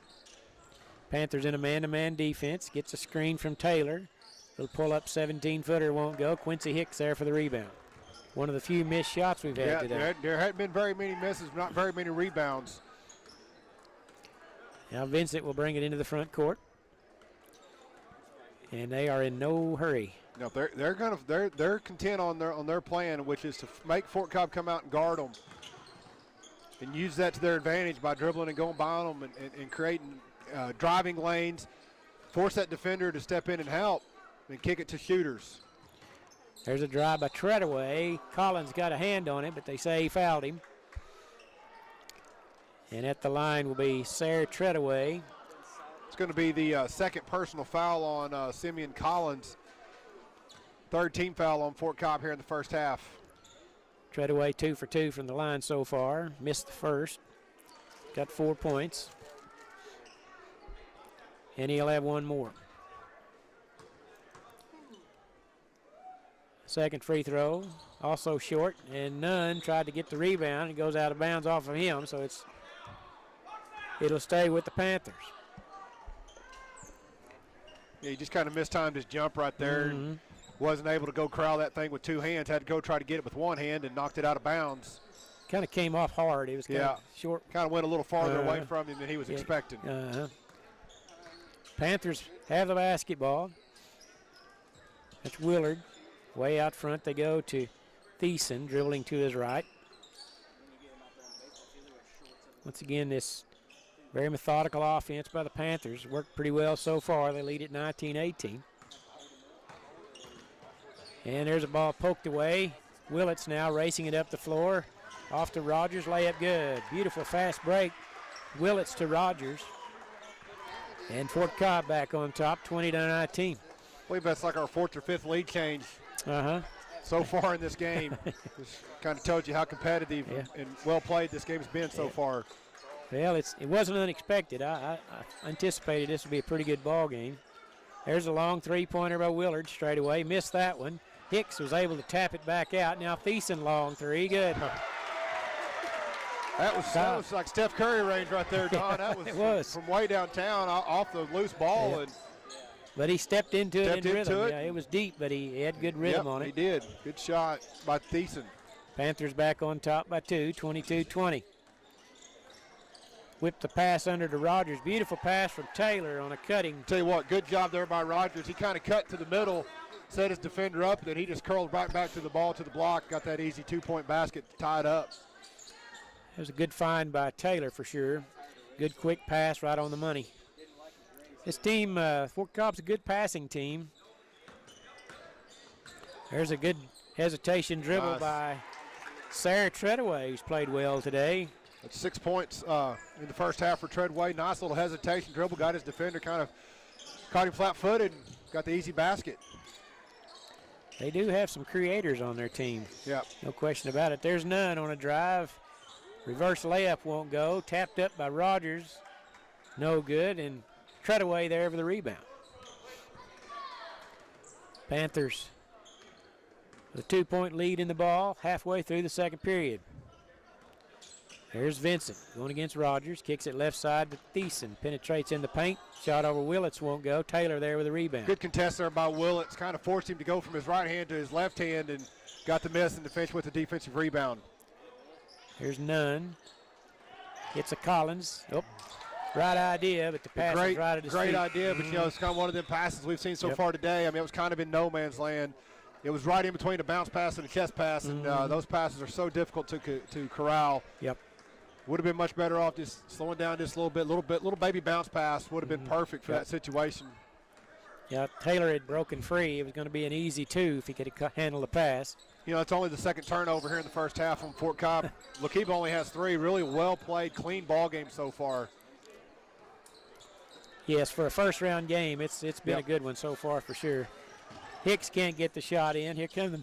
Panthers in a man-to-man defense. Gets a screen from Taylor. Little pull-up 17-footer won't go. Quincy Hicks there for the rebound. One of the few missed shots we've had today. There hadn't been very many misses, not very many rebounds. Now Vincent will bring it into the front court. And they are in no hurry. No, they're content on their plan, which is to make Fort Cobb come out and guard them, and use that to their advantage by dribbling and going by them and creating driving lanes, force that defender to step in and help, and kick it to shooters. There's a drive by Treadaway. Collins got a hand on it, but they say he fouled him. And at the line will be Sarah Treadaway. It's going to be the second personal foul on Simeon Collins. Third team foul on Fort Cobb here in the first half. Treadaway 2 for 2 from the line so far. Missed the first. Got 4 points. And he'll have one more. Second free throw, also short, and Nunn tried to get the rebound. It goes out of bounds off of him, so it'll stay with the Panthers. Yeah, he just kind of mistimed his jump right there. Mm-hmm. Wasn't able to go corral that thing with 2 hands. Had to go try to get it with 1 hand and knocked it out of bounds. Kind of came off hard. It was kind of short. Kind of went a little farther away from him than he was expecting. Panthers have the basketball. That's Willard. Way out front they go to Thiessen, dribbling to his right. Once again, this very methodical offense by the Panthers worked pretty well so far. They lead at 19-18. And there's a ball poked away. Willits now racing it up the floor. Off to Rogers, layup good. Beautiful fast break. Willits to Rogers. And Fort Cobb back on top, 20-19. I believe that's like our 4th or 5th lead change so far in this game. Just kind of tells you how competitive and well played this game's been so far. Well, it wasn't unexpected. I anticipated this would be a pretty good ball game. There's a long three-pointer by Willard straight away. Missed that one. Hicks was able to tap it back out. Now Thiessen long three. Good. That was like Steph Curry range right there, Don. That was, it was from way downtown off the loose ball. Yeah. But he stepped into it in rhythm. Yeah, it was deep, but he had good rhythm on it. He did. Good shot by Thiessen. Panthers back on top by 2, 22-20. Whipped the pass under to Rogers. Beautiful pass from Taylor on a cutting. Tell you what, good job there by Rogers. He kind of cut to the middle, set his defender up, and then he just curled right back to the ball, to the block, got that easy 2-point basket tied up. It was a good find by Taylor for sure. Good quick pass right on the money. This team, Fort Cobb's a good passing team. There's a good hesitation dribble by Sarah Treadaway, who's played well today. That's 6 points in the first half for Treadway. Nice little hesitation dribble. Got his defender kind of caught him flat-footed and got the easy basket. They do have some creators on their team. Yeah. No question about it. There's none on a drive. Reverse layup won't go. Tapped up by Rogers. No good. And Treadaway there for the rebound. Panthers with a 2-point lead in the ball halfway through the second period. There's Vincent going against Rogers. Kicks it left side to Thiessen. Penetrates in the paint. Shot over Willits won't go. Taylor there with a rebound. Good contest there by Willits. Kind of forced him to go from his right hand to his left hand and got the miss and to finish with the defensive rebound. There's none. It's a Collins. Oh, right idea, but the pass is right at his feet. Great idea, but you know, it's kind of one of them passes we've seen so far today. I mean, it was kind of in no man's land. It was right in between a bounce pass and a chest pass, and those passes are so difficult to corral. Yep. Would have been much better off just slowing down just a little baby bounce pass would have been perfect for that situation. Yeah, Taylor had broken free. It was going to be an easy 2 if he could handle the pass. You know, it's only the second turnover here in the first half from Fort Cobb. Lakiba only has 3. Really well played, clean ball game so far. Yes, for a first-round game, it's been a good one so far for sure. Hicks can't get the shot in. Here come the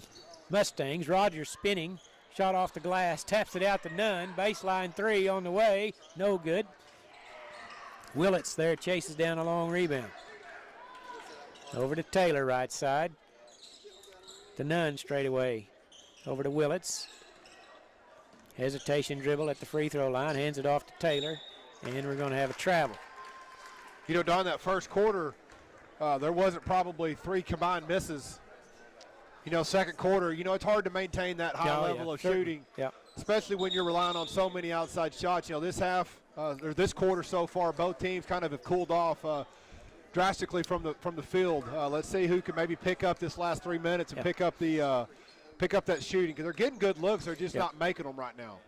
Mustangs. Rogers spinning. Shot off the glass. Taps it out to Nunn. Baseline 3 on the way. No good. Willits there chases down a long rebound. Over to Taylor, right side. To Nunn straight away. Over to Willits. Hesitation dribble at the free throw line. Hands it off to Taylor. And we're going to have a travel. You know, Don, that first quarter, there wasn't probably 3 combined misses. You know, second quarter, you know, it's hard to maintain that high level of shooting, especially when you're relying on so many outside shots. You know, this half, or this quarter so far, both teams kind of have cooled off drastically from the field. Let's see who can maybe pick up this last 3 minutes and pick up that shooting, because they're getting good looks. They're just not making them right now.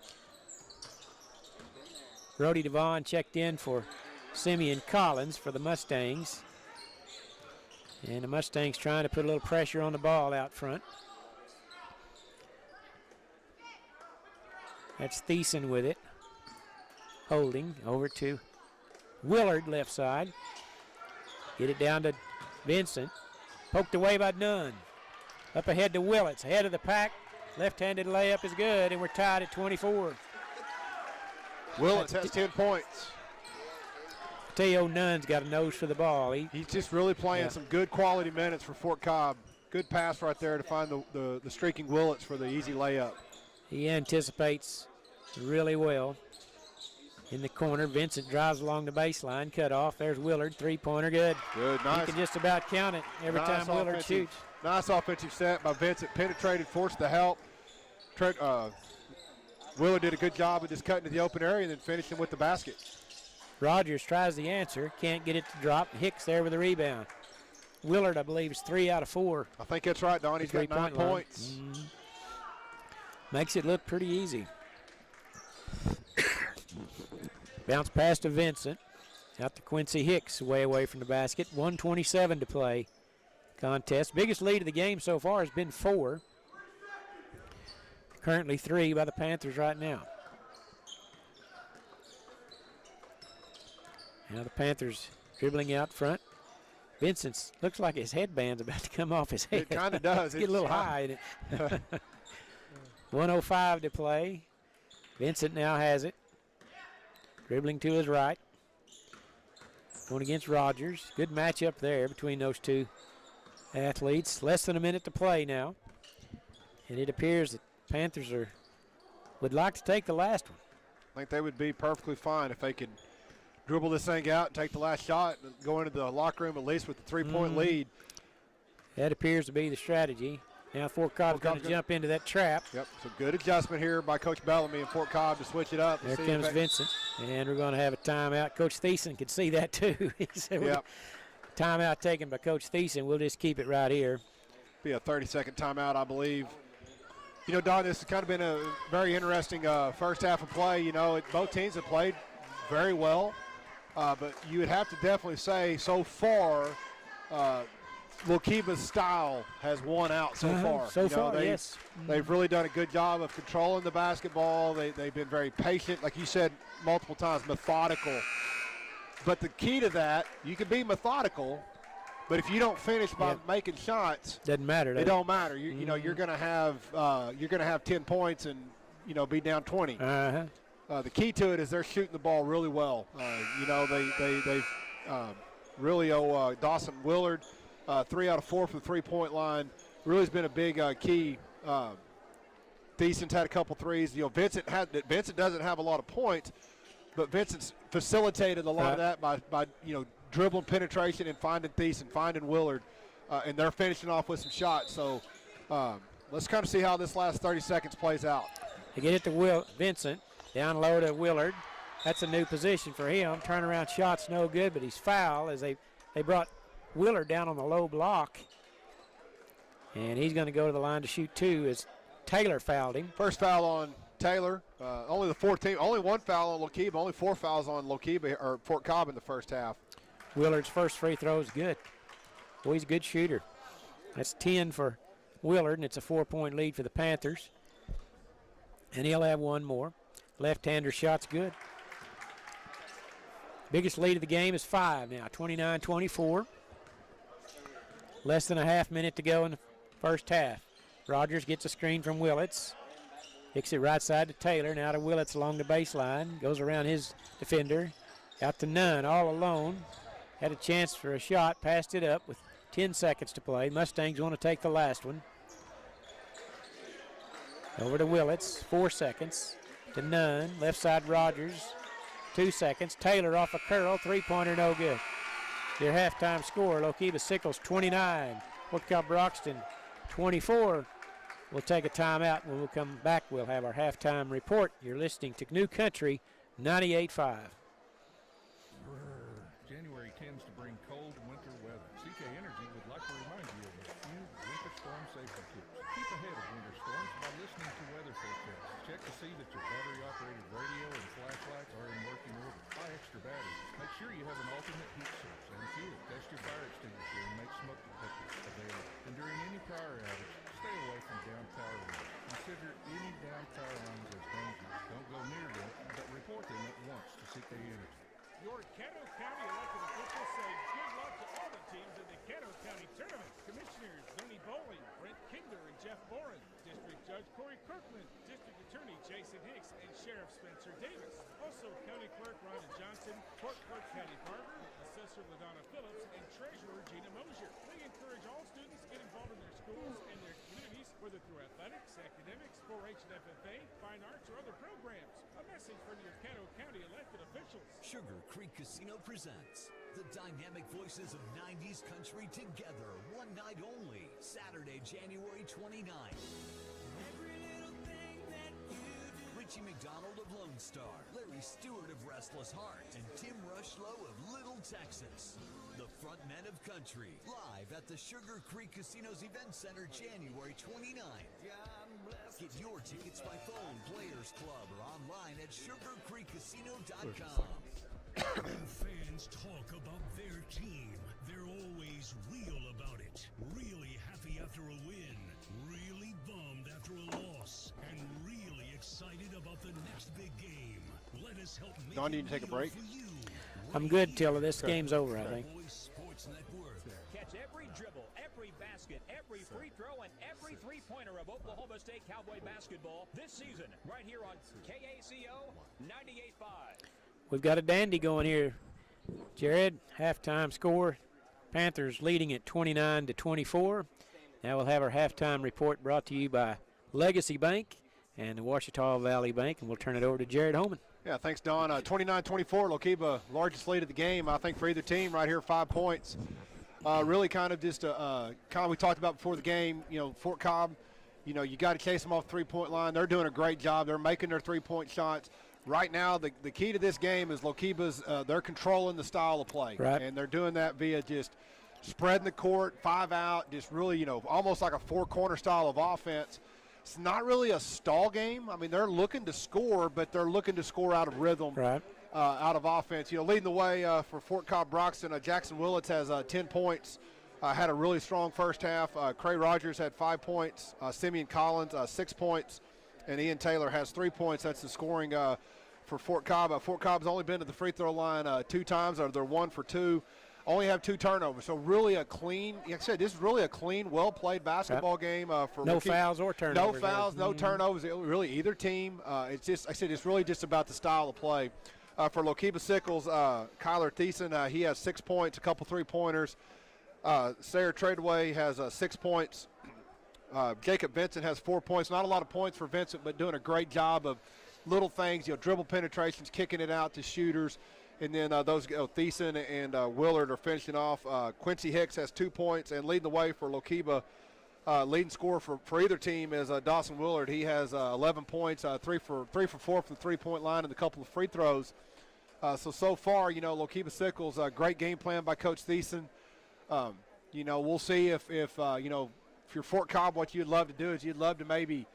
Brody Devon checked in for Simeon Collins for the Mustangs. And the Mustangs trying to put a little pressure on the ball out front. That's Thiessen with it. Holding over to Willard left side. Get it down to Vincent. Poked away by Nunn. Up ahead to Willits. Ahead of the pack. Left-handed layup is good, and we're tied at 24. Willits has 10 points. Teo Nunn's got a nose for the ball. He's just really playing some good quality minutes for Fort Cobb. Good pass right there to find the streaking Willits for the easy layup. He anticipates really well. In the corner, Vincent drives along the baseline, cut off. There's Willard, 3-pointer, good. Good, nice. You can just about count it every time Willard shoots. Nice offensive set by Vincent. Penetrated, forced the help. Willard did a good job of just cutting to the open area and then finishing with the basket. Rogers tries the answer, can't get it to drop. Hicks there with the rebound. Willard, I believe, is 3 out of 4. I think that's right, Don. He's got 9 points. Makes it look pretty easy. Bounce pass to Vincent. Out to Quincy Hicks, way away from the basket. 1:27 to play. Contest. Biggest lead of the game so far has been 4. Currently 3 by the Panthers right now. Now the Panthers dribbling out front. Vincent's looks like his headband's about to come off his head. It kind of does. Get a little high. 1:05 to play. Vincent now has it. Dribbling to his right. Going against Rogers. Good matchup there between those two athletes. Less than a minute to play now. And it appears that Panthers would like to take the last one. I think they would be perfectly fine if they could dribble this thing out and take the last shot and go into the locker room at least with the 3-point lead. That appears to be the strategy. Now Fort Cobb's going to jump into that trap. Yep, so good adjustment here by Coach Bellamy and Fort Cobb to switch it up. There comes Vincent, and we're going to have a timeout. Coach Thiessen could see that too. He said, yep. Timeout taken by Coach Thiessen. We'll just keep it right here. Be a 30-second timeout, I believe. You know, Don, this has kind of been a very interesting first half of play. You know, both teams have played very well, but you would have to definitely say so far Lokiba's style has won out so far. So far, yes. They've really done a good job of controlling the basketball. They've been very patient, like you said multiple times, methodical. But the key to that, you can be methodical, but if you don't finish by making shots, doesn't matter. It don't matter. You know, you're going to have 10 points and be down 20. The key to it is they're shooting the ball really well. You know, they've really Dawson Willard, 3 out of 4 from the three-point line, really has been a big key. Thiessen's had a couple threes. You know, Vincent doesn't have a lot of points, but Vincent's facilitated a lot of that by dribbling penetration and finding Thiessen, finding Willard, and they're finishing off with some shots. So let's kind of see how this last 30 seconds plays out. They get it to Vincent, down low to Willard. That's a new position for him. Turnaround shot's no good, but he's fouled as they brought Willard down on the low block. And he's going to go to the line to shoot 2 as Taylor fouled him. First foul on Taylor. Only one foul on Lokiba. Only 4 fouls on Lokiba or Fort Cobb in the first half. Willard's first free throw is good. Boy, he's a good shooter. That's 10 for Willard, and it's a 4-point lead for the Panthers. And he'll have one more. Left-hander shot's good. Biggest lead of the game is 5 now, 29-24. Less than a half minute to go in the first half. Rogers gets a screen from Willits. Kicks it right side to Taylor. Now to Willits along the baseline. Goes around his defender. Out to Nunn all alone. Had a chance for a shot. Passed it up with 10 seconds to play. Mustangs want to take the last one. Over to Willits. 4 seconds. To Nunn. Left side Rogers. 2 seconds. Taylor off a curl. Three-pointer no good. Your halftime score, Lokiba Sickles 29. Fort Cobb Broxton 24. We'll take a timeout. When we'll come back, we'll have our halftime report. You're listening to New Country 98.5. January tends to bring cold winter weather. CK Energy would like to remind you of a few winter storm safety tips. Keep ahead of winter storms by listening to weather forecasts. Check to see that your battery-operated radio and flashlights are in working order. Buy extra batteries. Make sure you have an alternate heat source and fuel. Test your fire extinguisher and make smoke detectors available. And during any power outage, stay away from down power lines. Consider any down power lines as dangerous. Don't go near them, but report them at once to CK Energy. Your Caddo County elected officials say good luck to all the teams in the Caddo County Tournament. Commissioners Zoni Bowling, Brent Kinder, and Jeff Boren. District Judge Corey Kirkland, District Attorney Jason Hicks, and Sheriff Spencer Davis. Also County Clerk Rhonda Johnson, Court Clerk Patty Barber, Assessor LaDonna Phillips, and Treasurer Gina Mosier. They encourage all students to get involved in their schools and their communities, whether through athletics, academics, 4-H and FFA, fine arts, or other programs. A message from your Caddo County elected officials. Sugar Creek Casino presents the dynamic voices of 90s country together, one night only, Saturday, January 29th. Richie McDonald of Lone Star, Larry Stewart of Restless Heart, and Tim Rushlow of Little Texas. The frontmen of country, live at the Sugar Creek Casino's Event Center, January 29th. Get your tickets by phone, Players Club, or online at sugarcreekcasino.com. When fans talk about their team, they're always real about it. Really happy after a win, really bummed after a loss, and really excited about the next big game. Let us help make Don, do you need to take a break? I'm good till this game's over, I think. Catch every dribble, every basket, every free throw, and every three-pointer of Oklahoma State Cowboy basketball this season, right here on KACO 98.5. We've got a dandy going here. Jared, halftime score. Panthers leading at 29-24. Now we'll have our halftime report brought to you by Legacy Bank and the Ouachita Valley Bank, and we'll turn it over to Jared Holman. Yeah, thanks, Don. 29-24, Lokiba, largest lead of the game, I think, for either team right here, 5 points. Really kind of just kind of we talked about before the game, Fort Cobb, you got to chase them off the three-point line. They're doing a great job. They're making their three-point shots. Right now, the key to this game is Lokeba's they're controlling the style of play. Right. And they're doing that via just spreading the court, 5 out, just really, almost like a four-corner style of offense. It's not really a stall game. I mean, they're looking to score, but they're looking to score out of rhythm, out of offense. Leading the way for Fort Cobb Broxton, Jackson Willits has 10 points. Had a really strong first half. Cray Rogers had 5 points. Simeon Collins, 6 points. And Ian Taylor has 3 points. That's the scoring for Fort Cobb. Fort Cobb's only been to the free throw line 2 times. They're 1 for 2. Only have 2 turnovers. So really a clean, like I said, this is really a clean, well-played basketball game. For no fouls or turnovers. No fouls, no turnovers. Really either team. It's just, I said, it's really just about the style of play. For Lokeba Sickles, Kyler Thiessen, he has 6 points, a couple three-pointers. Sarah Tradeway has 6 points. Jacob Vincent has 4 points. Not a lot of points for Vincent, but doing a great job of little things, dribble penetrations, kicking it out to shooters. And then those Thiessen and Willard are finishing off. Quincy Hicks has 2 points, and leading the way for Lokeba. Leading scorer for either team is Dawson Willard. He has 11 points, 3 for 4 from the three-point line, and a couple of free throws. So far, Lokeba Sickles, great game plan by Coach Thiessen. We'll see if you're Fort Cobb, what you'd love to do is you'd love to maybe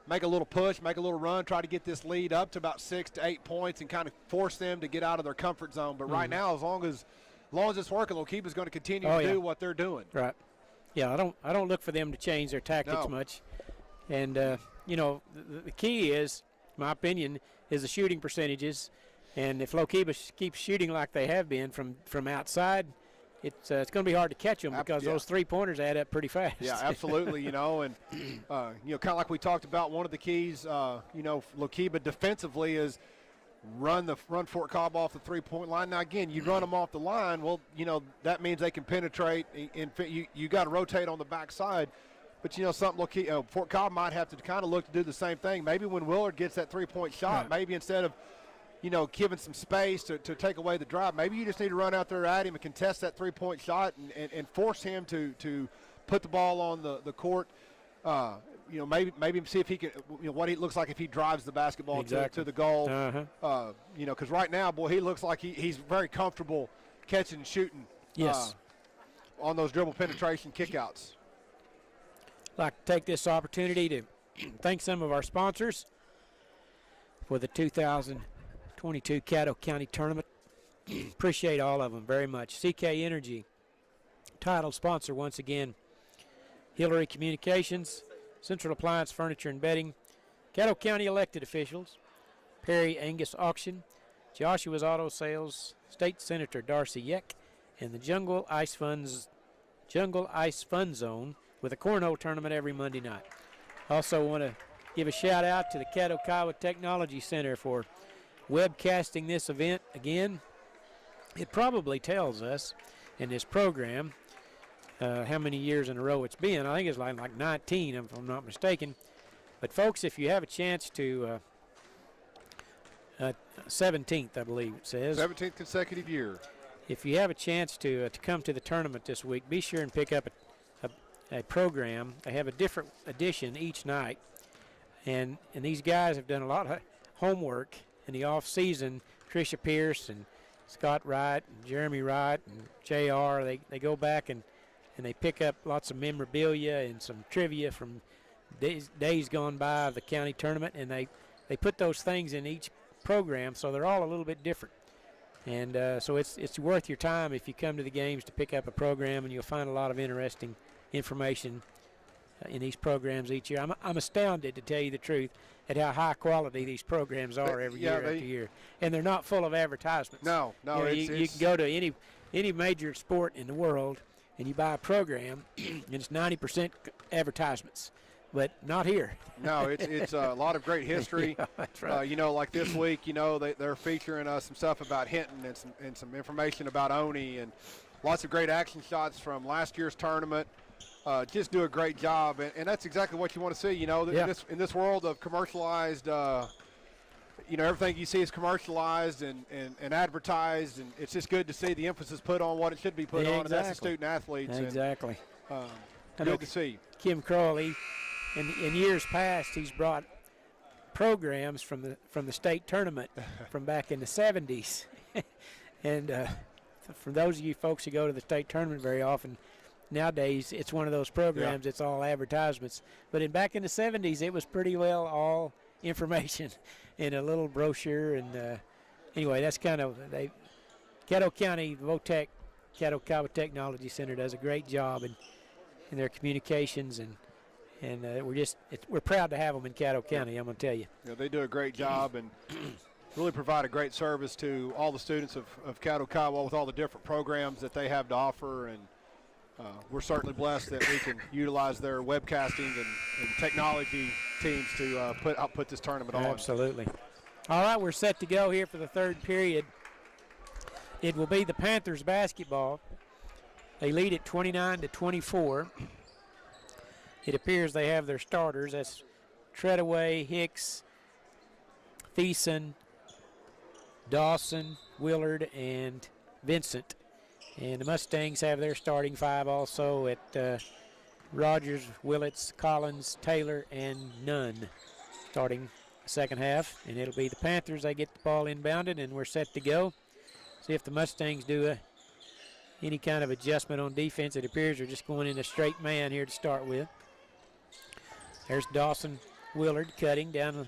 make a little push, make a little run, try to get this lead up to about 6 to 8 points and kind of force them to get out of their comfort zone. But right now, as long as it's working, Lokeba's going to continue to do what they're doing. Right. Yeah, I don't look for them to change their tactics much. And, the key is, in my opinion, is the shooting percentages. And if Lokeba keeps shooting like they have been from outside, it's going to be hard to catch them because those three-pointers add up pretty fast. Yeah, absolutely, and kind of like we talked about, one of the keys, Lokeba defensively is run Fort Cobb off the three-point line. Now, again, you run them off the line, well, that means they can penetrate, and you got to rotate on the backside. But, something Fort Cobb might have to kind of look to do the same thing. Maybe when Willard gets that three-point shot, maybe instead of giving some space to take away the drive, maybe you just need to run out there at him and contest that three-point shot and force him to put the ball on the court. Maybe see if he can, what he looks like if he drives the basketball to the goal. Because right now, boy, he looks like he's very comfortable catching and shooting. Yes. On those dribble penetration kickouts. I'd like to take this opportunity to thank some of our sponsors for the 2022 Caddo County Tournament. Appreciate all of them very much. CK Energy, title sponsor once again. Hillary Communications, Central Appliance Furniture and Bedding, Caddo County elected officials, Perry Angus Auction, Joshua's Auto Sales, State Senator Darcy Yeck, and the Jungle Ice Fun Zone with a cornhole tournament every Monday night. Also want to give a shout out to the Caddo Kiowa Technology Center for webcasting this event again. It probably tells us in this program how many years in a row it's been. I think it's like 19 if I'm not mistaken. But folks, if you have a chance to 17th, I believe it says. 17th consecutive year. If you have a chance to come to the tournament this week, be sure and pick up a program. They have a different edition each night. And these guys have done a lot of homework in the off season. Tricia Pierce and Scott Wright and Jeremy Wright and JR, they go back and they pick up lots of memorabilia and some trivia from days gone by of the county tournament, and they put those things in each program, so they're all a little bit different. And so it's worth your time if you come to the games to pick up a program, and you'll find a lot of interesting information in these programs each year. I'm astounded, to tell you the truth, at how high quality these programs are every year after year. And they're not full of advertisements. No. You can go to any major sport in the world and you buy a program and it's 90% advertisements. But not here. No, it's a lot of great history. Yeah, that's right. Like this week, they're featuring some stuff about Hinton and some information about Oni and lots of great action shots from last year's tournament. Just do a great job, and that's exactly what you want to see. In this world of commercialized you know, everything you see is commercialized and advertised, and it's just good to see the emphasis put on what it should be put on, and that's the student athletes. Exactly. And, good to see. Kim Crowley, in years past, he's brought programs from the state tournament from back in the 70s. And for those of you folks who go to the state tournament very often, nowadays it's one of those programs, it's all advertisements. But back in the 70s, it was pretty well all information in a little brochure. And anyway, that's kind of, Caddo County VOTEC, Caddo County Technology Center does a great job in their communications, and we're proud to have them in Caddo County, I'm going to tell you. Yeah, they do a great job and really provide a great service to all the students of Caddo Kiowa with all the different programs that they have to offer, and we're certainly blessed that we can utilize their webcasting and technology teams to put this tournament on. Absolutely. All right, we're set to go here for the third period. It will be the Panthers basketball. They lead at 29-24. It appears they have their starters. That's Treadaway, Hicks, Thiessen, Dawson, Willard, and Vincent. And the Mustangs have their starting five also at Rogers, Willits, Collins, Taylor, and Nunn starting the second half. And it'll be the Panthers. They get the ball inbounded, and we're set to go. See if the Mustangs do any kind of adjustment on defense. It appears they're just going in a straight man here to start with. There's Dawson Willard cutting down the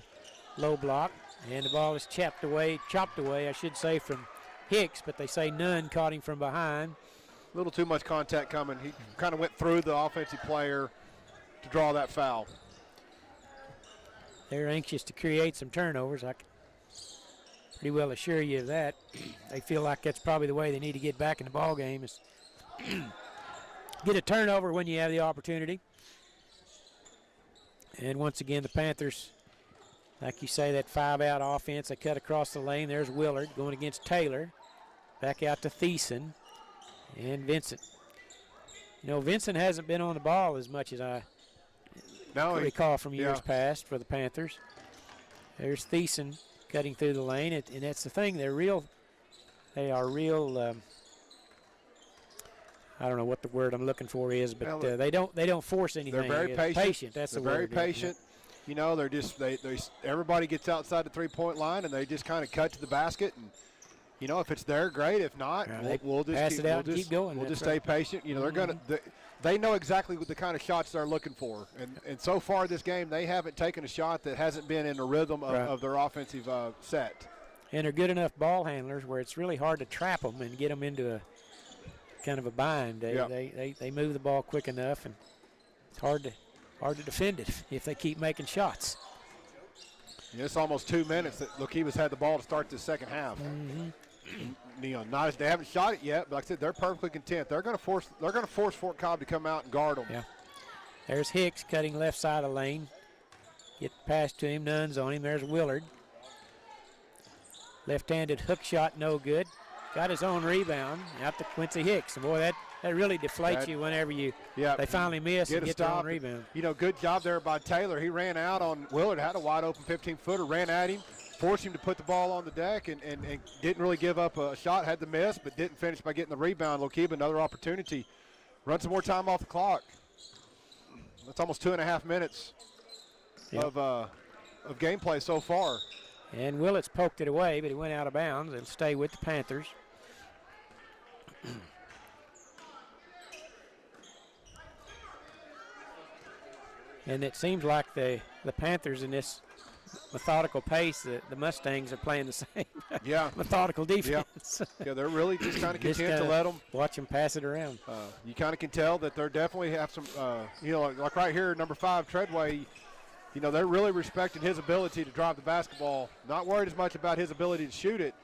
low block, and the ball is chopped away, I should say, from Hicks, but they say Nunn caught him from behind. A little too much contact coming. He kind of went through the offensive player to draw that foul. They're anxious to create some turnovers. I can pretty well assure you of that. They feel like that's probably the way they need to get back in the ball game, is get a turnover when you have the opportunity. And once again, the Panthers, like you say, that five-out offense, they cut across the lane. There's Willard going against Taylor. Back out to Thiessen and Vincent. You know, Vincent hasn't been on the ball as much as I recall from years past for the Panthers. There's Thiessen cutting through the lane, and that's the thing. They are real. I don't know what the word I'm looking for is, but they don't force anything. They're very patient. That's the word. They're very patient. Yeah. You know, they're just everybody gets outside the three-point line, and they just kind of cut to the basket. And you know, if it's there, great. If not, we'll just pass it out and keep going. We'll just stay patient. You know, they know exactly what the kind of shots they're looking for. And so far this game, they haven't taken a shot that hasn't been in the rhythm of their offensive set. And they're good enough ball handlers where it's really hard to trap them and get them into a kind of a bind. They move the ball quick enough, and it's hard to defend it if they keep making shots. Yeah, it's almost 2 minutes that Lokivas had the ball to start the second half. You know, they haven't shot it yet, but like I said, they're perfectly content. They're going to force Fort Cobb to come out and guard them. Yeah. There's Hicks cutting left side of the lane. Get the pass to him. Nunn's on him. There's Willard. Left-handed hook shot, no good. Got his own rebound out to Quincy Hicks. And boy, that really deflates you whenever they finally miss and get their own rebound. You know, good job there by Taylor. He ran out on Willard, had a wide open 15-footer, ran at him, forced him to put the ball on the deck, and didn't really give up a shot, had the miss, but didn't finish by getting the rebound. Lokiba, another opportunity. Run some more time off the clock. That's almost 2.5 minutes of gameplay so far. And Willits poked it away, but he went out of bounds. It'll stay with the Panthers. And it seems like the Panthers in this methodical pace, the Mustangs are playing the same methodical defense. Yeah, they're really just kind of content to let them. Watch them pass it around. You kind of can tell that they're definitely have some, you know, like right here, number 5, Treadway, you know, they're really respecting his ability to drive the basketball, not worried as much about his ability to shoot it.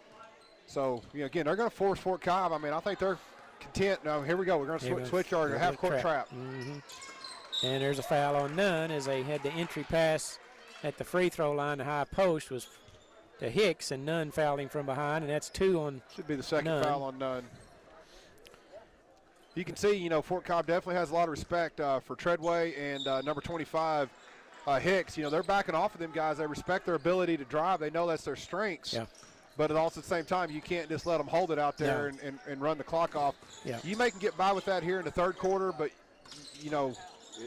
So, you know, again, they're going to force Fort Cobb. I mean, I think they're content. Now, here we go. We're going to switch our half-court trap. And there's a foul on Nunn as they had the entry pass at the free throw line. The high post was to Hicks, and Nunn fouled him from behind, and that's 2 on Should be the second Nunn. foul on Nunn. You can see, you know, Fort Cobb definitely has a lot of respect for Treadway and number 25, Hicks, they're backing off of them guys. They respect their ability to drive. They know that's their strengths. Yeah. But also at the same time, you can't just let them hold it out there and run the clock off. Yeah. You may can get by with that here in the third quarter, but,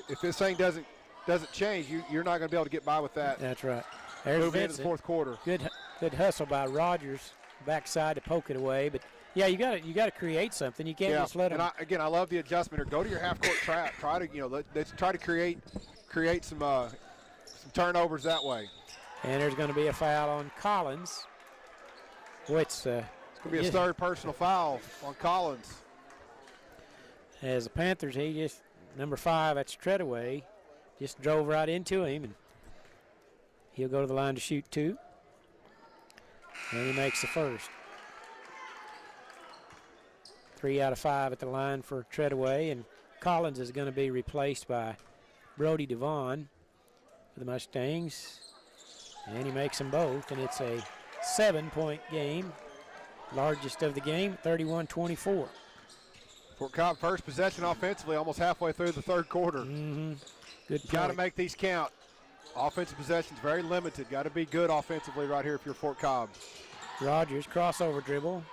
if this thing doesn't change, you're not going to be able to get by with that. That's right. There's moving into Vincent. the fourth quarter. Good hustle by Rogers, backside to poke it away. But, yeah, you got to create something. You can't just let them. And I love the adjustment. Or go to your half-court trap. Try to, let's try to create some turnovers that way. And there's going to be a foul on Collins. It's going to be a third personal foul on Collins. As the Panthers, number 5, that's Treadaway, just drove right into him, and he'll go to the line to shoot 2. And he makes the first. 3 out of 5 at the line for Treadaway, and Collins is going to be replaced by Brody Devon for the Mustangs. And he makes them both, and it's a 7-point game, largest of the game, 31-24. Fort Cobb first possession offensively, almost halfway through the third quarter. Mm-hmm. Good. You got to make these count. Offensive possessions very limited. Got to be good offensively right here if you're Fort Cobb. Rogers crossover dribble.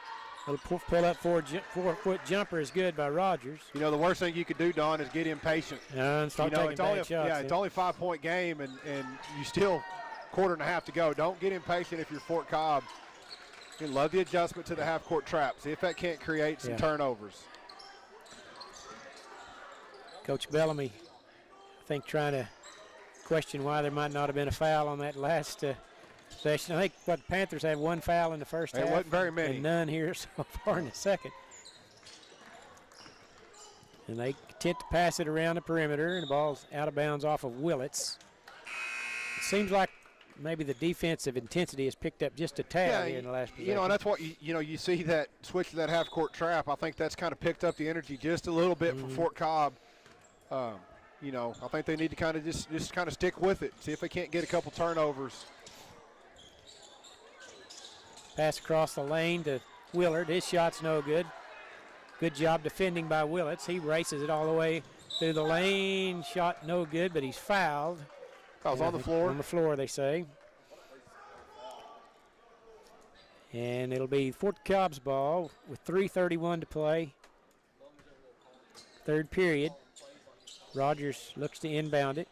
Little pull up 4-foot jumper is good by Rogers. The worst thing you could do, Don, is get impatient. And start taking bad shots. Yeah, it's only a 5-point game, and you still quarter and a half to go. Don't get impatient if you're Fort Cobb. You love the adjustment to the half-court trap. See if that can't create some turnovers. Coach Bellamy, I think, trying to question why there might not have been a foul on that last session. I think the Panthers had 1 foul in the first half. It wasn't very many. And none here so far in the second. And they attempt to pass it around the perimeter, and the ball's out of bounds off of Willits. It seems like maybe the defensive intensity has picked up just a tad here in the last possession. And that's what you see that switch to that half-court trap. I think that's kind of picked up the energy just a little bit for Fort Cobb. I think they need to kind of just kind of stick with it, see if they can't get a couple turnovers. Pass across the lane to Willard. His shot's no good. Good job defending by Willits. He races it all the way through the lane. Shot no good, but he's fouled. Foul's on the floor. On the floor, they say. And it'll be Fort Cobb's ball with 3:31 to play. Third period. Rogers looks to inbound it.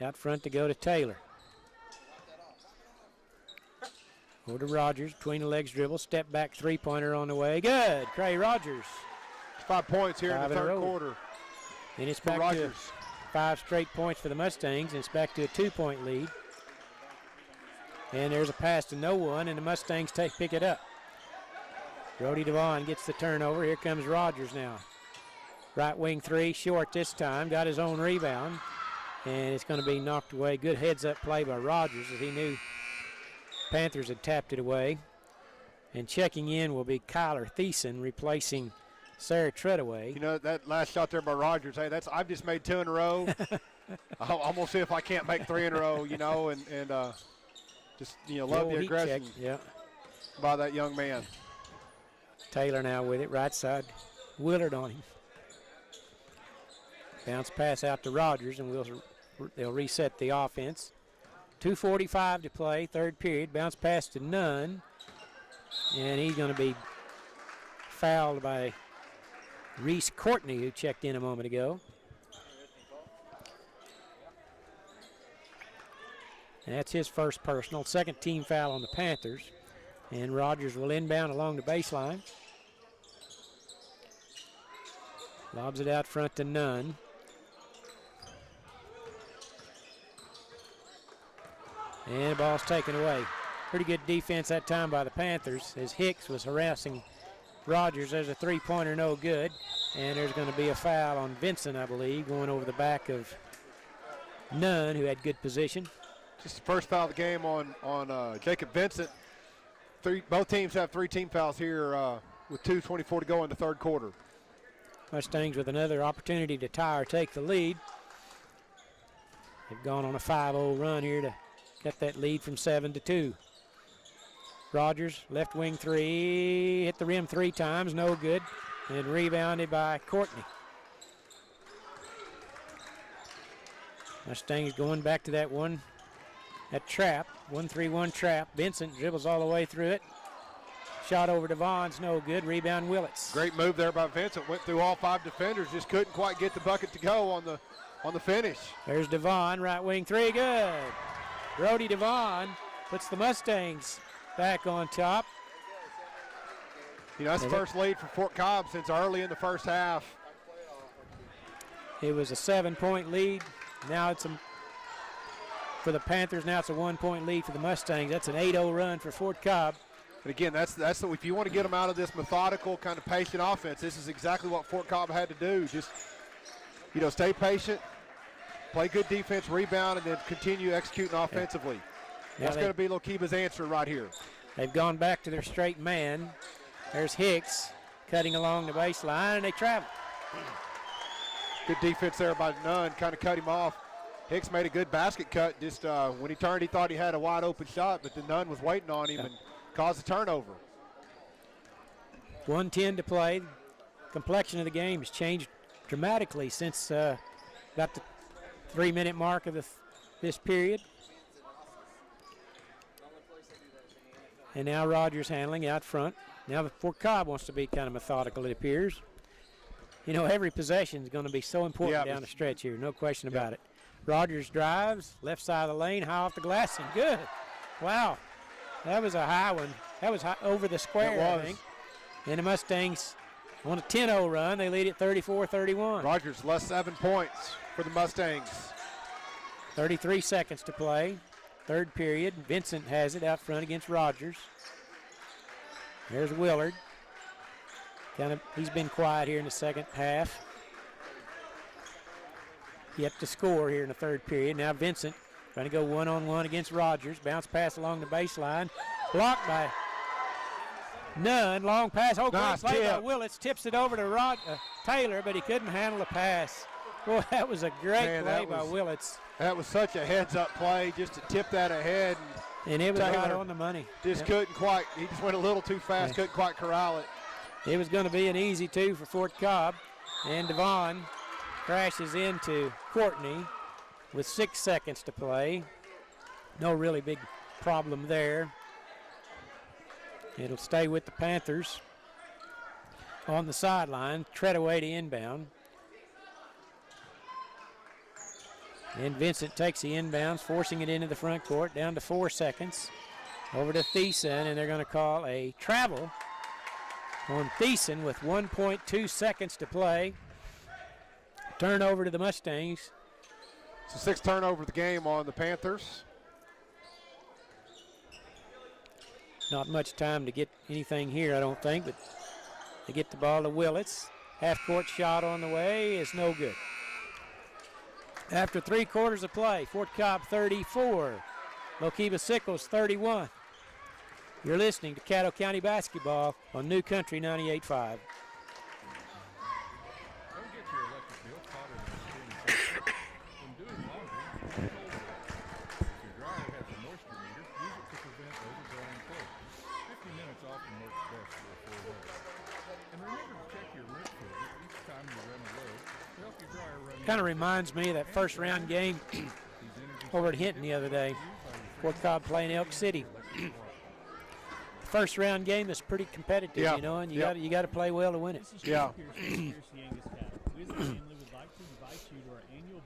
Out front to go to Taylor. Over to Rogers, between the legs dribble, step back 3-pointer on the way. Good, Trey Rogers. 5 points here in the third quarter. And it's back to 5 straight points for the Mustangs, and it's back to a 2-point lead. And there's a pass to no one, and the Mustangs pick it up. Brody Devon gets the turnover. Here comes Rogers now. Right wing 3, short this time. Got his own rebound, and it's going to be knocked away. Good heads-up play by Rogers as he knew Panthers had tapped it away. And checking in will be Kyler Thiessen, replacing Sarah Treadaway. That last shot there by Rogers, hey, I've just made 2 in a row. I'm going to see if I can't make 3 in a row, and just, love the aggression by that young man. Taylor now with it, right side. Willard on him. Bounce pass out to Rogers, and they'll reset the offense. 2:45 to play, third period. Bounce pass to Nunn, and he's going to be fouled by Reese Courtney, who checked in a moment ago. And that's his first personal. Second team foul on the Panthers. And Rogers will inbound along the baseline. Lobs it out front to Nunn. And the ball's taken away. Pretty good defense that time by the Panthers as Hicks was harassing Rogers. There's a 3-pointer, no good. And there's going to be a foul on Vincent, I believe, going over the back of Nunn, who had good position. Just the first foul of the game on Jacob Vincent. Both teams have 3 team fouls here with 2:24 to go in the third quarter. Mustangs with another opportunity to tie or take the lead. They've gone on a 5-0 run here to get that lead from 7-2. Rogers, left wing 3, hit the rim 3 times, no good, and rebounded by Courtney. Mustangs going back to that trap, 1-3-1 trap. Vincent dribbles all the way through it. Shot over to Vaughn's, no good. Rebound Willits. Great move there by Vincent. Went through all 5 defenders, just couldn't quite get the bucket to go on the finish. There's Devon, right wing three, good. Brody Devon puts the Mustangs back on top. You know, that's the first lead for Fort Cobb since early in the first half. It was a 7-point lead. Now it's for the Panthers. Now it's a 1-point lead for the Mustangs. That's an 8-0 run for Fort Cobb. And again, that's if you want to get them out of this methodical, kind of patient offense, this is exactly what Fort Cobb had to do. Just, you know, stay patient, play good defense, rebound, and then continue executing offensively. Yeah. That's going to be Lokiba's answer right here. They've gone back to their straight man. There's Hicks cutting along the baseline, and they travel. Good defense there by Nunn, kind of cut him off. Hicks made a good basket cut. Just when he turned, he thought he had a wide open shot, but then Nunn was waiting on him and caused a turnover. 1:10 to play. Complexion of the game has changed dramatically since about the 3-minute mark of this period. And now Rogers handling out front. Now Fort Cobb wants to be kind of methodical, it appears. You know, every possession is going to be so important down the stretch here, no question about it. Rogers drives, left side of the lane, high off the glass, and good. Wow, that was a high one. That was high, over the square, I think. And the Mustangs on a 10-0 run. They lead at 34-31. Rogers less 7 points for the Mustangs. 33 seconds to play. Third period. Vincent has it out front against Rogers. There's Willard. He's been quiet here in the second half. Yet to score here in the third period. Now Vincent trying to go one-on-one against Rogers. Bounce pass along the baseline. Blocked by Nunn. Long pass. Oh, nice great play by Willits. Tips it over to Taylor, but he couldn't handle the pass. Boy, that was a great play by Willits. That was such a heads-up play just to tip that ahead. And it was Taylor right on the money. Just couldn't quite. He just went a little too fast. Couldn't quite corral it. It was going to be an easy 2 for Fort Cobb. And Devon crashes into Courtney with 6 seconds to play. No really big problem there. It'll stay with the Panthers on the sideline. Treadaway to inbound. And Vincent takes the inbounds, forcing it into the front court, down to 4 seconds. Over to Thiessen, and they're going to call a travel on Thiessen with 1.2 seconds to play. Turnover to the Mustangs. It's a 6th turnover of the game on the Panthers. Not much time to get anything here, I don't think, but they get the ball to Willits. Half-court shot on the way is no good. After 3 quarters of play, Fort Cobb 34, Lokiba Sickles 31. You're listening to Caddo County Basketball on New Country 98.5. Kind of reminds me of that first round game over at Hinton the other day. Fort Cobb playing Elk City. First round game is pretty competitive, you know, and you got to play well to win it. Yeah.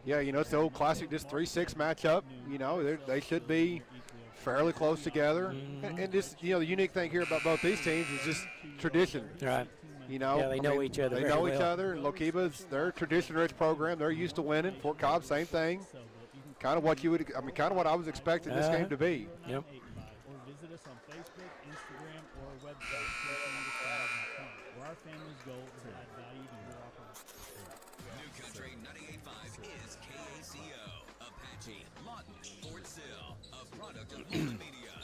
Yeah, you know, it's the old classic, just 3-6 matchup. You know, they should be fairly close together. And just, you know, the unique thing here about both these teams is just tradition. Right. You know, yeah, they know each other. They know each other. And Lokiba's their tradition-rich program. They're used to winning. Fort Cobb, same thing. Kind of what you would, kind of what I was expecting this game to be. Yep. Or visit us on Facebook, Instagram, or our website, where our family's goal is to add value to your operation. New Country 98.5 is KACO, Apache, Lawton, Fort Sill, a product of Holman Media.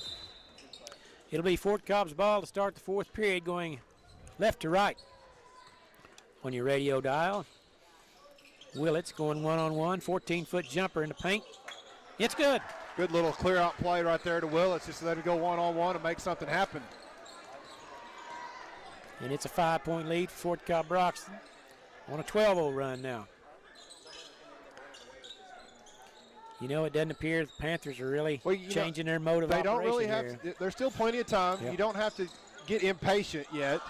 It'll be Fort Cobb's ball to start the fourth period, going left to right on your radio dial. Willits going one-on-one, 14-foot jumper in the paint. It's good. Good little clear-out play right there to Willits, just let it go one-on-one and make something happen. And it's a 5-point lead for Fort Cobb Broxton on a 12-0 run now. You know, it doesn't appear the Panthers are really changing their mode of operation. They don't really here. have. There's still plenty of time. Yep. You don't have to get impatient yet.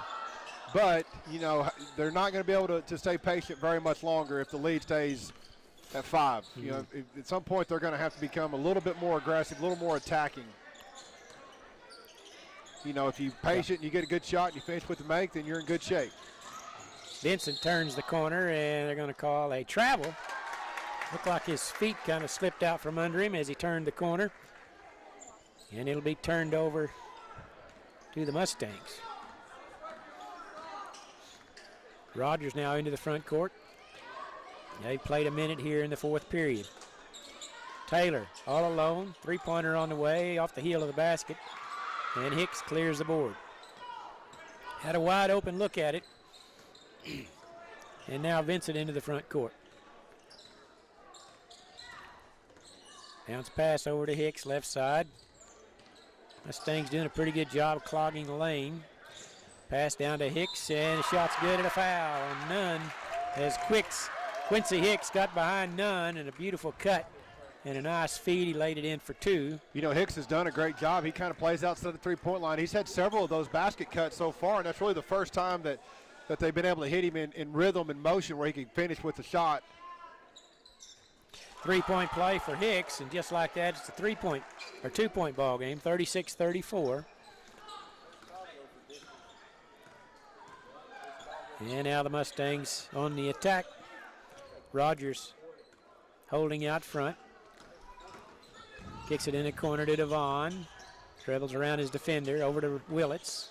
But, you know, they're not going to be able to stay patient very much longer if the lead stays at 5. You know, at some point they're going to have to become a little bit more aggressive, a little more attacking. You know, if you're patient and you get a good shot and you finish with the make, then you're in good shape. Vincent turns the corner, and they're going to call a travel. Looked like his feet kind of slipped out from under him as he turned the corner. And it'll be turned over to the Mustangs. Rogers now into the front court. They've played a minute here in the 4th period. Taylor all alone, 3-pointer on the way off the heel of the basket, and Hicks clears the board. Had a wide open look at it. And now Vincent into the front court. Bounce pass over to Hicks, left side. Mustangs doing a pretty good job of clogging the lane. Pass down to Hicks, and the shot's good and a foul on Nunn as Quincy Hicks got behind Nunn, and a beautiful cut and a nice feed. He laid it in for 2. You know, Hicks has done a great job. He kind of plays outside the 3-point line. He's had several of those basket cuts so far, and that's really the first time that they've been able to hit him in rhythm and motion where he can finish with the shot. 3-point play for Hicks, and just like that, it's a 2-point ball game, 36-34. And now the Mustangs on the attack. Rogers holding out front. Kicks it in the corner to Devon. Dribbles around his defender over to Willits.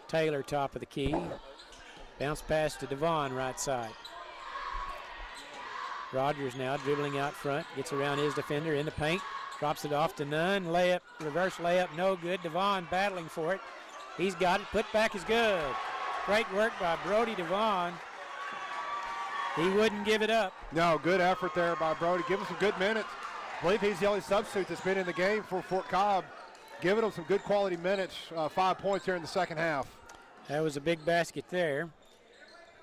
Taylor top of the key. Bounce pass to Devon right side. Rogers now dribbling out front. Gets around his defender in the paint. Drops it off to Nunn. Layup, reverse layup, no good. Devon battling for it. He's got it. Put back is good. Great work by Brody Devon. He wouldn't give it up. No, good effort there by Brody. Give him some good minutes. I believe he's the only substitute that's been in the game for Fort Cobb. Giving him some good quality minutes. 5 points here in the second half. That was a big basket there.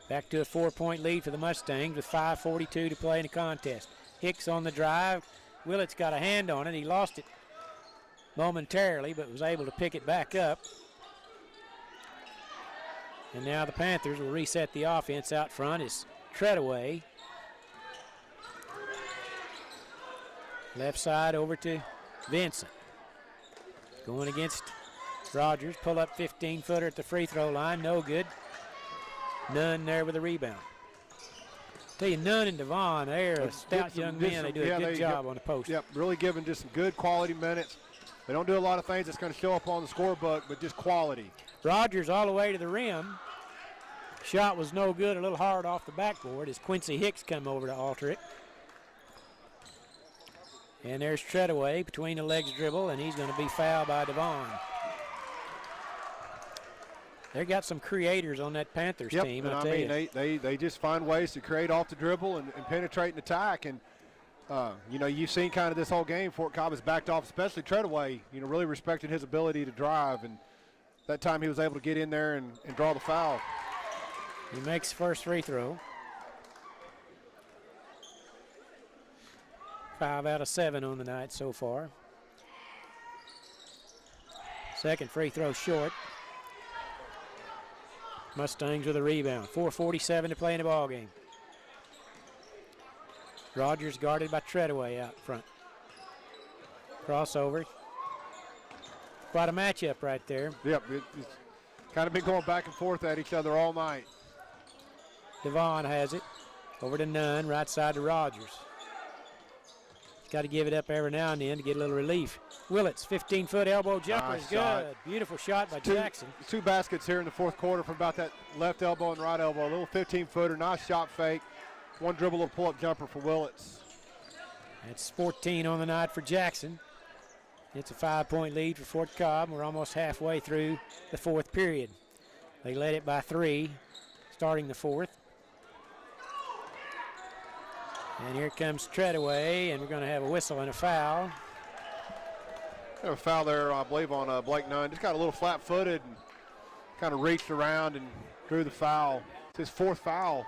Back to a 4-point lead for the Mustangs with 5:42 to play in the contest. Hicks on the drive. Willits got a hand on it. He lost it momentarily, but was able to pick it back up. And now the Panthers will reset the offense out front. It's Treadaway. Left side over to Vincent. Going against Rogers. Pull up 15-footer at the free throw line. No good. Nunn there with a rebound. Tell you, Nunn and Devon, they're a stout young men. They do a good job on the post. Yep, really giving just some good quality minutes. They don't do a lot of things that's going to show up on the scorebook, but just quality. Rogers all the way to the rim. Shot was no good, a little hard off the backboard as Quincy Hicks come over to alter it. And there's Treadaway between the legs dribble, and he's going to be fouled by Devon. They've got some creators on that Panthers team. And I mean, they just find ways to create off the dribble and penetrate and attack. And, you know, you've seen kind of this whole game. Fort Cobb has backed off, especially Treadaway, you know, really respecting his ability to drive. And that time he was able to get in there and draw the foul. He makes first free throw. 5 out of 7 on the night so far. Second free throw short. Mustangs with a rebound. 4:47 to play in the ball game. Rogers guarded by Treadaway out front. Crossover. Quite a matchup right there. Yep, it's kind of been going back and forth at each other all night. Devon has it. Over to Nunn, right side to Rogers. He's got to give it up every now and then to get a little relief. Willits, 15-foot elbow jumper is good. Beautiful shot by Jackson. Two baskets here in the fourth quarter from about that left elbow and right elbow. A little 15-footer, nice shot fake. One dribble, little pull-up jumper for Willits. That's 14 on the night for Jackson. It's a 5-point lead for Fort Cobb. We're almost halfway through the fourth period. They led it by 3, starting the fourth. And here comes Treadaway, and we're going to have a whistle and a foul. Have a foul there, I believe, on Blake Nunn. Just got a little flat-footed and kind of reached around and drew the foul. It's his fourth foul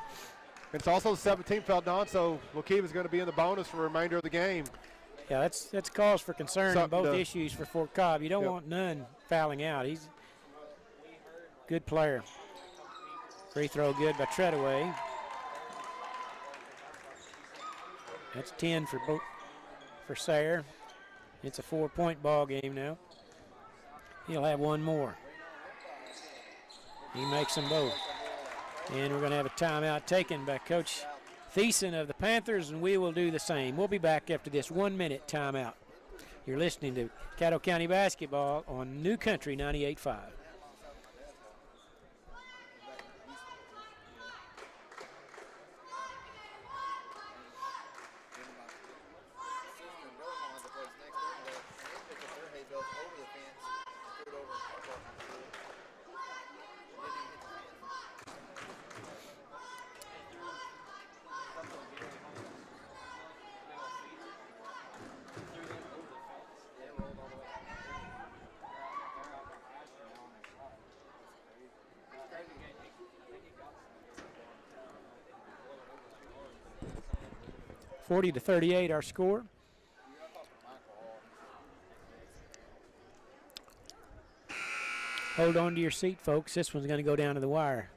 It's also the 17th foul, Don, so Wakiba's going to be in the bonus for the remainder of the game. Yeah, that's cause for concern in both issues for Fort Cobb. You don't Yep. want none fouling out. He's a good player. Free throw good by Treadaway. That's 10 for Sayre. It's a 4-point ball game now. He'll have one more. He makes them both. And we're going to have a timeout taken by Coach Thiessen of the Panthers, and we will do the same. We'll be back after this 1-minute timeout. You're listening to Caddo County Basketball on New Country 98.5. (40-38) our score. Hold on to your seat, folks. This one's going to go down to the wire.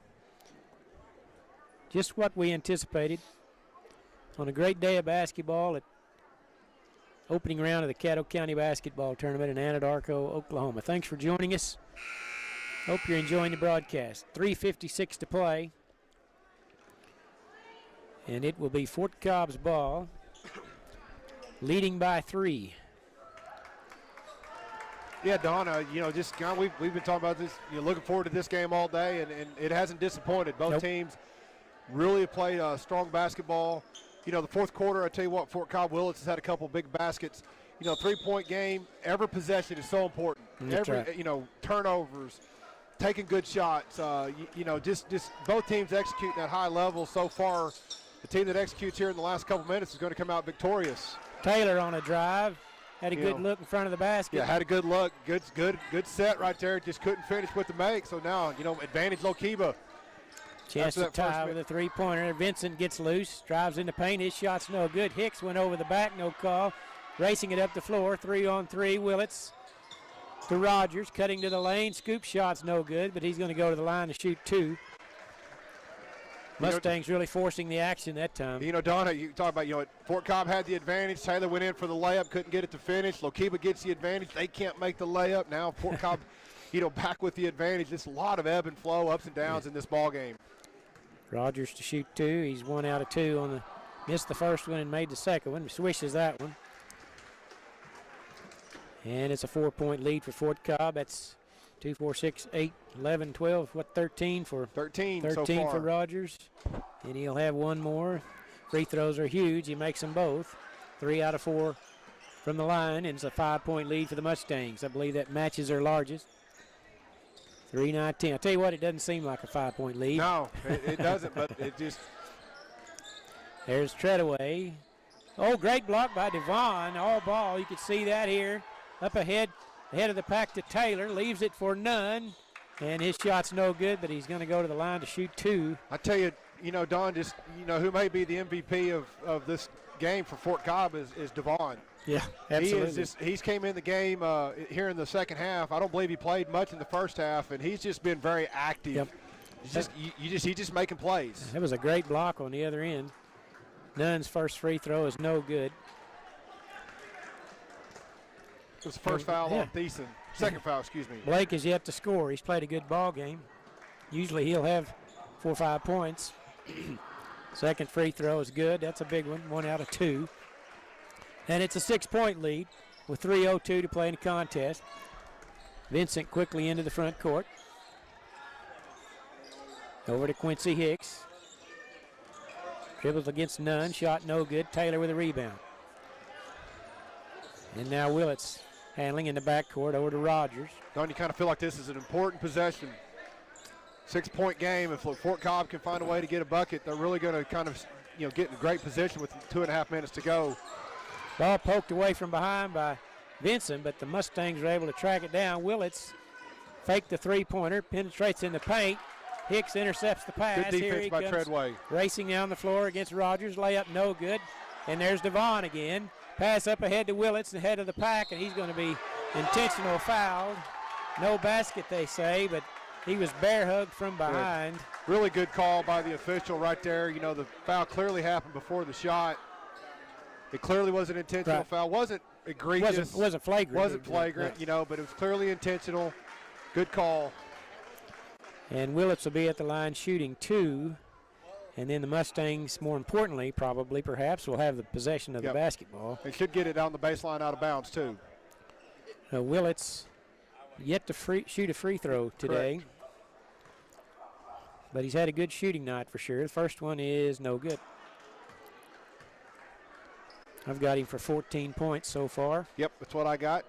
Just what we anticipated on a great day of basketball at opening round of the Caddo County Basketball Tournament in Anadarko, Oklahoma. Thanks for joining us. Hope you're enjoying the broadcast. 3:56 to play. And it will be Fort Cobb's ball, leading by 3. Yeah, Don, just kind of, we've been talking about this, looking forward to this game all day, and it hasn't disappointed. Both teams really have played strong basketball. The fourth quarter, I tell you what, Fort Cobb Willits has had a couple big baskets. 3-point game, every possession is so important. Turnovers, taking good shots, just both teams executing at high level so far. The team that executes here in the last couple minutes is going to come out victorious. Taylor on a drive. Had a good look in front of the basket. Yeah, had a good look. Good set right there. Just couldn't finish with the make. So now, advantage Lokiba. Chance to tie with a three-pointer. Vincent gets loose, drives in the paint. His shot's no good. Hicks went over the back, no call. Racing it up the floor, 3-on-3. Willits to Rogers, cutting to the lane. Scoop shot's no good, but he's going to go to the line to shoot 2. Mustangs really forcing the action that time. Donna, you talk about, Fort Cobb had the advantage. Taylor went in for the layup, couldn't get it to finish. Lokiba gets the advantage. They can't make the layup. Now Fort Cobb, back with the advantage. There's a lot of ebb and flow, ups and downs in this ball game. Rogers to shoot 2. He's 1 out of 2 missed the first one and made the second one. Swishes that one. And it's a 4-point lead for Fort Cobb. That's 2, 4, 6, 8, 11, 12, 13 for 13 so far. For Rogers. And he'll have one more. Free throws are huge. He makes them both. 3 out of 4 from the line, and it's a 5-point lead for the Mustangs. I believe that matches their largest. 3-9-10. I tell you what, it doesn't seem like a 5-point lead. No, it doesn't, but it just. There's Treadaway. Oh, great block by Devon. All ball. You can see that here. Up ahead of the pack to Taylor. Leaves it for Nunn. And his shot's no good, but he's going to go to the line to shoot 2. I tell you, Don, just, who may be the MVP of this game for Fort Cobb is Devon. Yeah, absolutely. He's came in the game here in the second half. I don't believe he played much in the first half, and he's just been very active. Yep. He's just making plays. That was a great block on the other end. Nunn's first free throw is no good. It was the first foul on Thiessen. Second foul, excuse me. Blake is yet to score. He's played a good ball game. Usually he'll have 4 or 5 points. Second free throw is good. That's a big one. 1 out of 2. And it's a 6-point lead with 3:02 to play in the contest. Vincent quickly into the front court. Over to Quincy Hicks. Dribbles against Nunn. Shot no good. Taylor with a rebound. And now Willits handling in the backcourt over to Rogers. Don, you kind of feel like this is an important possession. 6-point game. If Fort Cobb can find a way to get a bucket, they're really going to kind of, get in a great position with 2.5 minutes to go. Ball poked away from behind by Vincent, but the Mustangs were able to track it down. Willits faked the three-pointer, penetrates in the paint, Hicks intercepts the pass. Good Here defense he by comes Treadway. Racing down the floor against Rogers. Layup no good. And there's Devon again. Pass up ahead to Willits, ahead of the pack, and he's going to be intentional fouled. No basket, they say, but he was bear hugged from behind. Good. Really good call by the official right there. You know, the foul clearly happened before the shot. It clearly was an intentional foul. Wasn't egregious. Wasn't flagrant. Wasn't flagrant, you know, but it was clearly intentional. Good call. And Willits will be at the line shooting 2. And then the Mustangs, more importantly, probably, perhaps, will have the possession of the basketball. They should get it down the baseline out of bounds, too. Willits yet to shoot a free throw today. Correct. But he's had a good shooting night for sure. The first one is no good. I've got him for 14 points so far. Yep, that's what I got.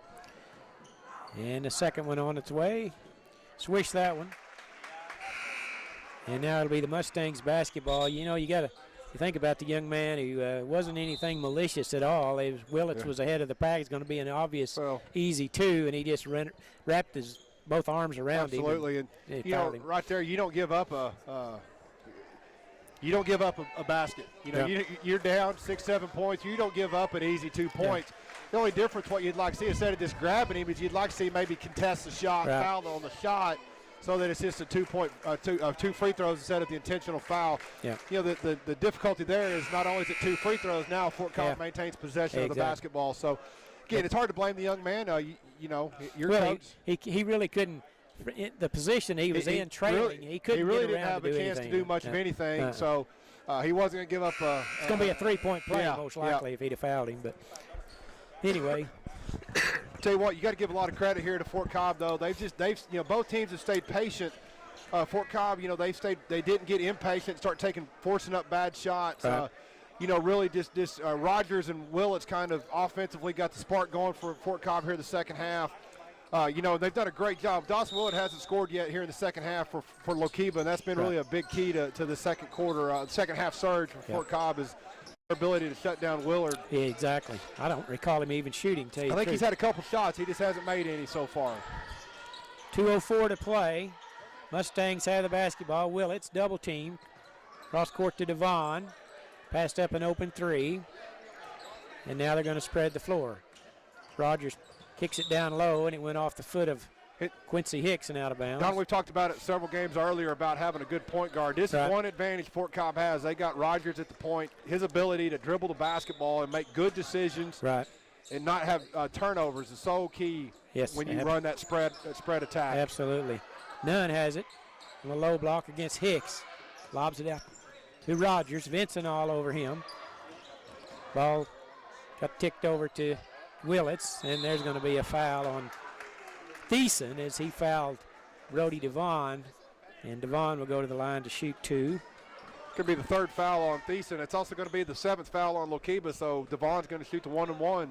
And the second one on its way. Swish that one. And now it'll be the Mustangs basketball. You know, you think about the young man who wasn't anything malicious at all. Willits was ahead of the pack. It's going to be an obvious easy 2, and he just wrapped his both arms around him. Absolutely, and you know, right there, you don't give up a basket. You know, you're down 6-7 points. You don't give up an easy 2 points. The only difference, what you'd like to see, instead of just grabbing him, is you'd like to see maybe contest the shot, foul on the shot, so that it's just a 2 free throws instead of the intentional foul. Yeah. You know, the difficulty there is not only is it 2 free throws, now Fort Cobb maintains possession of the basketball. So, again, it's hard to blame the young man. You know, your coach. He really couldn't. The position he was in, trailing, he couldn't. He really get didn't have to a chance to do much of anything. So he wasn't going to give up. It's going to be a 3-point play most likely if he'd have fouled him. But anyway. Tell you what, you got to give a lot of credit here to Fort Cobb, though. They've both teams have stayed patient. Fort Cobb, you know, they didn't get impatient, forcing up bad shots. Right. You know, really just Rogers and Willits kind of offensively got the spark going for Fort Cobb here in the second half. You know, they've done a great job. Dawson Willett hasn't scored yet here in the second half for Lokiba, and that's been really a big key to the second quarter, second half surge for Fort Cobb is their ability to shut down Willard. Yeah, exactly. I don't recall him even shooting, tell you I think he's had a couple shots. He just hasn't made any so far. 2:04 to play. Mustangs have the basketball. Willits double team. Cross court to Devon. Passed up an open 3. And now they're going to spread the floor. Rogers kicks it down low, and it went off the foot of Quincy Hicks and out of bounds. Don, we've talked about it several games earlier about having a good point guard. This is one advantage Fort Cobb has. They got Rogers at the point. His ability to dribble the basketball and make good decisions and not have turnovers is so key when you run that spread attack. Absolutely. Nunn has it on a low block against Hicks. Lobs it out to Rogers. Vincent all over him. Ball got ticked over to Willits, and there's going to be a foul on Thiessen as he fouled Brody Devon, and Devon will go to the line to shoot 2. Could be the third foul on Thiessen. It's also going to be the 7th foul on Lokiba, so Devon's going to shoot the 1-and-1.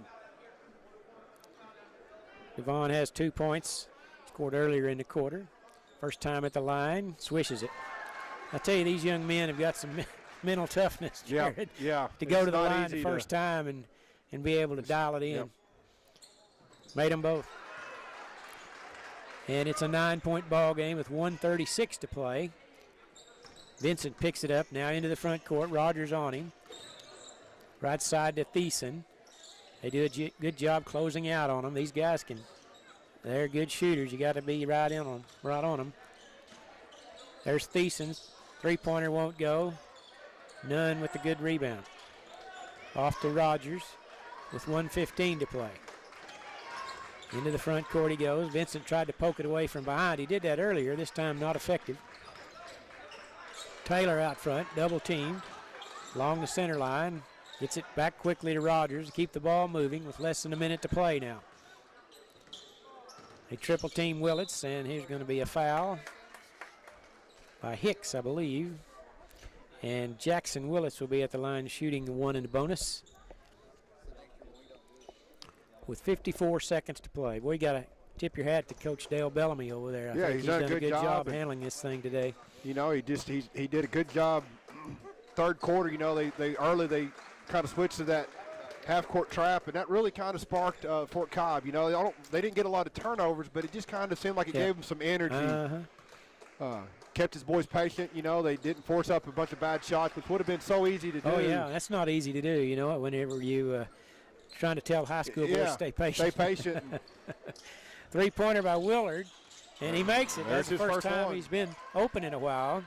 Devon has 2 points, scored earlier in the quarter. First time at the line, swishes it. I tell you, these young men have got some mental toughness, Jared, to go to the line the first time and be able to dial it in. Made them both. And it's a 9-point ball game with 1:36 to play. Vincent picks it up now into the front court. Rogers on him. Right side to Thiessen. They do a good job closing out on them. These guys they're good shooters. You got to be right on them. There's Thiessen's 3-pointer won't go. Nunn with the good rebound. Off to Rogers with 1:15 to play. Into the front court he goes. Vincent tried to poke it away from behind. He did that earlier, this time not effective. Taylor out front, double teamed. Along the center line. Gets it back quickly to Rogers to keep the ball moving with less than a minute to play now. They triple team Willits, and here's going to be a foul by Hicks, I believe. And Jackson Willits will be at the line shooting 1 in the bonus. With 54 seconds to play. Boy, you got to tip your hat to Coach Dale Bellamy over there. I think he's done a good job handling this thing today. You know, he did a good job. Third quarter, you know, they kind of switched to that half-court trap, and that really kind of sparked Fort Cobb. You know, they didn't get a lot of turnovers, but it just kind of seemed like it gave them some energy. kept his boys patient. You know, they didn't force up a bunch of bad shots, which would have been so easy to do. Oh, yeah, that's not easy to do, you know, whenever you trying to tell high school boys to stay patient. Stay patient. Three-pointer by Willard, and he makes it. There's That's the his first first time one. he's been open in a while.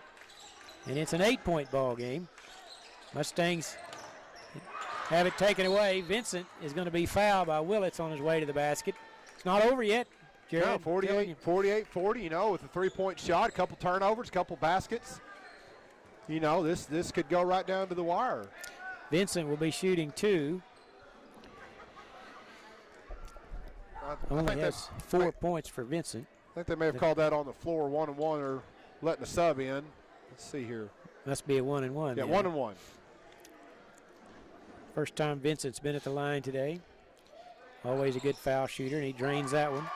And it's an 8-point ball game. Mustangs have it taken away. Vincent is going to be fouled by Willits on his way to the basket. It's not over yet, Jared. No, 48-40, you know, with a three-point shot, a couple turnovers, a couple baskets. You know, this could go right down to the wire. Vincent will be shooting 2. Only has 4 points for Vincent. I think they may have called that on the floor 1-1 or letting a sub in. Let's see here. Must be a 1-1. Yeah, then. 1-1. First time Vincent's been at the line today. Always a good foul shooter, and he drains that one.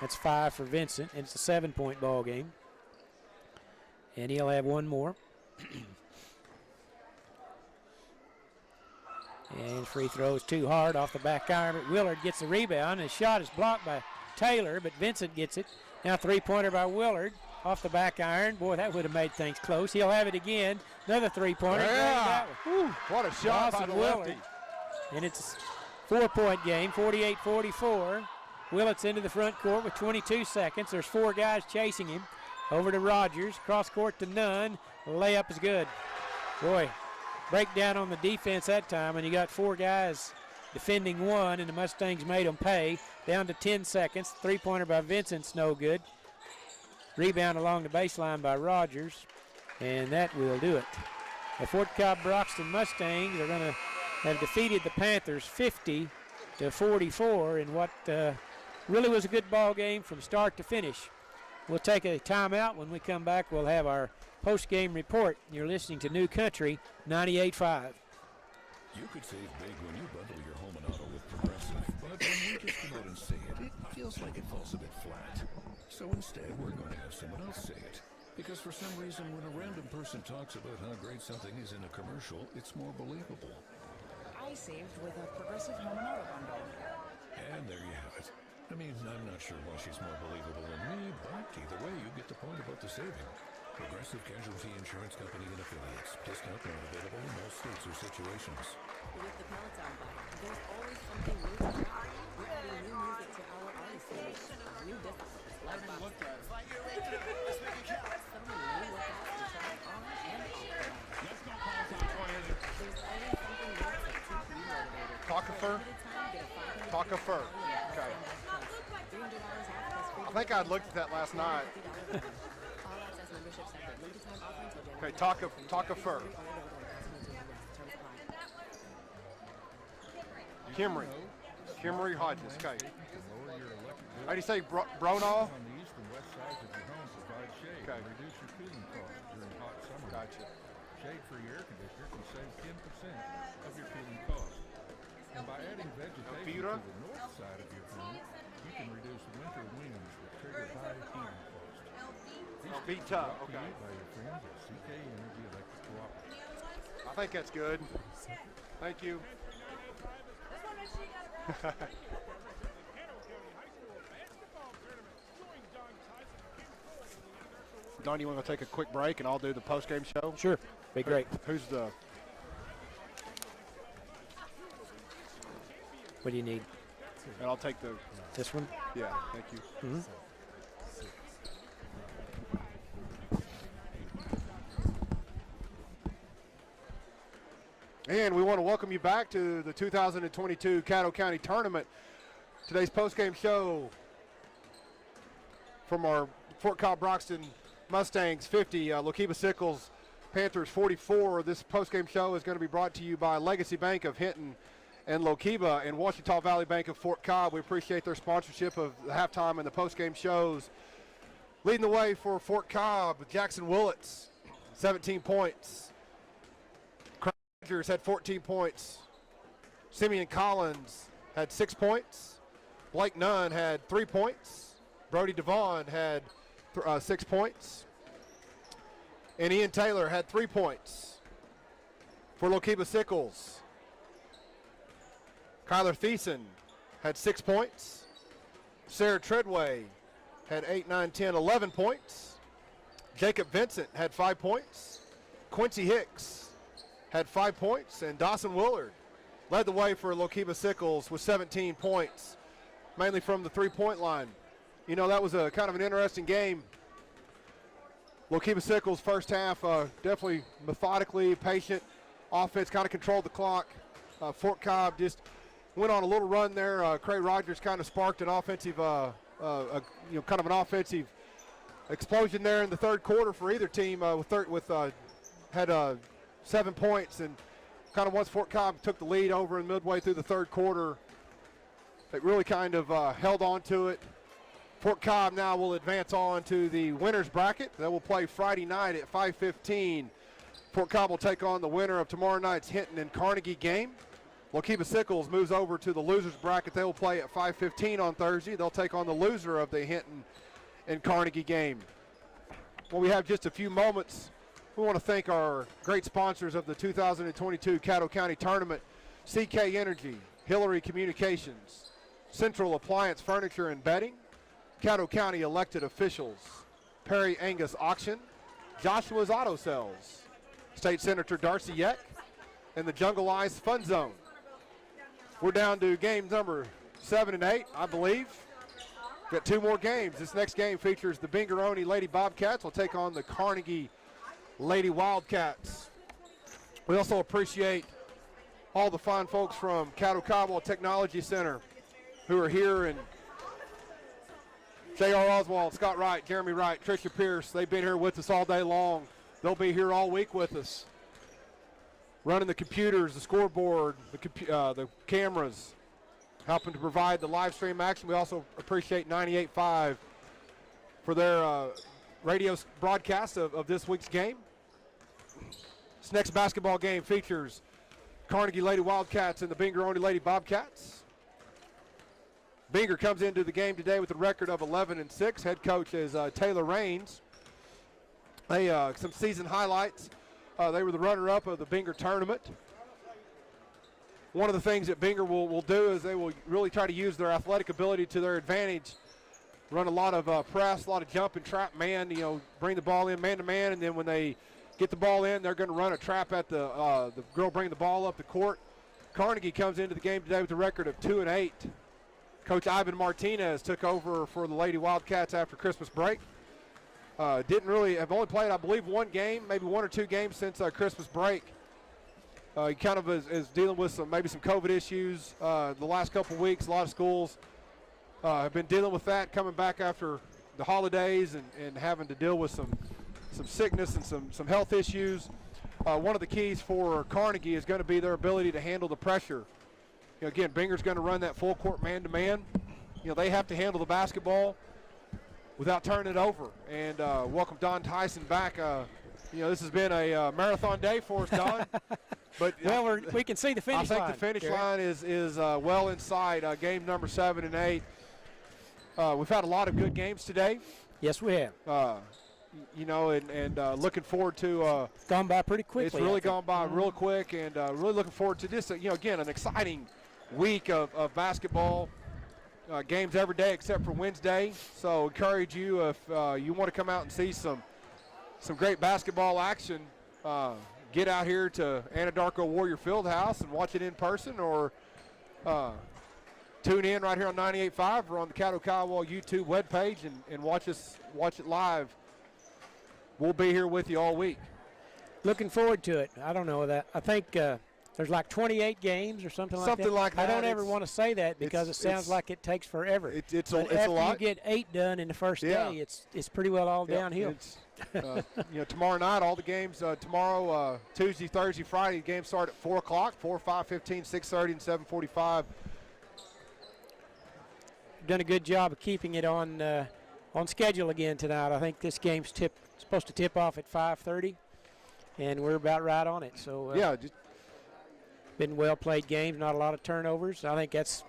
That's 5 for Vincent, and it's a 7-point ball game. And he'll have one more. And free throws too hard off the back iron, but Willard gets the rebound. His shot is blocked by Taylor, but Vincent gets it. Now three-pointer by Willard off the back iron. Boy, that would have made things close. He'll have it again. Another three-pointer. Yeah. What a shot by the Willard. lefty. And it's a 4-point game, 48-44. Willits into the front court with 22 seconds. There's 4 guys chasing him. Over to Rogers, cross court to Nunn. Layup is good. Boy, breakdown on the defense that time, and you got 4 guys defending 1, and the Mustangs made them pay. Down to 10 seconds. Three-pointer by Vincent's no good. Rebound along the baseline by Rogers, and that will do it. The Fort Cobb Broxton Mustangs are going to have defeated the Panthers 50-44 in what really was a good ball game from start to finish. We'll take a timeout. When we come back, we'll have our post-game report. You're listening to New Country 98.5. You could save big when you bundle your home and auto with Progressive, but when we just come out and say it, it feels like it falls a bit flat. So instead, we're going to have someone else say it. Because for some reason, when a random person talks about how great something is in a commercial, it's more believable. I saved with a Progressive home and auto bundle. And there you have it. I mean, I'm not sure why she's more believable than me, but either way, you get the point about the saving. Progressive Casualty Insurance Company and Affiliates. Discount not available in most states or situations. With the Peloton bike, there's always something new to try. We're adding new music to our artist series. New disciplines like boxing. It's like you're ready to let's make it count. So many new workouts to try on and off the bike. Let's go, Peloton. There's always something new to keep you motivated. Talkafer? Talkafer. Okay. I think I looked at that last night. Okay, Talkafer. Kimry Hodges. Okay. How do you say Bronaugh? On the east and west sides of your home provide shade. Okay. Reduce your cooling costs during hot summer. Gotcha. Shade for your air conditioner can save 10% of your cooling costs. And by adding vegetation to the north side of your home, you can reduce winter winds that trigger high heating costs. Be tough. Brought to Okay. you by your friends at CK Energy Electric Cooperative. I think that's good. Thank you. Don, you want to take a quick break and I'll do the post-game show? Sure, be great. Who's the? What do you need? And I'll take the. This one? Yeah, thank you. Mm-hmm. And we want to welcome you back to the 2022 Caddo County Tournament. Today's post-game show from our Fort Cobb Broxton Mustangs 50, Lokiba Sickles Panthers 44. This post-game show is going to be brought to you by Legacy Bank of Hinton and Lokiba and Washita Valley Bank of Fort Cobb. We appreciate their sponsorship of the halftime and the post-game shows. Leading the way for Fort Cobb, Jackson Willits, 17 points. Rogers had 14 points. Simeon Collins had 6 points. Blake Nunn had 3 points. Brody Devon had 6 points. And Ian Taylor had 3 points for Lokiba Sickles. Kyler Thiessen had 6 points. Sarah Treadway had 8, 9, 10, 11 points. Jacob Vincent had 5 points. Quincy Hicks had 5 points. And Dawson Willard led the way for Lokiba Sickles with 17 points, mainly from the three-point line. You know, that was a kind of an interesting game. Lokiba Sickles first half definitely methodically patient offense, kind of controlled the clock. Fort Cobb just went on a little run there. Craig Rogers kind of sparked an offensive, kind of an offensive explosion there in the third quarter for either team. Had 7 points, and kind of once Fort Cobb took the lead over in midway through the third quarter, they really kind of held on to it. Fort Cobb now will advance on to the winner's bracket. They will play Friday night at 5:15. Fort Cobb will take on the winner of tomorrow night's Hinton and Carnegie game. Lokiba Sickles moves over to the loser's bracket. They will play at 5:15 on Thursday. They'll take on the loser of the Hinton and Carnegie game. Well, we have just a few moments. We want to thank our great sponsors of the 2022 Caddo County Tournament: CK Energy, Hillary Communications, Central Appliance Furniture and Bedding, Caddo County elected officials, Perry Angus Auction, Joshua's Auto Sales, State Senator Darcy Yeck, and the Jungle Eyes Fun Zone. We're down to game number 7 and 8, I believe. Got 2 more games. This next game features the Bingeroni Lady Bobcats will take on the Carnegie Lady Wildcats. We also appreciate all the fine folks from Caddo County Technology Center who are here, and J.R. Oswald, Scott Wright, Jeremy Wright, Tricia Pierce. They've been here with us all day long. They'll be here all week with us, running the computers, the scoreboard, the cameras, helping to provide the live stream action. We also appreciate 98.5 for their radio broadcast of this week's game. This next basketball game features Carnegie Lady Wildcats and the Bingeroni Lady Bobcats. Binger comes into the game today with a record of 11-6. Head coach is Taylor Raines. Some season highlights. They were the runner-up of the Binger tournament. One of the things that Binger will do is they will really try to use their athletic ability to their advantage. Run a lot of press, a lot of jump and trap man, bring the ball in man-to-man, and then when they get the ball in, they're going to run a trap at the girl bringing the ball up the court. Carnegie comes into the game today with a record of 2-8. Coach Ivan Martinez took over for the Lady Wildcats after Christmas break. Have only played, I believe, 1 game, maybe 1 or 2 games since Christmas break. He kind of is dealing with some COVID issues the last couple weeks. A lot of schools have been dealing with that, coming back after the holidays and having to deal with some sickness and some health issues. One of the keys for Carnegie is going to be their ability to handle the pressure. Again, Binger's going to run that full court man-to-man. They have to handle the basketball without turning it over. And welcome Don Tyson back. This has been a marathon day for us, Don. But well, we can see the finish line. I think the finish line is well inside. Game number 7 and 8. We've had a lot of good games today. Yes, we have. Looking forward to. Gone by pretty quickly. It's really gone by real quick, and really looking forward to this. Again, an exciting week of basketball. Games every day except for Wednesday. So encourage you, if you want to come out and see some great basketball action, get out here to Anadarko Warrior Fieldhouse and watch it in person, or tune in right here on 98.5 or on the Caddo County YouTube webpage and watch it live. We'll be here with you all week. Looking forward to it. I don't know that. I think there's like 28 games or something like that. Something like that. I don't ever want to say that because it sounds like it takes forever. It's a lot. After you get 8 done in the first day, it's pretty well all downhill. Tomorrow night, all the games tomorrow, Tuesday, Thursday, Friday, the games start at 4 o'clock, 4, 5:15, 6:30, and 7:45. Done a good job of keeping it on schedule again tonight. I think this game's supposed to tip off at 5:30, and we're about right on it. So been well played games, not a lot of turnovers. I think that's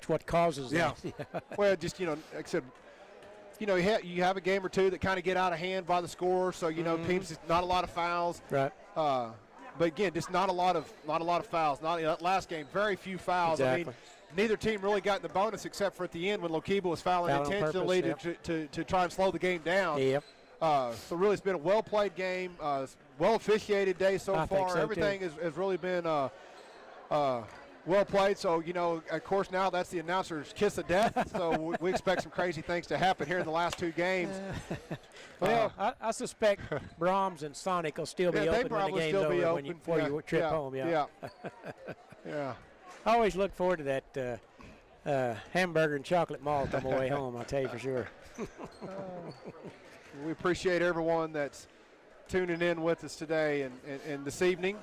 what causes that. Well, like I said, you have a game or two that kind of get out of hand by the score. So teams, not a lot of fouls. Right. But again, just not a lot of fouls. That last game, very few fouls. Exactly. I mean, neither team really got in the bonus except for at the end when Lokiba was fouling intentionally to try and slow the game down. Yep. So really, it's been a well-played game, well officiated day so I far. think so, Everything has really been well played. So, you know, of course, now that's the announcer's kiss of death. So we expect some crazy things to happen here in the last 2 games. Well, I suspect Brahms and Sonic will still be open when the game's over before you trip home. Yeah. Yeah. I always look forward to that hamburger and chocolate malt on my way home, I'll tell you for sure. We appreciate everyone that's tuning in with us today and this evening.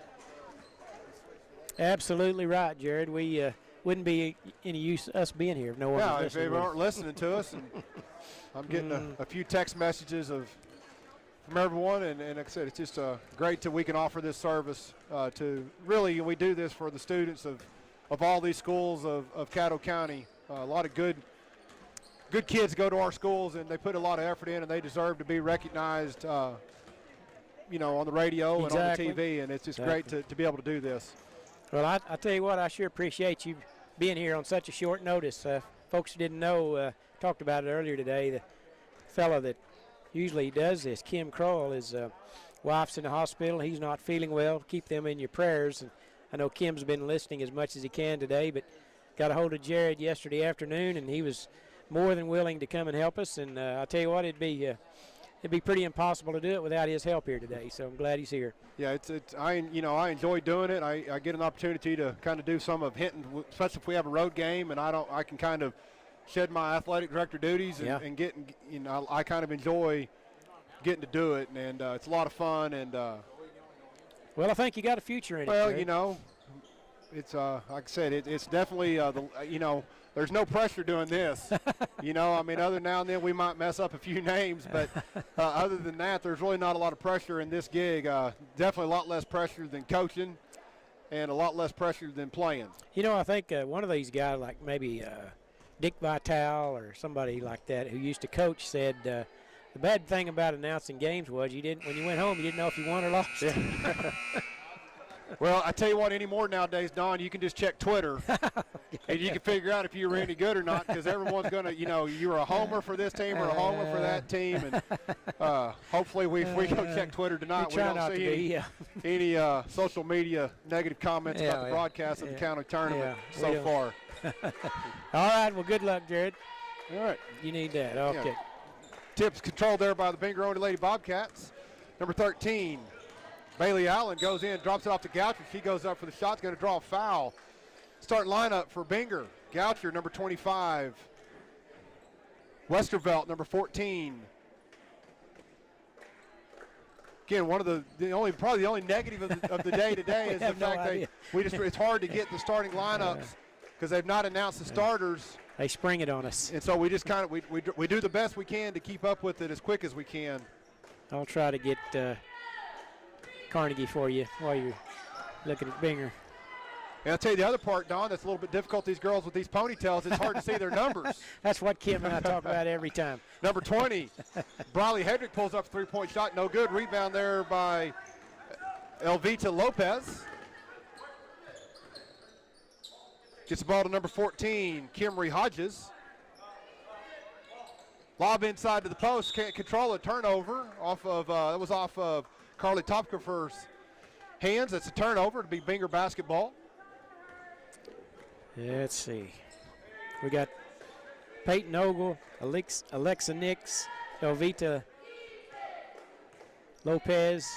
Absolutely right, Jared. We wouldn't be any use us being here if no one was listening. If they weren't listening to us. And I'm getting a few text messages from everyone, and like I said, it's just great we can offer this service to really, we do this for the students of all these schools of Caddo County. A lot of good kids go to our schools, and they put a lot of effort in, and they deserve to be recognized, you know, on the radio and on the TV, and it's just great to be able to do this. Well, I tell you what, I sure appreciate you being here on such a short notice. Folks who didn't know, talked about it earlier today, the fellow that usually does this, Kim Kroll, his wife's in the hospital. He's not feeling well. Keep them in your prayers. And I know Kim's been listening as much as he can today, but got a hold of Jared yesterday afternoon, and he was more than willing to come and help us. And I tell you what, it'd be pretty impossible to do it without his help here today. So I'm glad he's here. Yeah, I enjoy doing it. I get an opportunity to kind of do some of Hinton, especially if we have a road game, and I can kind of shed my athletic director duties and get, you know, I kind of enjoy getting to do it, and it's a lot of fun. And well, I think you got a future in it. Well, you know, it's like I said, it's definitely you know, there's no pressure doing this. You know, I mean, other now and then we might mess up a few names, but other than that, there's really not a lot of pressure in this gig. Definitely a lot less pressure than coaching and a lot less pressure than playing. You know, I think one of these guys, like maybe Dick Vitale or somebody like that who used to coach, said the bad thing about announcing games was when you went home, you didn't know if you won or lost. Yeah. Well, I tell you what, anymore nowadays, Don, you can just check Twitter, and you can figure out if you were any good or not, because everyone's going to, you know, you're a homer for this team or a homer for that team, and hopefully we go check Twitter tonight. We don't see any social media negative comments about the broadcast of the county tournament so far. All right, well, good luck, Jared. All right. You need that. Okay. Yeah. Tips controlled there by the Binger-Only Lady Bobcats. Number 13. Bailey Allen goes in, drops it off to Goucher. She goes up for the shot, going to draw a foul. Starting lineup for Binger. Goucher, number 25. Westervelt, number 14. Again, one of probably the only negative of the day today is the fact it's hard to get the starting lineups because they've not announced the starters. They spring it on us. And so we just kind of we do the best we can to keep up with it as quick as we can. I'll try to get Carnegie for you while you're looking at Binger. And I'll tell you the other part, Don, that's a little bit difficult. These girls with these ponytails, it's hard to see their numbers. That's what Kim and I talk about every time. Number 20, Briley Hedrick pulls up a three-point shot. No good. Rebound there by Elvita Lopez. Gets the ball to number 14, Kimry Hodges. Lob inside to the post. Can't control it. Turnover off of that was off of Carly Topkofer's hands. That's a turnover to be Binger basketball. Let's see. We got Peyton Ogle, Alexa Nix, Elvita Lopez,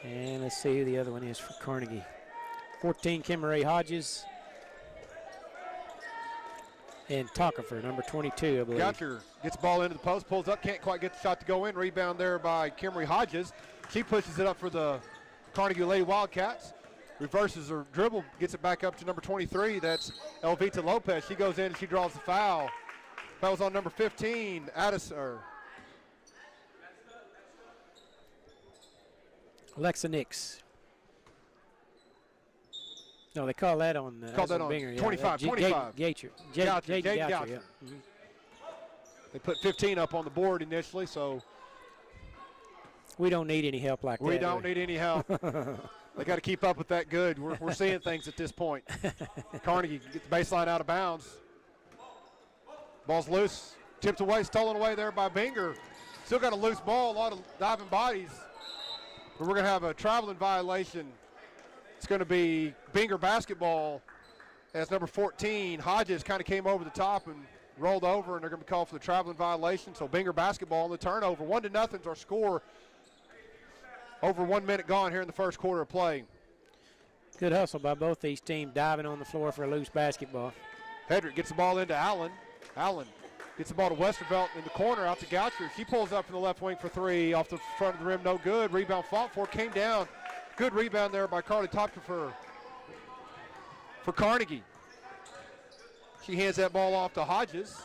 and let's see who the other one is for Carnegie. 14, Kimray Hodges, and Tockefer, number 22, I believe. Goucher gets the ball into the post, pulls up, can't quite get the shot to go in. Rebound there by Kimry Hodges. She pushes it up for the Carnegie Lady Wildcats. Reverses her dribble, gets it back up to number 23. That's Elvita Lopez. She goes in and she draws the foul. That was on number 15, Alexa Nix. No, they call that on Binger. 25. Jade Goucher. Yeah. They put 15 up on the board initially, so we don't need any help like that. We don't need any help. They got to keep up with that good. We're seeing things at this point. Carnegie gets the baseline out of bounds. Ball's loose. Tipped away, stolen away there by Binger. Still got a loose ball, a lot of diving bodies. But we're going to have a traveling violation. It's going to be Binger basketball as number 14, Hodges, kind of came over the top and rolled over, and they're going to be called for the traveling violation. So Binger basketball on the turnover. 1-0 is our score. Over 1 minute gone here in the first quarter of play. Good hustle by both these teams, diving on the floor for a loose basketball. Hedrick gets the ball into Allen. Allen gets the ball to Westervelt in the corner, out to Goucher. She pulls up from the left wing for three. Off the front of the rim, no good. Rebound fought for, came down. Good rebound there by Carly Topfer for Carnegie. She hands that ball off to Hodges.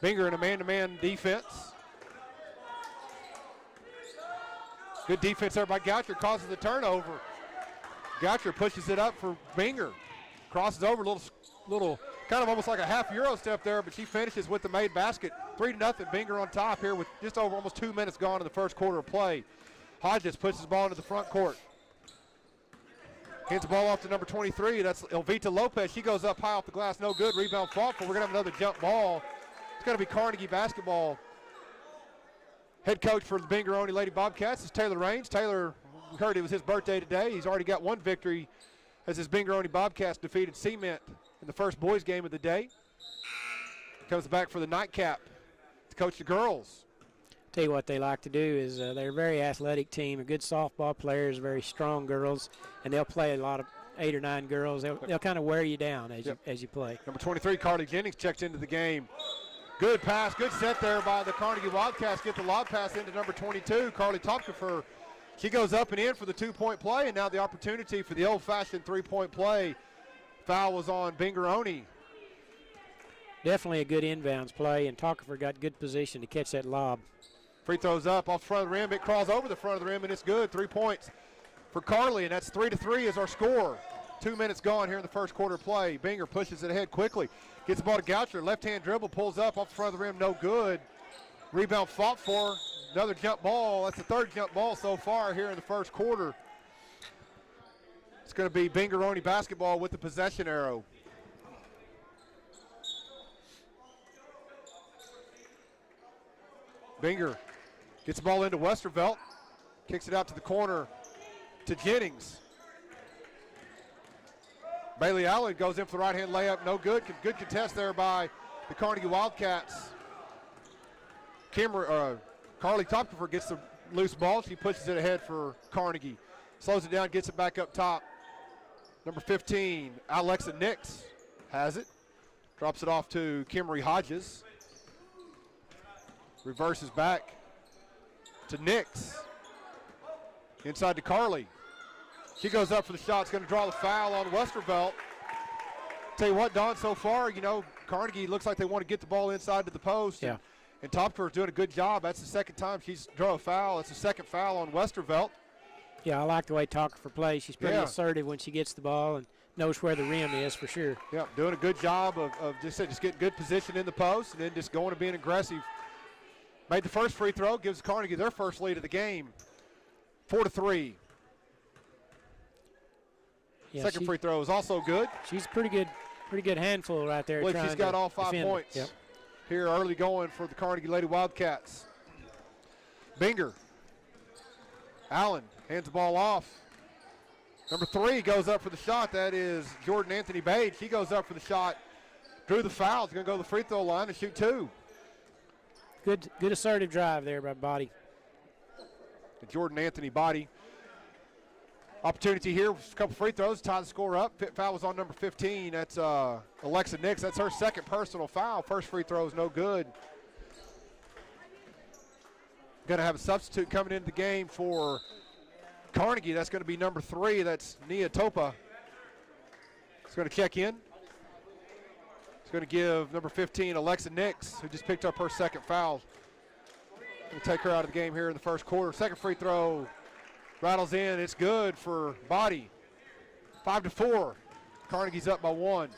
Binger in a man-to-man defense. Good defense there by Goucher, causes the turnover. Goucher pushes it up for Binger. Crosses over, little kind of almost like a half Euro step there, but she finishes with the made basket. 3-0, Binger on top here with just over almost 2 minutes gone in the first quarter of play. Hodges puts his ball into the front court. Hands the ball off to number 23. That's Elvita Lopez. She goes up high off the glass. No good. Rebound fought for. We're going to have another jump ball. It's going to be Carnegie basketball. Head coach for the Binger-Only Lady Bobcats is Taylor Raines. Taylor, we heard it was his birthday today. He's already got one victory as his Binger-Only Bobcats defeated Cement in the first boys game of the day. Comes back for the nightcap to coach the girls. Tell you what they like to do is they're a very athletic team, a good softball players, very strong girls, and they'll play a lot of 8 or 9 girls. They'll kind of wear you down as you play. Number 23, Carly Jennings, checks into the game. Good pass, good set there by the Carnegie Wildcats. Get the lob pass into number 22, Carly Topfer. She goes up and in for the 2-point play, and now the opportunity for the old-fashioned 3-point play. Foul was on Binger-Only. Definitely a good inbounds play, and Topfer got good position to catch that lob. Free throws up off the front of the rim. It crawls over the front of the rim, and it's good. 3 points for Carly, and that's 3-3 is our score. 2 minutes gone here in the first quarter play. Binger pushes it ahead quickly. Gets the ball to Goucher. Left-hand dribble, pulls up off the front of the rim. No good. Rebound fought for. Another jump ball. That's the third jump ball so far here in the first quarter. It's going to be Binger-Only basketball with the possession arrow. Binger gets the ball into Westervelt. Kicks it out to the corner to Jennings. Bailey Allen goes in for the right-hand layup. No good. Good contest there by the Carnegie Wildcats. Carly Topfer gets the loose ball. She pushes it ahead for Carnegie. Slows it down, gets it back up top. Number 15, Alexa Nix has it. Drops it off to Kimmery Hodges. Reverses back to Nix. Inside to Carly. She goes up for the shot. It's going to draw the foul on Westervelt. Tell you what, Don, so far, Carnegie looks like they want to get the ball inside to the post. Yeah. And Topfer is doing a good job. That's the second time she's drawn a foul. It's the second foul on Westervelt. Yeah, I like the way Topfer plays. She's pretty assertive when she gets the ball and knows where the rim is for sure. Yeah, doing a good job of just getting good position in the post and then just going and being aggressive. Made the first free throw, gives Carnegie their first lead of the game. 4-3. Yeah, second free throw is also good. She's a pretty good handful right there. I believe she's got all 5 points here early going for the Carnegie Lady Wildcats. Binger. Allen hands the ball off. Number 3 goes up for the shot. That is Jordan Anthony Bade. She goes up for the shot. Drew the foul. Is going to go to the free throw line and shoot 2. Good assertive drive there by Body. The Jordan Anthony Body. Opportunity here, a couple free throws, tie the score up. Foul was on number 15. That's Alexa Nix. That's her second personal foul. First free throw is no good. Going to have a substitute coming into the game for Carnegie. That's going to be number 3. That's Nia Topa. It's going to check in. It's going to give number 15, Alexa Nix, who just picked up her second foul. We'll take her out of the game here in the first quarter. Second free throw rattles in. It's good for Body. 5-4. Carnegie's up by 1.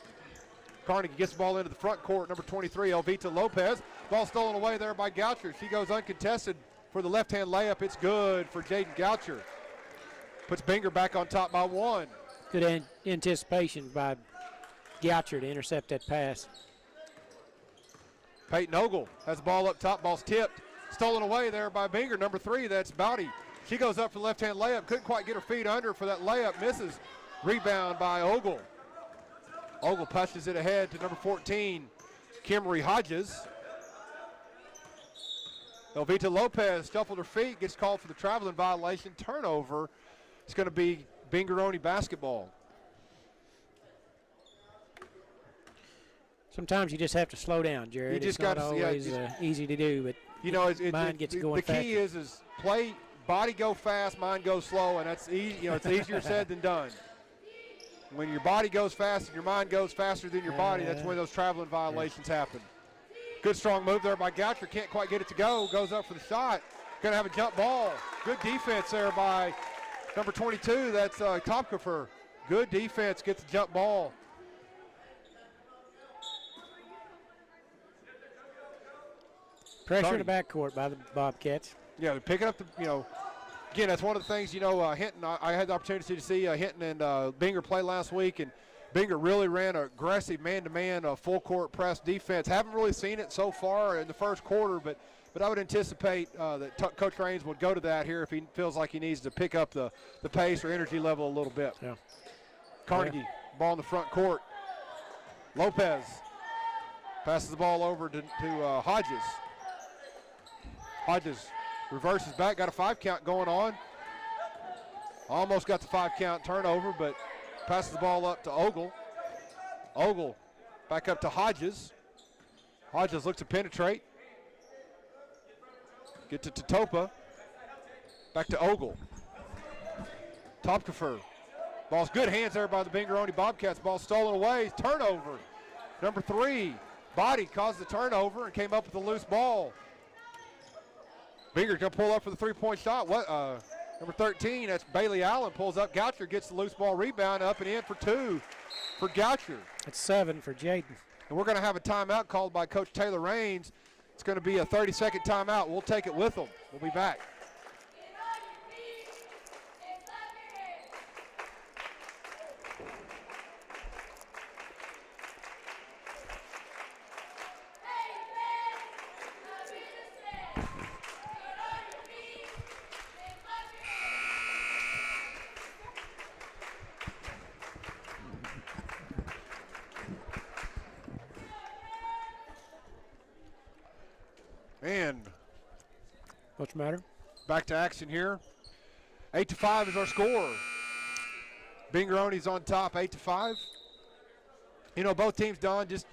Carnegie gets the ball into the front court. Number 23, Elvita Lopez. Ball stolen away there by Goucher. She goes uncontested for the left-hand layup. It's good for Jaden Goucher. Puts Binger back on top by 1. Good anticipation by Goucher to intercept that pass. Peyton Ogle has the ball up top. Ball's tipped. Stolen away there by Binger. Number 3, that's Bowdy. She goes up for the left-hand layup. Couldn't quite get her feet under for that layup. Misses. Rebound by Ogle. Ogle pushes it ahead to number 14, Kimmery Hodges. Elvita Lopez shuffled her feet, gets called for the traveling violation. Turnover. It's going to be Bingeroni basketball. Sometimes you just have to slow down, Jared. You just it's not got always easy to do, but mind gets going the faster. key is play, body go fast, mind goes slow, and that's easy. It's easier said than done. When your body goes fast and your mind goes faster than your body, that's when those traveling violations happen. Good strong move there by Goucher. Can't quite get it to go. Goes up for the shot. Going to have a jump ball. Good defense there by number 22. That's Topkofer. Good defense. Gets the jump ball. Pressure in the backcourt by the Bobcats. Yeah, they're picking up the, again, that's one of the things, Hinton, I had the opportunity to see Hinton and Binger play last week, and Binger really ran an aggressive man-to-man full-court press defense. Haven't really seen it so far in the first quarter, but I would anticipate that Coach Raines would go to that here if he feels like he needs to pick up the pace or energy level a little bit. Yeah. Carnegie, ball in the front court. Lopez passes the ball over to Hodges. Hodges reverses back, got a 5 count going on. Almost got the 5 count turnover, but passes the ball up to Ogle. Ogle back up to Hodges. Hodges looks to penetrate. Get to Totopa. Back to Ogle. Topkofer. Ball's good hands there by the Bingeroni Bobcats. Ball stolen away. Turnover. Number 3, Body caused the turnover and came up with a loose ball. Binger's going to pull up for the 3-point shot. Number 13, that's Bailey Allen, pulls up. Goucher gets the loose ball rebound, up and in for 2 for Goucher. That's 7 for Jaden. And we're going to have a timeout called by Coach Taylor Raines. It's going to be a 30-second timeout. We'll take it with them. We'll be back. And what's the matter? Back to action here. 8-5 is our score. Bingeroni's on top, 8-5. Both teams, Don, just,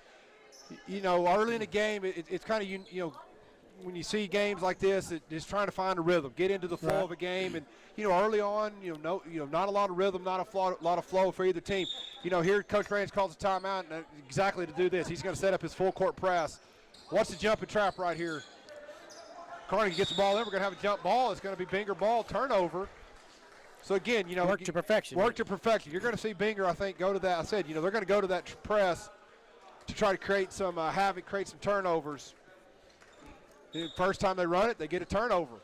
early in the game, it's kind of, when you see games like this, just trying to find a rhythm, get into the flow of a game. And, early on, not a lot of rhythm, not a lot of flow for either team. Here Coach Raines calls a timeout and exactly to do this. He's going to set up his full court press. Watch the jump and trap right here. Carnegie gets the ball in. We're going to have a jump ball. It's going to be Binger ball, turnover. So, again, work to perfection. Work to perfection. You're going to see Binger, I think, go to that. I said, they're going to go to that press to try to create some havoc, create some turnovers. The first time they run it, they get a turnover.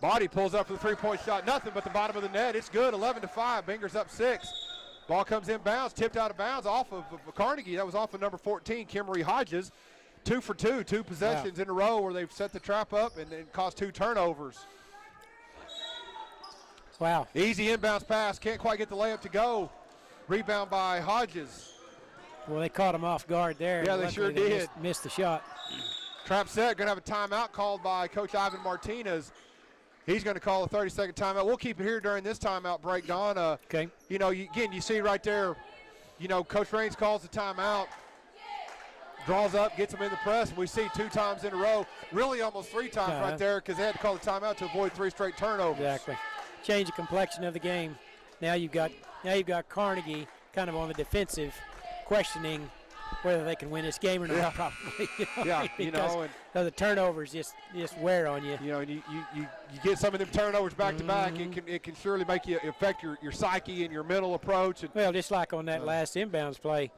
Body pulls up for the 3-point shot. Nothing but the bottom of the net. It's good, 11-5. Binger's up 6. Ball comes in bounds, tipped out of bounds off of Carnegie. That was off of number 14, Kimmery Hodges. 2 for 2, 2 possessions in a row where they've set the trap up and caused 2 turnovers. Wow. Easy inbounds pass, can't quite get the layup to go. Rebound by Hodges. Well, they caught him off guard there. Yeah, they sure did. Missed the shot. Trap set, going to have a timeout called by Coach Ivan Martinez. He's going to call a 30-second timeout. We'll keep it here during this timeout break, Don. Okay. You see right there, Coach Raines calls the timeout, draws up, gets them in the press, and we see 2 times in a row, really almost 3 times right there because they had to call the timeout to avoid 3 straight turnovers. Exactly. Change the complexion of the game. Now you've got Carnegie kind of on the defensive, questioning whether they can win this game or not, probably. Because the turnovers just wear on you. You get some of them turnovers back to back. It can surely make you affect your psyche and your mental approach. And well, just like on that last inbounds play,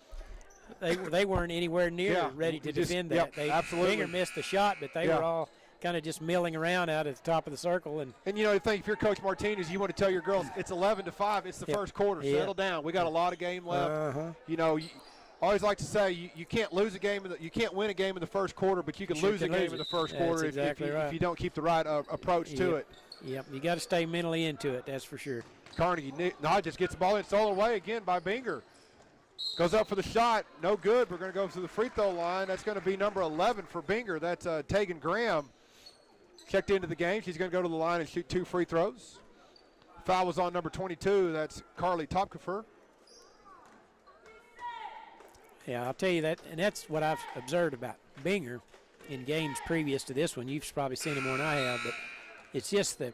they weren't anywhere near ready to defend that. Absolutely. Binger missed the shot, but they were all kind of just milling around out at the top of the circle. And I think if you're Coach Martinez, you want to tell your girls it's 11-5. It's the first quarter. Settle down. We got a lot of game left. I always like to say you can't lose a game. You can't win a game in the first quarter, but you can lose a game in the first quarter if you don't keep the right approach to it. Yep, you got to stay mentally into it. That's for sure. Carnegie just gets the ball in, stolen away again by Binger. Goes up for the shot, no good. We're going to go to the free throw line. That's going to be number 11 for Binger. That's Tegan Graham. Checked into the game. She's going to go to the line and shoot 2 free throws. Foul was on number 22. That's Carly Topkefer. Yeah, I'll tell you that, and that's what I've observed about Binger in games previous to this one. You've probably seen him more than I have, but it's just that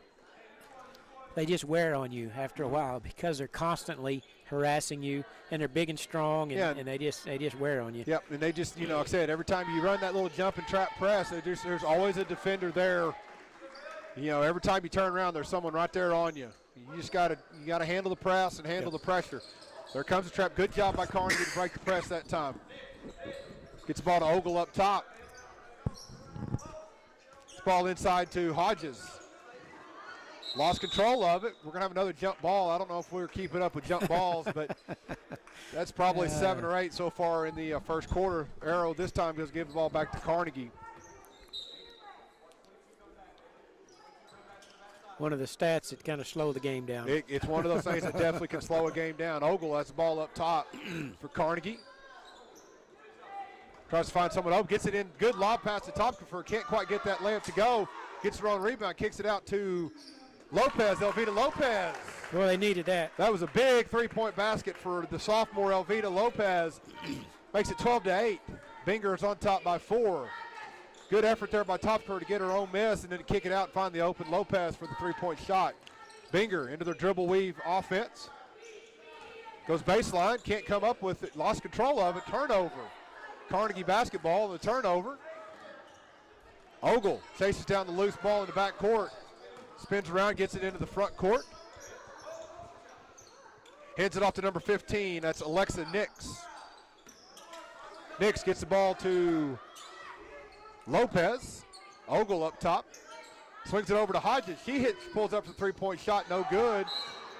they just wear on you after a while because they're constantly harassing you, and they're big and strong, and they just wear on you. Yep, and they just, like I said, every time you run that little jump and trap press, there's always a defender there. Every time you turn around, there's someone right there on you. You just gotta handle the press and handle the pressure. There comes the trap. Good job by Carnegie to break the press that time. Gets the ball to Ogle up top. Ball inside to Hodges. Lost control of it. We're going to have another jump ball. I don't know if we're keeping up with jump balls, but that's probably 7 or 8 so far in the first quarter. Arrow this time does give the ball back to Carnegie. One of the stats that kind of slow the game down. It's one of those things that definitely can slow a game down. Ogle has the ball up top for Carnegie. Tries to find someone open, gets it in. Good lob pass to Topkefer. Can't quite get that layup to go. Gets her own rebound, kicks it out to Lopez, Elvita Lopez. Well, they needed that. That was a big three-point basket for the sophomore Elvita Lopez. Makes it 12-8. Binger is on top by 4. Good effort there by Topkefer to get her own miss and then to kick it out and find the open Lopez for the three-point shot. Binger into their dribble weave offense. Goes baseline, can't come up with it. Lost control of it, turnover. Carnegie basketball, the turnover. Ogle chases down the loose ball in the back court. Spins around, gets it into the front court. Hands it off to number 15. That's Alexa Nix. Nix gets the ball to Lopez. Ogle up top. Swings it over to Hodges. She pulls up the three-point shot, no good.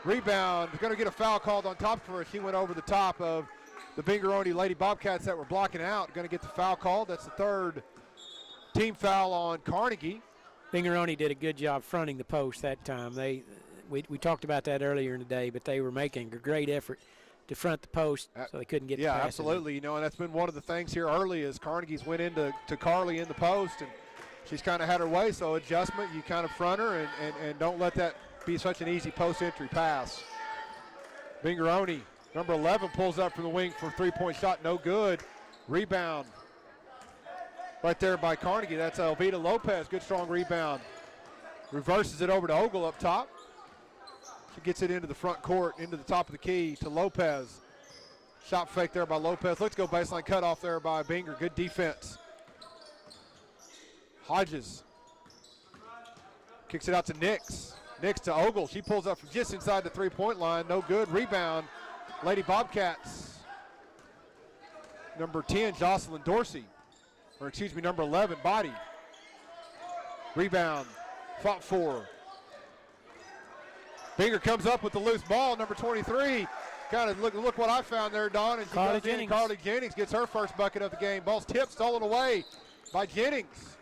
Rebound. Going to get a foul called on top for her. She went over the top of the Bingeroni Lady Bobcats that were blocking out. Going to get the foul called. That's the 3rd team foul on Carnegie. Bingeroni did a good job fronting the post that time. We talked about that earlier in the day, but they were making a great effort to front the post so they couldn't get the pass. Yeah, absolutely. And that's been one of the things here early is Carnegie's went into Carly in the post, and she's kind of had her way. So adjustment, you kind of front her and don't let that be such an easy post entry pass. Bingeroni, number 11, pulls up from the wing for a three-point shot, no good. Rebound right there by Carnegie. That's Elvita Lopez, good strong rebound. Reverses it over to Ogle up top. She gets it into the front court, into the top of the key to Lopez. Shot fake there by Lopez. Let's go baseline cut off there by Binger. Good defense. Hodges kicks it out to Nix. Nix to Ogle. She pulls up from just inside the three-point line. No good. Rebound. Lady Bobcats. Number 10, Jocelyn Dorsey. Or excuse me, number 11, Body. Rebound. Fought for. Binger comes up with the loose ball, number 23. Kind of look what I found there, Don. And Carly Jennings. Carly Jennings gets her first bucket of the game. Ball's tipped, stolen away by Jennings.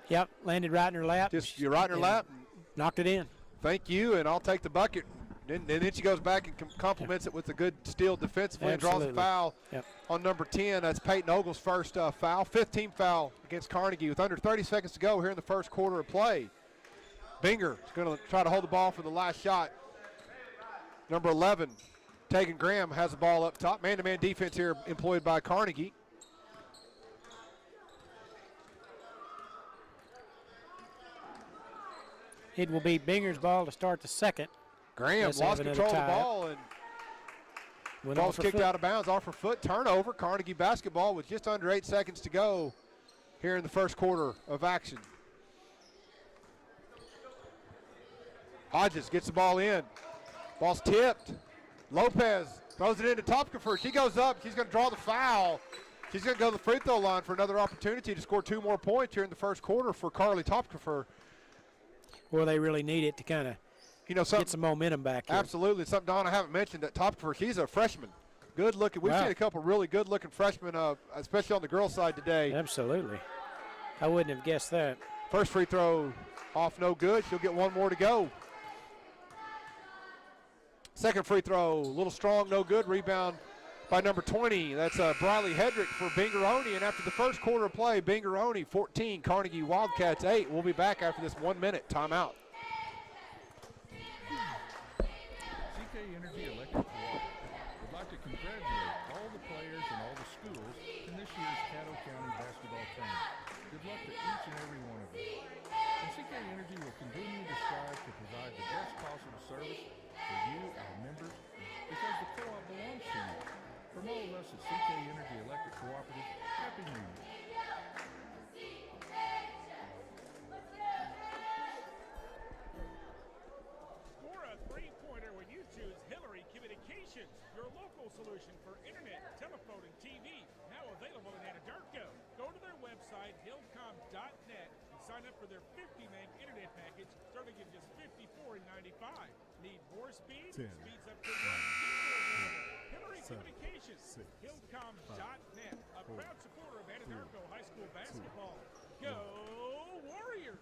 Yep, landed right in her lap. You're right in her lap. Knocked it in. Thank you, and I'll take the bucket. And then she goes back and complements it with a good steal defensively and draws a foul on number 10. That's Peyton Ogle's first foul. 5th team foul against Carnegie with under 30 seconds to go here in the first quarter of play. Binger is going to try to hold the ball for the last shot. Number 11, Tegan Graham has the ball up top. Man-to-man defense here employed by Carnegie. It will be Binger's ball to start the second. Graham lost control of the ball and ball's kicked out of bounds off her foot. Turnover. Carnegie basketball with just under 8 seconds to go here in the first quarter of action. Hodges gets the ball in. Ball's tipped. Lopez throws it into Topkefer. She goes up. She's going to draw the foul. She's going to go to the free throw line for another opportunity to score 2 more points here in the first quarter for Carly Topkefer. Well, they really need it to kind of get some momentum back here. Absolutely. Something, Don, I haven't mentioned that Topkefer, she's a freshman. Good looking. We've seen a couple really good looking freshmen, especially on the girls' side today. Absolutely. I wouldn't have guessed that. First free throw off, no good. She'll get one more to go. Second free throw, a little strong, no good. Rebound by number 20. That's Briley Hedrick for Bingeroni. And after the first quarter of play, Bingeroni 14, Carnegie Wildcats 8. We'll be back after this 1 minute timeout. CK Energy Electric Cooperative would like to congratulate all the players and all the schools in this year's Caddo County Basketball Tournament. Good luck to each and every one of you. And CK Energy will continue to strive to provide the best possible service for you, our members, because the co-op belongs to you. From all of us at CK Energy Electric Cooperative, Happy New Year. Score a three-pointer when you choose Hillary Communications, your local solution for internet, telephone, and TV. Now available in Anadarko. Go to their website, hillcom.net, and sign up for their 50-meg internet package starting at just $54.95. Need more speed? Speeds up to 1 gig. Hillary Communications, hillcom.net, a proud supporter of Anadarko High School basketball. Go Warriors!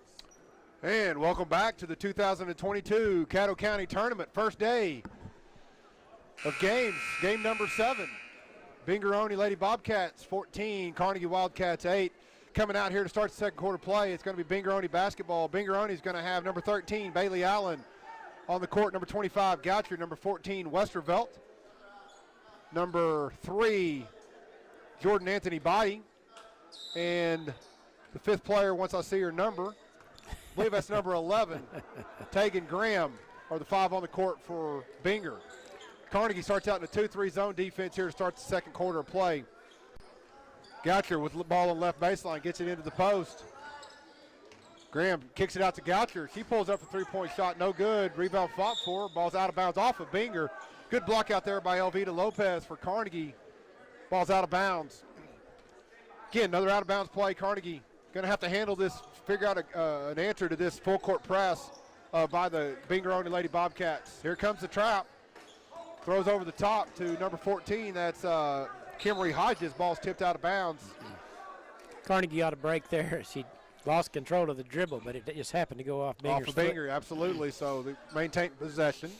And welcome back to the 2022 Caddo County Tournament. First day of games, game number 7. Bingeroni Lady Bobcats 14, Carnegie Wildcats 8. Coming out here to start the second quarter play, it's going to be Bingeroni basketball. Bingeroni is going to have number 13, Bailey Allen, on the court. Number 25, Goucher. Number 14, Westervelt. Number 3, Jordan Anthony Body. And the 5th player, once I see her number, I believe that's number 11, Tegan Graham, are the 5 on the court for Binger. Carnegie starts out in a 2-3 zone defense here to start the second quarter of play. Goucher with the ball on left baseline, gets it into the post. Graham kicks it out to Goucher. She pulls up a three-point shot, no good. Rebound fought for. Ball's out of bounds off of Binger. Good block out there by Elvita Lopez for Carnegie. Ball's out of bounds. Again, another out of bounds play. Carnegie going to have to handle this, figure out an answer to this full court press by the Bingeroni Lady Bobcats. Here comes the trap. Throws over the top to number 14. That's Kimmery Hodges. Ball's tipped out of bounds. Carnegie ought to break there. She lost control of the dribble, but it just happened to go off Binger's Off of Binger, absolutely. So they maintain possession.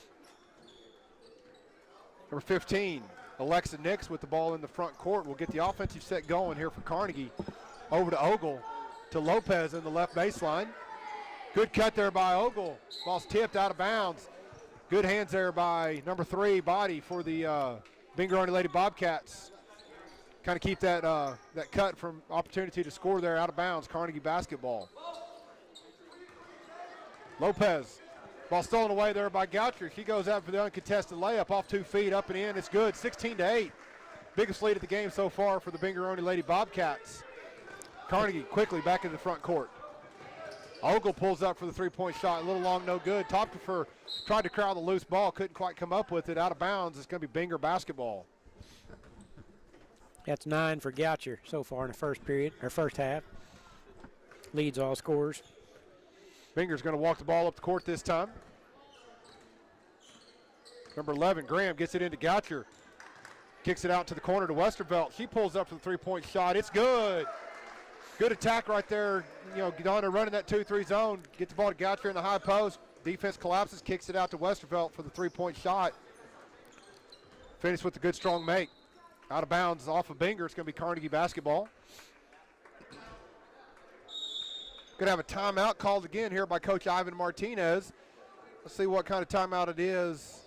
Number 15, Alexa Nix with the ball in the front court. Will get the offensive set going here for Carnegie. Over to Ogle, to Lopez in the left baseline. Good cut there by Ogle. Ball's tipped out of bounds. Good hands there by number 3, Body, for the Bingeroni Lady Bobcats. Kind of keep that that cut from opportunity to score there out of bounds. Carnegie basketball. Lopez, ball stolen away there by Goucher. She goes out for the uncontested layup off 2 feet, up and in. It's good, 16-8. Biggest lead of the game so far for the Bingeroni Lady Bobcats. Carnegie quickly back into the front court. Ogle pulls up for the three-point shot, a little long, no good. Topfer tried to crowd the loose ball, couldn't quite come up with it. Out of bounds, it's going to be Binger basketball. That's 9 for Goucher so far in the first period, or first half. Leads all scorers. Binger's going to walk the ball up the court this time. Number 11, Graham, gets it into Goucher. Kicks it out to the corner to Westervelt. She pulls up for the three-point shot. It's good. Good attack right there. You know, Donna running that 2-3 zone. Gets the ball to Goucher in the high post. Defense collapses, kicks it out to Westervelt for the three-point shot. Finish with a good, strong make. Out of bounds off of Binger. It's going to be Carnegie basketball. Going to have a timeout called again here by Coach Ivan Martinez. Let's see what kind of timeout it is.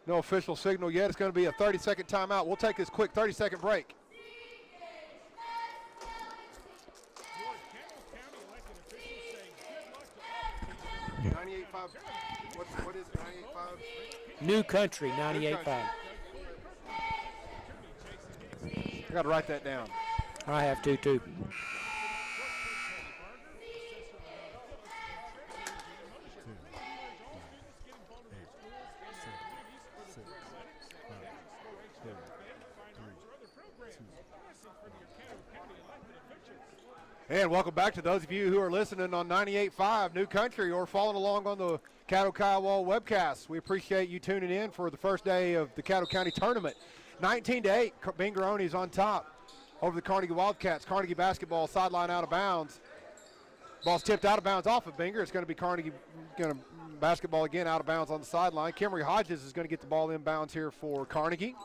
No official signal yet. It's going to be a 30-second timeout. We'll take this quick 30-second break. What is it, 98.5? New Country, 98.5. I got to write that down. I have to, too. And welcome back to those of you who are listening on 98.5 New Country or following along on the Caddo Kiowa webcast. We appreciate you tuning in for the first day of the Caddo County Tournament. 19-8, Bingeroni is on top over the Carnegie Wildcats. Carnegie basketball sideline out of bounds. Ball's tipped out of bounds off of Binger. It's going to be Carnegie basketball again out of bounds on the sideline. Kimmery Hodges is going to get the ball inbounds here for Carnegie.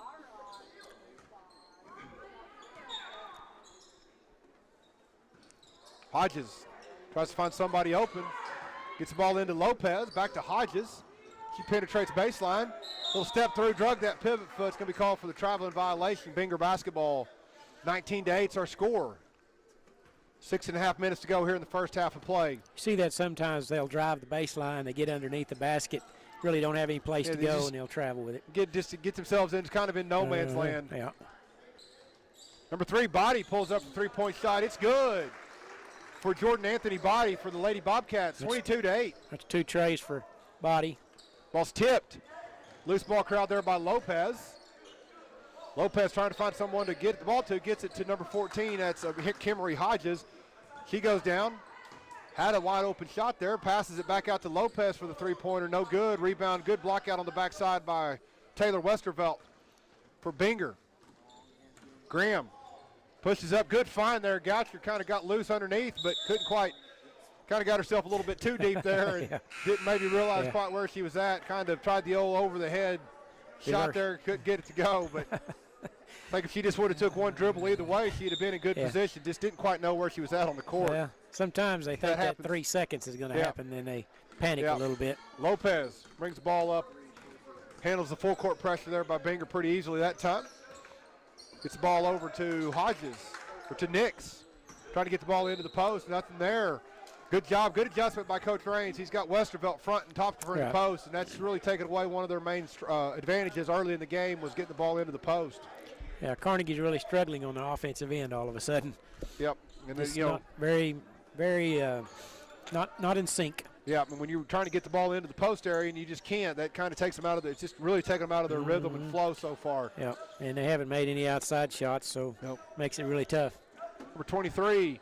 Hodges tries to find somebody open. Gets the ball into Lopez. Back to Hodges. She penetrates baseline. Little step through, drug that pivot foot. It's going to be called for the traveling violation. Binger basketball. 19-8 is our score. 6.5 minutes to go here in the first half of play. You see that sometimes they'll drive the baseline, they get underneath the basket, really don't have any place to go, and they'll travel with it. Get themselves in, kind of in no man's land. Yeah. Number 3, Body pulls up the three-point shot. It's good for Jordan Anthony Body for the Lady Bobcats. 22-8. That's 2 trays for Body. Ball's tipped. Loose ball crowd there by Lopez. Lopez trying to find someone to get the ball to, gets it to number 14. That's Kimmery Hodges. She goes down. Had a wide open shot there. Passes it back out to Lopez for the three-pointer. No good. Rebound. Good block out on the backside by Taylor Westervelt for Binger. Graham pushes up. Good find there. Goucher kind of got loose underneath, but couldn't quite. Kind of got herself a little bit too deep there and didn't maybe realize quite where she was at. Kind of tried the old over-the-head shot there. Couldn't get it to go, but I think if she just would have took one dribble either way, she'd have been in good position. Just didn't quite know where she was at on the court. Yeah. Sometimes they think that 3 seconds is going to happen, then they panic a little bit. Lopez brings the ball up, handles the full court pressure there by Binger pretty easily that time. Gets the ball over to Hodges, or to Nix. Trying to get the ball into the post, nothing there. Good job, good adjustment by Coach Raines. He's got Westervelt front and top of the post, and that's really taken away one of their main advantages early in the game was getting the ball into the post. Yeah, Carnegie's really struggling on the offensive end all of a sudden. Yep. And then, not very, not in sync. Yeah, and when you're trying to get the ball into the post area and you just can't, that kind of takes them out of it's just really taking them out of their rhythm and flow so far. Yeah, and they haven't made any outside shots, so makes it really tough. Number 23,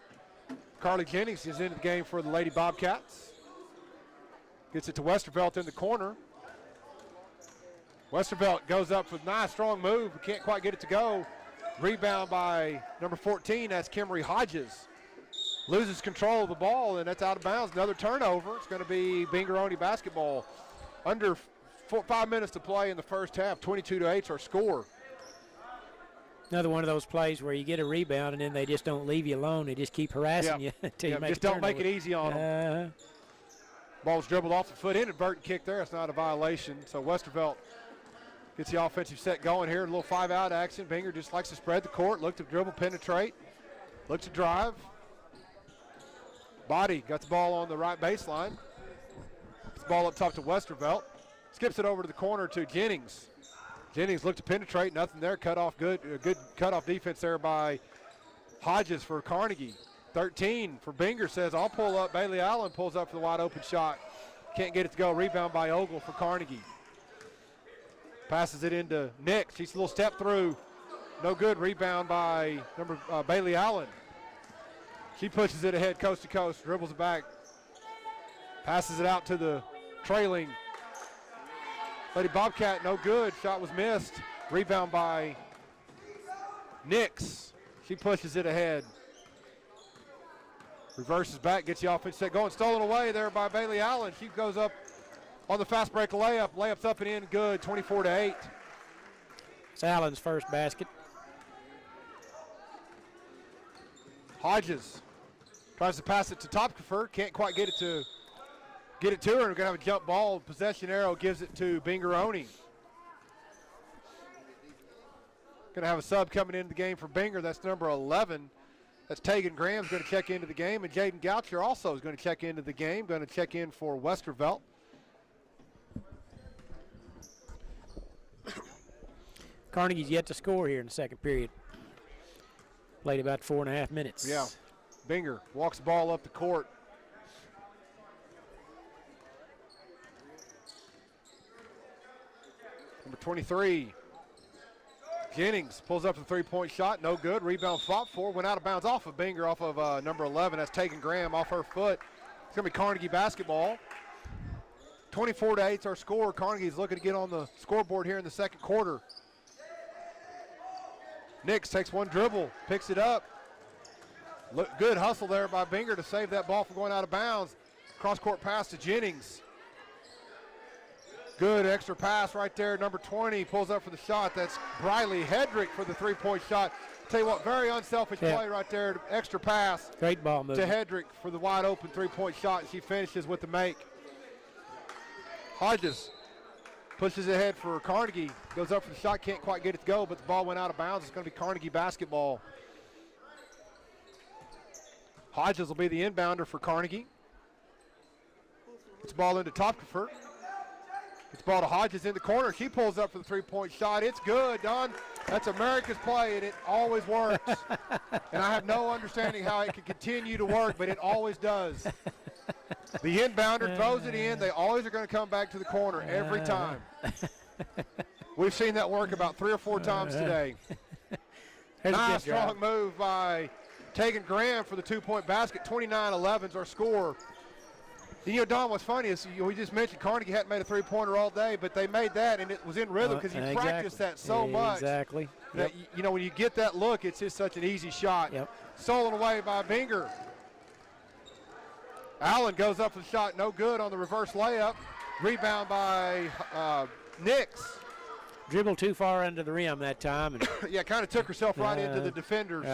Carly Jennings is into the game for the Lady Bobcats. Gets it to Westervelt in the corner. Westervelt goes up with a nice, strong move, but can't quite get it to go. Rebound by number 14, that's Kimmery Hodges. Loses control of the ball, and that's out of bounds. Another turnover. It's going to be Bingeroni basketball. Under 5 minutes to play in the first half, 22-8 our score. Another one of those plays where you get a rebound, and then they just don't leave you alone. They just keep harassing you until you make just don't make it easy on them. Ball's dribbled off the foot, inadvertent kick there. It's not a violation. So Westervelt gets the offensive set going here. A little 5-out action. Binger just likes to spread the court, look to dribble, penetrate, look to drive. Body got the ball on the right baseline. Gets the ball up top to Westervelt. Skips it over to the corner to Jennings. Jennings looked to penetrate, nothing there. Cut off good cutoff defense there by Hodges for Carnegie. 13 for Binger says, I'll pull up. Bailey Allen pulls up for the wide open shot. Can't get it to go. Rebound by Ogle for Carnegie. Passes it into Nick. She's a little step through. No good. Rebound by Bailey Allen. She pushes it ahead coast to coast, dribbles it back. Passes it out to the trailing Lady Bobcat, no good. Shot was missed. Rebound by Nix. She pushes it ahead. Reverses back, gets the offense set going. Stolen away there by Bailey Allen. She goes up on the fast break layup. Layup's up and in, good, 24-8. It's Allen's first basket. Hodges tries to pass it to Topkefer. Can't quite get it to her. We're going to have a jump ball. Possession arrow gives it to Bingeroni. Going to have a sub coming into the game for Binger. That's number 11. That's Tegan Graham's going to check into the game. And Jaden Goucher also is going to check into the game. Going to check in for Westervelt. Carnegie's yet to score here in the second period. Played about 4.5 minutes. Yeah. Binger walks the ball up the court. Number 23, Jennings pulls up the three-point shot. No good. Rebound fought for. Went out of bounds off of Binger, off of number 11. That's Tegan Graham off her foot. It's going to be Carnegie basketball. 24-8 is our score. Carnegie's looking to get on the scoreboard here in the second quarter. Nix takes one dribble, picks it up. Good hustle there by Binger to save that ball from going out of bounds. Cross-court pass to Jennings. Good extra pass right there. Number 20 pulls up for the shot. That's Briley Hedrick for the three-point shot. Tell you what, very unselfish play right there. Extra pass. Great ball move to Hedrick for the wide open three-point shot. She finishes with the make. Hodges pushes ahead for Carnegie. Goes up for the shot, can't quite get it to go, but the ball went out of bounds. It's going to be Carnegie basketball. Hodges will be the inbounder for Carnegie. Gets the ball into Topkefer. Gets the ball to Hodges in the corner. She pulls up for the three-point shot. It's good, Don. That's America's play, and it always works. And I have no understanding how it can continue to work, but it always does. The inbounder throws it in. They always are going to come back to the corner every time. We've seen that work about 3 or 4 times today. Nice strong move by Tegan Graham for the two-point basket. 29-11 is our score. And, you know, Don, what's funny is we just mentioned Carnegie hadn't made a three-pointer all day, but they made that, and it was in rhythm because you practiced that so much. Exactly. That, you know, when you get that look, it's just such an easy shot. Stolen away by Binger. Allen goes up for the shot, no good on the reverse layup. Rebound by Nix. Dribbled too far under the rim that time. And yeah, kind of took herself right into the defenders.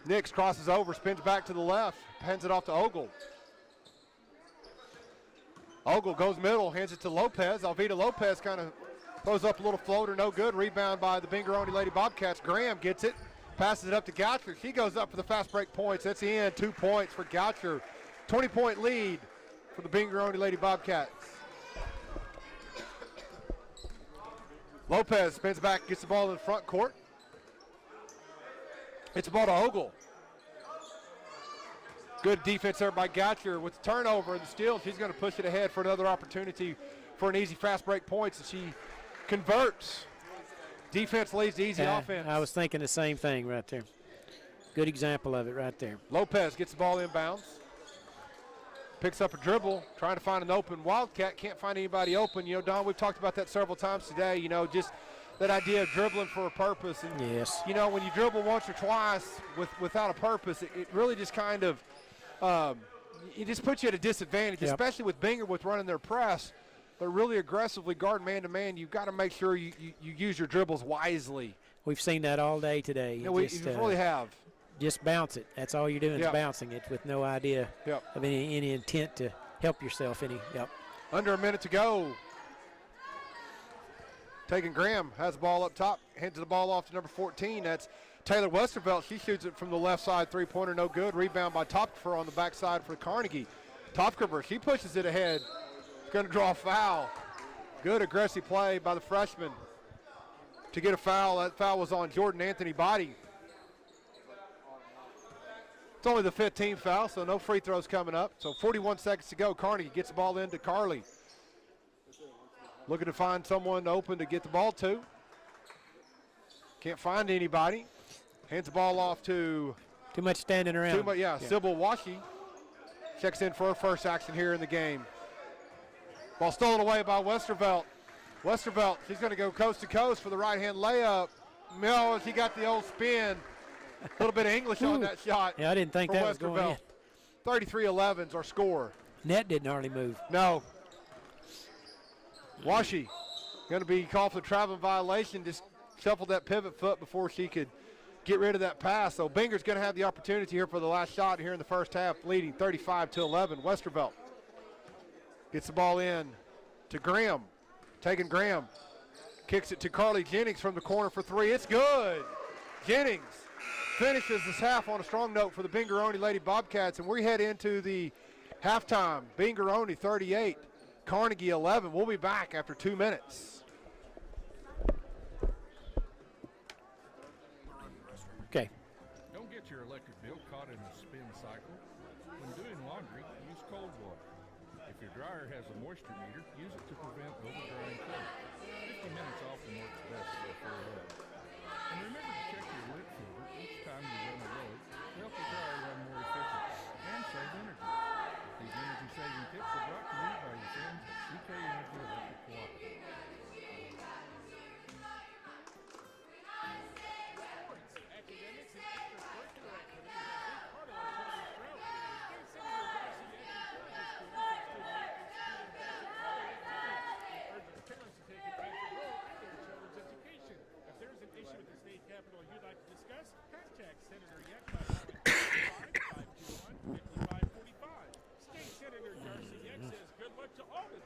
Nix crosses over, spins back to the left, hands it off to Ogle. Ogle goes middle, hands it to Lopez. Alvita Lopez kind of throws up a little floater, no good. Rebound by the Bingeroni Lady Bobcats. Graham gets it, passes it up to Goucher. She goes up for the fast break points. That's the end, 2 points for Goucher. 20-point lead for the Bingeroni Lady Bobcats. Lopez spins back, gets the ball in the front court. It's the ball to Ogle. Good defense there by Goucher with the turnover and the steal. She's going to push it ahead for another opportunity for an easy fast break points, and she converts. Defense leads to easy offense. I was thinking the same thing right there. Good example of it right there. Lopez gets the ball inbounds. Picks up a dribble, trying to find an open Wildcat. Can't find anybody open. You know, Don, we've talked about that several times today. You know, just that idea of dribbling for a purpose. And, you know, when you dribble once or twice without a purpose, it really just kind of it just puts you at a disadvantage, especially with Binger with running their press. They're really aggressively guarding man-to-man. You've got to make sure you use your dribbles wisely. We've seen that all day today. Yeah, we really have. Just bounce it. That's all you're doing is bouncing it with no idea of any intent to help yourself any. Under a minute to go. Tegan Graham has the ball up top, hands the ball off to number 14. That's Taylor Westervelt. She shoots it from the left side, three-pointer, no good. Rebound by Topkefer on the backside for Carnegie. Topkefer, she pushes it ahead. Going to draw a foul. Good aggressive play by the freshman to get a foul. That foul was on Jordan Anthony Body. It's only the 15th foul, so no free throws coming up. So 41 seconds to go. Carnegie gets the ball into Carly. Looking to find someone open to get the ball to. Can't find anybody. Hands the ball off to... Too much standing around. Sybil Washi checks in for her first action here in the game. Ball stolen away by Westervelt. Westervelt, she's going to go coast to coast for the right-hand layup. No, she got the old spin. A little bit of English on that shot. Yeah, I didn't think that was going in. 33-11 is our score. Net didn't hardly move. No. Washi going to be called for the traveling violation. Just shuffled that pivot foot before she could get rid of that pass. So Binger's going to have the opportunity here for the last shot here in the first half, leading 35-11. Westervelt gets the ball in to Graham. Tegan Graham kicks it to Carly Jennings from the corner for three. It's good. Jennings finishes this half on a strong note for the Bingeroni Lady Bobcats, and we head into the halftime. Bingeroni 38, Carnegie 11. We'll be back after 2 minutes. Okay. Don't get your electric bill caught in a spin cycle. When doing laundry, use cold water. If your dryer has a moisture meter, use it to prevent over-drying clothes. 50 minutes often works best for a full load. And remember to check your lint filter each time you run a load to help your dryer run more efficiently and save energy. These energy-saving tips are brought to you by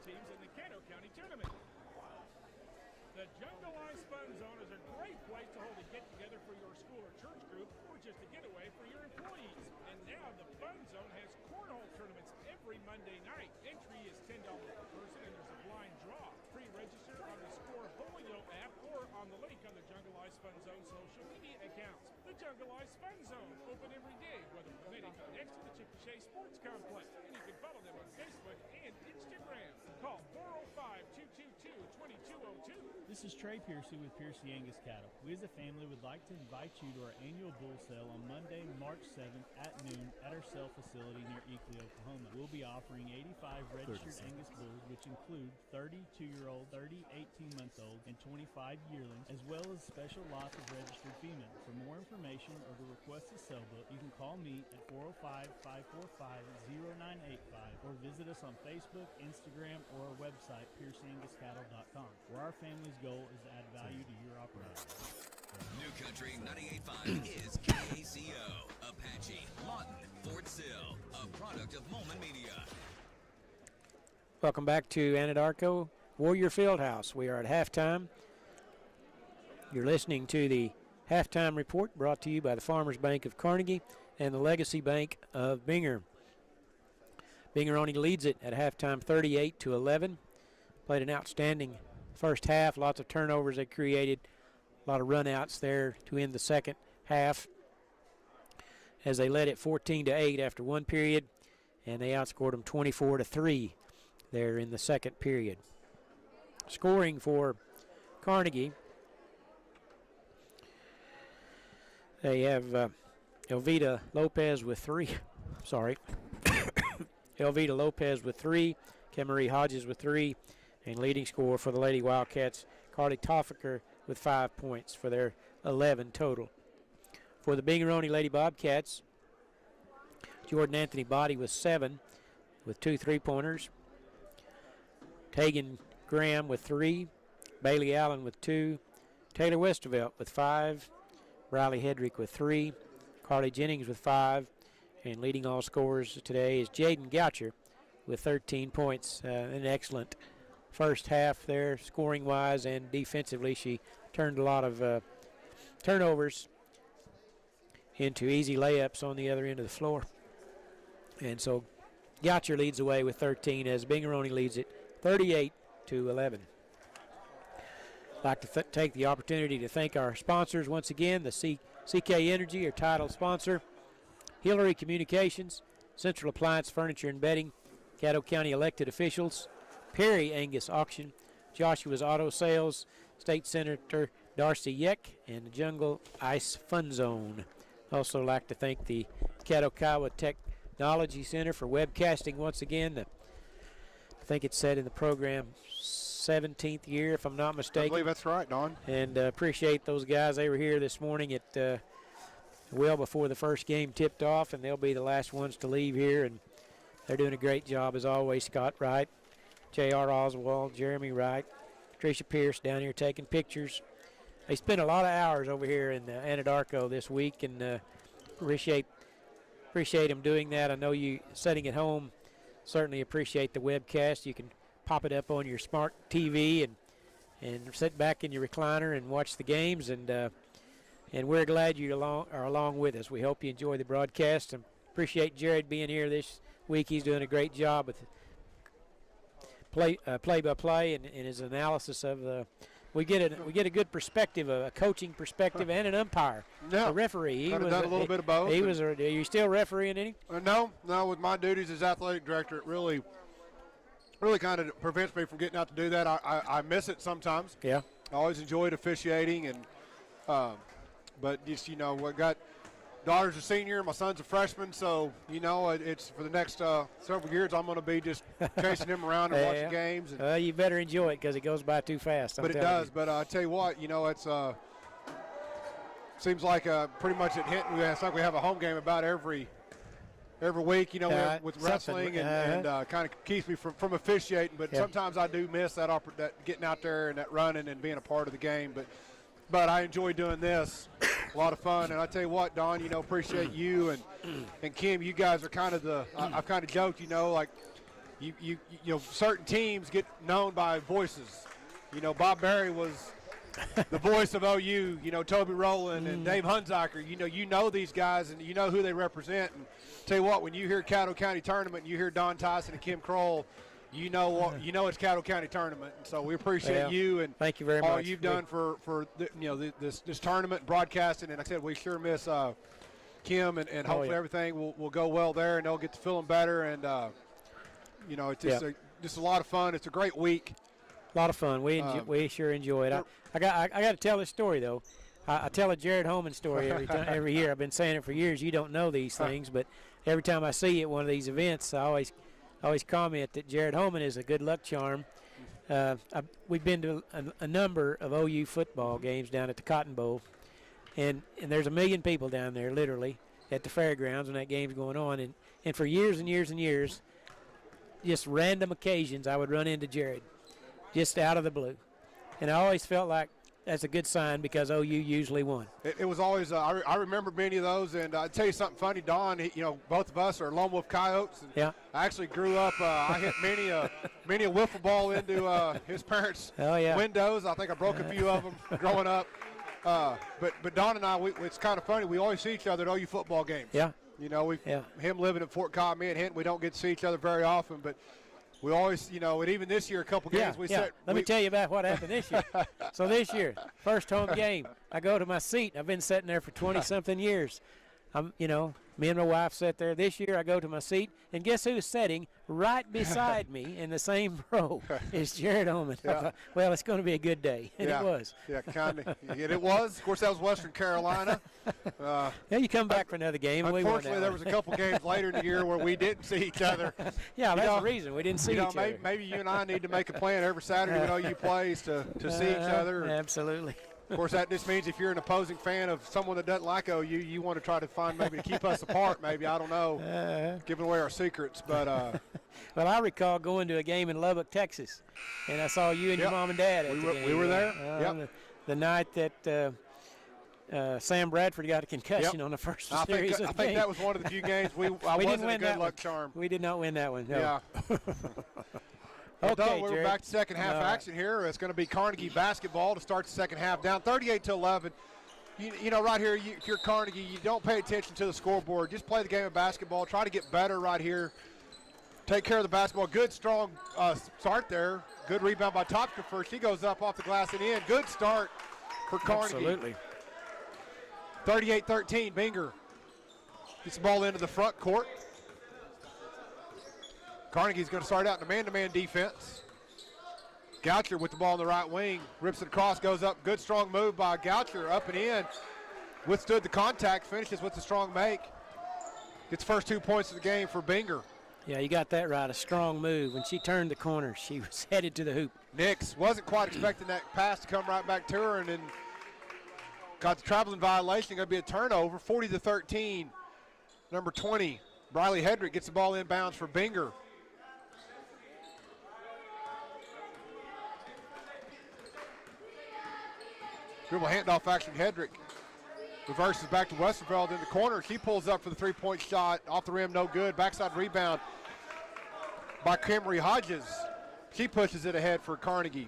teams in the Caddo County Tournament. The Jungle Ice Fun Zone is a great place to hold a get-together for your school or church group, or just a getaway for your employees. And now the Fun Zone has cornhole tournaments every Monday night. Entry is $10 per person, and there's a blind draw. Pre-register on the Score Bowling app or on the link on the Jungle Ice Fun Zone social media accounts. The Jungle Ice Fun Zone, open every day, weather permitting, next to the Chickasha Sports Complex. And you can follow them on Facebook and Instagram. Call 405-222-2202. This is Trey Piercy with Piercy Angus Cattle. We as a family would like to invite you to our annual bull sale on Monday, March 7th at noon at our sale facility near Eakley, Oklahoma. We'll be offering 85 registered Angus bulls, which include 32-year-old, 30, 18-month-old, and 25 yearlings, as well as special lots of registered females. For more information or to request a sale book, you can call me at 405-545-0985 or visit us on Facebook, Instagram, or our website, PiercyAngusCattle.com, where our family's goal is to add value to your operation. New Country 98.5 is KACO, Apache, Lawton, Fort Sill, a product of Moment Media. Welcome back to Anadarko Warrior Fieldhouse. We are at halftime. You're listening to the halftime report brought to you by the Farmers Bank of Carnegie and the Legacy Bank of Binger. Binger only leads it at halftime 38-11. Played an outstanding first half. Lots of turnovers they created. A lot of runouts there to end the second half as they led it 14-8 after one period, and they outscored them 24-3 there in the second period. Scoring for Carnegie, they have Elvita Lopez with 3. Elvita Lopez with 3, Kemarie Hodges with 3, and leading scorer for the Lady Wildcats, Carly Toffaker with 5 points for their 11 total. For the Bingeroni Lady Bobcats, Jordan Anthony Body with 7 with 2 3-pointers. Tegan Graham with 3, Bailey Allen with 2, Taylor Westervelt with 5, Riley Hedrick with 3, Carly Jennings with 5, and leading all scorers today is Jaden Goucher with 13 points. An excellent first half there, scoring-wise and defensively. She turned a lot of turnovers into easy layups on the other end of the floor. And so Goucher leads the way with 13 as Bingeroni leads it 38-11. I'd like to take the opportunity to thank our sponsors once again, the CK Energy, our title sponsor, Hillary Communications, Central Appliance Furniture and Bedding, Caddo County elected officials, Perry Angus Auction, Joshua's Auto Sales, State Senator Darcy Yeck, and the Jungle Ice Fun Zone. Also like to thank the Caddo Kiowa Technology Center for webcasting once again. I think it's said in the program 17th year, if I'm not mistaken. I believe that's right, Don. And appreciate those guys. They were here this morning at well before the first game tipped off, and they'll be the last ones to leave here. And they're doing a great job as always. Scott Wright, J.R. Oswald, Jeremy Wright, Tricia Pierce down here taking pictures. They spent a lot of hours over here in Anadarko this week, and appreciate them doing that. I know you sitting at home certainly appreciate the webcast. You can pop it up on your smart TV and sit back in your recliner and watch the games, and we're glad you are along with us. We hope you enjoy the broadcast, and appreciate Jared being here this week. He's doing a great job with play-by-play and his analysis of the. We get a good perspective, a coaching perspective, and an umpire, a referee. He done was a little bit of both. He was. Are you still refereeing any? No. With my duties as athletic director, it really kind of prevents me from getting out to do that. I miss it sometimes. Yeah. I always enjoyed officiating, and but just we got daughter's a senior, my son's a freshman, so it's for the next several years I'm going to be just chasing him around and watching games. And, you better enjoy it because it goes by too fast. But it does. But I tell you what, it's seems like pretty much at Hinton we have a home game about every week, with wrestling and kind of keeps me from officiating. But sometimes I do miss that getting out there and that running and being a part of the game. But I enjoy doing this. A lot of fun. And I tell you what, Don, appreciate you and Kim. You guys are kind of I've kind of joked, like you know, certain teams get known by voices. You know, Bob Berry was the voice of OU. You know, Toby Rowland and Dave Hunziker. You know these guys, and you know who they represent. And tell you what, when you hear Caddo County Tournament, and you hear Don Tyson and Kim Kroll, you know it's Caddo County Tournament. And so we appreciate you and thank you very all much. you've done for this tournament broadcasting. And like I said, we sure miss Kim, and hopefully everything will go well there, and they'll get to feeling better. And you know, it's just a lot of fun. It's a great week. A lot of fun. We sure enjoy it. I got to tell this story though. I tell a Jared Holman story every year. I've been saying it for years. You don't know these things, but every time I see you at one of these events, I always comment that Jared Holman is a good luck charm. We've been to a number of OU football games down at the Cotton Bowl, and there's 1 million people down there literally at the fairgrounds when that game's going on. And for years and years and years, just random occasions, I would run into Jared, just out of the blue. And I always felt like that's a good sign because OU usually won. It was always, I remember many of those, and I'll tell you something funny, Don, you know, both of us are Lone Wolf Coyotes. And I actually grew up, I hit many a wiffle ball into his parents' windows. I think I broke a few of them growing up. But Don and I, it's kind of funny, we always see each other at OU football games. Yeah. You know, him living in Fort Cobb, me and Hinton, we don't get to see each other very often, but we always, you know, and even this year, a couple games Let me tell you about what happened this year. So this year, first home game, I go to my seat. I've been sitting there for 20-something years. You know, me and my wife sat there. This year, I go to my seat, and guess who's sitting right beside me in the same row? It's Jared Holman. I thought, well, it's going to be a good day, and it was. Yeah, kind of. It was. Of course, that was Western Carolina. You come back for another game. Unfortunately, there was a couple games later in the year where we didn't see each other. Yeah, that's the reason. We didn't see each other. Maybe you and I need to make a plan every Saturday when OU plays to see each other. Absolutely. Of course, that just means if you're an opposing fan of someone that doesn't like OU, you want to try to find maybe to keep us apart. Maybe, I don't know, giving away our secrets. But well, I recall going to a game in Lubbock, Texas, and I saw you and your mom and dad at the game. We were there. The night that Sam Bradford got a concussion on the first series. I think that was one of the few games I wasn't a good luck charm. We did not win that one. No. Yeah. Okay, Jared. we're back to second half action here. It's going to be Carnegie basketball to start the second half, down 38-11. You know, right here, if you're Carnegie, you don't pay attention to the scoreboard. Just play the game of basketball. Try to get better right here. Take care of the basketball. Good, strong start there. Good rebound by Topka. She goes up off the glass and in. Good start for Carnegie. Absolutely. 38-13, Binger gets the ball into the front court. Carnegie's going to start out in a man-to-man defense. Goucher with the ball on the right wing. Rips it across, goes up. Good, strong move by Goucher, up and in. Withstood the contact, finishes with the strong make. Gets first 2 points of the game for Binger. Yeah, you got that right, a strong move. When she turned the corner, she was headed to the hoop. Nix wasn't quite expecting that pass to come right back to her, and then got the traveling violation. Going to be a turnover, 40-13. Number 20, Briley Hedrick gets the ball inbounds for Binger. Dribble handoff action, Hedrick reverses back to Westerveld in the corner. She pulls up for the three-point shot. Off the rim, no good. Backside rebound by Kimmery Hodges. She pushes it ahead for Carnegie.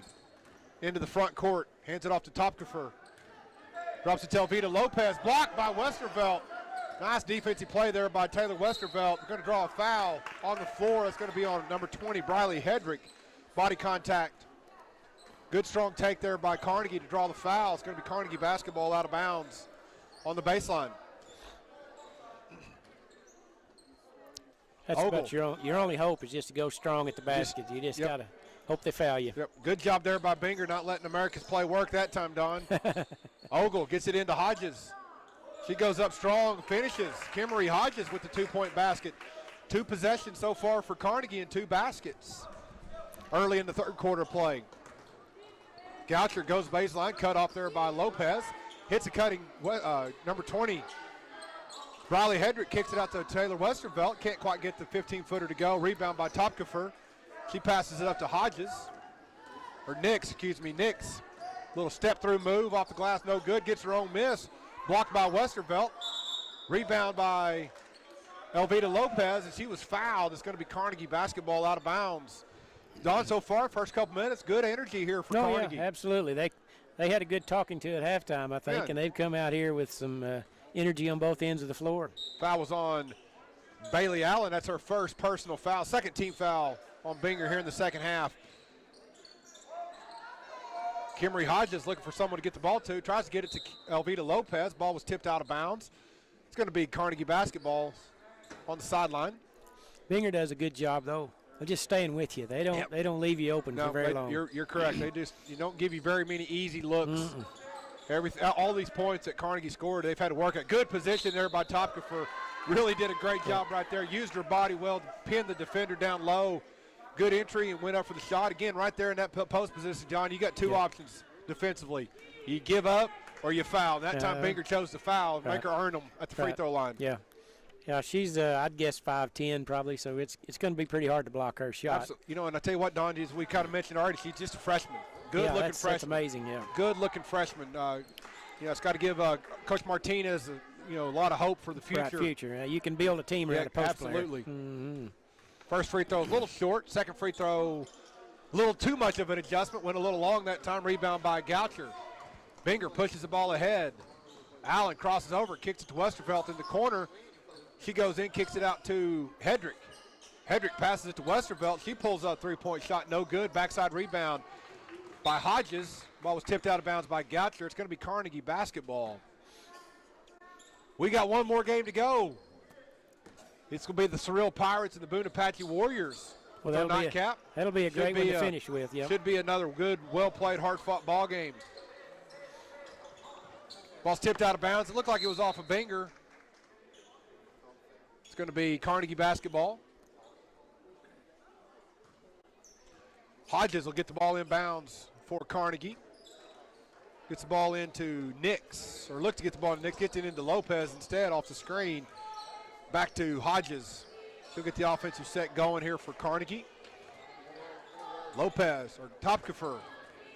Into the front court. Hands it off to Topkafer. Drops it to Telvita Lopez. Blocked by Westerveld. Nice defensive play there by Taylor Westerveld. We're going to draw a foul on the floor. It's going to be on number 20, Briley Hedrick. Body contact. Good strong take there by Carnegie to draw the foul. It's going to be Carnegie basketball out of bounds on the baseline. That's about your only hope is just to go strong at the basket. You just got to hope they foul you. Yep. Good job there by Binger, not letting America's play work that time, Don. Ogle gets it into Hodges. She goes up strong, finishes. Kimmery Hodges with the two-point basket. 2 possessions so far for Carnegie and 2 baskets early in the third quarter play. Goucher goes baseline, cut off there by Lopez. Hits a cutting number 20. Briley Hedrick kicks it out to Taylor Westerveld. Can't quite get the 15-footer to go. Rebound by Topkafer. She passes it up to Hodges. Or Nix, excuse me, Nix. Little step-through move off the glass, no good. Gets her own miss. Blocked by Westerveld. Rebound by Elvita Lopez, and she was fouled. It's going to be Carnegie basketball out of bounds. Don, so far, first couple minutes, good energy here for Carnegie. Yeah, absolutely. They had a good talking to at halftime, I think, and they've come out here with some energy on both ends of the floor. Foul was on Bailey Allen. That's her first personal foul. Second team foul on Binger here in the second half. Kimry Hodges looking for someone to get the ball to. Tries to get it to Elvita Lopez. Ball was tipped out of bounds. It's going to be Carnegie basketball on the sideline. Binger does a good job, though. They're just staying with you. They don't leave you open for very long. You're correct. They don't give you very many easy looks. All these points that Carnegie scored, they've had to work at. Good position there by Topkafer. Really did a great job right there. Used her body well to pin the defender down low. Good entry and went up for the shot. Again, right there in that post position, John, you got two options defensively. You give up or you foul. That time Binger chose to foul, make her earn them at the free throw line. Yeah, she's, I'd guess 5'10" probably, so it's going to be pretty hard to block her shot. Absolutely. And I tell you what, Don, as we kind of mentioned already, she's just a freshman. Good-looking freshman. That's amazing, yeah. Good-looking freshman. It's got to give Coach Martinez, a lot of hope for the future. You can build a team around a post absolutely. player. First free throw a little short. Second free throw, a little too much of an adjustment. Went a little long that time. Rebound by Goucher. Binger pushes the ball ahead. Allen crosses over, kicks it to Westervelt in the corner. She goes in, kicks it out to Hedrick. Hedrick passes it to Westervelt. She pulls up three-point shot, no good. Backside rebound by Hodges. Ball was tipped out of bounds by Goucher. It's going to be Carnegie basketball. We got one more game to go. It's going to be the Seral Pirates and the Boone Apache Warriors. Well, that'll be a great one to finish with. Yep. Should be another good, well-played, hard-fought ball game. Ball's tipped out of bounds. It looked like it was off of Binger. It's going to be Carnegie basketball. Hodges will get the ball in bounds for Carnegie. Gets the ball into Nix, or look to get the ball to Nix, gets it into Lopez instead off the screen. Back to Hodges. She'll get the offensive set going here for Carnegie. Lopez, or Topkafer.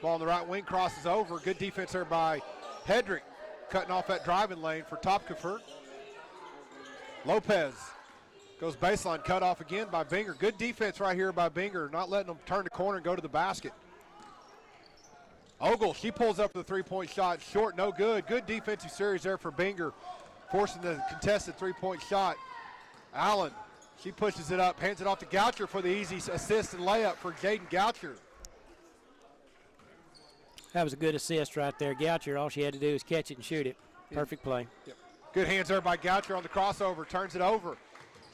Ball in the right wing, crosses over. Good defense there by Hedrick, cutting off that driving lane for Topkafer. Lopez goes baseline, cut off again by Binger. Good defense right here by Binger, not letting them turn the corner and go to the basket. Ogle, she pulls up for the three-point shot. Short, no good. Good defensive series there for Binger, forcing the contested three-point shot. Allen, she pushes it up, hands it off to Goucher for the easy assist and layup for Jaden Goucher. That was a good assist right there. Goucher, all she had to do was catch it and shoot it. Perfect play. Yep. Good hands there by Goucher on the crossover, turns it over.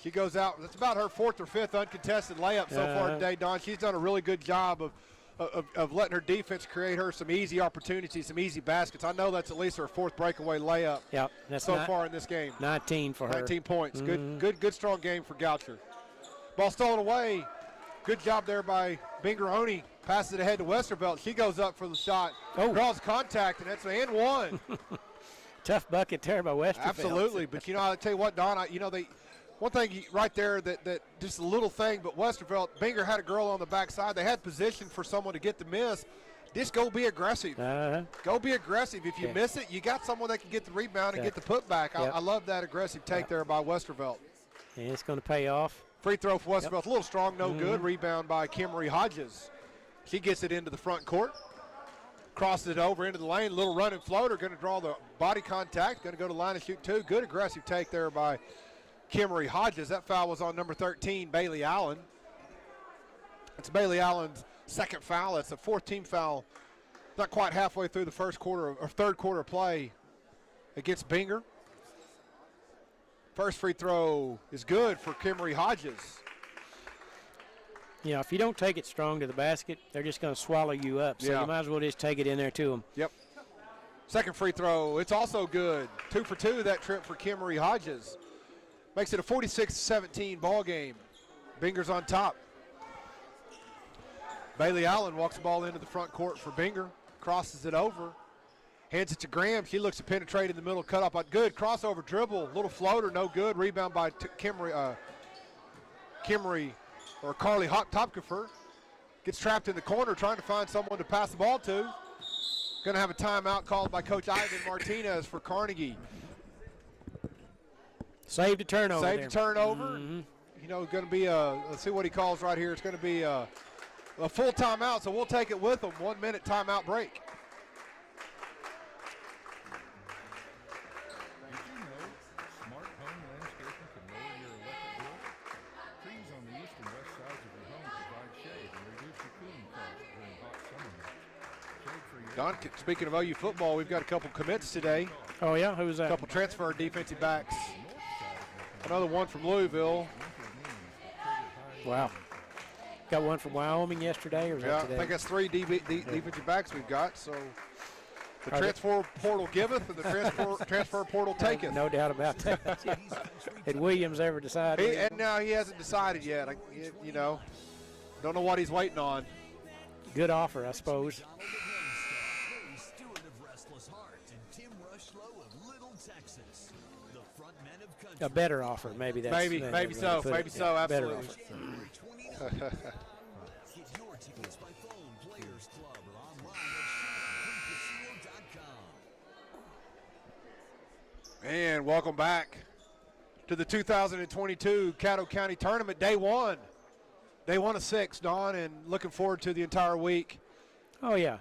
She goes out. That's about her fourth or fifth uncontested layup so far today, Don. She's done a really good job of letting her defense create her some easy opportunities, some easy baskets. I know that's at least her fourth breakaway layup so far in this game. 19 for her. 19 points. Good, strong game for Goucher. Ball stolen away. Good job there by Bingeroni. Passes it ahead to Westervelt. She goes up for the shot. Draws contact, and that's an and one. Tough bucket there by Westervelt. Absolutely. But, I'll tell you what, Don, one thing right there that just a little thing, but Westervelt, Binger had a girl on the backside. They had position for someone to get the miss. Just go be aggressive. Go be aggressive. If you miss it, you got someone that can get the rebound and get the putback. I love that aggressive take there by Westervelt. And it's going to pay off. Free throw for Westervelt. A little strong, no good. Rebound by Kimry Hodges. She gets it into the front court. Crosses it over into the lane. Little running floater. Going to draw the body contact. Going to go to the line and shoot two. Good aggressive take there by Kimry Hodges. That foul was on number 13, Bailey Allen. It's Bailey Allen's second foul. It's a fourth team foul. Not quite halfway through the first quarter or third quarter play against Binger. First free throw is good for Kimry Hodges. If you don't take it strong to the basket, they're just going to swallow you up. So you might as well just take it in there to them. Yep. Second free throw, it's also good. 2 for 2 that trip for Kimry Hodges. Makes it a 46-17 ball game. Binger's on top. Bailey Allen walks the ball into the front court for Binger. Crosses it over. Hands it to Graham. She looks to penetrate in the middle. Cut off. Good crossover dribble. Little floater. No good. Rebound by Kimry or Carly Topkafer. Gets trapped in the corner trying to find someone to pass the ball to. Going to have a timeout called by Coach Ivan Martinez for Carnegie. Saved a turnover. Saved a turnover. You know, going to be let's see what he calls right here. It's going to be a full timeout, so we'll take it with them. 1 minute timeout break. Did you know smart home landscaping can lower your electric bill? Trees on the east and west sides of your home provide shade and reduce your cooling costs during hot summer months. Shade for your Don, speaking of OU football, we've got a couple commits today. Oh, yeah? Who's that? A couple transfer defensive backs. Another one from Louisville. Wow. Got one from Wyoming yesterday, or was that today? I think that's 3 defensive backs we've got. So the transfer portal giveth and the transfer portal taketh. No doubt about that. Had Williams ever decided? And now he hasn't decided yet. You know, don't know what he's waiting on. Good offer, I suppose. A better offer, maybe that's maybe so, absolutely. Get your tickets by phone, Players Club, or online at ShopCasino.com. And welcome back to the 2022 Caddo County Tournament, day one. Day 1 of 6, Don, and looking forward to the entire week. Oh, yeah.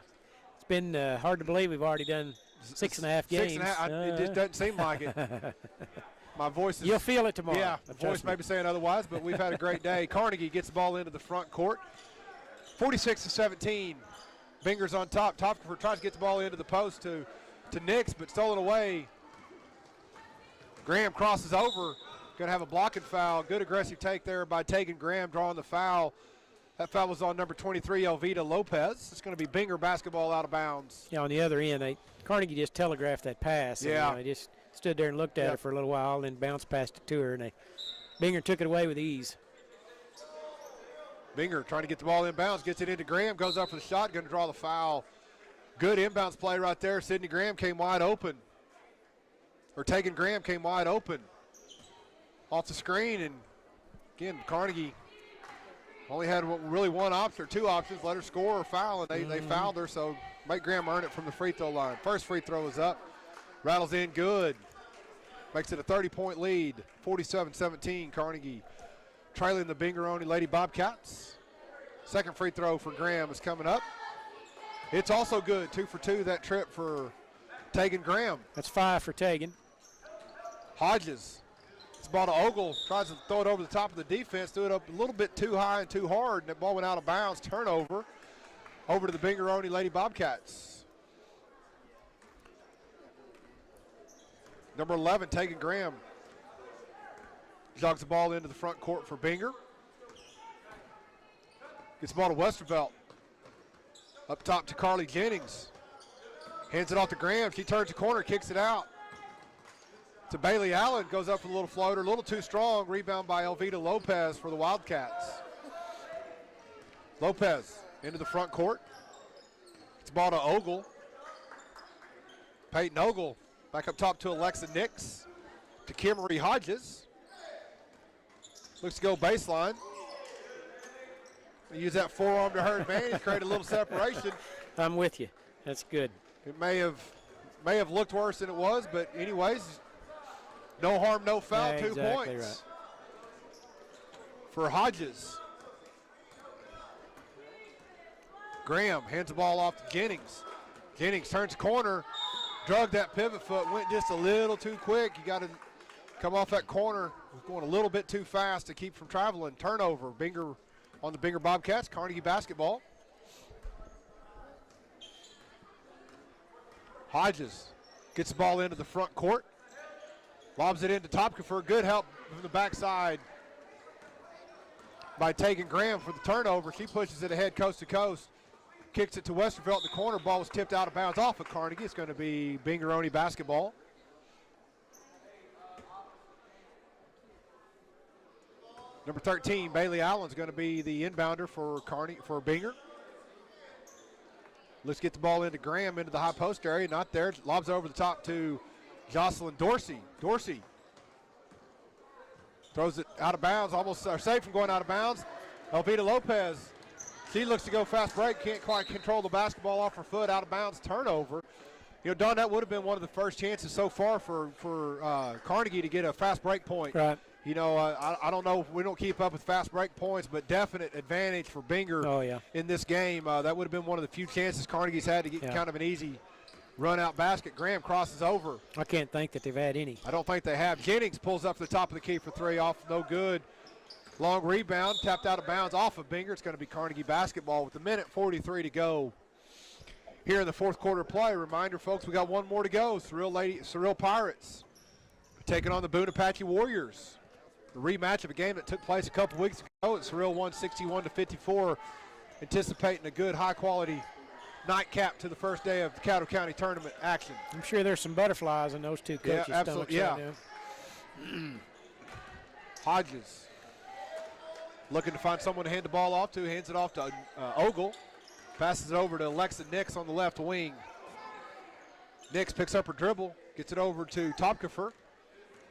It's been hard to believe we've already done 6.5 games. 6.5, it just doesn't seem like it. My voice is... You'll feel it tomorrow. Yeah, the voice may be saying otherwise, but we've had a great day. Carnegie gets the ball into the front court. 46-17. Binger's on top. Topfer tries to get the ball into the post to Nix, but stolen away. Graham crosses over. Going to have a blocking foul. Good aggressive take there by Tegan Graham, drawing the foul. That foul was on number 23, Elvita Lopez. It's going to be Binger basketball out of bounds. Yeah, on the other end, Carnegie just telegraphed that pass. Yeah. And, they just stood there and looked at it for a little while, and then bounced past it to her, and Binger took it away with ease. Binger trying to get the ball inbounds, gets it into Graham, goes up for the shot, going to draw the foul. Good inbounds play right there. Sydney Graham came wide open. Or Tegan Graham came wide open off the screen, and again, Carnegie only had really one option or two options, let her score or foul, and they fouled her, so make Graham earn it from the free throw line. First free throw is up, rattles in good, makes it a 30-point lead, 47-17, Carnegie trailing the Bingeroni Lady Bobcats. Second free throw for Graham is coming up. It's also good, 2 for 2 that trip for Tegan Graham. That's 5 for Tegan. Hodges. It's ball to Ogle, tries to throw it over the top of the defense, threw it up a little bit too high and too hard, and that ball went out of bounds. Turnover over to the Bingeroni Lady Bobcats. Number 11, Tegan Graham, jogs the ball into the front court for Binger. Gets the ball to Westervelt. Up top to Carly Jennings. Hands it off to Graham. She turns the corner, kicks it out to Bailey Allen. Goes up for the little floater, a little too strong. Rebound by Elvita Lopez for the Wildcats. Lopez into the front court. It's ball to Ogle. Peyton Ogle back up top to Alexa Nix. To Kimmery Hodges. Looks to go baseline. Use that forearm to her advantage, create a little separation. I'm with you. That's good. It may have looked worse than it was, but anyways, no harm, no foul. Yeah, 2 exactly points right. for Hodges. Graham hands the ball off to Jennings. Jennings turns the corner, drug that pivot foot, went just a little too quick. You got to come off that corner. Was going a little bit too fast to keep from traveling. Turnover. Binger on the Binger Bobcats. Carnegie basketball. Hodges gets the ball into the front court. Lobs it into Topka for good help from the backside by Tegan Graham for the turnover. She pushes it ahead coast to coast. Kicks it to Westervelt in the corner. Ball was tipped out of bounds off of Carnegie. It's going to be Bingeroni basketball. Number 13, Bailey Allen's going to be the inbounder for Binger. Let's get the ball into Graham into the high post area. Not there. Lobs over the top to Jocelyn Dorsey. Dorsey throws it out of bounds, almost safe from going out of bounds. Elvita Lopez, she looks to go fast break, can't quite control the basketball off her foot, out of bounds, turnover. You know, Don, that would have been one of the first chances so far for Carnegie to get a fast break point. Right. You know, I don't know if we don't keep up with fast break points, but definite advantage for Binger in this game. That would have been one of the few chances Carnegie's had to get kind of an easy run-out basket. Graham crosses over. I can't think that they've had any. I don't think they have. Jennings pulls up to the top of the key for three, off no good. Long rebound, tapped out of bounds off of Binger. It's going to be Carnegie basketball with 1:43 to go here in the fourth quarter play. Reminder, folks, we got one more to go. Seral Pirates taking on the Boone Apache Warriors. The rematch of a game that took place a couple weeks ago. Seral won 61-54, anticipating a good, high-quality nightcap to the first day of the Caddo County Tournament action. I'm sure there's some butterflies in those two coaches' stomachs right now. Hodges looking to find someone to hand the ball off to. Hands it off to Ogle. Passes it over to Alexa Nix on the left wing. Nix picks up her dribble, gets it over to Topkafer.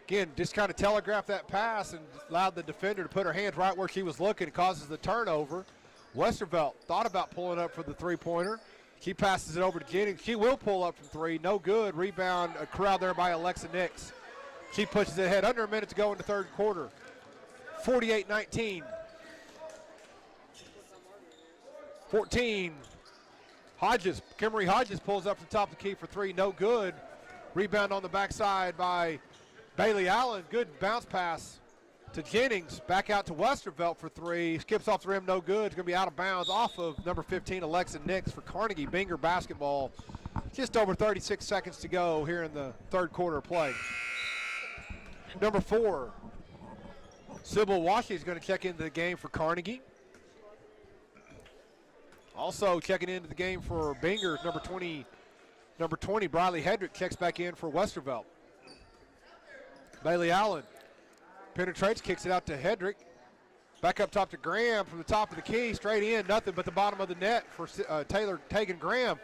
Again, just kind of telegraphed that pass and allowed the defender to put her hands right where she was looking. It causes the turnover. Westervelt thought about pulling up for the three-pointer. She passes it over to Jennings. She will pull up from three. No good. Rebound corralled there by Alexa Nix. She pushes it ahead. Under a minute to go in the third quarter. 48-19. 14. Hodges, Kimmery Hodges pulls up the top of the key for three. No good. Rebound on the backside by Bailey Allen. Good bounce pass to Jennings. Back out to Westervelt for three. Skips off the rim, no good. It's going to be out of bounds off of number 15, Alexa Nix for Carnegie. Binger basketball. Just over 36 seconds to go here in the third quarter play. Number 4, Sybil Washi is going to check into the game for Carnegie. Also checking into the game for Binger, number 20, Briley Hedrick checks back in for Westervelt. Bailey Allen penetrates, kicks it out to Hedrick. Back up top to Graham from the top of the key, straight in, nothing but the bottom of the net for Taylor Tegan Graham.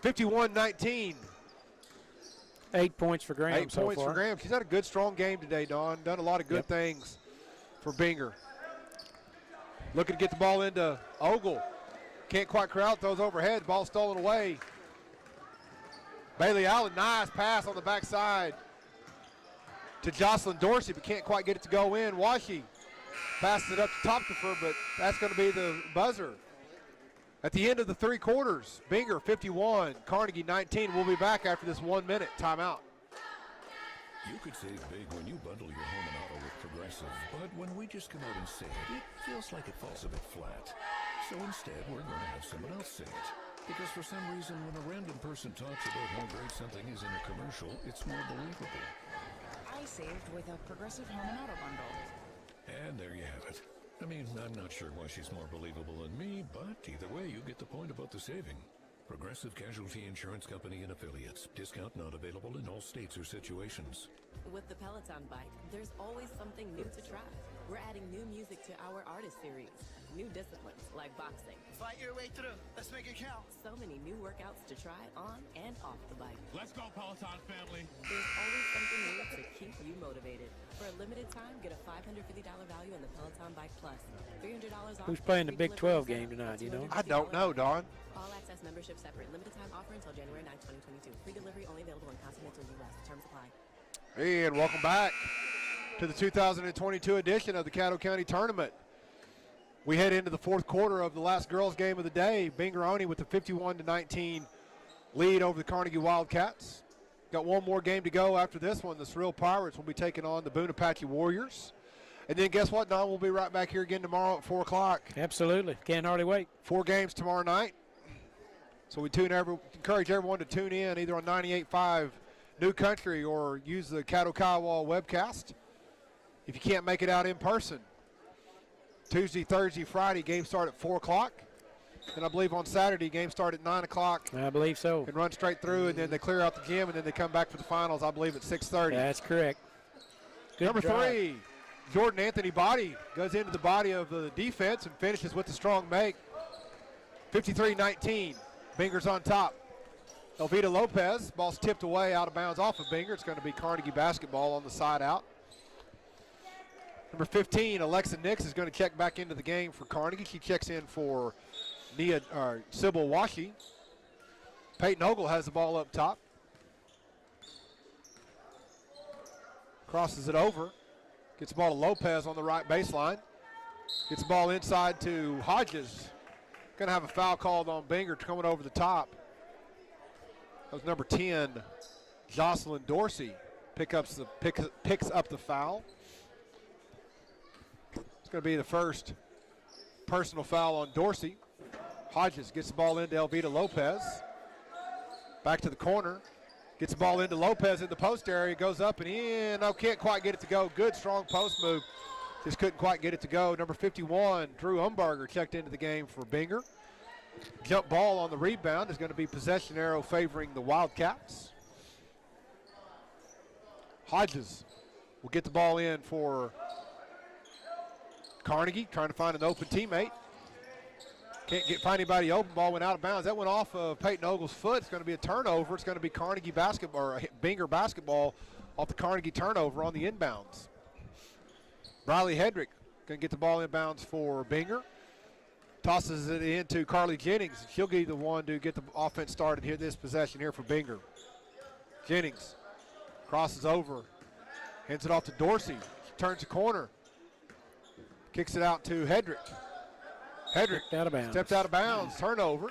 51-19. 8 points for Graham. 8 points for Graham. She's had a good, strong game today, Don. Done a lot of good things for Binger. Looking to get the ball into Ogle. Can't quite corral, throws overhead. Ball stolen away. Bailey Allen, nice pass on the backside to Jocelyn Dorsey, but can't quite get it to go in. Washi passes it up to Topkafer, but that's going to be the buzzer. At the end of the three quarters, Binger 51, Carnegie 19. We'll be back after this 1 minute timeout. You could save big when you bundle your home and auto with Progressive, but when we just come out and say it, it feels like it falls a bit flat. So instead, we're going to have someone else say it. Because for some reason, when a random person talks about how great something is in a commercial, it's more believable. I saved with a Progressive home and auto bundle. And there you have it. I mean, I'm not sure why she's more believable than me, but either way, you get the point about the saving. Progressive Casualty Insurance Company and Affiliates. Discount not available in all states or situations. With the Peloton bike, there's always something new to try. We're adding new music to our artist series. New disciplines like boxing. Fight your way through. Let's make it count. So many new workouts to try on and off the bike. Let's go, Peloton family. There's always something new to keep you motivated. For a limited time, get a $550 value on the Peloton Bike Plus. $300 off. Who's playing the Big 12 game tonight, you know? I don't know, Don. All access membership separate. Limited time offer until January 9, 2022. Free delivery only available in continental U.S. Terms apply. And welcome back to the 2022 edition of the Caddo County Tournament. We head into the fourth quarter of the last girls' game of the day. Binger with a 51-19 lead over the Carnegie Wildcats. Got one more game to go after this one. The Seral Pirates will be taking on the Boone Apache Warriors. And then guess what, Don? We'll be right back here again tomorrow at 4 o'clock. Absolutely. Can't hardly wait. 4 games tomorrow night. So we encourage everyone to tune in either on 98.5 New Country or use the Caddo Kiowa webcast if you can't make it out in person. Tuesday, Thursday, Friday, games start at 4 o'clock. And I believe on Saturday, games start at 9 o'clock. I believe so. And run straight through, and then they clear out the gym, and then they come back for the finals, I believe, at 6:30. That's correct. Good Number drive. 3, Jordan Anthony Body goes into the body of the defense and finishes with the strong make. 53-19. Binger's on top. Elvita Lopez, ball's tipped away out of bounds off of Binger. It's going to be Carnegie basketball on the side out. Number 15, Alexa Nix is going to check back into the game for Carnegie. She checks in for Sybil Washi. Peyton Ogle has the ball up top. Crosses it over. Gets the ball to Lopez on the right baseline. Gets the ball inside to Hodges. Going to have a foul called on Binger coming over the top. That was number 10, Jocelyn Dorsey, picks up the foul. It's going to be the first personal foul on Dorsey. Hodges gets the ball into Elvita Lopez. Back to the corner. Gets the ball into Lopez in the post area. Goes up and in. No, can't quite get it to go. Good, strong post move. Just couldn't quite get it to go. Number 51, Drew Umbarger, checked into the game for Binger. Jump ball on the rebound is going to be possession arrow favoring the Wildcats. Hodges will get the ball in for Carnegie, trying to find an open teammate. Can't find anybody open. Ball went out of bounds. That went off of Peyton Ogle's foot. It's going to be a turnover. It's going to be Carnegie basketball, or Binger basketball off the Carnegie turnover on the inbounds. Riley Hedrick going to get the ball inbounds for Binger. Tosses it into Carly Jennings. She'll be the one to get the offense started here, this possession here for Binger. Jennings crosses over, hands it off to Dorsey. She turns the corner, kicks it out to Hedrick. Hedrick stepped out of bounds, turnover.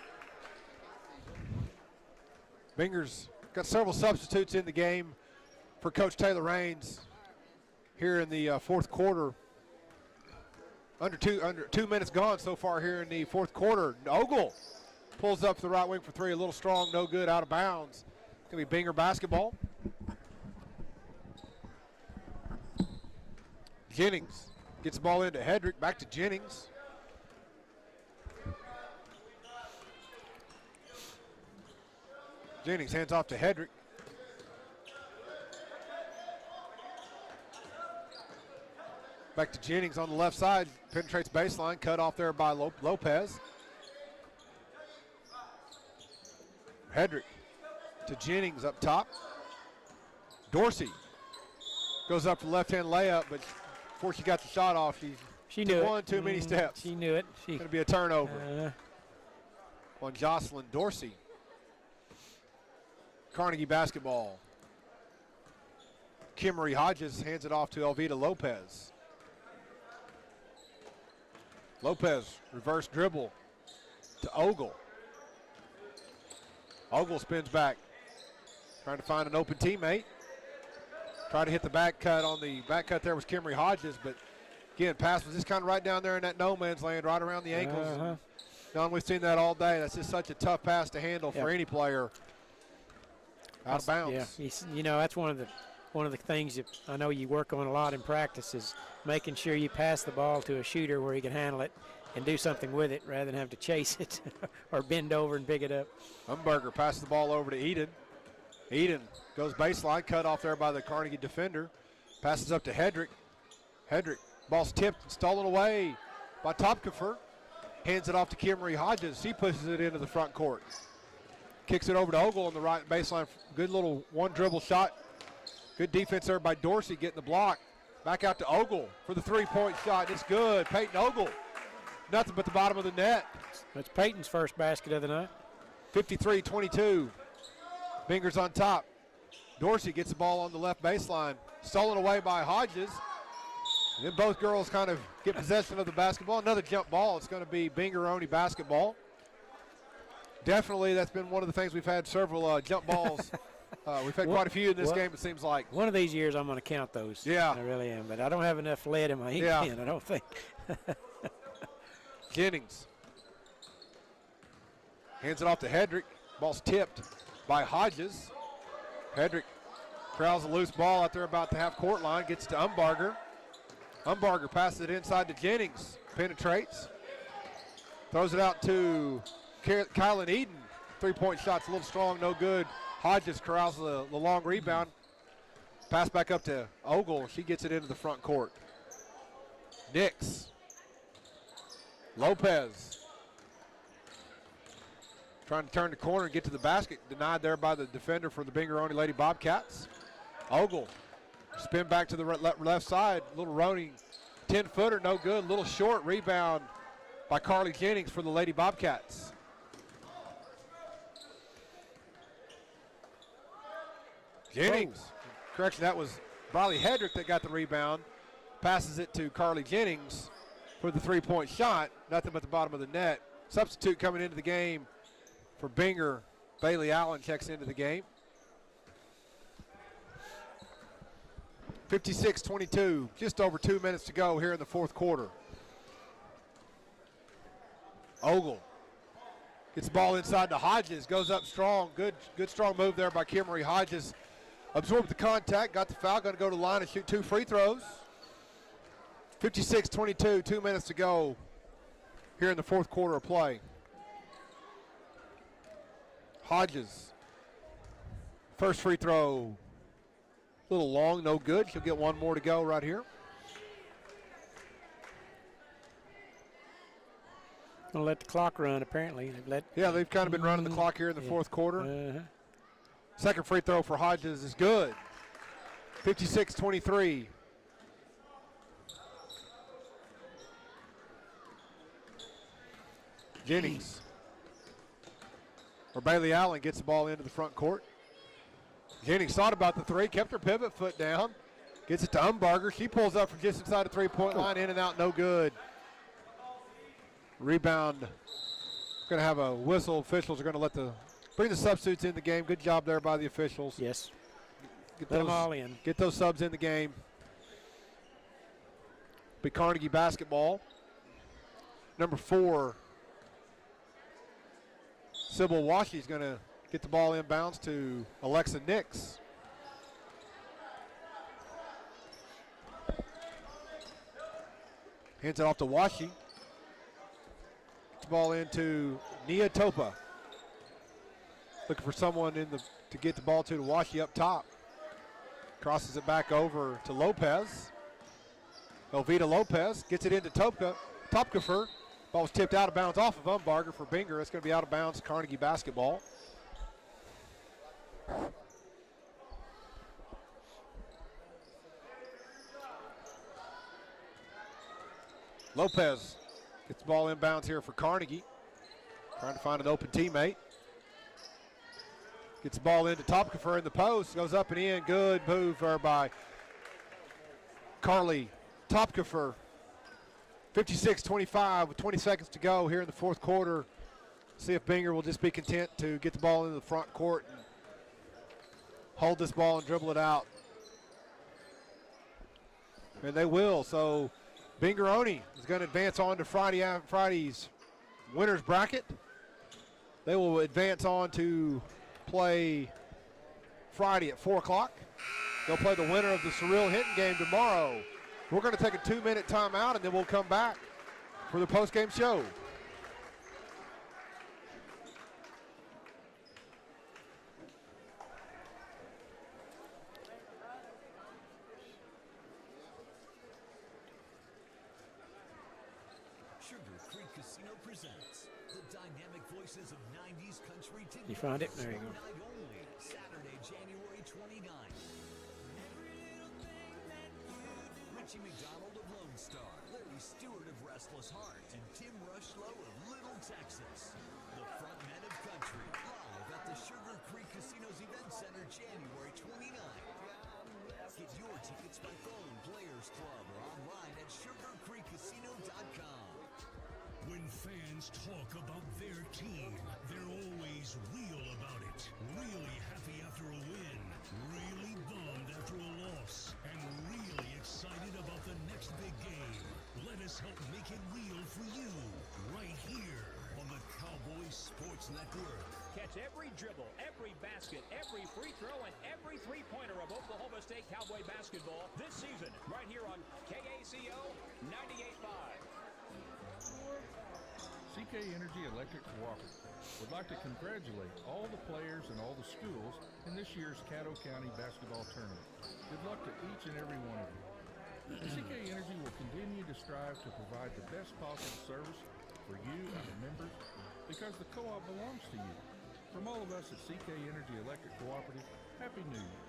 Binger's got several substitutes in the game for Coach Taylor Raines here in the fourth quarter. Under 2 minutes gone so far here in the fourth quarter. Ogle pulls up to the right wing for three, a little strong, no good, out of bounds. It's going to be Binger basketball. Jennings gets the ball into Hedrick, back to Jennings. Jennings hands off to Hedrick. Back to Jennings on the left side, penetrates baseline, cut off there by Lopez. Hedrick to Jennings up top. Dorsey goes up for the left-hand layup, but before she got the shot off, she knew one too many steps. She knew it. Going to be a turnover on Jocelyn Dorsey. Carnegie basketball. Kimmery Hodges hands it off to Elvita Lopez. Lopez, reverse dribble to Ogle. Ogle spins back, trying to find an open teammate. Tried to hit the back cut. On the back cut there was Kimmery Hodges, but again, pass was just kind of right down there in that no man's land, right around the ankles. Don, we've seen that all day. That's just such a tough pass to handle for any player. Out of bounds. Yeah, you know, that's one of the things that I know you work on a lot in practice is making sure you pass the ball to a shooter where he can handle it and do something with it rather than have to chase it or bend over and pick it up. Umberger passes the ball over to Eden. Eden goes baseline, cut off there by the Carnegie defender. Passes up to Hedrick. Hedrick, ball's tipped and stolen away by Topkiffer. Hands it off to Kimmery Hodges. He pushes it into the front court. Kicks it over to Ogle on the right baseline. Good little one dribble shot. Good defense there by Dorsey getting the block. Back out to Ogle for the three-point shot. It's good. Peyton Ogle. Nothing but the bottom of the net. That's Peyton's first basket of the night. 53-22. Binger's on top. Dorsey gets the ball on the left baseline. Stolen away by Hodges. And then both girls kind of get possession of the basketball. Another jump ball. It's going to be Binger-only basketball. Definitely, that's been one of the things we've had several jump balls. We've had quite a few in this game, it seems like. One of these years I'm going to count those. Yeah. I really am, but I don't have enough lead in my ink pen, I don't think. Jennings hands it off to Hedrick. Ball's tipped by Hodges. Hedrick corrals a loose ball out there about the half-court line, gets to Umbarger. Umbarger passes it inside to Jennings, penetrates, throws it out to Kylan Eden. Three-point shot's a little strong, no good. Hodges corrals the long rebound. Pass back up to Ogle. She gets it into the front court. Nix. Lopez. Trying to turn the corner and get to the basket. Denied there by the defender for the Binger-only Lady Bobcats. Ogle. Spin back to the left side. Little Roney. 10-footer, no good. Little short rebound by Carly Jennings for the Lady Bobcats. Jennings. Correction, that was Briley Hedrick that got the rebound. Passes it to Carly Jennings for the three-point shot. Nothing but the bottom of the net. Substitute coming into the game for Binger. Bailey Allen checks into the game. 56-22, just over 2 minutes to go here in the fourth quarter. Ogle gets the ball inside to Hodges, goes up strong. Good strong move there by Kimmery Hodges. Absorbed the contact, got the foul, going to go to the line and shoot 2 free throws. 56-22, 2 minutes to go here in the fourth quarter of play. Hodges, first free throw, a little long, no good. She'll get one more to go right here. Gonna let the clock run, apparently. They've kind of been running the clock here in the fourth quarter. Second free throw for Hodges is good. 56-23. Jennings, or Bailey Allen, gets the ball into the front court. Jennings thought about the three, kept her pivot foot down, gets it to Umbarger. She pulls up from just inside the three-point line, in and out, no good. Rebound. Going to have a whistle. Officials are going to bring the substitutes in the game. Good job there by the officials. Yes. Let them all in. Get those subs in the game. Be Carnegie basketball. Number 4, Sybil Washy's going to get the ball inbounds to Alexa Nix. Hands it off to Washy. Gets the ball into Nia Topa. Looking for someone to get the ball to Washy up top. Crosses it back over to Lopez. Elvita Lopez gets it into Topkafer. Ball was tipped out of bounds off of Umbarger for Binger. It's going to be out of bounds, Carnegie basketball. Lopez gets the ball inbounds here for Carnegie. Trying to find an open teammate. Gets the ball into Topkafer in the post. Goes up and in. Good move there by Carly Topkafer. 56-25 with 20 seconds to go here in the fourth quarter. See if Binger will just be content to get the ball into the front court and hold this ball and dribble it out. And they will. So Bingeroni is going to advance on to Friday's winners bracket. They will advance on to play Friday at 4 o'clock. They'll play the winner of the Seral-Hinton game tomorrow. We're going to take a 2-minute timeout, and then we'll come back for the post-game show. Sugar Creek Casino presents the dynamic voices of 90s country together. You found it? There you go. Night only, Saturday, January 29th. Richie McDonald of Lone Star, Larry Stewart of Restless Heart, and Tim Rushlow of Little Texas. The front men of country, live at the Sugar Creek Casino's Event Center, January 29th. Get your tickets by phone, Players Club, or online at sugarcreekcasino.com. When fans talk about their team, they're always real about it. Really happy after a win, really bummed after a loss, and really excited about the next big game. Let us help make it real for you, right here on the Cowboys Sports Network. Catch every dribble, every basket, every free throw, and every three-pointer of Oklahoma State Cowboy basketball this season, right here on KACO 98.5. CK Energy Electric Cooperative would like to congratulate all the players and all the schools in this year's Caddo County Basketball Tournament. Good luck to each and every one of you. CK Energy will continue to strive to provide the best possible service for you and the members because the co-op belongs to you. From all of us at CK Energy Electric Cooperative, Happy New Year.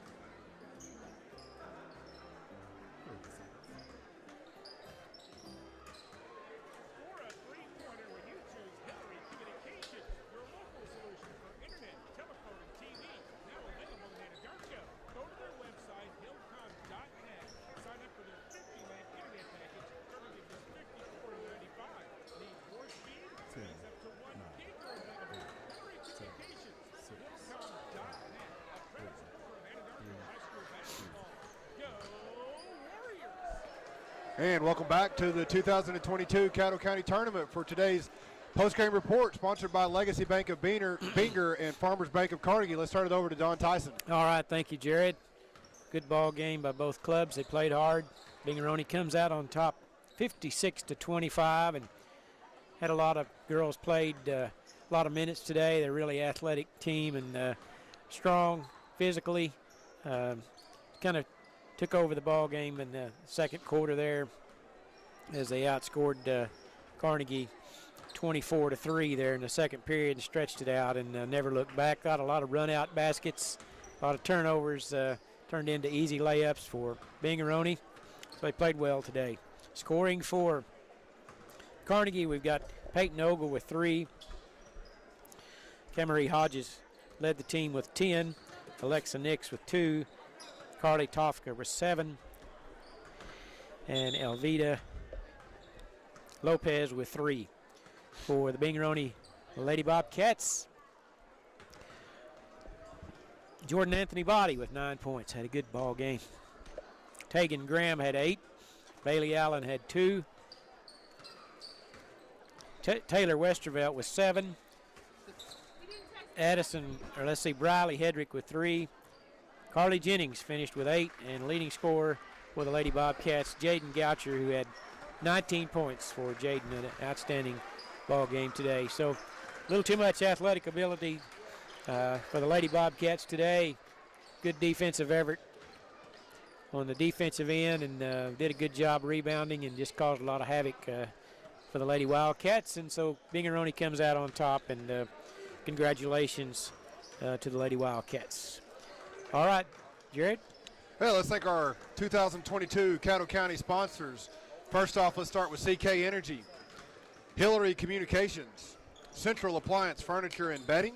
And welcome back to the 2022 Caddo County Tournament for today's postgame report, sponsored by Legacy Bank of Binger and Farmers Bank of Carnegie. Let's turn it over to Don Tyson. All right, thank you, Jared. Good ball game by both clubs. They played hard. Bingeroni comes out on top 56-25, and had a lot of girls played a lot of minutes today. They're a really athletic team and strong physically. Kind of took over the ball game in the second quarter there as they outscored Carnegie 24-3 there in the second period and stretched it out and never looked back. Got a lot of run-out baskets, a lot of turnovers turned into easy layups for Bingeroni. So they played well today. Scoring for Carnegie, we've got Peyton Ogle with 3. Camerie Hodges led the team with 10. Alexa Nix with 2. Carly Tofka with 7. And Elvita Lopez with 3. For the Bingeroni Lady Bobcats, Jordan Anthony Body with 9 points. Had a good ball game. Tegan Graham had 8. Bailey Allen had 2. Taylor Westervelt with 7. Briley Hedrick with 3. Carly Jennings finished with 8, and leading scorer for the Lady Bobcats, Jaden Goucher, who had 19 points for Jaden, an outstanding ball game today. So a little too much athletic ability for the Lady Bobcats today. Good defensive effort on the defensive end, and did a good job rebounding and just caused a lot of havoc for the Lady Wildcats. And so Bingeroni comes out on top, and congratulations to the Lady Wildcats. All right, Jared. Well, let's thank our 2022 Caddo County sponsors. First off, let's start with CK Energy, Hillary Communications, Central Appliance Furniture and Bedding,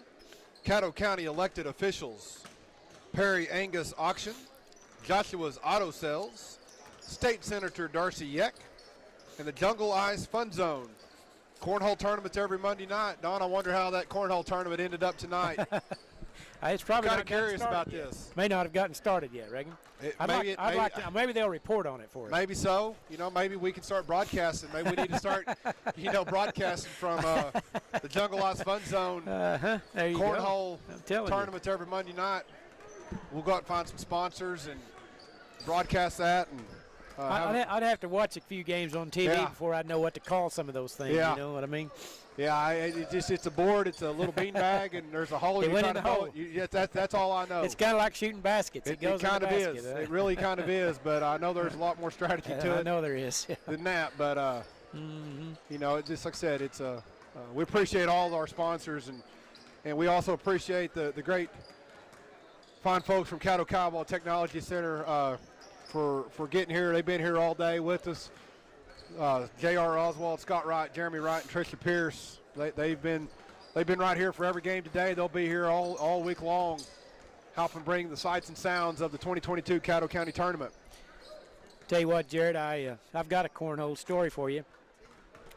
Caddo County elected officials, Perry Angus Auction, Joshua's Auto Sales, State Senator Darcy Yeck, and the Jungle Eyes Fun Zone. Cornhole tournaments every Monday night. Don, I wonder how that cornhole tournament ended up tonight. It's probably kind not of curious about yet. this. May not have gotten started yet, Reagan. Maybe they'll report on it for us. Maybe so. You know, maybe we can start broadcasting. Maybe we need to start, broadcasting from the Jungle Eyes Fun Zone. There you cornhole go. Tournaments every Monday night. We'll go out and find some sponsors and broadcast that. And I'd have to watch a few games on TV before I'd know what to call some of those things. Yeah. You know what I mean? Yeah, it's a board. It's a little bean bag, and there's a hole. It went in the hole. That's all I know. It's kind of like shooting baskets. It goes kind in the of basket. is. It really kind of is. But I know there's a lot more strategy to it. I know there is. Than that. But it just like I said, it's we appreciate all of our sponsors, and we also appreciate the great fine folks from Caddo County Technology Center for getting here. They've been here all day with us. J.R. Oswald, Scott Wright, Jeremy Wright, and Tricia Pierce. They've been right here for every game today. They'll be here all week long, helping bring the sights and sounds of the 2022 Caddo County Tournament. Tell you what, Jared, I've got a cornhole story for you.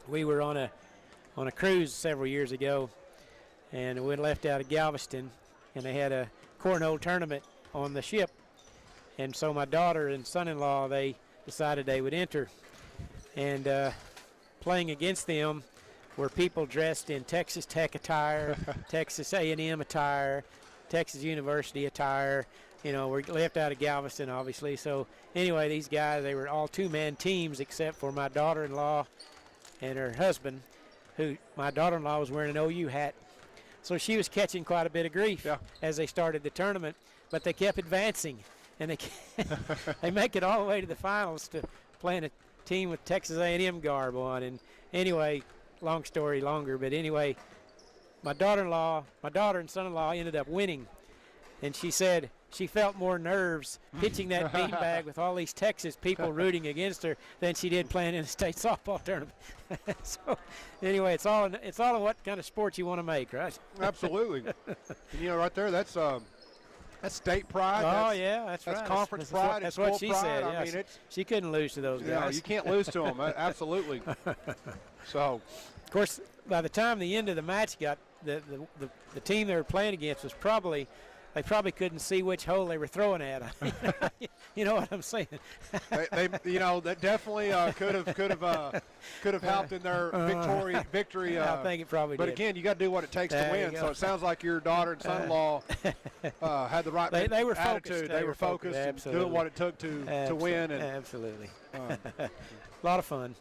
We were on a cruise several years ago, and we left out of Galveston, and they had a cornhole tournament on the ship. And so my daughter and son-in-law, they decided they would enter. And playing against them were people dressed in Texas Tech attire, Texas A&M attire, Texas University attire. You know, we're left out of Galveston, obviously. So anyway, these guys, they were all two-man teams except for my daughter-in-law and her husband, who my daughter-in-law was wearing an OU hat. So she was catching quite a bit of grief as they started the tournament, but they kept advancing. And they make it all the way to the finals to playing a team with Texas A&M garb on. And anyway, long story longer, but anyway, my daughter and son-in-law ended up winning. And she said she felt more nerves pitching that beanbag with all these Texas people rooting against her than she did playing in a state softball tournament. So anyway, it's all in what kind of sport you want to make, right? Absolutely. And right there, that's state pride. Oh, that's right. That's conference pride. That's what she said. I Yeah, mean, she couldn't lose to those guys. No, you can't lose to them. Absolutely. So, of course, by the time the end of the match got, the team they were playing against was probably they probably couldn't see which hole they were throwing at. You know what I'm saying? they that definitely could have helped in their victory. I think it probably but did. Again, you got to do what it takes to win. So it sounds like your daughter and son-in-law had the right they were attitude. Focused. They were focused and doing what it took to win. And, absolutely. A lot of fun.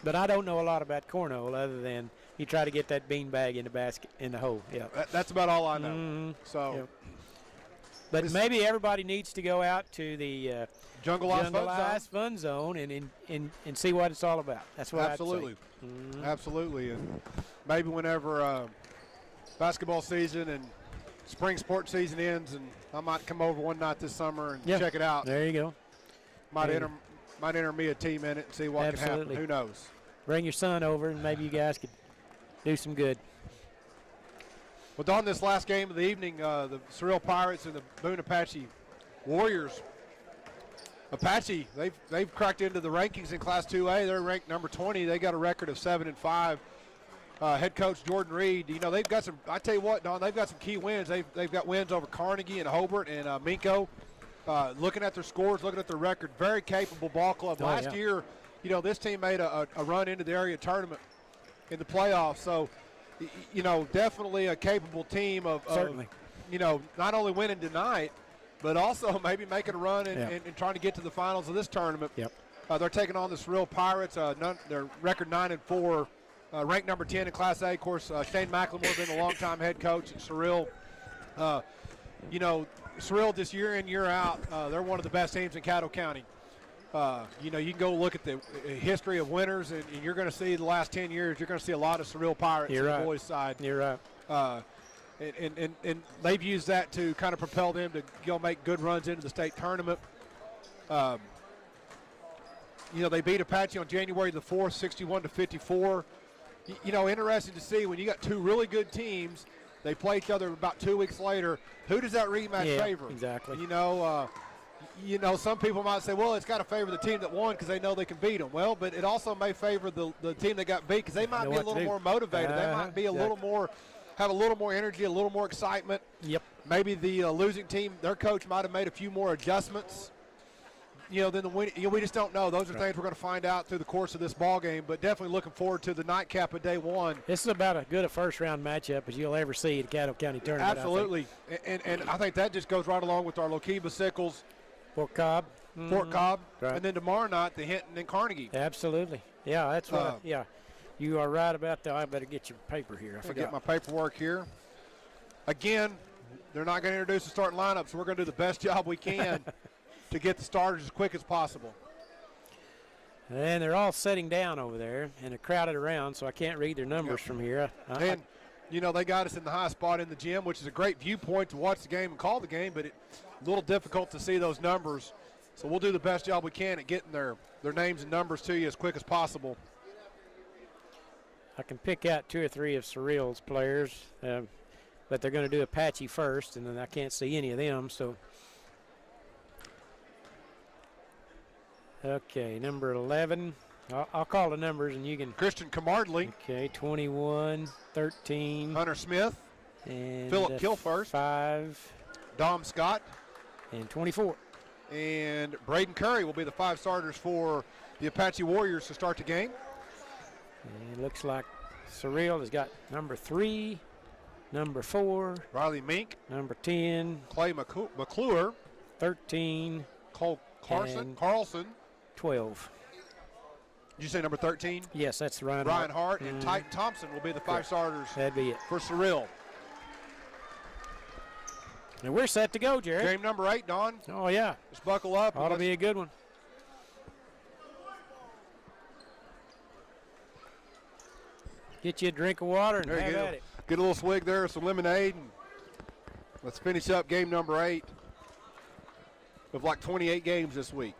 But I don't know a lot about cornhole other than you try to get that beanbag in the basket, in the hole. Yeah, that's about all I know. Mm-hmm. So, yep. But maybe everybody needs to go out to the Jungle Ice Fun Zone and see what it's all about. That's what absolutely, I'd say. Mm-hmm. Absolutely, and maybe whenever basketball season and spring sports season ends, and I might come over one night this summer and check it out. There you go. Might enter me a team in it and see what can happen. Who knows? Bring your son over, and maybe you guys could do some good. Well, Don, this last game of the evening, the Seral Pirates and the Boone Apache Warriors. Apache, they've cracked into the rankings in Class 2A. They're ranked number 20. They got a record of 7-5. Head coach Jordan Reed, they've got some. I tell you what, Don, they've got some key wins. They've got wins over Carnegie and Hobart and Minko. Looking at their scores, looking at their record, very capable ball club. Last year, this team made a run into the area tournament in the playoffs. So, definitely a capable team of not only winning tonight, but also maybe making a run and trying to get to the finals of this tournament. Yep. They're taking on the Seral Pirates. Their record 9-4, ranked number 10 in Class A. Of course, Shane McLemore been a longtime head coach at Seral. Seral this year in, year out, they're one of the best teams in Caddo County. You can go look at the history of winners, and you're going to see the last 10 years, you're going to see a lot of Seral Pirates on the boys' side. You're right. And they've used that to kind of propel them to go make good runs into the state tournament. They beat Apache on January the 4th, 61-54. Interesting to see when you got two really good teams, they play each other about 2 weeks later. Who does that rematch favor? Exactly. Some people might say, well, it's got to favor the team that won because they know they can beat them. Well, but it also may favor the team that got beat because they might be a little more motivated. They might be a little more, have a little more energy, a little more excitement. Yep. Maybe the losing team, their coach might have made a few more adjustments. Than the win. We just don't know. Those are things we're going to find out through the course of this ball game. But definitely looking forward to the nightcap of day one. This is about as good a first-round matchup as you'll ever see at the Caddo County Tournament. Absolutely, and I think that just goes right along with our Lokiba Sickles, Fort Cobb, and then tomorrow night the Hinton and Carnegie. Absolutely, yeah, that's what. You are right about that. I better get your paper here. I forgot. Get my paperwork here. Again, they're not going to introduce the starting lineup, so we're going to do the best job we can to get the starters as quick as possible. And they're all sitting down over there and they're crowded around, so I can't read their numbers from here. And they got us in the high spot in the gym, which is a great viewpoint to watch the game and call the game, but it's a little difficult to see those numbers. So we'll do the best job we can at getting their names and numbers to you as quick as possible. I can pick out 2 or 3 of Seral's players, but they're going to do Apache first, and then I can't see any of them. So, okay, number 11. I'll call the numbers, and you can. Christian Camardley. Okay, 21, 13. Hunter Smith. And Philip Kilfirst. 5. Dom Scott. And 24. And Braden Curry will be the 5 starters for the Apache Warriors to start the game. And it looks like Seral has got number 3, number 4. Riley Mink. Number 10. Clay McClure. 13. Cole Carlson. 12. Did you say number 13? Yes, that's Ryan Hart. And Titan Thompson will be the 5 starters. That'd be it. For Seral. And we're set to go, Jerry. Game number 8, Don. Oh, yeah. Just buckle up. Ought to be a good one. Get you a drink of water and have at it. Get a little swig there, some lemonade. And let's finish up game number 8 of like 28 games this week.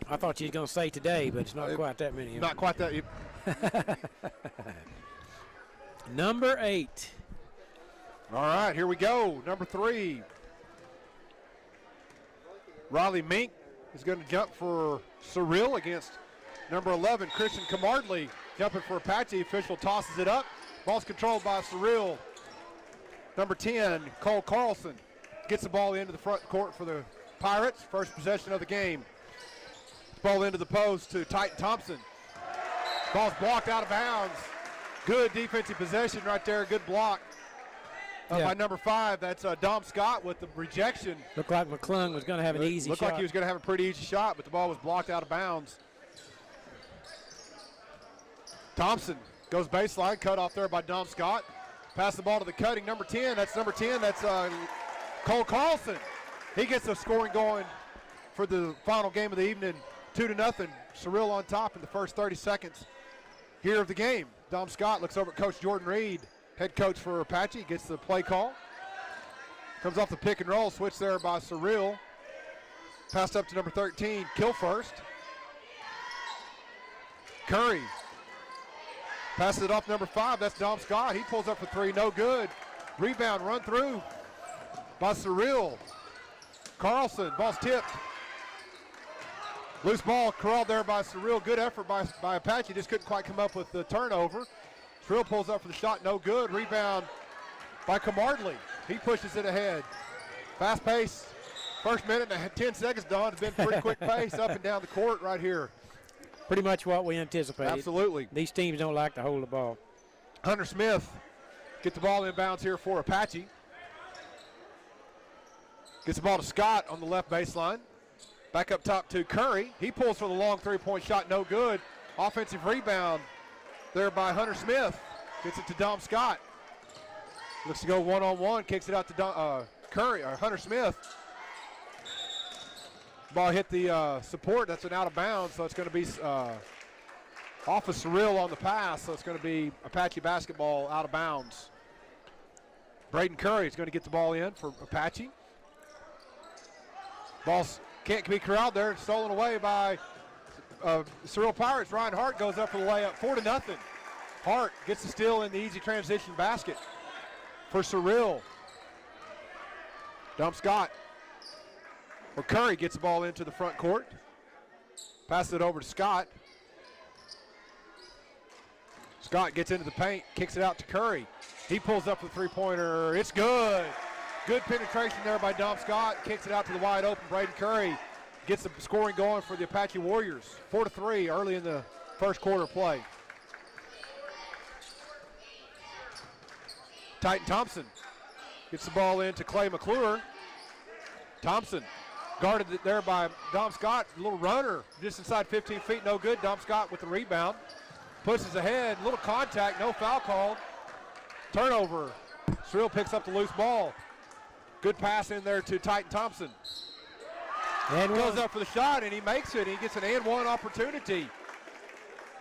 I thought you was going to say today, but it's not quite that many. Not quite that. Number 8. All right, here we go. Number 3. Riley Mink is going to jump for Seral against number 11, Christian Camardley, jumping for Apache. Official tosses it up. Ball's controlled by Seral. Number 10, Cole Carlson, gets the ball into the front court for the Pirates. First possession of the game. Ball into the post to Titan Thompson. Ball's blocked out of bounds. Good defensive possession right there. Good block by number 5. That's Dom Scott with the rejection. Looked like McClung was going to have an easy shot. Looked like he was going to have a pretty easy shot, but the ball was blocked out of bounds. Thompson goes baseline, cut off there by Dom Scott. Pass the ball to the cutting number 10. That's number 10. That's Cole Carlson. He gets the scoring going for the final game of the evening. 2-0. Seral on top in the first 30 seconds here of the game. Dom Scott looks over at Coach Jordan Reed, head coach for Apache, gets the play call. Comes off the pick and roll, switch there by Seral. Passed up to number 13, Kilfirst. Curry passes it off number 5, that's Dom Scott. He pulls up for 3, no good. Rebound, run through by Seral. Carlson, ball's tipped. Loose ball corralled there by Seral. Good effort by Apache, just couldn't quite come up with the turnover. Seral pulls up for the shot, no good. Rebound by Camardley. He pushes it ahead. Fast pace. First minute and 10 seconds, Don. It's been pretty quick pace up and down the court right here. Pretty much what we anticipated. Absolutely. These teams don't like to hold the ball. Hunter Smith gets the ball inbounds here for Apache. Gets the ball to Scott on the left baseline. Back up top to Curry. He pulls for the long three-point shot, no good. Offensive rebound there by Hunter Smith. Gets it to Dom Scott. Looks to go one-on-one, kicks it out to Hunter Smith. Ball hit the support, that's an out of bounds, so it's going to be off of Seral on the pass, so it's going to be Apache basketball out of bounds. Braden Curry is going to get the ball in for Apache. Ball's can't be corralled there, stolen away by Seral Pirates. Ryan Hart goes up for the layup, 4-0. Hart gets the steal in the easy transition basket for Seral. Dom Scott. Well, Curry gets the ball into the front court. Passes it over to Scott. Scott gets into the paint, kicks it out to Curry. He pulls up the three-pointer. It's good. Good penetration there by Dom Scott. Kicks it out to the wide open Braden Curry. Gets the scoring going for the Apache Warriors. 4-3 early in the first quarter play. Titan Thompson gets the ball in to Clay McClure. Thompson guarded there by Dom Scott. A little runner just inside 15 feet, no good. Dom Scott with the rebound. Pushes ahead, little contact, no foul called. Turnover. Seral picks up the loose ball. Good pass in there to Titan Thompson. And goes up for the shot, and he makes it. He gets an and-one opportunity.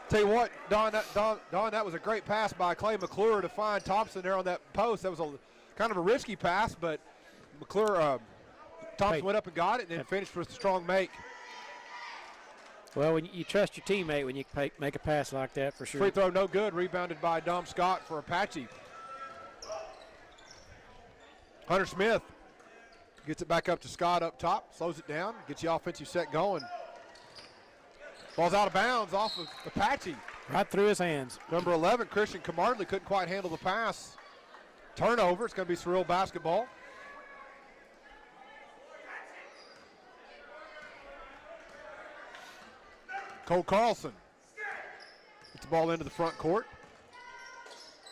Tell you what, Don, that was a great pass by Clay McClure to find Thompson there on that post. That was a kind of a risky pass, but Thompson went up and got it, and then finished with a strong make. Well, when you trust your teammate when you make a pass like that, for sure. Free throw no good, rebounded by Dom Scott for Apache. Hunter Smith gets it back up to Scott up top, slows it down, gets the offensive set going. Ball's out of bounds off of Apache. Right through his hands. Number 11, Christian Camardley, couldn't quite handle the pass. Turnover, it's going to be Seral basketball. Cole Carlson gets the ball into the front court.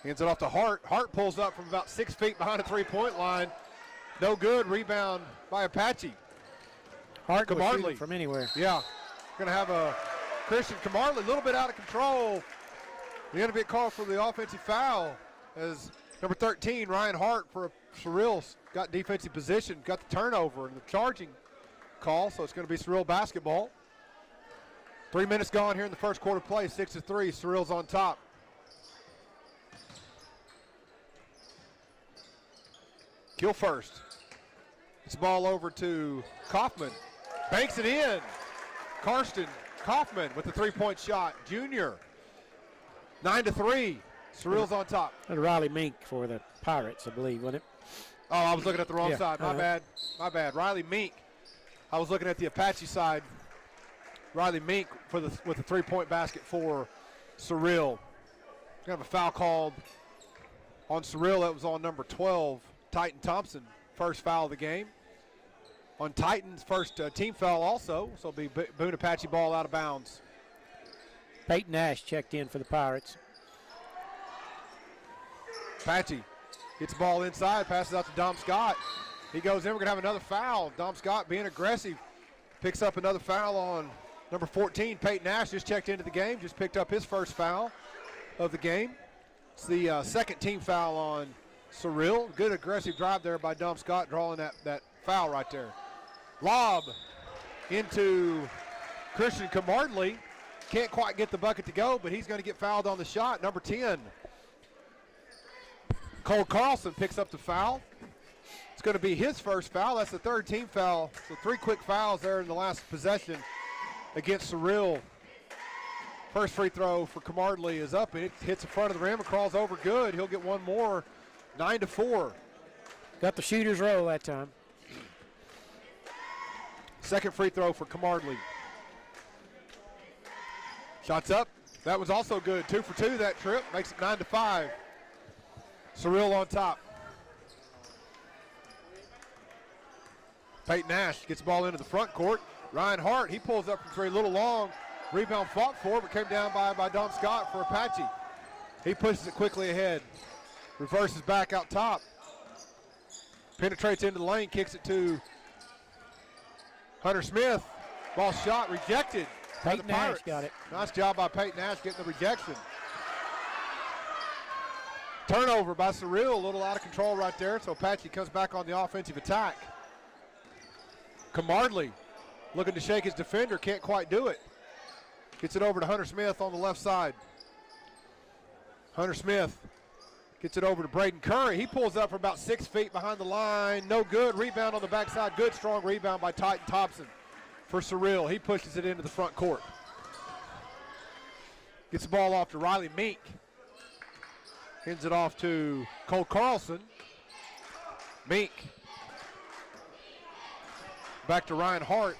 Hands it off to Hart. Hart pulls up from about 6 feet behind the three-point line. No good. Rebound by Apache. Hart was shooting from anywhere. Yeah. Going to have a Christian Camardley a little bit out of control. They're going to be called for the offensive foul as number 13, Ryan Hart for Seral, got defensive position, got the turnover and the charging call, so it's going to be Seral basketball. 3 minutes gone here in the first quarter play, 6-3, Seral's on top. Kilfirst gets the ball over to Kaufman, banks it in. Karsten Kaufman with the three-point shot, junior. 9-3, Seral's on top. And Riley Mink for the Pirates, I believe, wasn't it? Oh, I was looking at the wrong side. My bad. Riley Mink. I was looking at the Apache side. Riley Mink with the three-point basket for Seral. Gonna have a foul called On Seral, that was on number 12, Titan Thompson, first foul of the game. On Titans, first team foul also, so it'll be Boone Apache ball out of bounds. Peyton Nash checked in for the Pirates. Apache gets the ball inside, passes out to Dom Scott. He goes in, we're gonna have another foul. Dom Scott being aggressive, picks up another foul on number 14. Peyton Nash just checked into the game, just picked up his first foul of the game. It's the second team foul on Seral. Good aggressive drive there by Dom Scott, drawing that foul right there. Lob into Christian Camardley. Can't quite get the bucket to go, but he's going to get fouled on the shot. Number 10, Cole Carlson picks up the foul. It's going to be his first foul. That's the third team foul. So 3 quick fouls there in the last possession against Seral. First free throw for Camardley is up, and it hits the front of the rim and crawls over good. He'll get one more, 9-4. Got the shooter's roll that time. Second free throw for Camardley. Shots up. That was also good. 2 for 2 that trip. Makes it 9-5. Seral on top. Peyton Nash gets the ball into the front court. Ryan Hart, he pulls up from 3, a little long. Rebound fought for, but came down by Dom Scott for Apache. He pushes it quickly ahead. Reverses back out top. Penetrates into the lane, kicks it to Hunter Smith. Ball shot, rejected. Peyton Nash got it. Nice job by Peyton Nash getting the rejection. Turnover by Seral, a little out of control right there, so Apache comes back on the offensive attack. Camardley looking to shake his defender, can't quite do it. Gets it over to Hunter Smith on the left side. Hunter Smith gets it over to Braden Curry. He pulls up for about 6 feet behind the line. No good. Rebound on the backside. Good, strong rebound by Titan Thompson for Seral. He pushes it into the front court. Gets the ball off to Riley Meek. Hands it off to Cole Carlson. Meek. Back to Ryan Hart.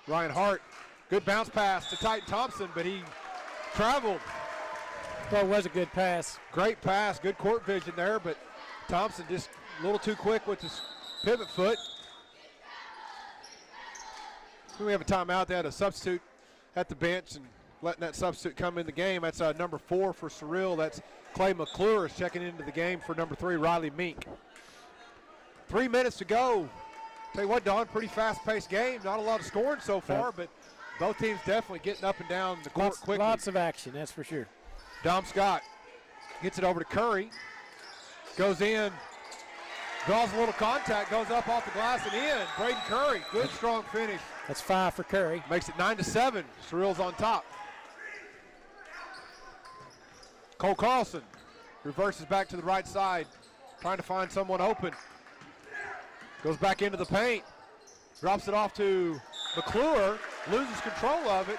Ryan Hart, good bounce pass to Titan Thompson, but he traveled. Thought it was a good pass. Great pass, good court vision there, but Thompson just a little too quick with his pivot foot. We have a timeout. They had a substitute at the bench and letting that substitute come in the game. That's number 4 for Seral. That's Clay McClure is checking into the game for number 3, Riley Meek. 3 minutes to go. Tell you what, Don, pretty fast-paced game. Not a lot of scoring so far, but both teams definitely getting up and down the court quickly. Lots of action, that's for sure. Dom Scott gets it over to Curry. Goes in, draws a little contact, goes up off the glass and in. Braden Curry, good strong finish. That's 5 for Curry. Makes it 9-7. Seral's on top. Cole Carlson reverses back to the right side, trying to find someone open. Goes back into the paint, drops it off to McClure, loses control of it.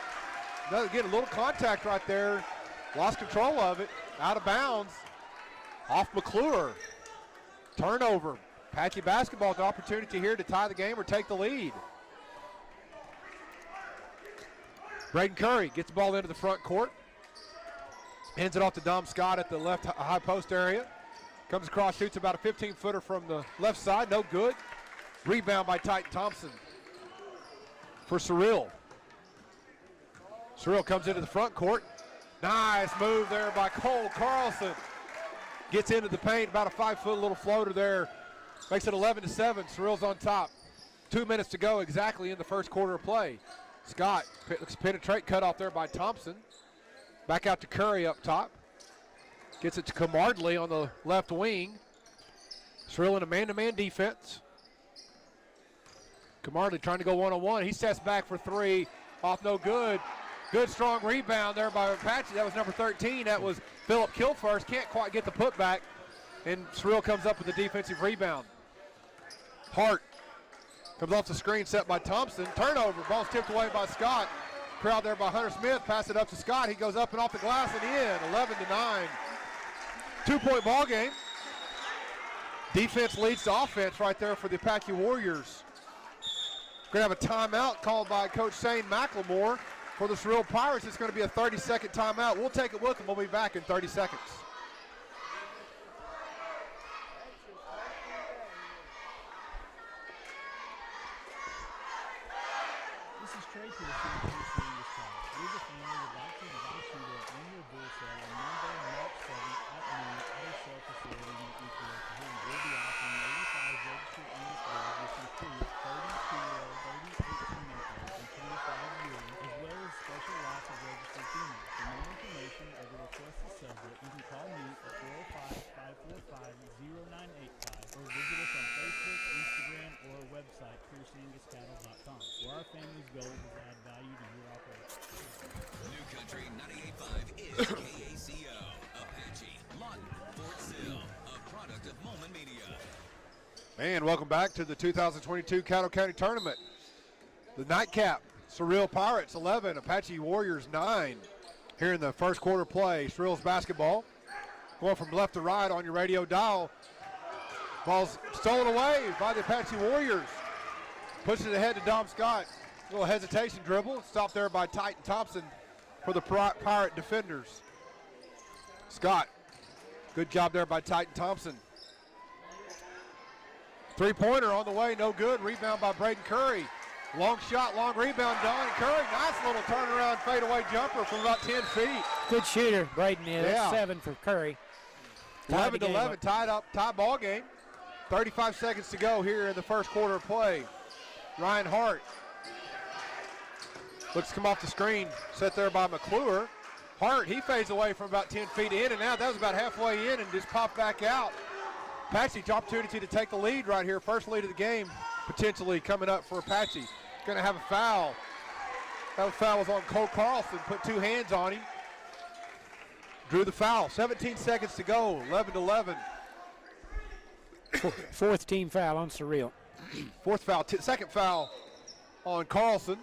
Again, a little contact right there, lost control of it, out of bounds, off McClure. Turnover. Apache basketball with the opportunity here to tie the game or take the lead. Braden Curry gets the ball into the front court, hands it off to Dom Scott at the left high post area. Comes across, shoots about a 15-footer from the left side, no good. Rebound by Titan Thompson for Seral. Seral comes into the front court. Nice move there by Cole Carlson. Gets into the paint, about a 5-foot little floater there. Makes it 11-7, Seral's on top. 2 minutes to go exactly in the first quarter of play. Scott looks penetrate, cut off there by Thompson. Back out to Curry up top. Gets it to Camardley on the left wing. Seral in a man-to-man defense. Camardley trying to go one-on-one. He steps back for 3. Off no good. Good strong rebound there by Apache. That was number 13. That was Phillip Kilfirst. Can't quite get the putback. And Seral comes up with a defensive rebound. Hart comes off the screen set by Thompson. Turnover. Ball's tipped away by Scott. Crowd there by Hunter Smith. Pass it up to Scott. He goes up and off the glass and in. 11-9. 2-point ball game. Defense leads to offense right there for the Apache Warriors. We're going to have a timeout called by Coach Shane McLemore. for the Seral Pirates, it's going to be a 30-second timeout. We'll take it with them. We'll be back in 30 seconds. This is Trey Pearson with Pierce English College. We as a family would like to invite you to our annual bull sale on Monday, March 7th at noon at our sale facility in Eagle, Oklahoma. We'll be offering 85 registered English bulls, which include 30 two-year-old, 30 18-month-olds, and 25 yearlings, as well as special lots of registered females. For more information or to request a subject, you can call me at 405-545-0985 or visit us on Facebook, Instagram, or our website, PierceAngusCattle.com, where our family's goal is to add value to your operation. New Country 98.5 is KACO, Apache, Lawton, Fort Sill, a product of Moment Media. And welcome back to the 2022 Caddo County Tournament. The nightcap, Seral Pirates 11, Apache Warriors 9. Here in the first quarter play, Seral's basketball. Going from left to right on your radio dial. Ball's stolen away by the Apache Warriors. Pushes it ahead to Dom Scott. A little hesitation dribble. Stopped there by Titan Thompson for the Pirate defenders. Scott, good job there by Titan Thompson. Three-pointer on the way, no good. Rebound by Braden Curry. Long shot, long rebound, Don Curry. Nice little turnaround fadeaway jumper from about 10 feet. Good shooter, Braden is. Yeah. 7 for Curry. 11-11, tie ball game. 35 seconds to go here in the first quarter of play. Ryan Hart looks to come off the screen, set there by McClure. Hart, he fades away from about 10 feet in and out. That was about halfway in and just popped back out. Apache opportunity to take the lead right here. First lead of the game potentially coming up for Apache. Going to have a foul. That foul was on Cole Carlson, put 2 hands on him. Drew the foul. 17 seconds to go, 11-11. Fourth team foul on Seral. Fourth foul, second foul on Carlson.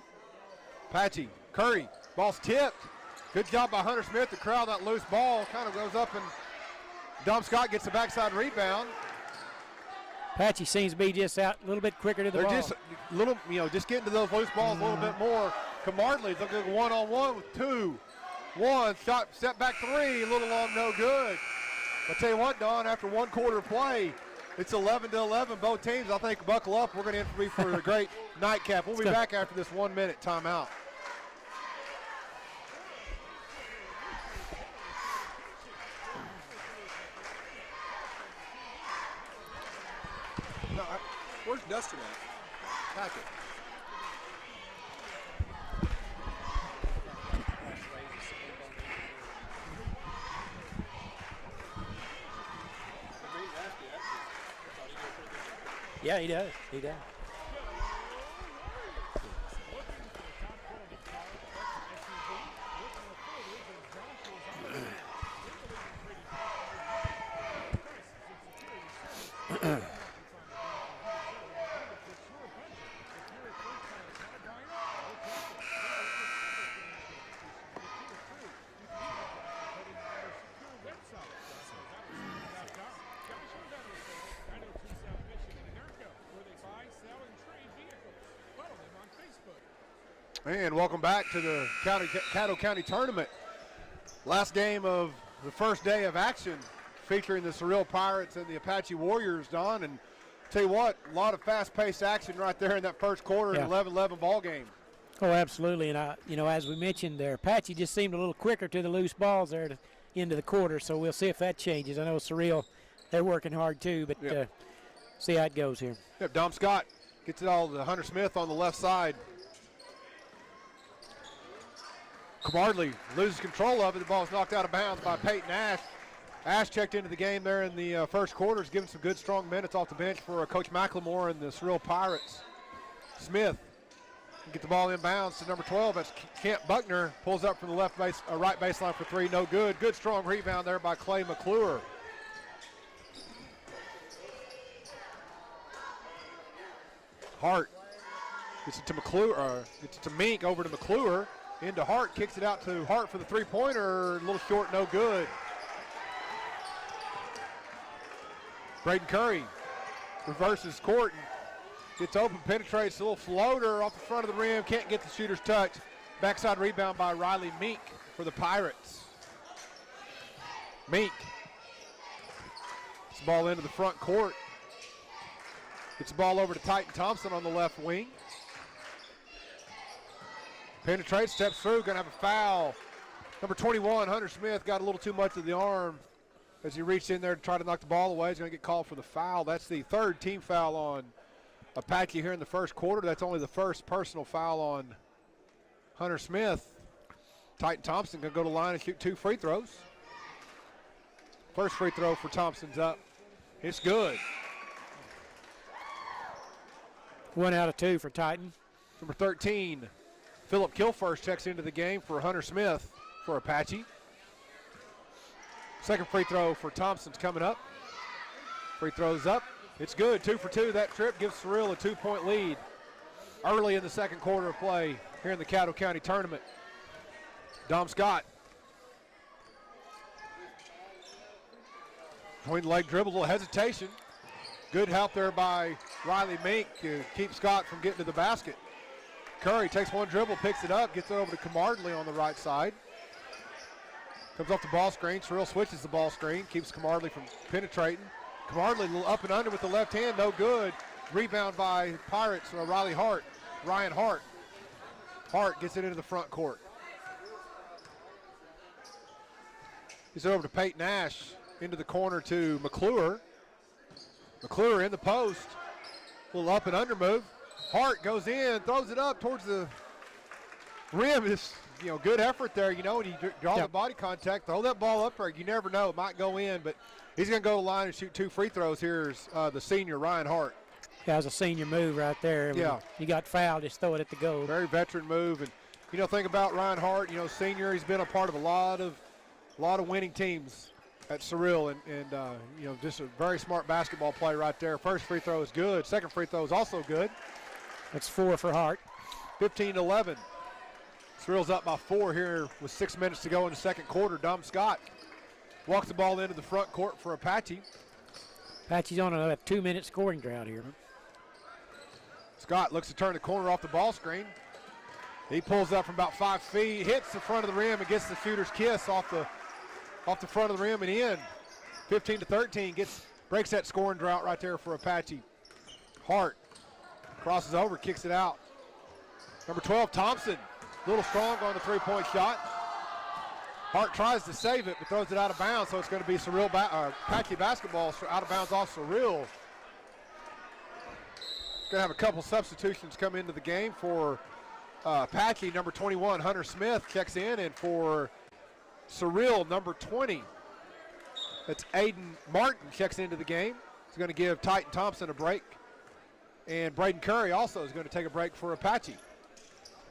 Apache, Curry, ball's tipped. Good job by Hunter Smith. The crowd, that loose ball kind of goes up and Dom Scott gets the backside rebound. Apache seems to be just out a little bit quicker to the They're ball. just little, just getting to those loose balls a little bit more. Kamardley's looking one-on-one with 2. 1, shot, step back 3, a little long, no good. I'll tell you what, Don, after one quarter play, it's 11-11, both teams. I think buckle up. We're going to enter for a great nightcap. We'll be back after this 1-minute timeout. No, where's Dustin at? Pack it. Yeah, he does. He does. And welcome back to the Caddo County Tournament. Last game of the first day of action featuring the Seral Pirates and the Apache Warriors, Don. And tell you what, a lot of fast-paced action right there in that first quarter, Yeah. an 11-11 ball game. Oh, absolutely. And, as we mentioned there, Apache just seemed a little quicker to the loose balls there at the end of the quarter, so we'll see if that changes. I know Seral, they're working hard too, but see how it goes here. Yep, Dom Scott gets it all to Hunter Smith on the left side. Kamardley loses control of it. The ball is knocked out of bounds by Peyton Ash. Ash checked into the game there in the first quarter. He's given some good, strong minutes off the bench for Coach McLemore and the Seral Pirates. Smith can get the ball inbounds to number 12. That's Kent Buckner. Pulls up from the right baseline for 3. No good. Good, strong rebound there by Clay McClure. Hart gets it to McClure. Gets it to Mink, over to McClure. Into Hart, kicks it out to Hart for the three-pointer. A little short, no good. Braden Curry reverses court and gets open, penetrates, a little floater off the front of the rim. Can't get the shooter's touch. Backside rebound by Riley Meek for the Pirates. Meek. Gets the ball into the front court. Gets the ball over to Titan Thompson on the left wing. Penetrates, steps through, going to have a foul. Number 21, Hunter Smith, got a little too much of the arm as he reached in there to try to knock the ball away. He's going to get called for the foul. That's the third team foul on Apache here in the first quarter. That's only the first personal foul on Hunter Smith. Titan Thompson going to go to the line and shoot 2 free throws. First free throw for Thompson's up. It's good. 1 out of 2 for Titan. Number 13, Philip Kilfirst checks into the game for Hunter Smith for Apache. Second free throw for Thompson's coming up. Free throws up. It's good, 2 for 2. That trip gives Seral a 2-point lead early in the second quarter of play here in the Caddo County Tournament. Dom Scott. Between the leg dribble, a little hesitation. Good help there by Riley Mink to keep Scott from getting to the basket. Curry takes one dribble, picks it up, gets it over to Camardley on the right side. Comes off the ball screen. Seral switches the ball screen, keeps Camardley from penetrating. Camardley a little up and under with the left hand, no good. Rebound by Pirates, Ryan Hart. Hart gets it into the front court. He's over to Peyton Ash, into the corner to McClure. McClure in the post. A little up and under move. Hart goes in, throws it up towards the rim. It's, good effort there, when you draw the body contact, throw that ball up there. You never know, it might go in, but he's going to go to the line and shoot 2 free throws. Here's the senior, Ryan Hart. That was a senior move right there. Yeah. He got fouled, just throw it at the goal. Very veteran move. And, think about Ryan Hart, senior, he's been a part of a lot of winning teams at Seral, and just a very smart basketball play right there. First free throw is good. Second free throw is also good. That's 4 for Hart. 15-11. Seral's up by 4 here with 6 minutes to go in the second quarter. Dom Scott walks the ball into the front court for Apache. Apache's on a 2-minute scoring drought here. Scott looks to turn the corner off the ball screen. He pulls up from about 5 feet, hits the front of the rim and gets the shooter's kiss off the front of the rim and in. 15-13, breaks that scoring drought right there for Apache. Hart crosses over, kicks it out. Number 12, Thompson, a little strong on the 3-point shot. Hart tries to save it, but throws it out of bounds, so it's going to be Apache basketball out of bounds off Seral. Going to have a couple substitutions come into the game for Apache. Number 21, Hunter Smith checks in, and for Seral, number 20, that's Aiden Martin, checks into the game. He's going to give Titan Thompson a break. And Braden Curry also is going to take a break for Apache.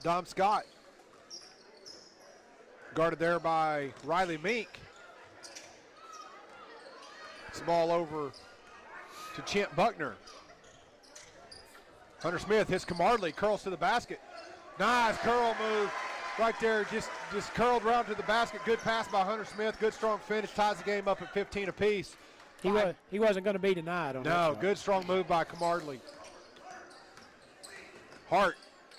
Dom Scott, guarded there by Riley Mink. It's the ball over to Chint Buckner. Hunter Smith hits Camardley, curls to the basket. Nice curl move right there, just curled around to the basket. Good pass by Hunter Smith, good strong finish, ties the game up at 15 apiece. He wasn't going to be denied on that shot. No, good strong move by Camardley. Hart,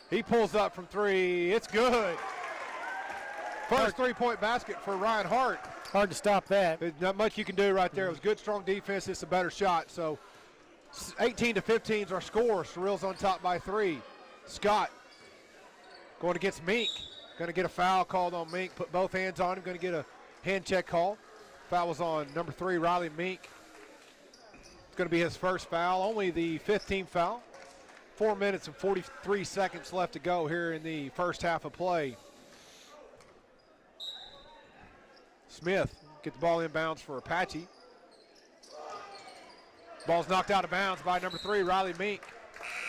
he pulls up from 3, it's good. First 3-point basket for Ryan Hart. Hard to stop that. There's not much you can do right there. It was good, strong defense. It's a better shot. So 18-15 is our score. Seral's on top by 3. Scott going against Mink. Going to get a foul called on Mink. Put both hands on him. Going to get a hand check call. Foul was on number 3, Riley Mink. It's going to be his first foul. Only the 5th team foul. 4 minutes and 43 seconds left to go here in the first half of play. Smith gets the ball inbounds for Apache. Ball's knocked out of bounds by number 3, Riley Mink.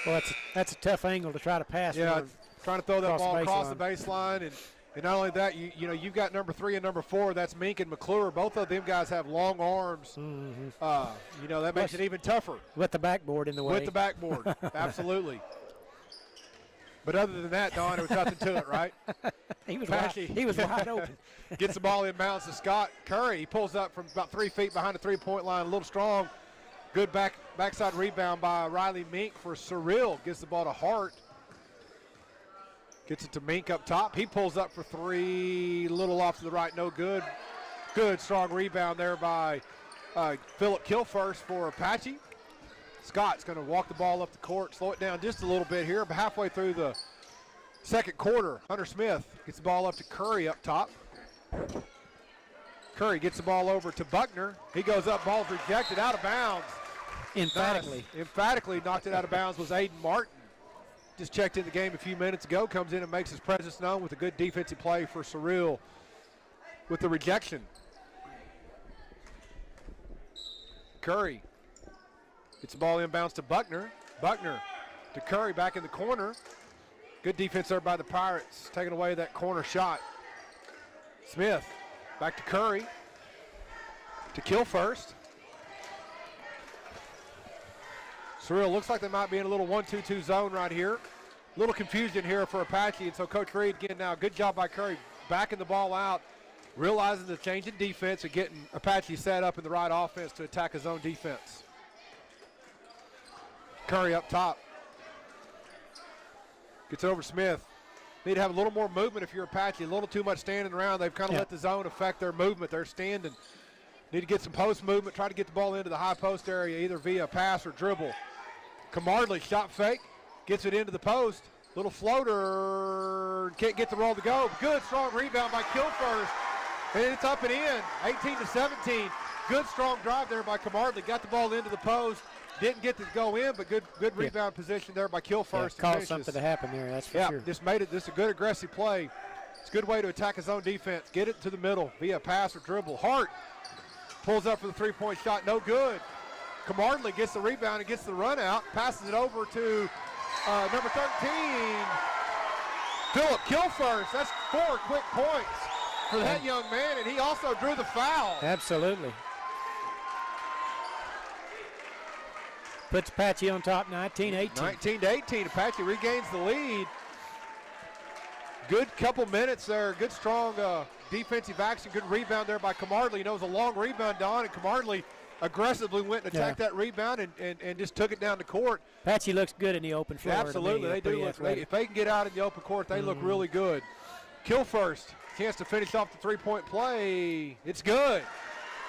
Well, that's a tough angle to try to pass. Yeah, trying to throw that ball across the baseline. And not only that, you've got number 3 and number 4. That's Mink and McClure. Both of them guys have long arms. Mm-hmm. That makes it even tougher. With the backboard in the way. With the backboard, absolutely. But other than that, Don, there was nothing to it, right? He was wide open. Gets the ball inbounds to Scott Curry. He pulls up from about 3 feet behind the 3-point line, a little strong. Good backside rebound by Riley Mink for Seral. Gives the ball to Hart. Gets it to Mink up top. He pulls up for three. Little off to the right, no good. Good, strong rebound there by Philip Kilfirst for Apache. Scott's going to walk the ball up the court, slow it down just a little bit here, but halfway through the second quarter, Hunter Smith gets the ball up to Curry up top. Curry gets the ball over to Buckner. He goes up, ball's rejected, out of bounds. Emphatically. Nice. Emphatically knocked it out of bounds was Aiden Martin. Just checked in the game a few minutes ago, comes in and makes his presence known with a good defensive play for Seral with the rejection. Curry gets the ball inbounds to Buckner. Buckner to Curry back in the corner. Good defense there by the Pirates, taking away that corner shot. Smith back to Curry. To Kilfirst. Seral looks like they might be in a little 1-2-2 zone right here. A little confusion here for Apache, and so Coach Reed again now, good job by Curry, backing the ball out, realizing the change in defense and getting Apache set up in the right offense to attack his own defense. Curry up top. Gets over Smith. Need to have a little more movement if you're Apache. A little too much standing around. They've kind of let the zone affect their movement. They're standing. Need to get some post movement. Try to get the ball into the high post area either via pass or dribble. Kamardley shot fake. Gets it into the post. Little floater. Can't get the roll to go. Good strong rebound by Kilfirst. And it's up and in. 18-17. Good strong drive there by Kamardley. Got the ball into the post. Didn't get to go in, but good rebound position there by Kilfirst. Caused something to happen there, that's for sure. Just made it. This is a good aggressive play. It's a good way to attack his own defense. Get it to the middle via pass or dribble. Hart pulls up for the three-point shot. No good. Kamardley gets the rebound and gets the run out. Passes it over to number 13, Philip Kilfirst. That's 4 quick points for that young man, and he also drew the foul. Absolutely. Puts Apache on top, 19-18. 19-18. Apache regains the lead. Good couple minutes there. Good strong defensive action. Good rebound there by Kamardley. You know, it was a long rebound, Don, and Kamardley aggressively went and attacked that rebound and just took it down the court. Apache looks good in the open floor. Absolutely, they do look. If they can get out in the open court, they look really good. Kilfirst, chance to finish off the three-point play. It's good.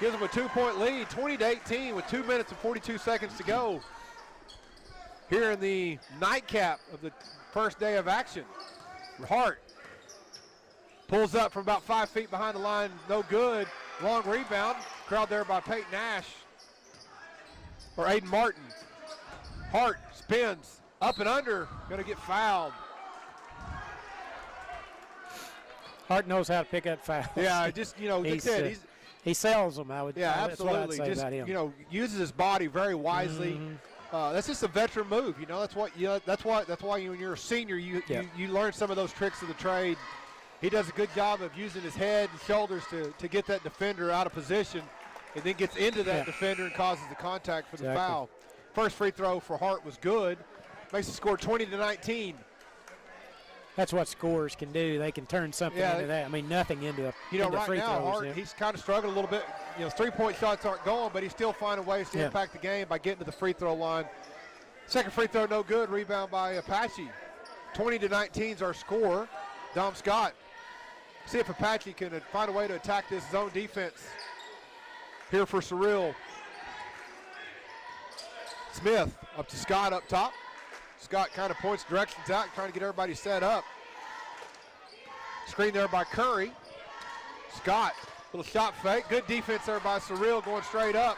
Gives them a 2-point lead, 20-18 with 2 minutes and 42 seconds to go. Here in the nightcap of the first day of action. Hart pulls up from about 5 feet behind the line, no good. Long rebound, crowd there by Peyton Nash, or Aiden Martin. Hart spins, up and under, gonna get fouled. Hart knows how to pick up fouls. Yeah, just, you know, like I said, he sells them, I would. Yeah, absolutely. That's what I'd say just, about him. you know, uses his body very wisely. That's just a veteran move. You know, that's what. That's why when you're a senior, you learn some of those tricks of the trade. He does a good job of using his head and shoulders to get that defender out of position, and then gets into that defender and causes the contact for the foul. First free throw for Hart was good. Makes the score 20-19. That's what scorers can do. They can turn something into that. I mean, nothing into a right free now, throws. Hart, he's kind of struggling a little bit. You know, three-point shots aren't going, but he's still finding ways to impact the game by getting to the free throw line. Second free throw, no good. Rebound by Apache. 20-19 is our score. Dom Scott. See if Apache can find a way to attack this zone defense here for Seral. Smith up to Scott up top. Scott kind of points directions out, trying to get everybody set up. Screen there by Curry. Scott, little shot fake. Good defense there by Seral, going straight up.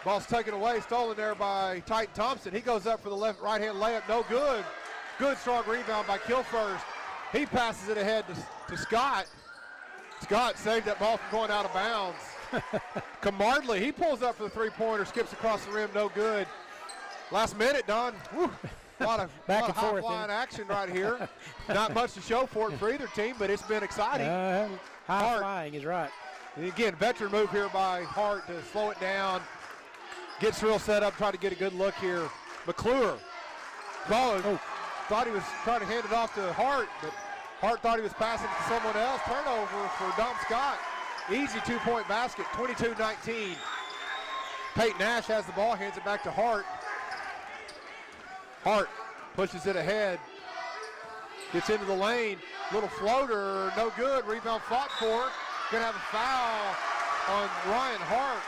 Ball's taken away, stolen there by Titan Thompson. He goes up for the right-hand layup, no good. Good strong rebound by Kilfirst. He passes it ahead to Scott. Scott saved that ball from going out of bounds. Kamardley, he pulls up for the three-pointer, skips across the rim, no good. Last minute, Don. Whew. A lot of high-flying action right here. Not much to show for it for either team, but it's been exciting. High-flying is right. And again, veteran move here by Hart to slow it down. Gets real set up, try to get a good look here. McClure. Thought he was trying to hand it off to Hart, but Hart thought he was passing it to someone else. Turnover for Dom Scott. Easy 2-point basket, 22-19. Peyton Nash has the ball, hands it back to Hart. Hart pushes it ahead. Gets into the lane. Little floater, no good. Rebound fought for. Gonna have a foul on Ryan Hart.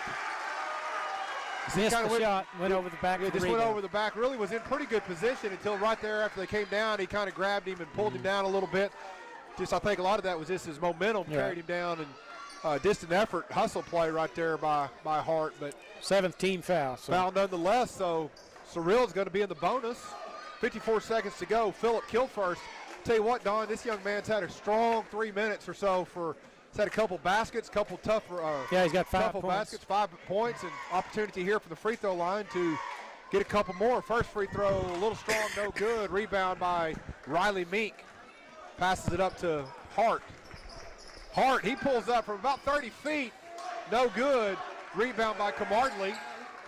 Missed the shot, went over the back. Yeah, just went over the back. Really was in pretty good position until right there after they came down. He kind of grabbed him and pulled him down a little bit. Just I think a lot of that was just his momentum carried him down, and distant effort, hustle play right there by Hart. But 7th team foul. Foul nonetheless, so Seral's going to be in the bonus. 54 seconds to go. Phillip kill first. Tell you what, Don, this young man's had a strong 3 minutes or so for. He's had a couple baskets, couple tough. He's got 5 couple points. baskets, 5 points, and opportunity here for the free throw line to get a couple more. First free throw, a little strong, no good. Rebound by Riley Meek. Passes it up to Hart. Hart, he pulls up from about 30 feet, no good. Rebound by Camardley.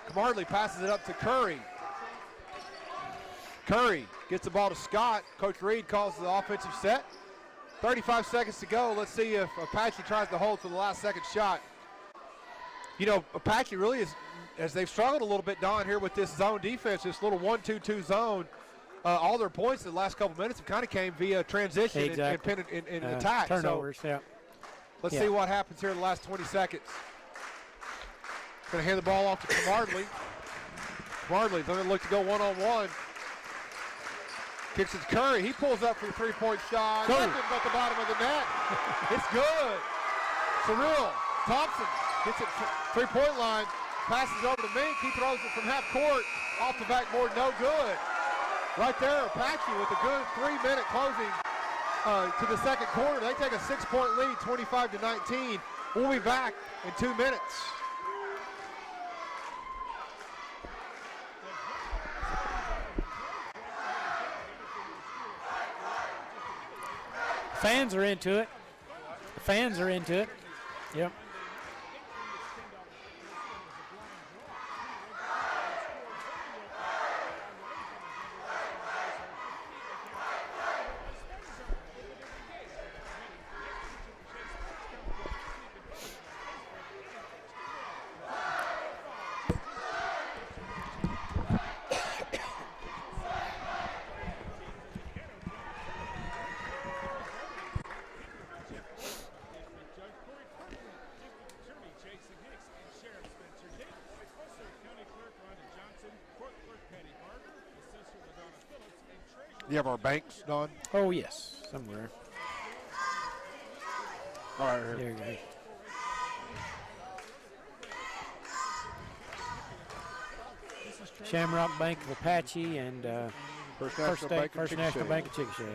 Camardley passes it up to Curry. Curry gets the ball to Scott. Coach Reed calls the offensive set. 35 seconds to go. Let's see if Apache tries to hold for the last second shot. You know, Apache really is, as they've struggled a little bit, Don, here with this zone defense, this little 1-2-2 zone. All their points in the last couple minutes have kind of came via transition and attack. Turnovers, so let's see what happens here in the last 20 seconds. Going to hand the ball off to Camardley. Camardley's going to look to go one-on-one. Kicks it to Curry. He pulls up for the three-point shot. Nothing but the bottom of the net. It's good. Seral Thompson gets it three-point line. Passes over to Mink. He throws it from half court. Off the backboard, no good. Right there, Apache with a good 3-minute closing to the second quarter. They take a 6-point lead, 25-19. We'll be back in 2 minutes. Fans are into it. The fans are into it. Yep. You have our banks, Don? Oh, yes, somewhere. All right, here. There you go. Shamrock Bank of Apache and First National Bank of Chickasha.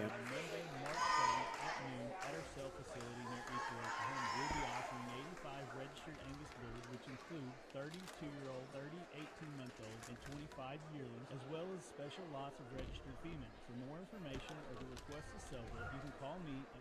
Yearlings, as well as special lots of registered females. For more information or to request a silver, you can call me at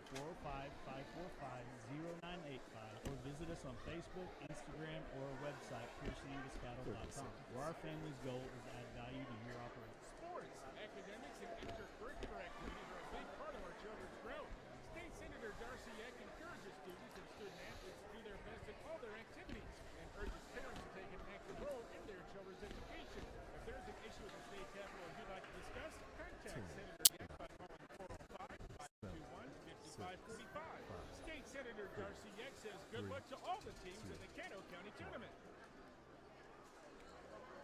405-545-0985 or visit us on Facebook, Instagram, or our website, PierceAngusCattle.com, where our family's goal is to add value to your operation. Sports, academics, and extracurricular activities are a big part of our children's growth. State Senator Darcy Eck encourages students and student athletes to do their best in all their activities and urges parents to take an active role in their children's education. If there's an issue with the state capitol you'd like to discuss, contact Senator Eck by calling 405-521-5545. State Senator Darcy Eck says good luck to all the teams in the Caddo County Tournament.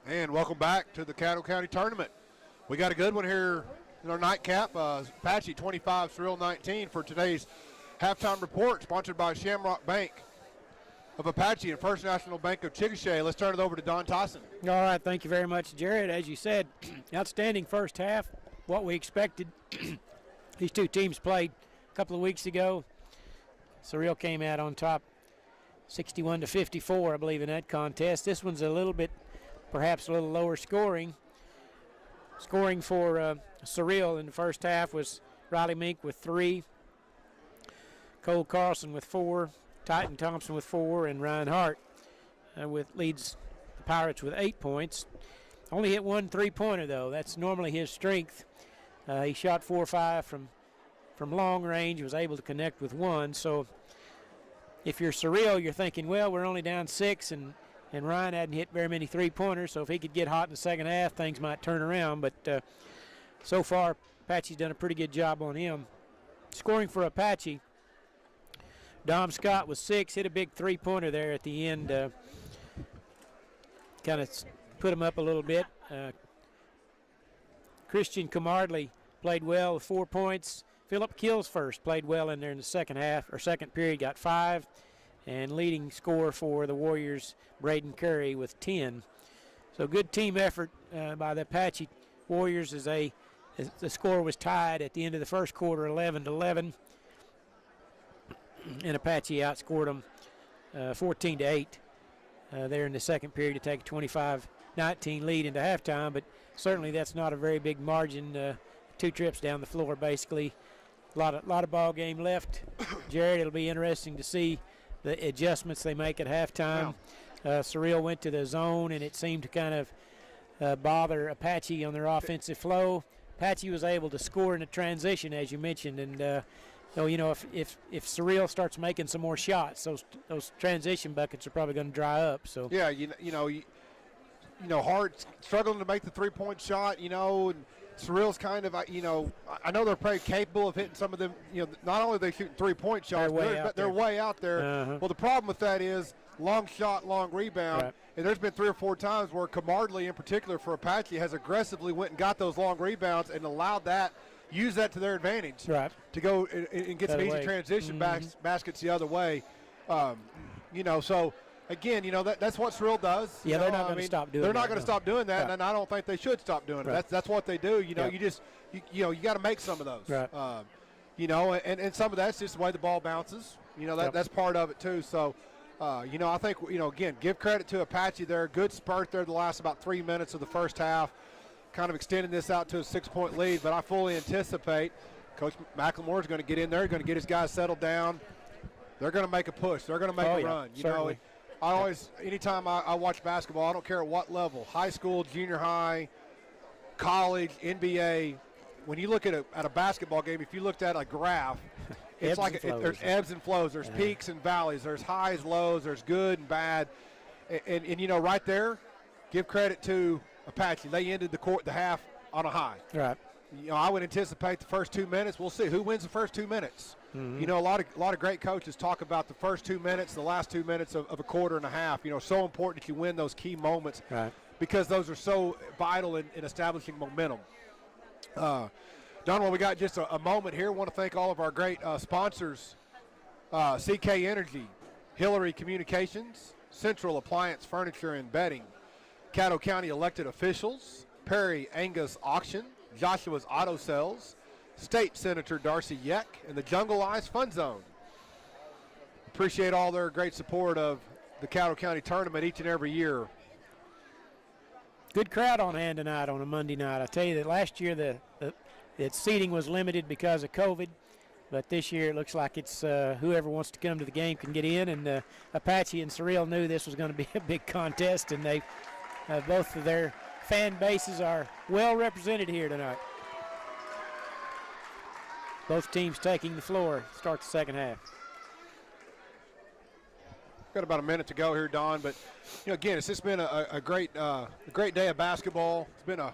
And welcome back to the Caddo County Tournament. We got a good one here in our nightcap. Apache 25, Seral 19 for today's halftime report, sponsored by Shamrock Bank of Apache and First National Bank of Chickasha. Let's turn it over to Don Tyson. All right, thank you very much, Jared. As you said, outstanding first half, what we expected. These two teams played a couple of weeks ago. Seral came out on top 61-54, I believe, in that contest. This one's a little bit, perhaps a little lower scoring. Scoring for Seral in the first half was Riley Mink with 3, Cole Carlson with 4, Titan Thompson with 4, and Ryan Hart leads the Pirates with 8 points. Only hit 1 3-pointer, though. That's normally his strength. He shot 4 or 5 from long range, was able to connect with 1. So if you're Seral, you're thinking, well, we're only down 6, and Ryan hadn't hit very many 3-pointers, so if he could get hot in the second half, things might turn around. But so far, Apache's done a pretty good job on him. Scoring for Apache, Dom Scott was 6, hit a big three-pointer there at the end. Kind of put him up a little bit. Christian Camardley played well with 4 points. Philip Killsfirst played well in there in the second period, got 5. And leading scorer for the Warriors, Braden Curry, with 10. So good team effort by the Apache Warriors as the score was tied at the end of the first quarter, 11-11. And Apache outscored them 14-8 there in the second period to take a 25-19 lead into halftime. But certainly that's not a very big margin. 2 trips down the floor, basically. A lot of ball game left. Jared, it'll be interesting to see the adjustments they make at halftime. Seral went to the zone, and it seemed to kind of bother Apache on their offensive flow. Apache was able to score in the transition, as you mentioned, and so if Seral starts making some more shots, those transition buckets are probably going to dry up. So yeah, Hart struggling to make the 3-point shot, and Seral's kind of, I know they're pretty capable of hitting some of them. Not only are they shooting 3-point shots, but they're way out there. Well, the problem with that is long shot, long rebound. Right. And there's been 3 or 4 times where Camardley, in particular for Apache, has aggressively went and got those long rebounds and allowed that, use that to their advantage. Right. To go and get some easy transition baskets the other way. So. Again, that's what Seral does. Yeah, they're not going to stop doing that. They're not going to stop doing that, and I don't think they should stop doing it. That's what they do. You got to make some of those. Right. And some of that's just the way the ball bounces. That's part of it too. So, I think, again, give credit to Apache there. Good spurt there the last about 3 minutes of the first half, kind of extending this out to a 6-point lead. But I fully anticipate Coach McLemore is going to get in there, going to get his guys settled down. They're going to make a push. They're going to make a run. Certainly. I always, anytime I watch basketball, I don't care at what level, high school, junior high, college, NBA, when you look at a basketball game, if you looked at a graph, it's like there's ebbs and flows. There's peaks and valleys. There's highs, lows. There's good and bad. And right there, give credit to Apache. They ended the half on a high. Right. I would anticipate the first 2 minutes. We'll see who wins the first 2 minutes. Mm-hmm. A lot of great coaches talk about the first 2 minutes, the last 2 minutes of a quarter and a half. So important that you win those key moments, right, because those are so vital in establishing momentum. Donald, we got just a moment here. I want to thank all of our great sponsors: CK Energy, Hillary Communications, Central Appliance Furniture and Bedding, Caddo County elected officials, Perry Angus Auction, Joshua's Auto Sales, State Senator Darcy Yeck, and the Jungle Eyes Fun Zone. Appreciate all their great support of the Caddo County Tournament each and every year. Good crowd on hand tonight on a Monday night. I tell you that last year the seating was limited because of COVID, but this year it looks like it's whoever wants to come to the game can get in, and Apache and Seral knew this was going to be a big contest, and they both of their fan bases are well represented here tonight. Both teams taking the floor. Start the second half. Got about a minute to go here, Don. But again, it's just been a great day of basketball. It's been a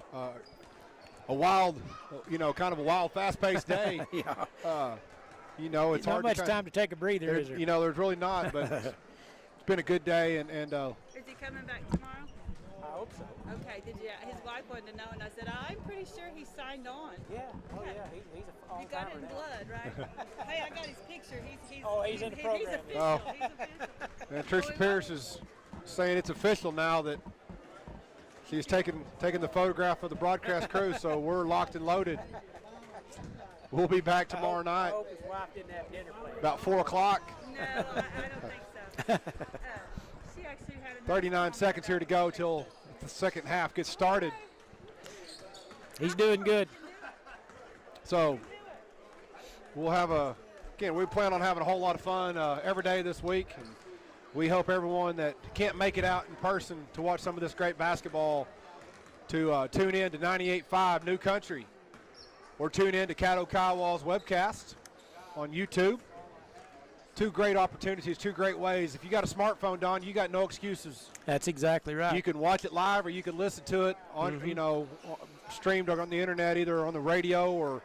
wild, kind of a wild, fast-paced day. Yeah. It's not hard. Much time to take a breather, is there? There's really not. But it's been a good day, and Is he coming back tomorrow? I hope so. Okay, his wife wanted to know, and I said, I'm pretty sure he signed on. Yeah, he's a You got it in blood, right? Hey, I got his picture. He's in the program. He's official. Oh. He's official. And Tricia Pierce is saying it's official now that she's taking the photograph of the broadcast crew, so we're locked and loaded. We'll be back tomorrow night. I hope his wife didn't have dinner plans. About 4 o'clock. No, I don't think so. She actually had 39 seconds here to go till the second half gets started. He's doing good. So we'll have we plan on having a whole lot of fun every day this week. And we hope everyone that can't make it out in person to watch some of this great basketball to tune in to 98.5 New Country or tune in to Caddo Kiowa's webcast on YouTube. 2 great opportunities, 2 great ways. If you got a smartphone, Don, you got no excuses. That's exactly right. You can watch it live or you can listen to it on, streamed on the internet, either on the radio or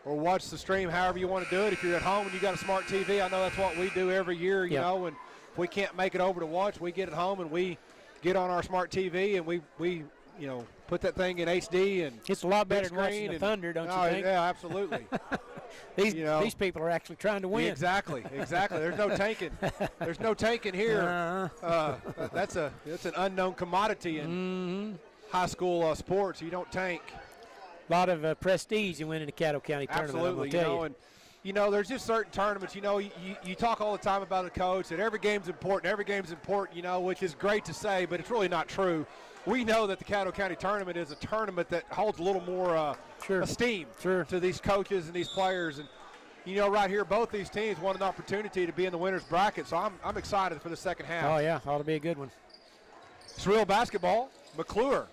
or watch the stream however you want to do it. If you're at home and you got a smart TV, I know that's what we do every year, you know, and if we can't make it over to watch, we get it home and we get on our smart TV and we you know, put that thing in HD. And it's a lot better than watching the Thunder, don't you think? Yeah, absolutely. These people are actually trying to win. Exactly. There's no tanking. There's no tanking here. That's an unknown commodity in high school sports. You don't tank. A lot of prestige in winning the Caddo County tournament. Absolutely. I'm gonna tell you. And you know, there's just certain tournaments. You know, you talk all the time about a coach that every game's important. Every game's important. You know, which is great to say, but it's really not true. We know that the Caddo County tournament is a tournament that holds a little more esteem to these coaches and these players. And, you know, right here, both these teams want an opportunity to be in the winner's bracket, so I'm excited for the second half. Oh, yeah, ought to be a good one. Seral basketball, McClure.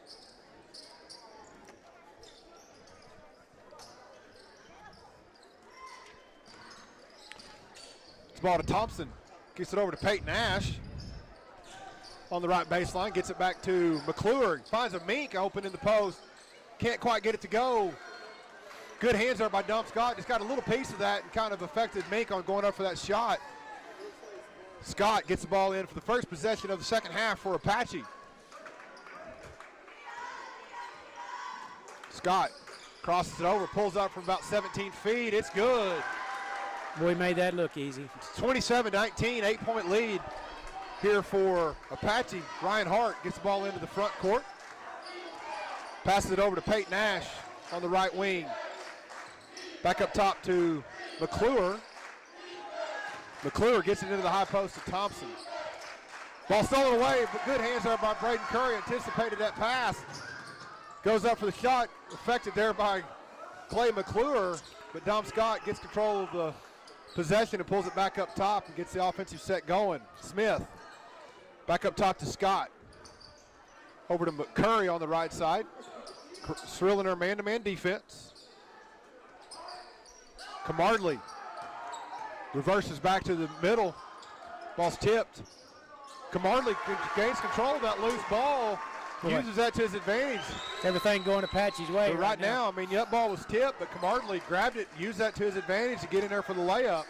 It's ball to Thompson. Gets it over to Peyton Ash. On the right baseline, gets it back to McClure. Finds a Mink open in the post. Can't quite get it to go. Good hands there by Dom Scott. Just got a little piece of that and kind of affected Mink on going up for that shot. Scott gets the ball in for the first possession of the second half for Apache. Scott crosses it over, pulls up from about 17 feet. It's good. Boy, made that look easy. 27-19, 8-point lead here for Apache. Ryan Hart gets the ball into the front court. Passes it over to Peyton Ash on the right wing. Back up top to McClure. McClure gets it into the high post to Thompson. Ball stolen away, but good hands there by Braden Curry. Anticipated that pass. Goes up for the shot. Affected there by Clay McClure, but Dom Scott gets control of the possession and pulls it back up top and gets the offensive set going. Smith back up top to Scott. Over to McCurry on the right side. Seral in her man-to-man defense. Camardley reverses back to the middle. Ball's tipped. Camardley gains control of that loose ball. Uses that to his advantage. Everything going Apache's way right now. I mean, that ball was tipped, but Camardley grabbed it, used that to his advantage to get in there for the layup.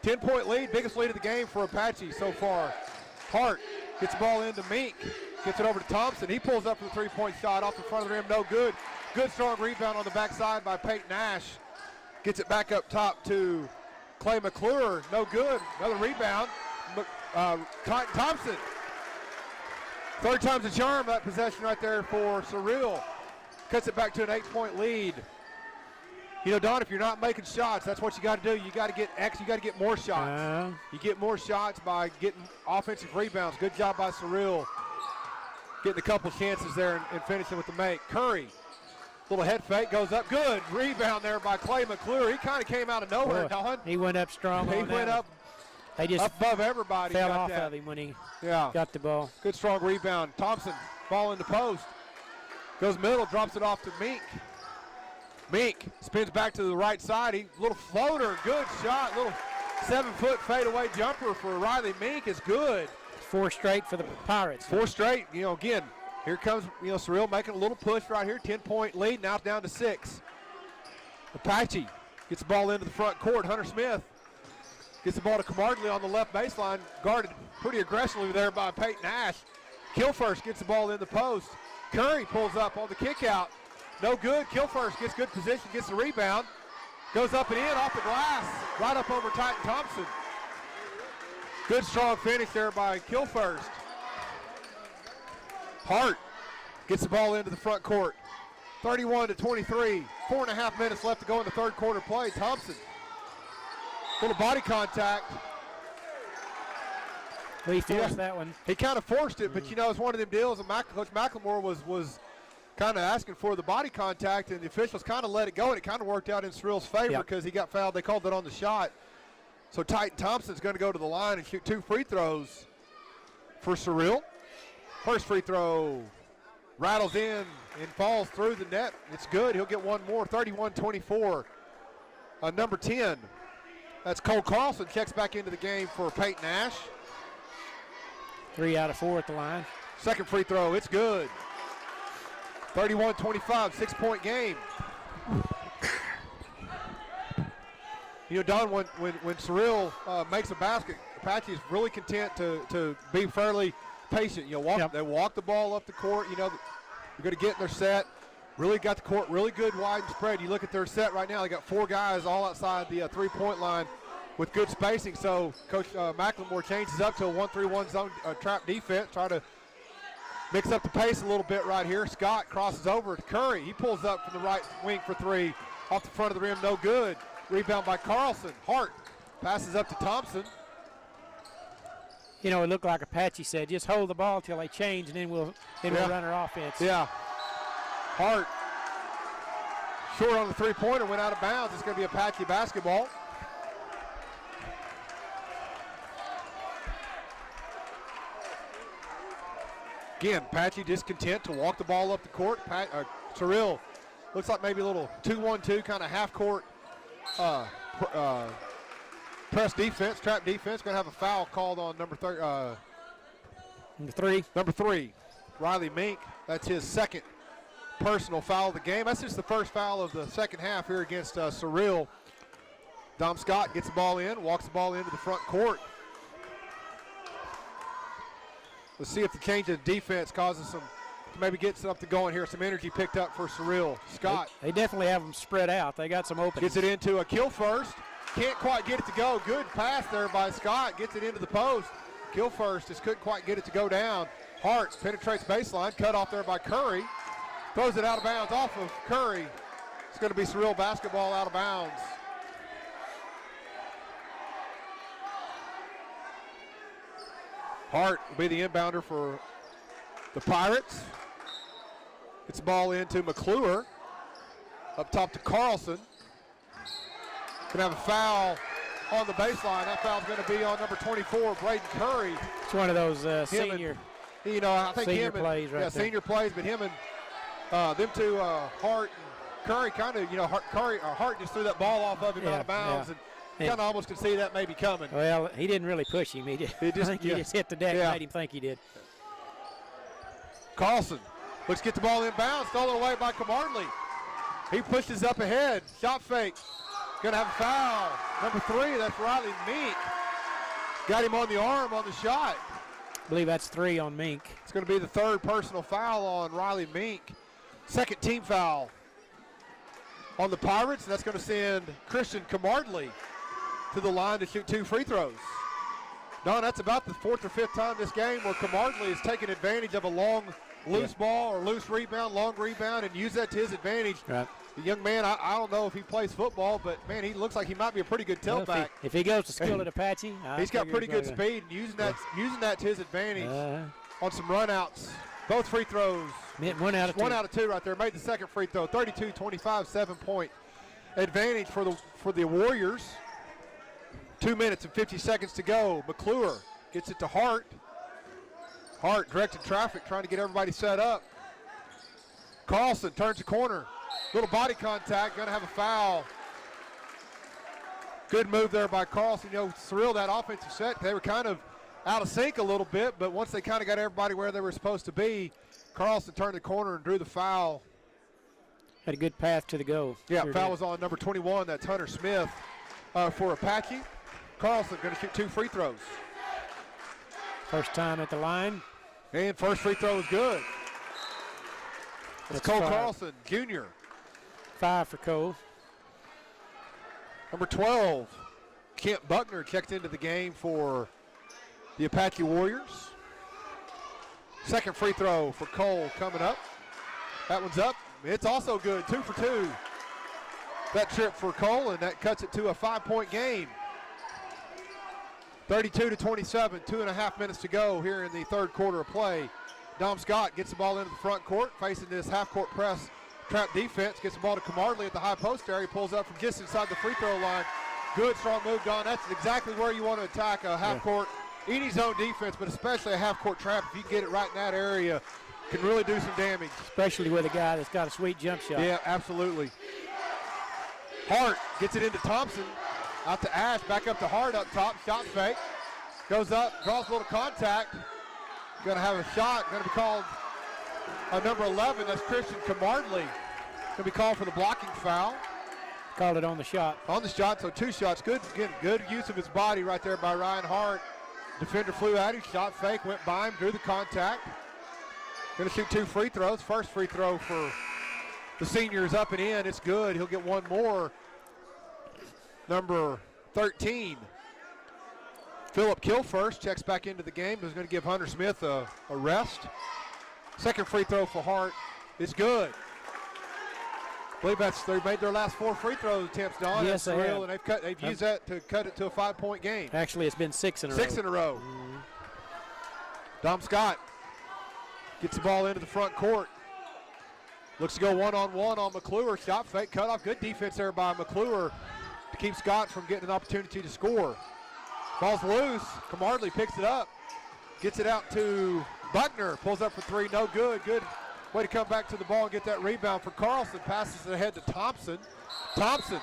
10-point lead, biggest lead of the game for Apache so far. Hart gets the ball into Mink, gets it over to Thompson. He pulls up for the three-point shot off the front of the rim, no good. Good strong rebound on the backside by Peyton Ash. Gets it back up top to Clay McClure, no good. Another rebound. Thompson. Third time's a charm, that possession right there for Seral. Cuts it back to an 8-point lead. You know, Don, if you're not making shots, that's what you got to do. You got to get you got to get more shots. You get more shots by getting offensive rebounds. Good job by Seral. Getting a couple chances there and finishing with the make. Curry, little head fake, goes up. Good rebound there by Clay McClure. He kind of came out of nowhere, Don. He went up strong. He went up. They just up above everybody. Fell off of him when he got the ball. Good strong rebound. Thompson, ball in the post. Goes middle, drops it off to Mink. Mink spins back to the right side. Little floater, good shot. Little 7-foot fadeaway jumper for Riley Mink is good. 4 straight for the Pirates. 4 straight. You know, again, here comes, you know, Seral making a little push right here. 10-point lead, now down to 6. Apache gets the ball into the front court. Hunter Smith gets the ball to Camardley on the left baseline, guarded pretty aggressively there by Peyton Ash. Kilfirst gets the ball in the post. Curry pulls up on the kick out. No good. Kilfirst gets good position, gets the rebound. Goes up and in off the glass, right up over Titan Thompson. Good strong finish there by Kilfirst. Hart gets the ball into the front court. 31-23. 4.5 minutes left to go in the third quarter play. Thompson. Little body contact. He forced that one. He kind of forced it, but you know, it's one of them deals. And Coach McLemore was kind of asking for the body contact, and the officials kind of let it go, and it kind of worked out in Seral's favor because he got fouled. They called it on the shot. So Titan Thompson's going to go to the line and shoot 2 free throws for Seral. First free throw rattles in and falls through the net. It's good. He'll get one more. 31-24. Number 10. That's Cole Carlson, checks back into the game for Peyton Ash. 3 out of 4 at the line. Second free throw, it's good. 31-25, 6-point game. Don, when Seral makes a basket, Apache is really content to be fairly patient. They walk the ball up the court. They're going to get in their set. Really got the court really good, wide and spread. You look at their set right now, they got 4 guys all outside the three-point line with good spacing. So Coach McLemore changes up to a 1-3-1 zone trap defense, try to mix up the pace a little bit right here. Scott crosses over to Curry. He pulls up from the right wing for 3. Off the front of the rim, no good. Rebound by Carlson. Hart passes up to Thompson. It looked like Apache said, just hold the ball till they change, and then we'll run our offense. Yeah. Hart short on the three-pointer, went out of bounds. It's going to be Apache basketball. Again, Apache just content to walk the ball up the court. Seral looks like maybe a little 2-1-2 kind of half-court press defense, trap defense. Going to have a foul called on number 3. Number 3, Riley Mink. That's his second personal foul of the game. That's just the first foul of the second half here against Seral. Dom Scott gets the ball in, walks the ball into the front court. Let's see if the change of defense causes to maybe get something going here. Some energy picked up for Seral. Scott. They definitely have them spread out. They got some openings. Gets it into a kill first. Can't quite get it to go. Good pass there by Scott. Gets it into the post. Kill first. Just couldn't quite get it to go down. Hart penetrates baseline. Cut off there by Curry. Throws it out of bounds off of Curry. It's going to be Seral basketball out of bounds. Hart will be the inbounder for the Pirates. Gets the ball into McClure. Up top to Carlson. Going to have a foul on the baseline. That foul's going to be on number 24, Braden Curry. It's one of those senior I think senior plays right there. Senior plays, but him and them two, Hart and Curry, kind of, Hart just threw that ball off of him out of bounds, and kind of almost could see that maybe coming. Well, he didn't really push him. I think he just hit the deck and made him think he did. Carlson looks to get the ball inbounds, stolen away by Camarnley. He pushes up ahead, shot fake. Going to have a foul. Number 3, that's Riley Mink. Got him on the arm on the shot. I believe that's 3 on Mink. It's going to be the 3rd personal foul on Riley Mink. 2nd team foul on the Pirates, and that's going to send Christian Camarnley to the line to shoot 2 free throws. Don, that's about the 4th or 5th time this game where Camarnley has taken advantage of a long loose ball or loose rebound, long rebound, and used that to his advantage. Right. The young man, I don't know if he plays football, but, man, he looks like he might be a pretty good tailback. If he goes to school at Apache, he's got pretty good speed, and using that to his advantage on some runouts. Both free throws. 1 out of 2. 1 out of 2 right there. Made the second free throw. 32-25, 7-point advantage for the Warriors. 2 minutes and 50 seconds to go. McClure gets it to Hart. Hart directed traffic, trying to get everybody set up. Carlson turns the corner. Little body contact, going to have a foul. Good move there by Carlson. Seral, that offensive set, they were kind of out of sync a little bit, but once they kind of got everybody where they were supposed to be, Carlson turned the corner and drew the foul. Had a good path to the goal. Yeah, foul was on number 21. That's Hunter Smith for Apache. Carlson going to shoot 2 free throws. First time at the line. And first free throw is good. It's Cole 5. Carlson, Jr. 5 for Cole. Number 12, Kent Buckner checked into the game for the Apache Warriors. Second free throw for Cole coming up. That one's up. It's also good, 2 for 2. That trip for Cole, and that cuts it to a 5-point game. 32-27, 2.5 minutes to go here in the 3rd quarter of play. Dom Scott gets the ball into the front court, facing this half-court press trap defense. Gets the ball to Camarnley at the high post area. Pulls up from just inside the free throw line. Good, strong move, Don. That's exactly where you want to attack a half-court, any zone defense, but especially a half-court trap. If you get it right in that area, can really do some damage. Especially with a guy that's got a sweet jump shot. Yeah, absolutely. Hart gets it into Thompson. Out to Ash, back up to Hart up top. Shot fake. Goes up, draws a little contact. Going to have a shot. Going to be called on number 11. That's Christian Camarnley. Going to be called for the blocking foul. Called it on the shot. On the shot, so 2 shots. Good use of his body right there by Ryan Hart. Defender flew at him, shot fake, went by him, drew the contact. Going to shoot 2 free throws. First free throw for the senior is up and in. It's good. He'll get one more. Number 13. Philip Kilfirst checks back into the game. Is going to give Hunter Smith a rest. Second free throw for Hart is good. I believe they made their last 4 free throw attempts, Don. Yes, they have. And they've used that to cut it to a 5-point game. Actually, it's been 6 in a row. 6 in a row. Dom Scott gets the ball into the front court. Looks to go one-on-one on McClure. Shot fake, cut off. Good defense there by McClure to keep Scott from getting an opportunity to score. Ball's loose. Camardley picks it up. Gets it out to Buckner. Pulls up for 3. No good. Good way to come back to the ball and get that rebound for Carlson. Passes it ahead to Thompson. Thompson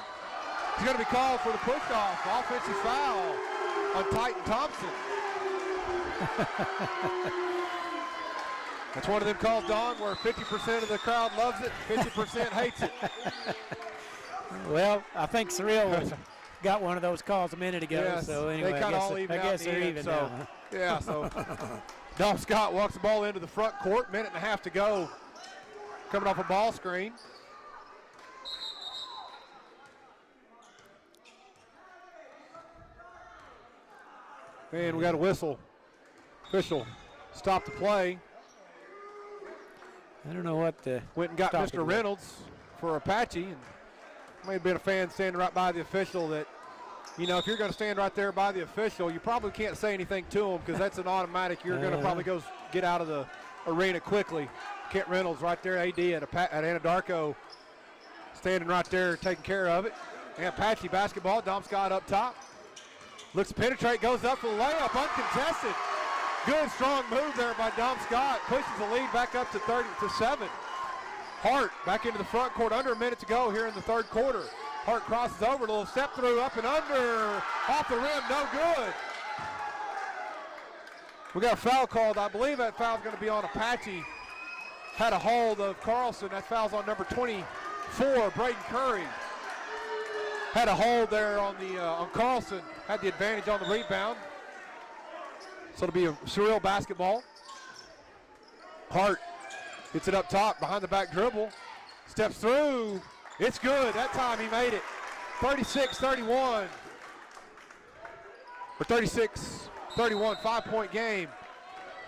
is going to be called for the push-off. Offensive foul on Titan Thompson. That's one of them calls, Don, where 50% of the crowd loves it, 50% hates it. Well, I think Seral got one of those calls a minute ago. Yes, so anyway, they kind of all even I guess they're even so, now. Yeah, so Dom Scott walks the ball into the front court. 1.5 to go. Coming off a ball screen. And we got a whistle. Official stop the play. I don't know what the went and got Mr. Reynolds for Apache. And may have been a fan standing right by the official that, you know, if you're going to stand right there by the official, you probably can't say anything to him because that's an automatic. You're going to probably go get out of the arena quickly. Kent Reynolds right there, AD at Anadarko, standing right there taking care of it. And Apache basketball, Dom Scott up top. Looks to penetrate, goes up for the layup, uncontested. Good, strong move there by Dom Scott. Pushes the lead back up to 30-7. Hart back into the front court, under a minute to go here in the third quarter. Hart crosses over, a little step through, up and under, off the rim, no good. We got a foul called. I believe that foul's going to be on Apache. Had a hold of Carlson. That foul's on number 24, Braden Curry. Had a hold there on Carlson. Had the advantage on the rebound. So it'll be a Seral basketball. Hart gets it up top, behind the back dribble. Steps through. It's good. That time he made it. 36-31. Or 36-31, 5-point game.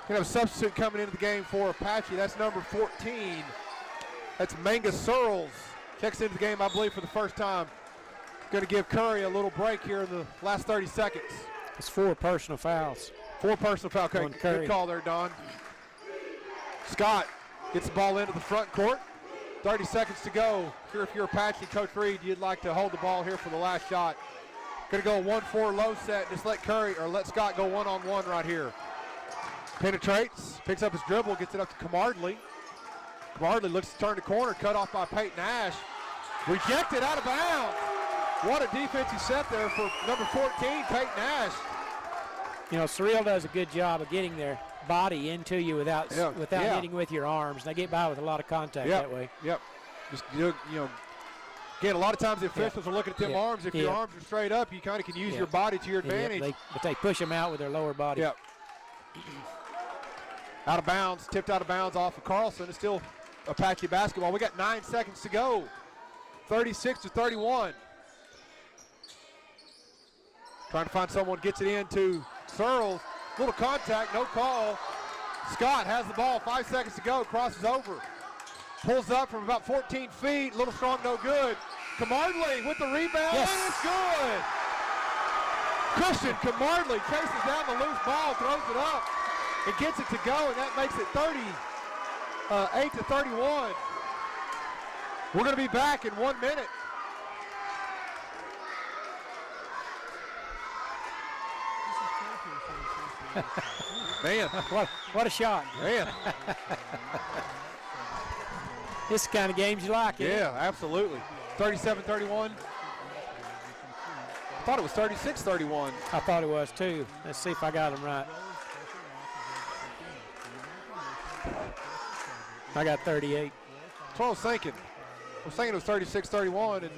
Gonna have a substitute coming into the game for Apache. That's number 14. That's Manga Searles. Checks into the game, I believe, for the first time. Going to give Curry a little break here in the last 30 seconds. It's 4 personal fouls. 4 personal fouls. Okay, good call there, Don. Scott gets the ball into the front court. 30 seconds to go. Sure, if you're Apache, Coach Reed, you'd like to hold the ball here for the last shot. Going to go 1-4 low set. Just let Scott go one-on-one right here. Penetrates, picks up his dribble, gets it up to Camardley. Camardley looks to turn the corner, cut off by Peyton Ash. Rejected out of bounds. What a defensive set there for number 14, Peyton Ash. You know, Seral does a good job of getting their body into you without hitting with your arms. They get by with a lot of contact that way. Yep. Just, you know, again, a lot of times the officials are looking at them arms. If your arms are straight up, you kind of can use your body to your advantage. But they push them out with their lower body. Yep. Out of bounds, tipped out of bounds off of Carlson. It's still Apache basketball. We got 9 seconds to go. 36-31. Trying to find someone, gets it into Searles. Little contact, no call. Scott has the ball, 5 seconds to go, crosses over. Pulls up from about 14 feet, little strong, no good. Camardley with the rebound, and it's good. Christian Camardley chases down the loose ball, throws it up, and gets it to go, and that makes it 38-31. We're going to be back in 1 minute. Man, what a shot. Man. This is the kind of games you like, isn't it? Yeah, absolutely. 37-31. I thought it was 36-31. I thought it was too. Let's see if I got them right. I got 38. That's what I was thinking. I was thinking it was 36-31, and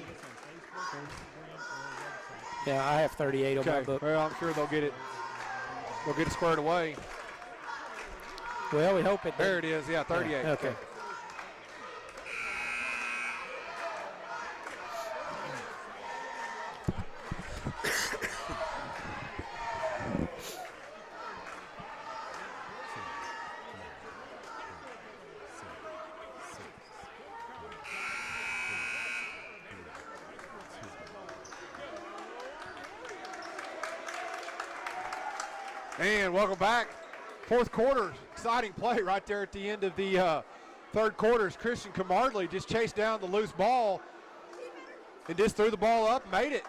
Yeah, I have 38 on my Okay. book. Well, I'm sure they'll get it. They'll get it squared away. Well, we hope it. There it is. Yeah, 38. Yeah, okay. And welcome back. Fourth quarter, exciting play right there at the end of the third quarter. As Christian Camardley just chased down the loose ball and just threw the ball up, made it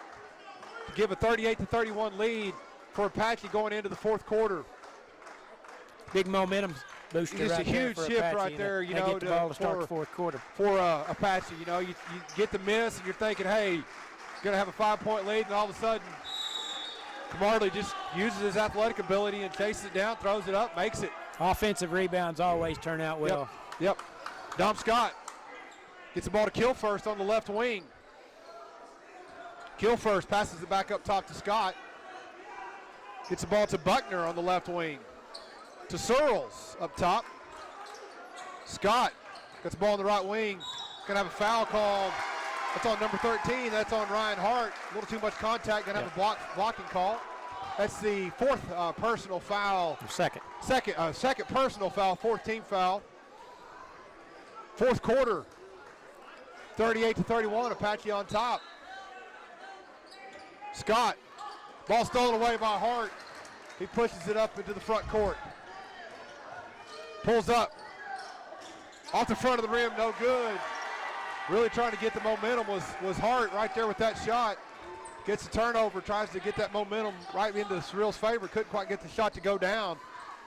to give a 38-31 lead for Apache going into the fourth quarter. Big momentum booster Just right a huge there for shift Apache, right there, you know, get the ball to start the fourth quarter. For Apache. You know, you get the miss and you're thinking, hey, going to have a 5-point lead, and all of a sudden Camardley just uses his athletic ability and chases it down, throws it up, makes it. Offensive rebounds always turn out well. Yep. Dom Scott gets the ball to Kill First on the left wing. Kill First passes it back up top to Scott. Gets the ball to Buckner on the left wing. To Searles up top. Scott gets the ball on the right wing. Gonna have a foul called. That's on number 13. That's on Ryan Hart. A little too much contact. Gonna have a blocking call. That's the fourth personal foul. Second Personal foul. Fourth team foul. Fourth quarter. 38-31. Apache on top. Scott. Ball stolen away by Hart. He pushes it up into the front court. Pulls up. Off the front of the rim, no good. Really trying to get the momentum was Hart right there with that shot. Gets the turnover, tries to get that momentum right into Seral's favor. Couldn't quite get the shot to go down.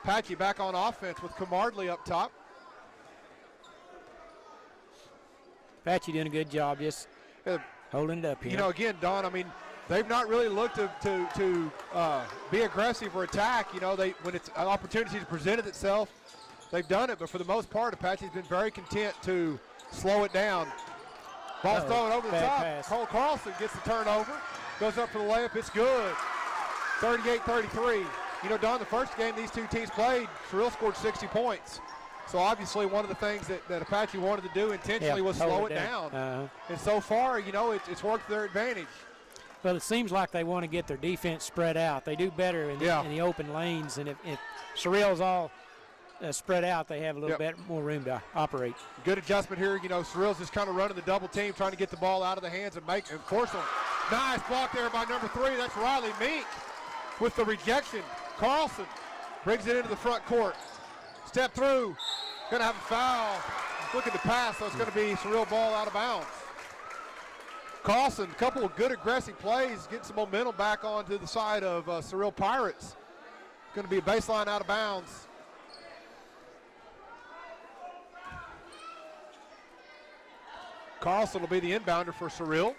Apache back on offense with Camardley up top. Apache doing a good job just holding it up here. You know, again, Don, I mean, they've not really looked to be aggressive or attack. You know, when it's an opportunity to present itself, they've done it. But for the most part, Apache's been very content to slow it down. Ball's thrown over the top. Pass. Cole Carlson gets the turnover. Goes up for the layup. It's good. 38-33. You know, Don, the first game these two teams played, Seral scored 60 points. So obviously one of the things that Apache wanted to do intentionally was slow it down. And so far, you know, it's worked to their advantage. Well, it seems like they want to get their defense spread out. They do better in the open lanes. And if Seral's all spread out, they have a little bit more room to operate. Good adjustment here. You know, Seral's just kind of running the double team, trying to get the ball out of the hands and force them. Nice block there by number 3. That's Riley Meek with the rejection. Carlson brings it into the front court. Step through. Going to have a foul. Looking to pass, so it's going to be Seral ball out of bounds. Carlson, a couple of good aggressive plays, getting some momentum back onto the side of Seral Pirates. Going to be a baseline out of bounds. Carlson will be the inbounder for Seral.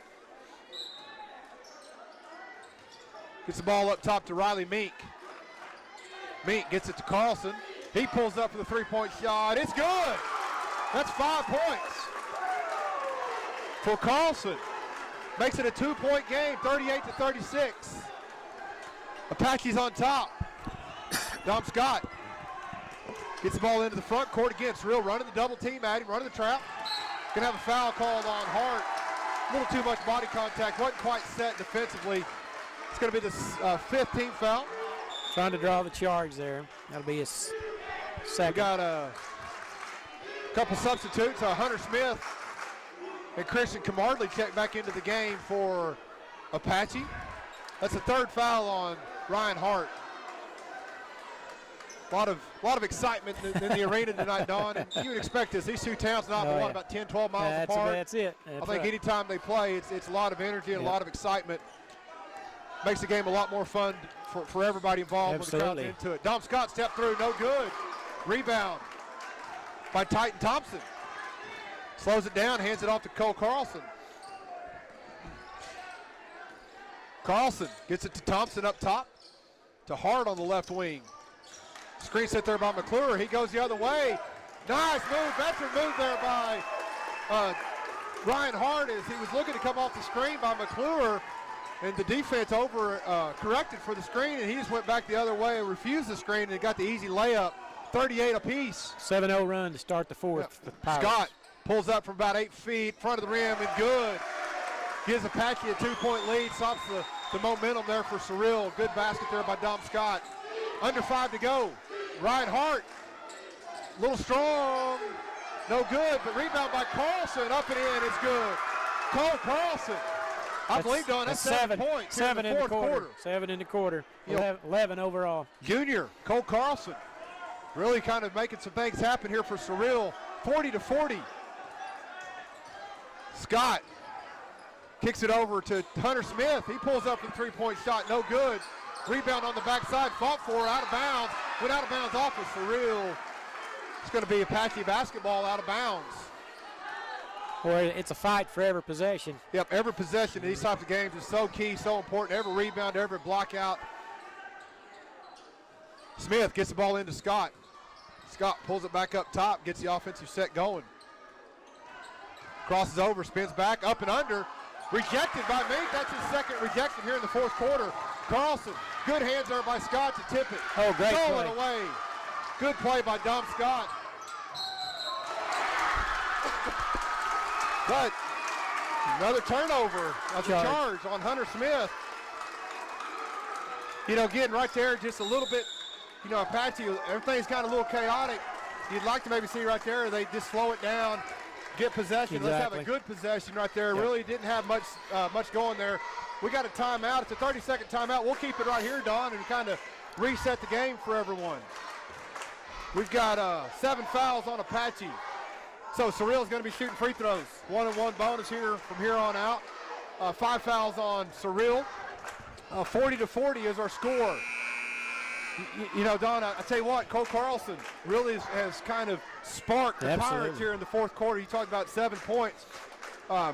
Gets the ball up top to Riley Meek. Meek gets it to Carlson. He pulls up for the three-point shot. It's good. That's 5 points for Carlson. Makes it a 2-point game, 38-36. Apache's on top. Dom Scott gets the ball into the front court again. Seral running the double team at him, running the trap. Gonna have a foul called on Hart. A little too much body contact. Wasn't quite set defensively. It's gonna be the 5th team foul. Trying to draw the charge there. That'll be his second. We got a couple substitutes. Hunter Smith and Christian Camardley check back into the game for Apache. That's the 3rd foul on Ryan Hart. A lot of excitement in the arena tonight, Don. And you would expect this. These two towns not about 10, 12 miles apart. That's it. I think anytime they play, it's a lot of energy and a lot of excitement. Makes the game a lot more fun for everybody involved when the crowd's into it. Dom Scott step through, no good. Rebound by Titan Thompson. Slows it down, hands it off to Cole Carlson. Carlson gets it to Thompson up top, to Hart on the left wing. Screen set there by McClure. He goes the other way. Nice move, veteran move there by Ryan Hart, as he was looking to come off the screen by McClure, and the defense corrected for the screen, and he just went back the other way and refused the screen and got the easy layup. 38 apiece. 7-0 run to start the fourth. Yep. Scott pulls up from about 8 feet, front of the rim, and good. Gives Apache a 2-point lead, stops the momentum there for Seral. Good basket there by Dom Scott. Under 5 to go. Ryan Hart, a little strong, no good, but rebound by Carlson, up and in, it's good. Cole Carlson, I believe, Don, that's 7 points. 7 in the fourth quarter. 7 in the quarter. 11 overall. Junior, Cole Carlson, really kind of making some things happen here for Seral. 40-40. Scott kicks it over to Hunter Smith. He pulls up a 3-point shot, no good. Rebound on the backside, fought for, out of bounds. Went out of bounds off of Seral. It's going to be Apache basketball out of bounds. Boy, it's a fight for every possession. Yep, every possession in these types of games is so key, so important. Every rebound, every block out. Smith gets the ball into Scott. Scott pulls it back up top, gets the offensive set going. Crosses over, spins back, up and under. Rejected by Mink. That's his second rejection here in the fourth quarter. Carlson, good hands there by Scott to tip it. Oh, great Going play. away. Good play by Dom Scott. But another turnover of the charge on Hunter Smith. Again, right there, just a little bit, Apache, everything's kind of a little chaotic. You'd like to maybe see right there, they just slow it down, get possession. Exactly. Let's have a good possession right there. Yep. Really didn't have much going there. We got a timeout. It's a 30-second timeout. We'll keep it right here, Don, and kind of reset the game for everyone. We've got 7 fouls on Apache. So Seral's going to be shooting free throws. 1-on-1 bonus here from here on out. 5 fouls on Seral. 40-40 is our score. Don, I tell you what, Cole Carlson really has kind of sparked the Pirates here in the fourth quarter. You talked about 7 points,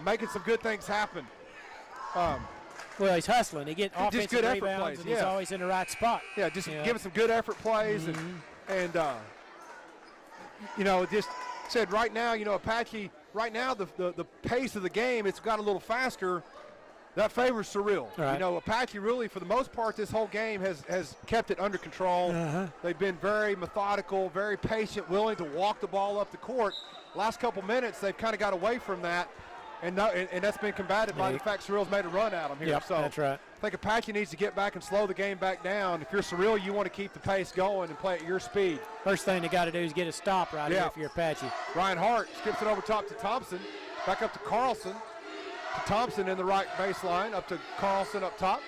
making some good things happen. Well, he's hustling. He gets offensive good effort rebounds, plays, and he's always in the right spot. Yeah, just giving some good effort plays, and just said right now, Apache, right now the pace of the game, it's got a little faster. That favors Seral. Right. Apache really, for the most part, this whole game has kept it under control. They've been very methodical, very patient, willing to walk the ball up the court. Last couple minutes, they've kind of got away from that, and that's been combated by the fact Seral's made a run at them here. Yep, so that's right. I think Apache needs to get back and slow the game back down. If you're Seral, you want to keep the pace going and play at your speed. First thing they got to do is get a stop right here if you're Apache. Ryan Hart skips it over top to Thompson, back up to Carlson. To Thompson in the right baseline, up to Carlson up top.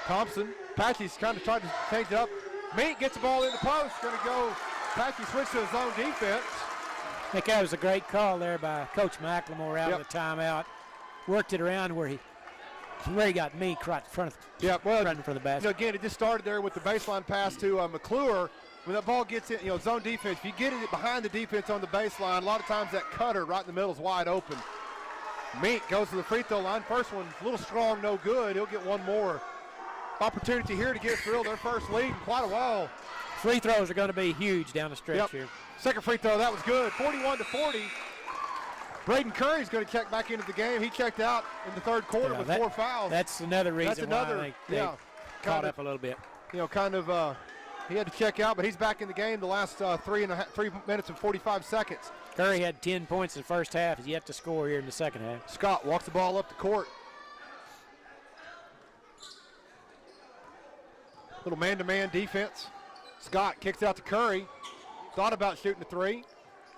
Thompson, Apache's kind of tried to change it up. Meek gets the ball in the post, going to go. Apache switch to his own defense. I think that was a great call there by Coach McLemore out of the timeout. Worked it around where he got Meek right in front of right in front of the basket. Again, it just started there with the baseline pass to McClure. When that ball gets in, zone defense, if you get it behind the defense on the baseline, a lot of times that cutter right in the middle is wide open. Meek goes to the free throw line. First one, a little strong, no good. He'll get one more opportunity here to get Seral their first lead in quite a while. Free throws are going to be huge down the stretch here. Second free throw, that was good. 41-40. Braden Curry's going to check back into the game. He checked out in the third quarter with 4 fouls. That's another reason why they caught up a little bit. He had to check out, but he's back in the game the last 3 minutes and 45 seconds. Curry had 10 points in the first half. He's yet to score here in the second half. Scott walks the ball up the court. Little man-to-man defense. Scott kicks out to Curry. Thought about shooting a 3.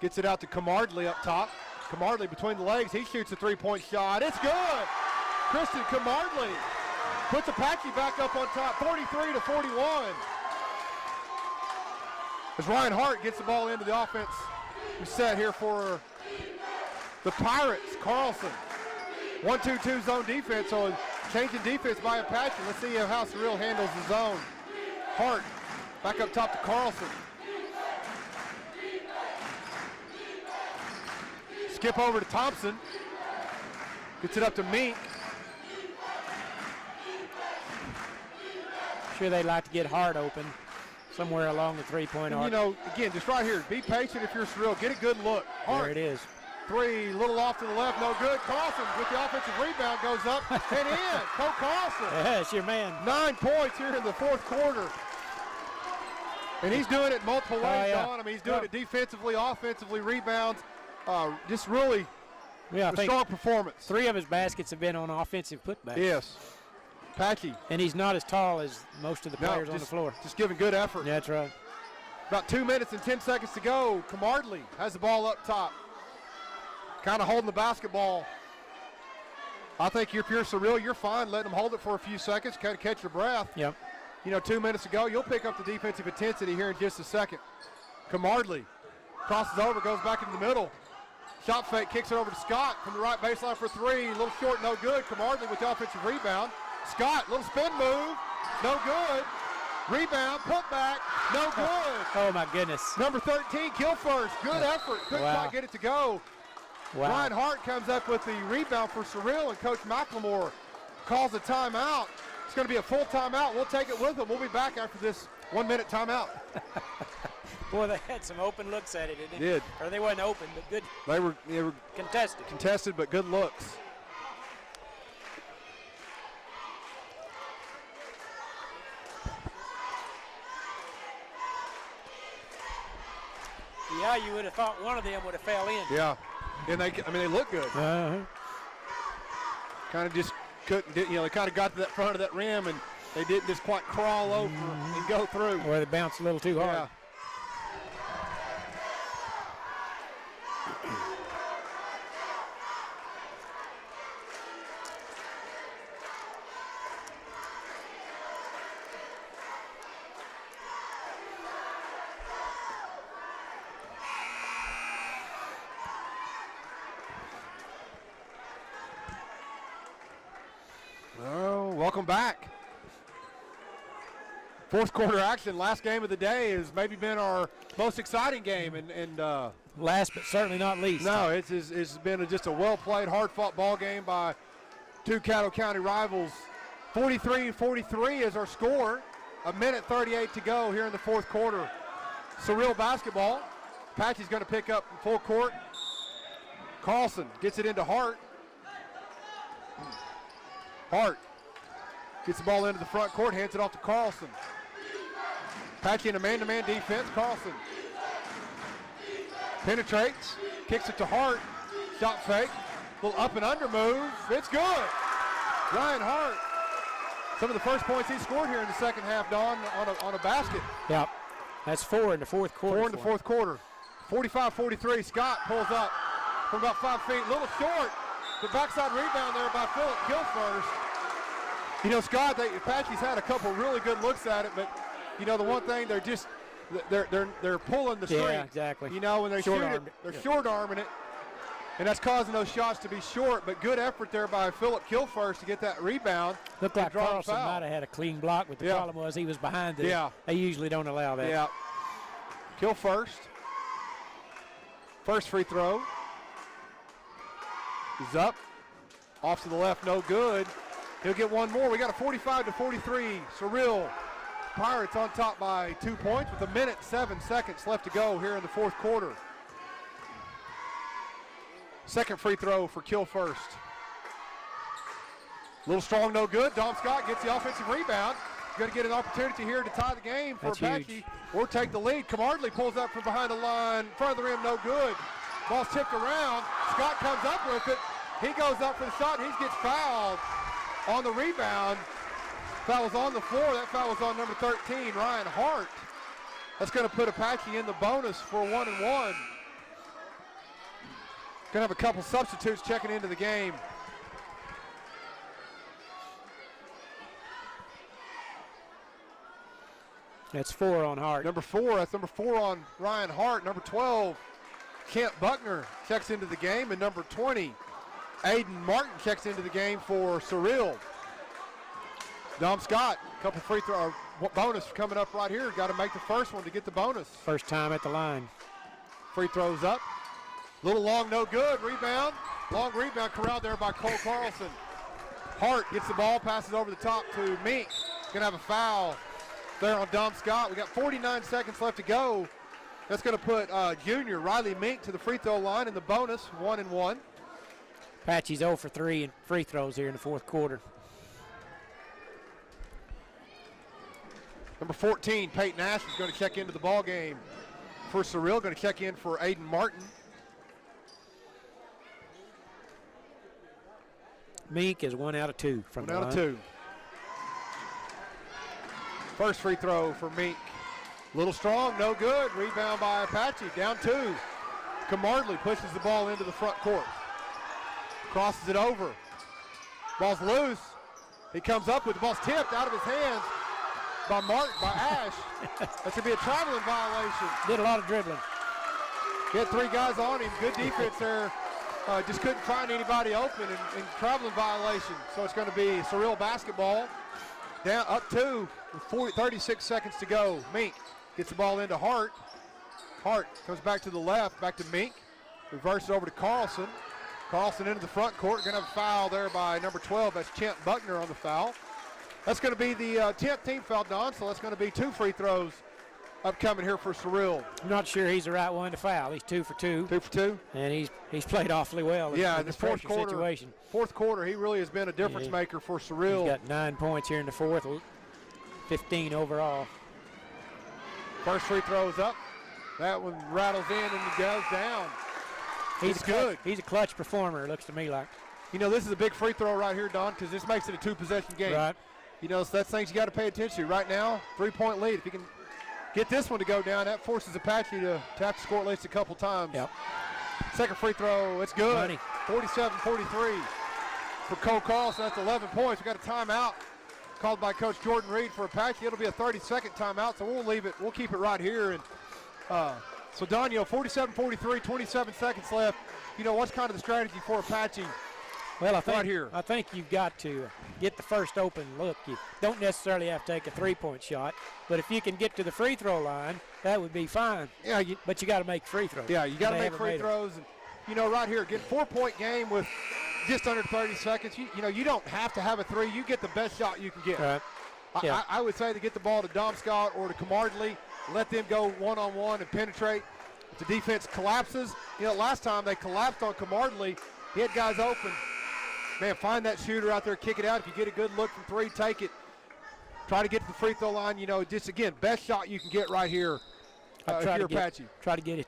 Gets it out to Camardley up top. Camardley between the legs. He shoots a 3-point shot. It's good. Christian Camardley puts Apache back up on top, 43-41. As Ryan Hart gets the ball into the offense. We set here for the Pirates. Carlson, 1-2-2 zone defense, so a changing defense by Apache. Let's see how Seral handles the zone. Hart back up top to Carlson. Skip over to Thompson. Gets it up to Meek. Sure they'd like to get Hart open somewhere along the 3-point arc. Again, just right here, be patient if you're Seral. Get a good look. Hart, there it is. Three, little off to the left, no good. Carlson with the offensive rebound goes up and in. Cole Carlson. Yeah, it's your man. 9 points here in the fourth quarter. And he's doing it multiple ways, Don. I mean, he's doing it defensively, offensively, rebounds. Just really a strong performance. 3 of his baskets have been on offensive putbacks. Yes. Apache. And he's not as tall as most of the players on the floor. Just giving good effort. Yeah, that's right. About 2 minutes and 10 seconds to go. Camardley has the ball up top. Kind of holding the basketball. I think if you're Seral, you're fine letting them hold it for a few seconds, kind of catch your breath. Yep. 2 minutes ago, you'll pick up the defensive intensity here in just a second. Camardley crosses over, goes back into the middle. Shot fake, kicks it over to Scott from the right baseline for 3. A little short, no good. Camardley with the offensive rebound. Scott, little spin move, no good. Rebound, put back, no good. Oh, my goodness. Number 13, kill first. Good effort. Couldn't quite get it to go. Wow. Ryan Hart comes up with the rebound for Seral, and Coach McLemore calls a timeout. It's going to be a full timeout. We'll take it with them. We'll be back after this 1 minute timeout. Boy, they had some open looks at it, didn't they? Did. Or they wasn't open, but good. They were contested. Contested, but good looks. Yeah, you would have thought one of them would have fell in. Yeah, and they look good. Uh-huh. Kind of just couldn't, they kind of got to that front of that rim, and they didn't just quite crawl over and go through. Or they bounced a little too hard. Yeah. Welcome back. Fourth quarter action, last game of the day has maybe been our most exciting game. And last but certainly not least. No, it's been just a well-played, hard-fought ball game by two Caddo County rivals. 43-43 is our score. 1:38 to go here in the fourth quarter. Seral basketball. Apache's going to pick up full court. Carlson gets it into Hart. Hart gets the ball into the front court, hands it off to Carlson. Apache in a man-to-man defense. Carlson penetrates, kicks it to Hart. Shot fake, little up and under move. It's good. Ryan Hart. Some of the first points he scored here in the second half, Don, on a basket. Yep. That's 4 in the fourth quarter. 4 in the fourth quarter. 45-43. Scott pulls up from about 5 feet. A little short. The backside rebound there by Phillip Kilfirst. Scott, Apache's had a couple really good looks at it, but the one thing they're pulling the string. Yeah, exactly. When they shoot it, they're short arming it, and that's causing those shots to be short. But good effort there by Phillip Kilfirst to get that rebound. Looked like Carlson might have had a clean block, but the problem was he was behind it. Yeah. They usually don't allow that. Yeah. Kilfirst. First free throw. He's up. Off to the left, no good. He'll get one more. We got a 45-43 Seral Pirates on top by 2 points with 1:07 left to go here in the fourth quarter. Second free throw for Kilfirst. Little strong, no good. Dom Scott gets the offensive rebound. Going to get an opportunity here to tie the game for Apache or take the lead. Camardley pulls up from behind the line. Front of the rim, no good. Ball's tipped around. Scott comes up with it. He goes up for the shot, and he gets fouled on the rebound. Foul was on the floor. That foul was on number 13, Ryan Hart. That's going to put Apache in the bonus for 1-1. Going to have a couple substitutes checking into the game. That's 4 on Hart. Number 4, that's number 4 on Ryan Hart. Number 12, Kent Buckner checks into the game. And number 20, Aiden Martin checks into the game for Seral. Dom Scott, a couple free throw bonus coming up right here. Got to make the first one to get the bonus. First time at the line. Free throws up. Little long, no good. Rebound. Long rebound corralled there by Cole Carlson. Hart gets the ball, passes over the top to Mink. Gonna have a foul there on Dom Scott. We got 49 seconds left to go That's going to put junior Riley Mink to the free throw line in the bonus, 1-1. Apache's 0 for 3 in free throws here in the fourth quarter. Number 14, Peyton Ash, is going to check into the ball game for Seral. Going to check in for Aiden Martin. Mink is 1 out of 2 from the line. 1 out of 2. First free throw for Mink. Little strong, no good. Rebound by Apache, down 2. Camardley pushes the ball into the front court. Crosses it over. Ball's loose. He comes up with the ball's tipped out of his hands by Ash. That's going to be a traveling violation. Did a lot of dribbling. He had 3 guys on him. Good defense there. Just couldn't find anybody open and traveling violation. So it's going to be Seral basketball. Down up 2 with 36 seconds to go. Mink gets the ball into Hart. Hart comes back to the left, back to Mink. Reverses over to Carlson. Carlson into the front court. Going to have a foul there by number 12. That's Champ Buckner on the foul. That's going to be the 10th team foul, Don, so that's going to be 2 free throws upcoming here for Seral. I'm not sure he's the right one to foul. He's 2 for 2. 2 for 2. And he's played awfully well in this the fourth quarter situation. Fourth quarter, he really has been a difference maker for Seral. He's got 9 points here in the fourth, 15 overall. First free throw is up. That one rattles in and it goes down. He's good. He's a clutch performer, it looks to me like. You know, this is a big free throw right here, Don, because this makes it a 2-possession game. Right. You know, so that's things you got to pay attention to. Right now, 3-point lead. If you can get this one to go down, that forces Apache to have to score at least a couple times. Yep. Second free throw, it's good. Money. 47-43 for Cole Carlson. That's 11 points. We got a timeout called by Coach Jordan Reed for Apache. It'll be a 30-second timeout, so we'll leave it. We'll keep it right here. And so, Don, 47-43, 27 seconds left. You know, what's kind of the strategy for Apache? Well, I think, right here. I think you've got to get the first open look. You don't necessarily have to take a 3-point shot, but if you can get to the free throw line, that would be fine. Yeah, but you got to make free throws. Yeah, you got to make free throws. And, you know, right here, get 4-point game with just under 30 seconds. You know, you don't have to have a 3. You get the best shot you can get. Right. Yeah. I would say to get the ball to Dom Scott or to Camardley, let them go one-on-one and penetrate. If the defense collapses, you know, last time they collapsed on Camardley, he had guys open. Man, find that shooter out there, kick it out. If you get a good look from 3, take it. Try to get to the free throw line. You know, just, again, best shot you can get right here if you're Apache. Try to get it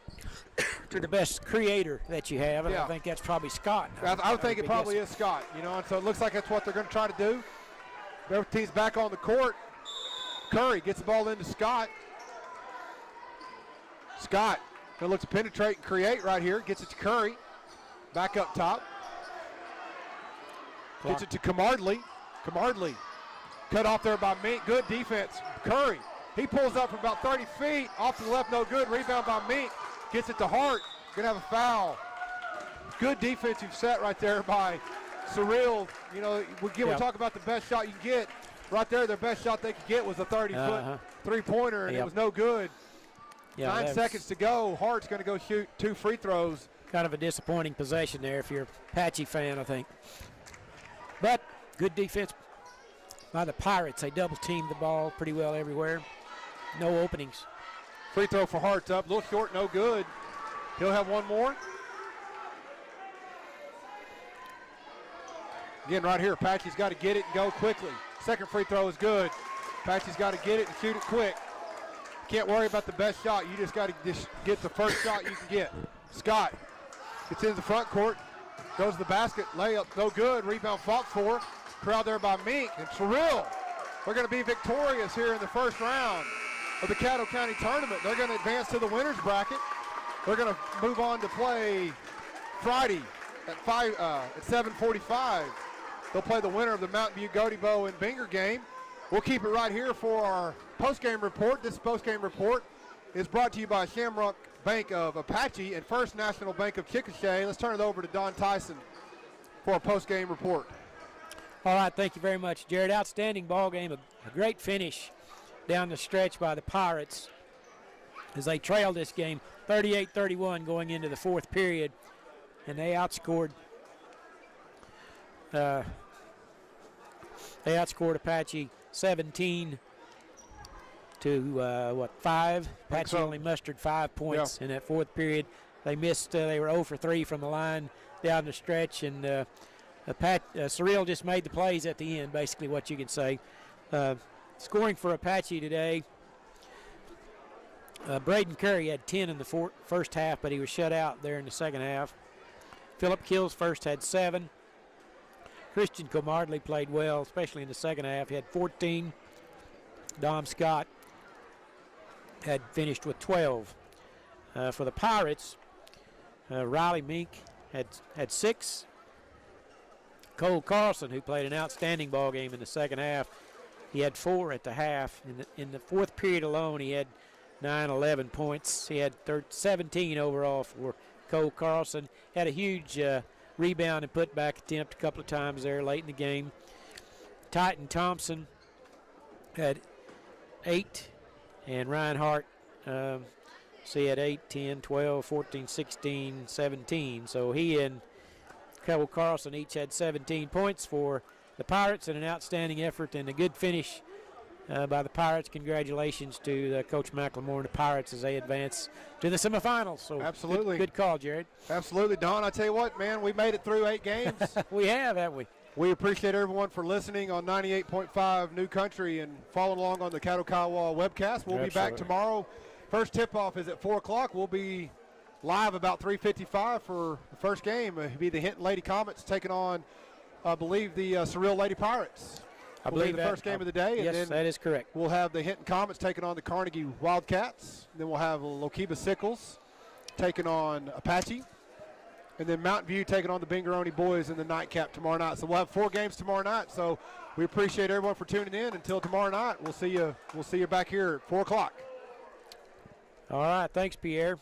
to the best creator that you have, and I think that's probably Scott. I would think it probably is Scott, you know, and so it looks like that's what they're going to try to do. Both teams back on the court. Curry gets the ball into Scott. Scott going to look to penetrate and create right here. Gets it to Curry. Back up top. Gets it to Camardley. Camardley cut off there by Mink. Good defense. Curry. He pulls up from about 30 feet. Off to the left, no good. Rebound by Mink. Gets it to Hart. Going to have a foul. Good defensive set right there by Seral. You know, we talk about the best shot you can get. Right there, their best shot they could get was a 30-foot three-pointer, and it was no good. 9 seconds to go. Hart's going to go shoot 2 free throws. Kind of a disappointing possession there if you're a Apache fan, I think. But good defense by the Pirates. They double-teamed the ball pretty well everywhere. No openings. Free throw for Hart's up. A little short, no good. He'll have one more. Again, right here, Apache's got to get it and go quickly. Second free throw is good. Apache's got to get it and shoot it quick. Can't worry about the best shot. You just got to just get the first shot you can get. Scott gets into the front court, goes to the basket, layup, no good. Rebound fought for. Crowd there by Mink. And Seral, they're going to be victorious here in the first round of the Caddo County Tournament. They're going to advance to the winner's bracket. They're going to move on to play Friday at 7:45. They'll play the winner of the Mountain View Gotebo and Binger game. We'll keep it right here for our post-game report. This post-game report is brought to you by Shamrock Bank of Apache and First National Bank of Chickasha. Let's turn it over to Don Tyson for a post-game report. All right, thank you very much, Jared. Outstanding ball game, a great finish down the stretch by the Pirates as they trailed this game 38-31 going into the fourth period, and they outscored Apache 17-10 to 5. Apache so. only mustered 5 points in that fourth period. They missed. They were 0 for 3 from the line down the stretch, and Seral just made the plays at the end. Basically, what you can say. Scoring for Apache today. Braden Curry had 10 in the first half, but he was shut out there in the second half. Philip Kills first had 7. Christian Comardley played well, especially in the second half. He had 14. Dom Scott had finished with 12. For the Pirates, Riley Mink had 6. Cole Carlson, who played an outstanding ball game in the second half, he had 4 at the half. In the fourth period alone, he had 11 points. He had 17 overall for Cole Carlson. Had a huge rebound and putback attempt a couple of times there late in the game. Titan Thompson had 8, and Ryan Hart, he had 8, 10, 12, 14, 16, 17. So he and Cole Carlson each had 17 points for the Pirates, and an outstanding effort and a good finish by the Pirates. Congratulations to Coach McLemore and the Pirates as they advance to the semifinals. So absolutely. Good call, Jared. Absolutely, Don. I tell you what, man, we made it through 8 games. We have, haven't we? We appreciate everyone for listening on 98.5 New Country and following along on the Caddo Kiowa webcast. We'll be back tomorrow. First tip-off is at 4 o'clock. We'll be live about 3:55 for the first game. It'll be the Hinton Lady Comets taking on, I believe, the Seral Lady Pirates. I believe the first game of the day. Yes, and then that is correct. We'll have the Hinton Comets taking on the Carnegie Wildcats. Then we'll have Lokiba Sickles taking on Apache. And then Mountain View taking on the Bingaroni Boys in the nightcap tomorrow night. So we'll have 4 games tomorrow night. So we appreciate everyone for tuning in. Until tomorrow night, we'll see you back here at 4 o'clock. All right. Thanks, Pierre.